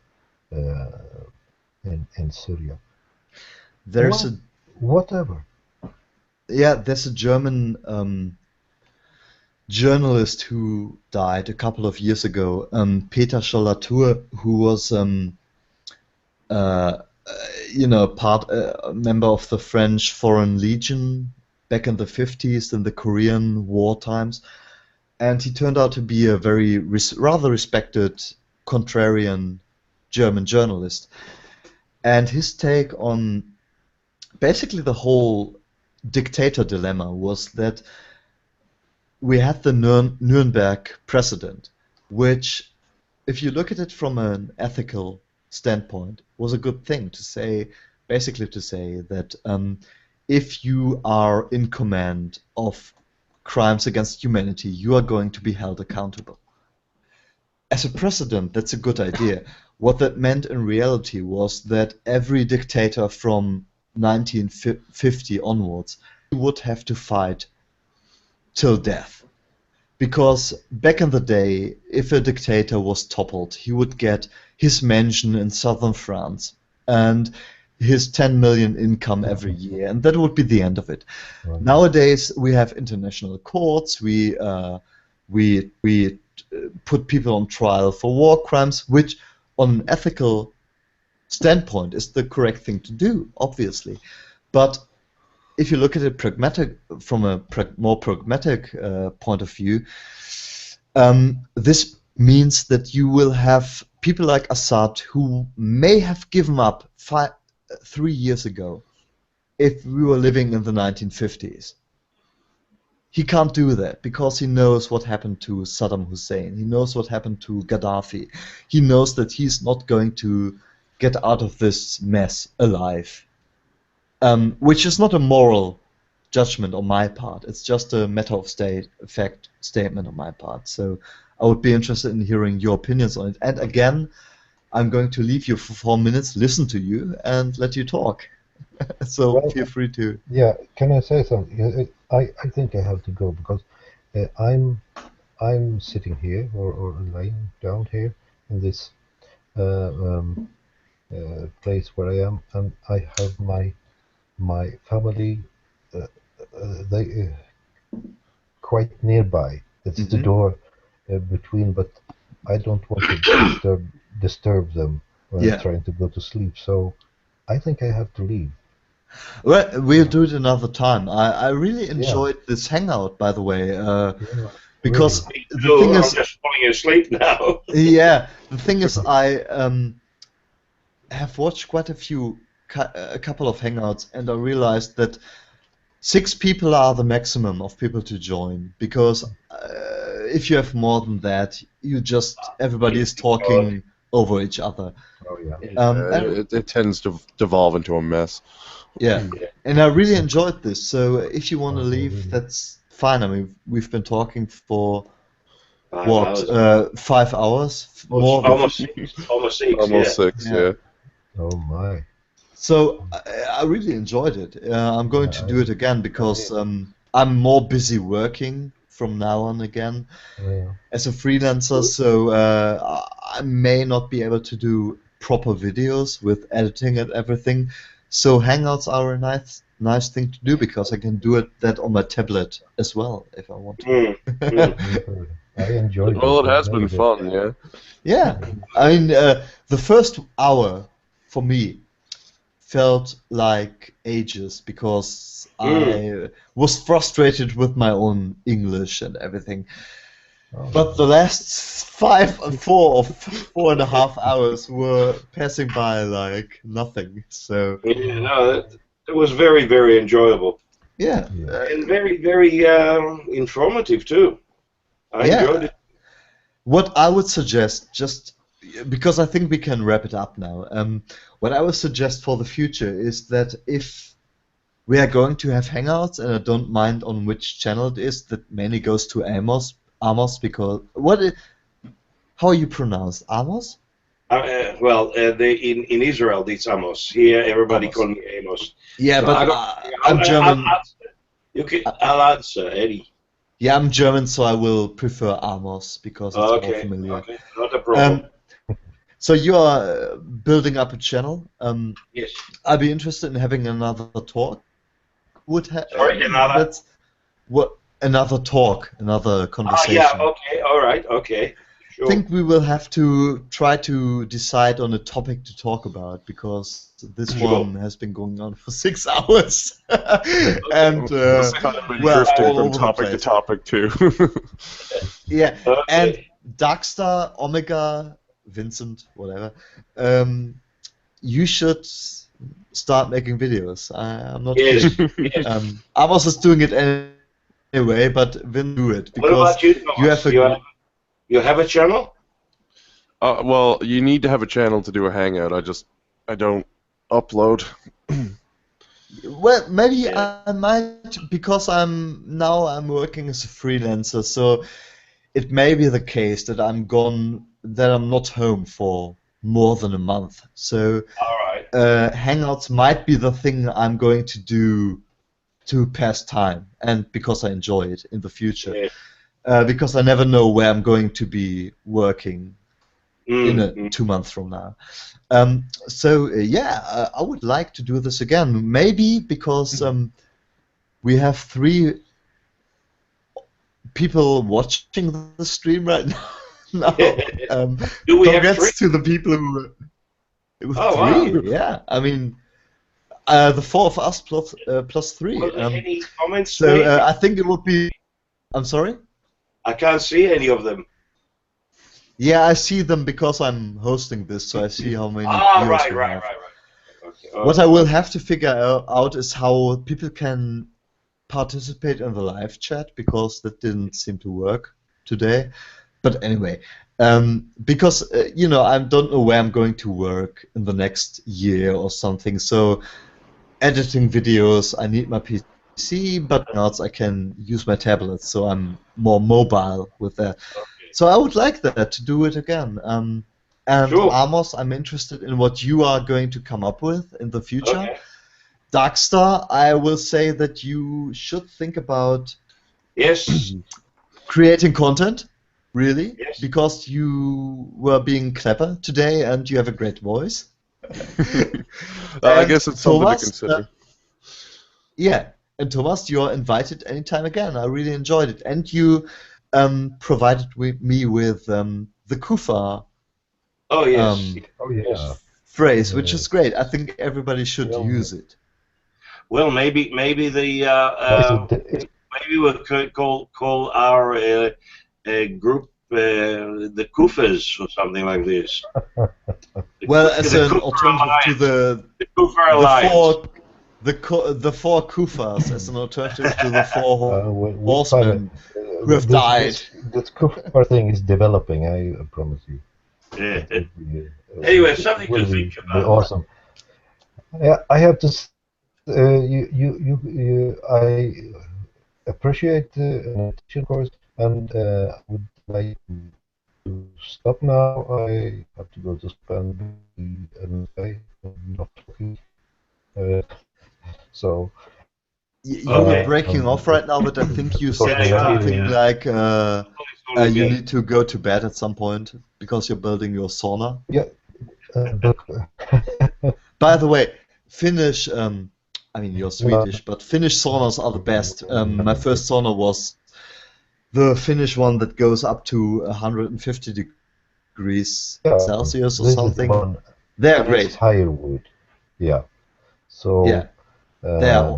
in Syria. There's whatever. Yeah, there's a German journalist who died a couple of years ago, Peter Scholl-Latour, who was a member of the French Foreign Legion back in the 50s in the Korean War times, and he turned out to be a very rather respected contrarian German journalist. And his take on basically the whole dictator dilemma was that we had the Nuremberg precedent, which, if you look at it from an ethical standpoint, was a good thing to say basically to say that if you are in command of crimes against humanity, you are going to be held accountable. As a precedent, that's a good idea. What that meant in reality was that every dictator from 1950 onwards would have to fight till death. Because back in the day, if a dictator was toppled, he would get his mansion in southern France and his 10 million income every year, and that would be the end of it. Right. Nowadays, we have international courts. We put people on trial for war crimes, which, on an ethical standpoint, is the correct thing to do, obviously. But if you look at it from a more pragmatic point of view, this means that you will have people like Assad who may have given up 3 years ago if we were living in the 1950s. He can't do that because he knows what happened to Saddam Hussein. He knows what happened to Gaddafi. He knows that he's not going to get out of this mess alive. Which is not a moral judgment on my part. It's just a matter of fact statement on my part. So I would be interested in hearing your opinions on it. And again, I'm going to leave you for 4 minutes, listen to you, and let you talk. So Well, feel free to. Yeah, can I say something? I think I have to go because I'm sitting here or laying down here in this place where I am, and I have my family they quite nearby. It's the door between, but I don't want to disturb them when I'm trying to go to sleep. So I think I have to leave. Well, we'll do it another time. I really enjoyed this hangout, by the way, because the thing I'm is, just falling asleep now. yeah, the thing is, I have watched quite a couple of hangouts, and I realized that 6 people are the maximum of people to join, because if you have more than that, everybody is talking over each other. Oh yeah. It tends to devolve into a mess. Yeah, and I really enjoyed this. So if you want to leave, really? that's fine. I mean, we've been talking for 5 hours. 5 hours? Almost 6. Almost 6, yeah. Oh my. So I really enjoyed it. I'm going to do it again because I'm more busy working from now on again as a freelancer. So I may not be able to do proper videos with editing and everything. So Hangouts are a nice thing to do because I can do that on my tablet as well if I want to. I enjoyed it. Well, it has been fun, yeah. Yeah, I mean, the first hour for me felt like ages because I was frustrated with my own English and everything. But the last 4.5 hours were passing by like nothing. So it was very, very enjoyable. Yeah. And very, very informative too. I enjoyed it. What I would suggest, just because I think we can wrap it up now, what I would suggest for the future is that if we are going to have Hangouts, and I don't mind on which channel it is, that mainly goes to Amos, because how are you pronounced? Amos? Well, in Israel it's Amos. Here everybody calls me Amos. Yeah, so but I'm German. I'll answer, Eddie. Yeah, I'm German, so I will prefer Amos because it's more familiar. Okay, not a problem. So you are building up a channel. Yes. I'd be interested in having another talk. Sorry, another? Another talk, another conversation. Okay, all right, okay. Sure. I think we will have to try to decide on a topic to talk about because this one has been going on for 6 hours. And drifting from topic to topic too. Yeah, and Darkstar Omega, Vincent, whatever. You should start making videos. I'm not. Yes. Amos is doing it anyway, but Vin do it because what about you? You have a channel? Well, you need to have a channel to do a hangout. I don't upload. Well, maybe Yeah. I might, because I'm working as a freelancer, so it may be the case that I'm not home for more than a month. So All right. Hangouts might be the thing I'm going to do to pass time, and because I enjoy it in the future. Yeah. Because I never know where I'm going to be working in 2 months from now. I would like to do this again. Maybe because we have 3 people watching the stream right now. No. Do we have 3? Congrats to the people who. Oh, 3, wow. yeah. I mean, the 4 of us plus 3. Was there any comments So made? I think it would be. I'm sorry? I can't see any of them. Yeah, I see them because I'm hosting this, so I see how many viewers Right. we have. Okay. What I will have to figure out is how people can participate in the live chat, because that didn't seem to work today. But anyway, because I don't know where I'm going to work in the next year or something. So editing videos, I need my PC, but else I can use my tablet, so I'm more mobile with that. Okay. So I would like that, to do it again. And Sure. Amos, I'm interested in what you are going to come up with in the future. Okay. Darkstar, I will say that you should think about Yes. creating content, really, Yes. because you were being clever today and you have a great voice. I guess it's something Thomas, to consider. Yeah, and Thomas, you're invited anytime again. I really enjoyed it. And you provided me with the Kufa Oh, yes. Oh yeah. phrase, which is great. I think everybody should Well, use it. Well, maybe maybe we could call our group the Kufas or something like this. Well, as The an Kufa alternative to Alliance. The Kufa Alliance. the four Kufas, as an alternative to the 4 we'll horsemen find who have died. This Kufa thing is developing. I promise you. Yeah. It will be, Anyway, something to will think be about. awesome. Yeah, I have to. I appreciate the invitation, of course, and I would like to stop now. I have to go to spend and I'm not talking. So You were Okay. breaking off right now, but I think you said Yeah, something yeah. like It's only you me. need to go to bed at some point because you're building your sauna. but By the way, Finnish, I mean you're Swedish, but Finnish saunas are the best. My first sauna was the Finnish one that goes up to 150 degrees Celsius or this something. is the one. They're That's great. Higher wood. Yeah. So Yeah.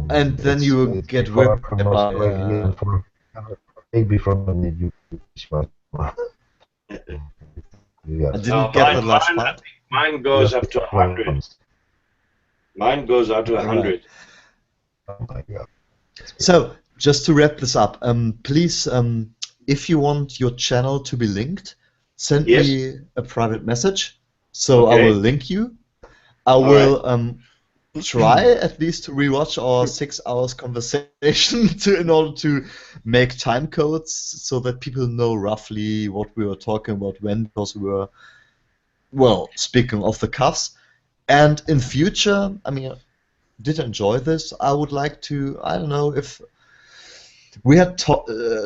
And then you it's get far whipped from by Australia and from maybe from the I yes. didn't get the last Mine, I part. think mine goes up to 100. Mine goes up to 100. Oh my God. So, just to wrap this up, please, if you want your channel to be linked, send Yes. me a private message. So I Okay. will link you. I All will try at least to rewatch our 6 hours conversation in order to make time codes so that people know roughly what we were talking about when, because we were, well, speaking of the cuffs. And in future, I mean, did enjoy this. I would like to, I don't know, if we had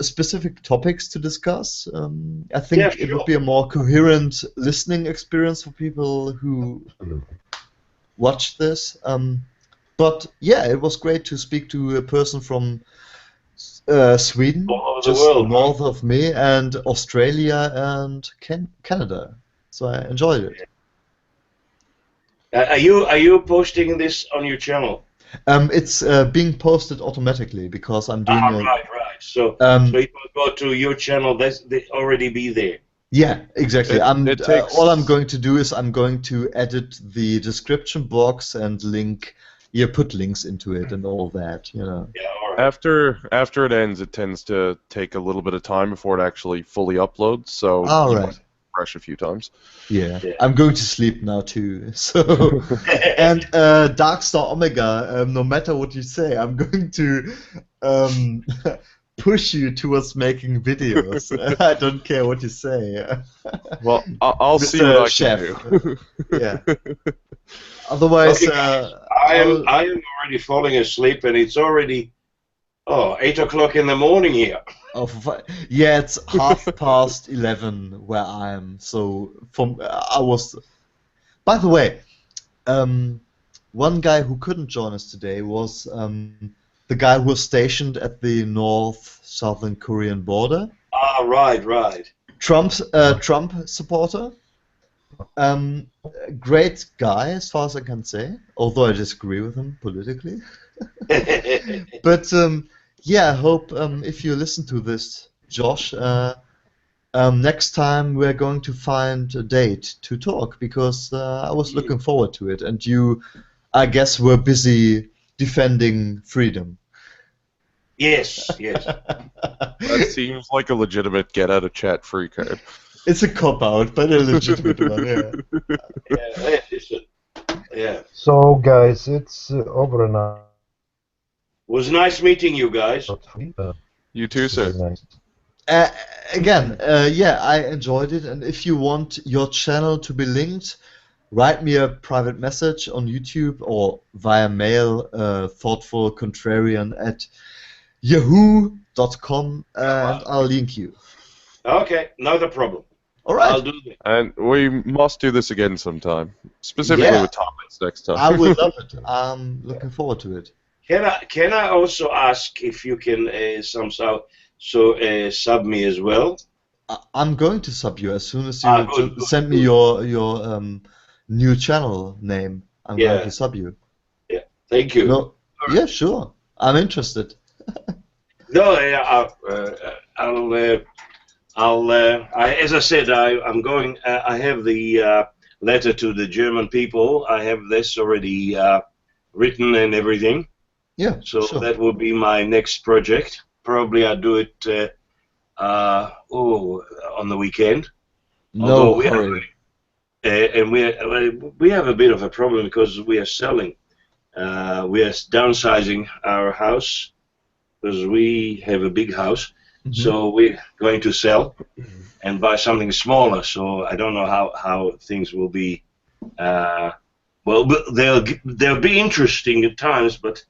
specific topics to discuss. I think Yeah, it sure. would be a more coherent listening experience for people who watch this. But yeah, it was great to speak to a person from Sweden, All over the just world. north of me, and Australia and Canada. So I enjoyed it. Are you posting this on your channel? It's being posted automatically because I'm doing Right. So if you go to your channel, they already be there. Yeah, exactly. It takes- all I'm going to do is I'm going to edit the description box and put links into it and all that, you know. Yeah, all right. After it ends, it tends to take a little bit of time before it actually fully uploads. So All you right. might- refresh a few times. Yeah, I'm going to sleep now too. So, and Darkstar Omega, no matter what you say, I'm going to push you towards making videos. I don't care what you say. Well, I'll see what I Chef. can do. Yeah. Otherwise, Okay, I am already falling asleep, and it's already 8 o'clock in the morning here. Oh, yeah, it's 11:30 where I am. So I was. By the way, one guy who couldn't join us today was the guy who was stationed at the North-Southern Korean border. Ah, right. Trump supporter. Great guy, as far as I can say. Although I disagree with him politically. But yeah, I hope if you listen to this, Josh, next time we're going to find a date to talk, because I was looking forward to it, and you, I guess, were busy defending freedom. Yes. That seems like a legitimate get-out-of-chat free card. It's a cop-out, but a legitimate one, Yeah. So, guys, it's over now. Was nice meeting you guys. You too, sir. Nice. Again, yeah, I enjoyed it, and if you want your channel to be linked, write me a private message on YouTube or via mail, thoughtfulcontrarian@yahoo.com, and I'll link you. Okay, not a problem. All right. I'll do that. And we must do this again sometime, specifically with topics next time. I would love it. I'm looking forward to it. Can I also ask if you can somehow sub me as well? I'm going to sub you as soon as you send me your new channel name. I'm going to sub you. Yeah, thank you. No, yeah, sure. I'm interested. No, as I said, I'm going. I have the letter to the German people. I have this already written and everything. Yeah. So sure. that will be my next project. Probably I'll do it on the weekend. No hurry. And we have a bit of a problem because we are selling. We are downsizing our house because we have a big house. Mm-hmm. So we're going to sell and buy something smaller. So I don't know how things will be. Well, they'll be interesting at times, but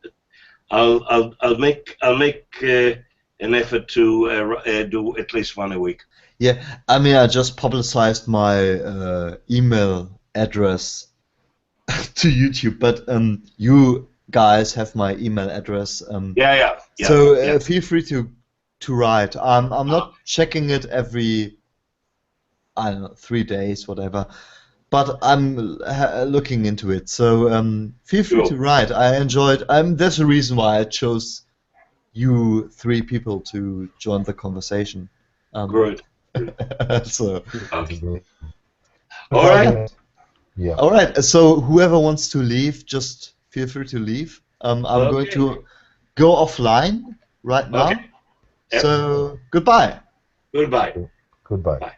I'll make an effort to do at least one a week. Yeah, I mean, I just publicized my email address to YouTube, but you guys have my email address. Yeah. So feel free to write. I'm not checking it every, I don't know, 3 days, whatever. But I'm looking into it. So feel free to write. I enjoyed. There's a reason why I chose you 3 people to join the conversation. Great. So. Okay. All right. Yeah. All right. So whoever wants to leave, just feel free to leave. I'm going to go offline right now. Okay. Yep. So goodbye. Goodbye. Goodbye. Bye.